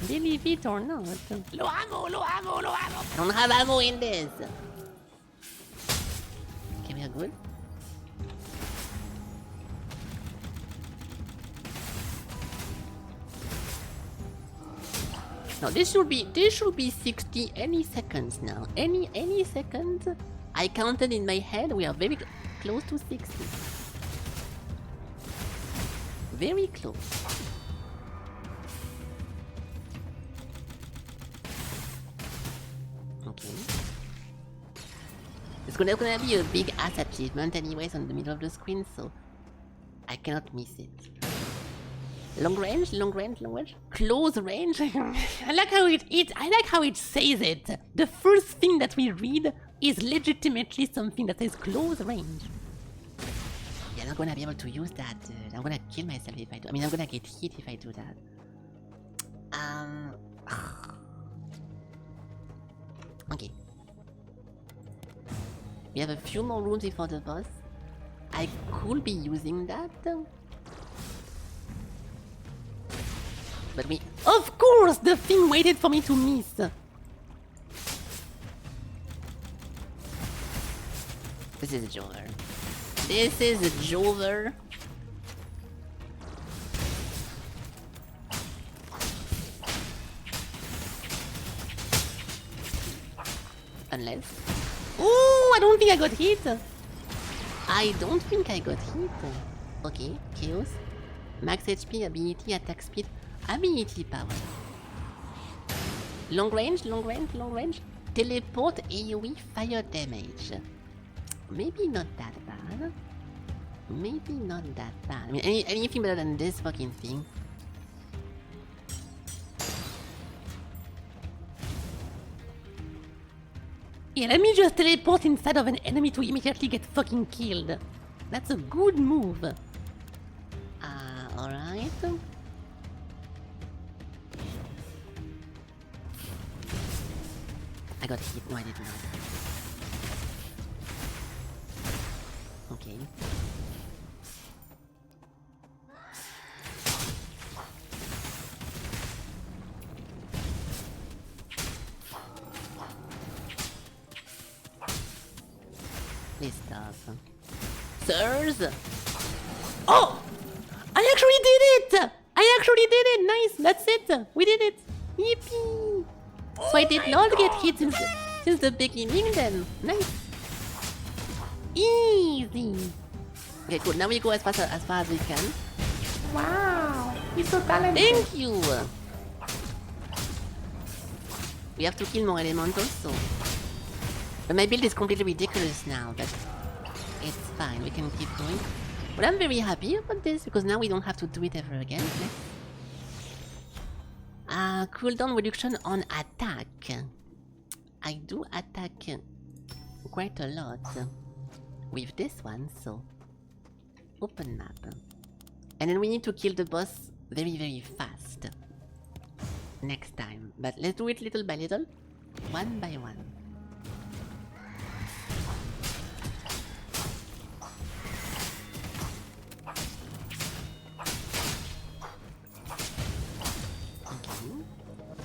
Believe it or not. Low ammo! I don't have ammo in this. Okay, we are good. No, this should be 60 any seconds now. Any seconds. I counted in my head. We are very close to 60. Very close. Okay. It's gonna be a big ass achievement anyways on the middle of the screen, so I cannot miss it. Long range, close range. I like how it says it. The first thing that we read is legitimately something that says close range. Yeah, I'm not gonna be able to use that. I'm gonna kill myself if I do. I mean, I'm gonna get hit if I do that. Okay. We have a few more rooms before the boss. I could be using that. But we... Of course! The thing waited for me to miss! This is a Jover. This is a Jover. Unless... Oh, I don't think I got hit! I don't think I got hit. Okay, Chaos. Max HP, ability, attack speed, ability power. Long range. Teleport, AoE, fire damage. Maybe not that bad. I mean, anything better than this fucking thing. Yeah, let me just teleport inside of an enemy to immediately get fucking killed. That's a good move. Alright. I got hit. No, I did not. Okay. Please stop. Sirs! Oh! I actually did it! Nice! That's it! We did it! Yippee! So I did not get hit since the beginning then. Nice! Easy! Okay, cool. Now we go as far as we can. Wow, he's so talented. Thank you! We have to kill more elementals, so... But my build is completely ridiculous now, but... It's fine, we can keep going. But I'm very happy about this, because now we don't have to do it ever again. Cooldown reduction on attack. I do attack quite a lot with this one, so... Open map. And then we need to kill the boss very, very fast. Next time. But let's do it little by little. One by one.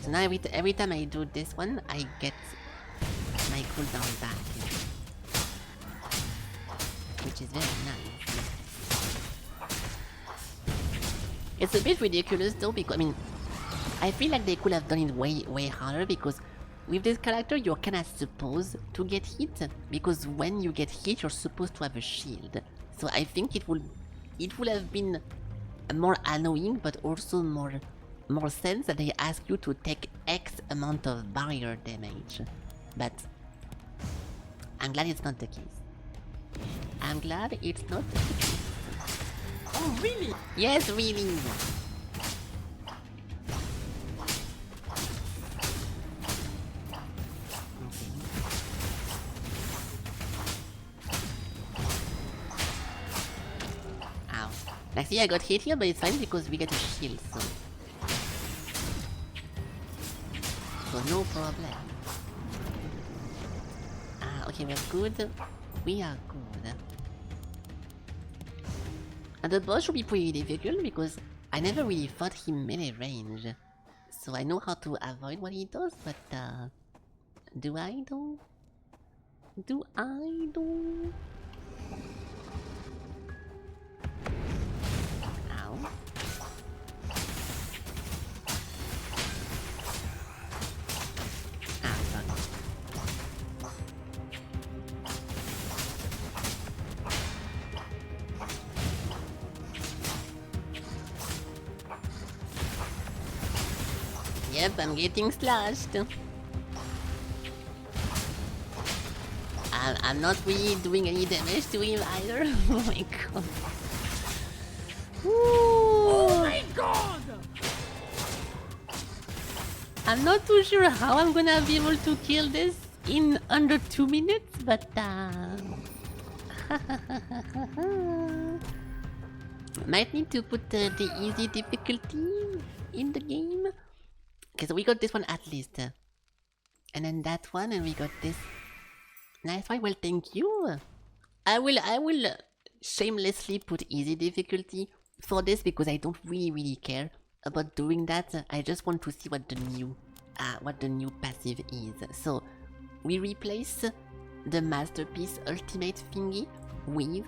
So now every time I do this one, I get my cooldown back. Which is very nice. It's a bit ridiculous though, because, I mean, I feel like they could have done it way harder, because with this character you're kinda supposed to get hit, because when you get hit you're supposed to have a shield. So I think it would have been more annoying, but also more sense that they ask you to take X amount of barrier damage. But I'm glad it's not the case. I'm glad it's not the case. Oh, really? Yes, really. Ow. Like, see, I got hit here, but it's fine because we get a shield, so no problem. Okay, we're good. We are good. And the boss should be pretty difficult because I never really fought him melee range. So I know how to avoid what he does, but do I though? Do I though? Ow. Yep, I'm getting slashed. I'm not really doing any damage to him either. Oh my god. Oh my god! I'm not too sure how I'm gonna be able to kill this in under 2 minutes, but might need to put the easy difficulty in the game. Okay, so we got this one at least. And then that one, and we got this. Nice one, well thank you. I will shamelessly put easy difficulty for this because I don't really care about doing that. I just want to see what the new passive is. So we replace the masterpiece ultimate thingy with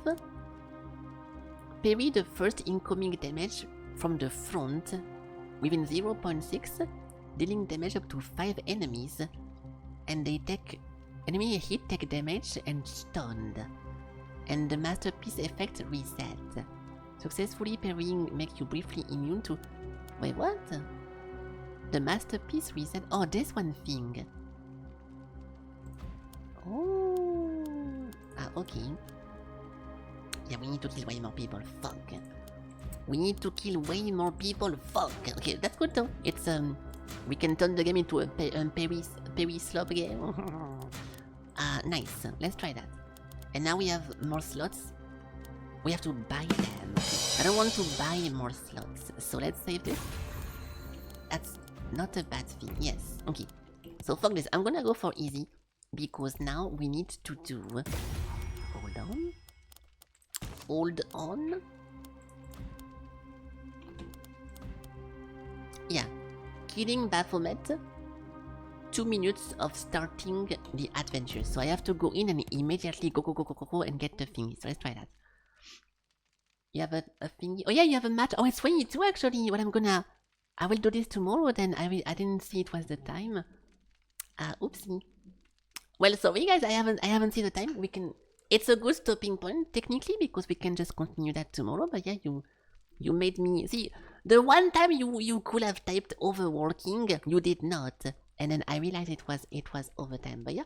parry the first incoming damage from the front within 0.6, dealing damage up to 5 enemies, and they take enemy hit take damage and stunned. And the masterpiece effect reset. Successfully parrying make you briefly immune to... Wait, what? The masterpiece reset... Oh, this one thing. Oh... Ah, okay. Yeah, we need to kill way more people. Fuck. We need to kill way more people. Fuck. Okay, that's good though. It's, we can turn the game into a parry slop game. Nice. Let's try that. And now we have more slots. We have to buy them. I don't want to buy more slots. So let's save this. That's not a bad thing. Yes. Okay. So fuck this. I'm gonna go for easy. Because now we need to do... Hold on. Hold on. Yeah. Killing Baphomet. 2 minutes of starting the adventure. So I have to go in and immediately go and get the thingy. So let's try that. You have a thingy. Oh yeah, you have a match. Oh, it's 22 actually. What I will do this tomorrow then. I didn't see it was the time. Oopsie. Well, sorry guys, I haven't seen the time. We can... It's a good stopping point technically because we can just continue that tomorrow. But yeah, you made me... See, the one time you could have typed overworking, you did not. And then I realized it was overtime. But yeah,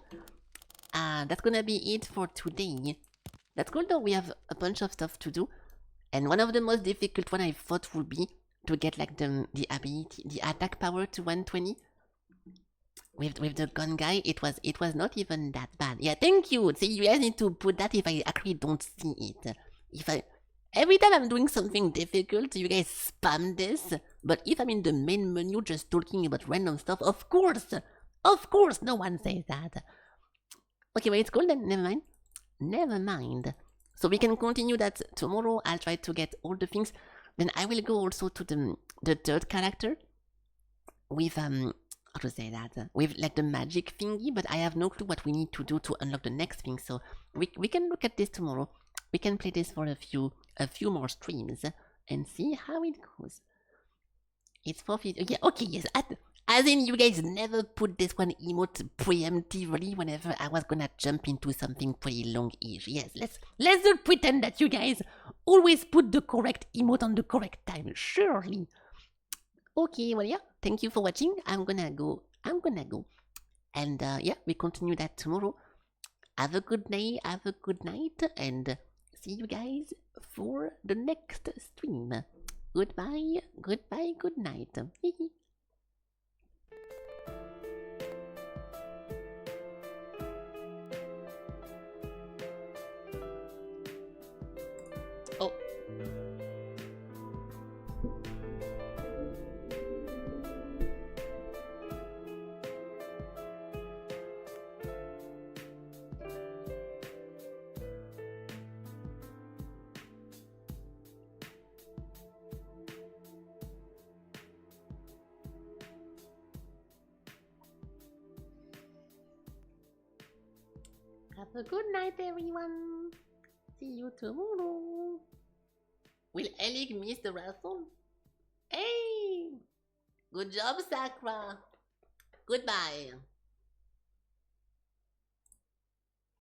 that's gonna be it for today. That's cool though. We have a bunch of stuff to do, and one of the most difficult one I thought would be to get like the ability, the attack power to 120. With the gun guy, it was not even that bad. Yeah, thank you. See, you guys need to put that if I actually don't see it. Every time I'm doing something difficult, you guys spam this. But if I'm in the main menu just talking about random stuff, of course, no one says that. Okay, well, it's cool then, never mind. So we can continue that tomorrow. I'll try to get all the things. Then I will go also to the third character with, how to say that, with like the magic thingy, but I have no clue what we need to do to unlock the next thing. So we can look at this tomorrow. We can play this for a few more streams and see how it goes. It's for yeah, okay, yes. As in, you guys never put this one emote preemptively whenever I was gonna jump into something pretty long-ish. Yes, let's not pretend that you guys always put the correct emote on the correct time. Surely. Okay, well yeah. Thank you for watching. I'm gonna go. And yeah, we continue that tomorrow. Have a good day. Have a good night, and see you guys for the next stream. Goodbye, good night. Oh. Have a good night, everyone. See you tomorrow. Will Ellie miss the raffle? Hey! Good job, Sakura. Goodbye.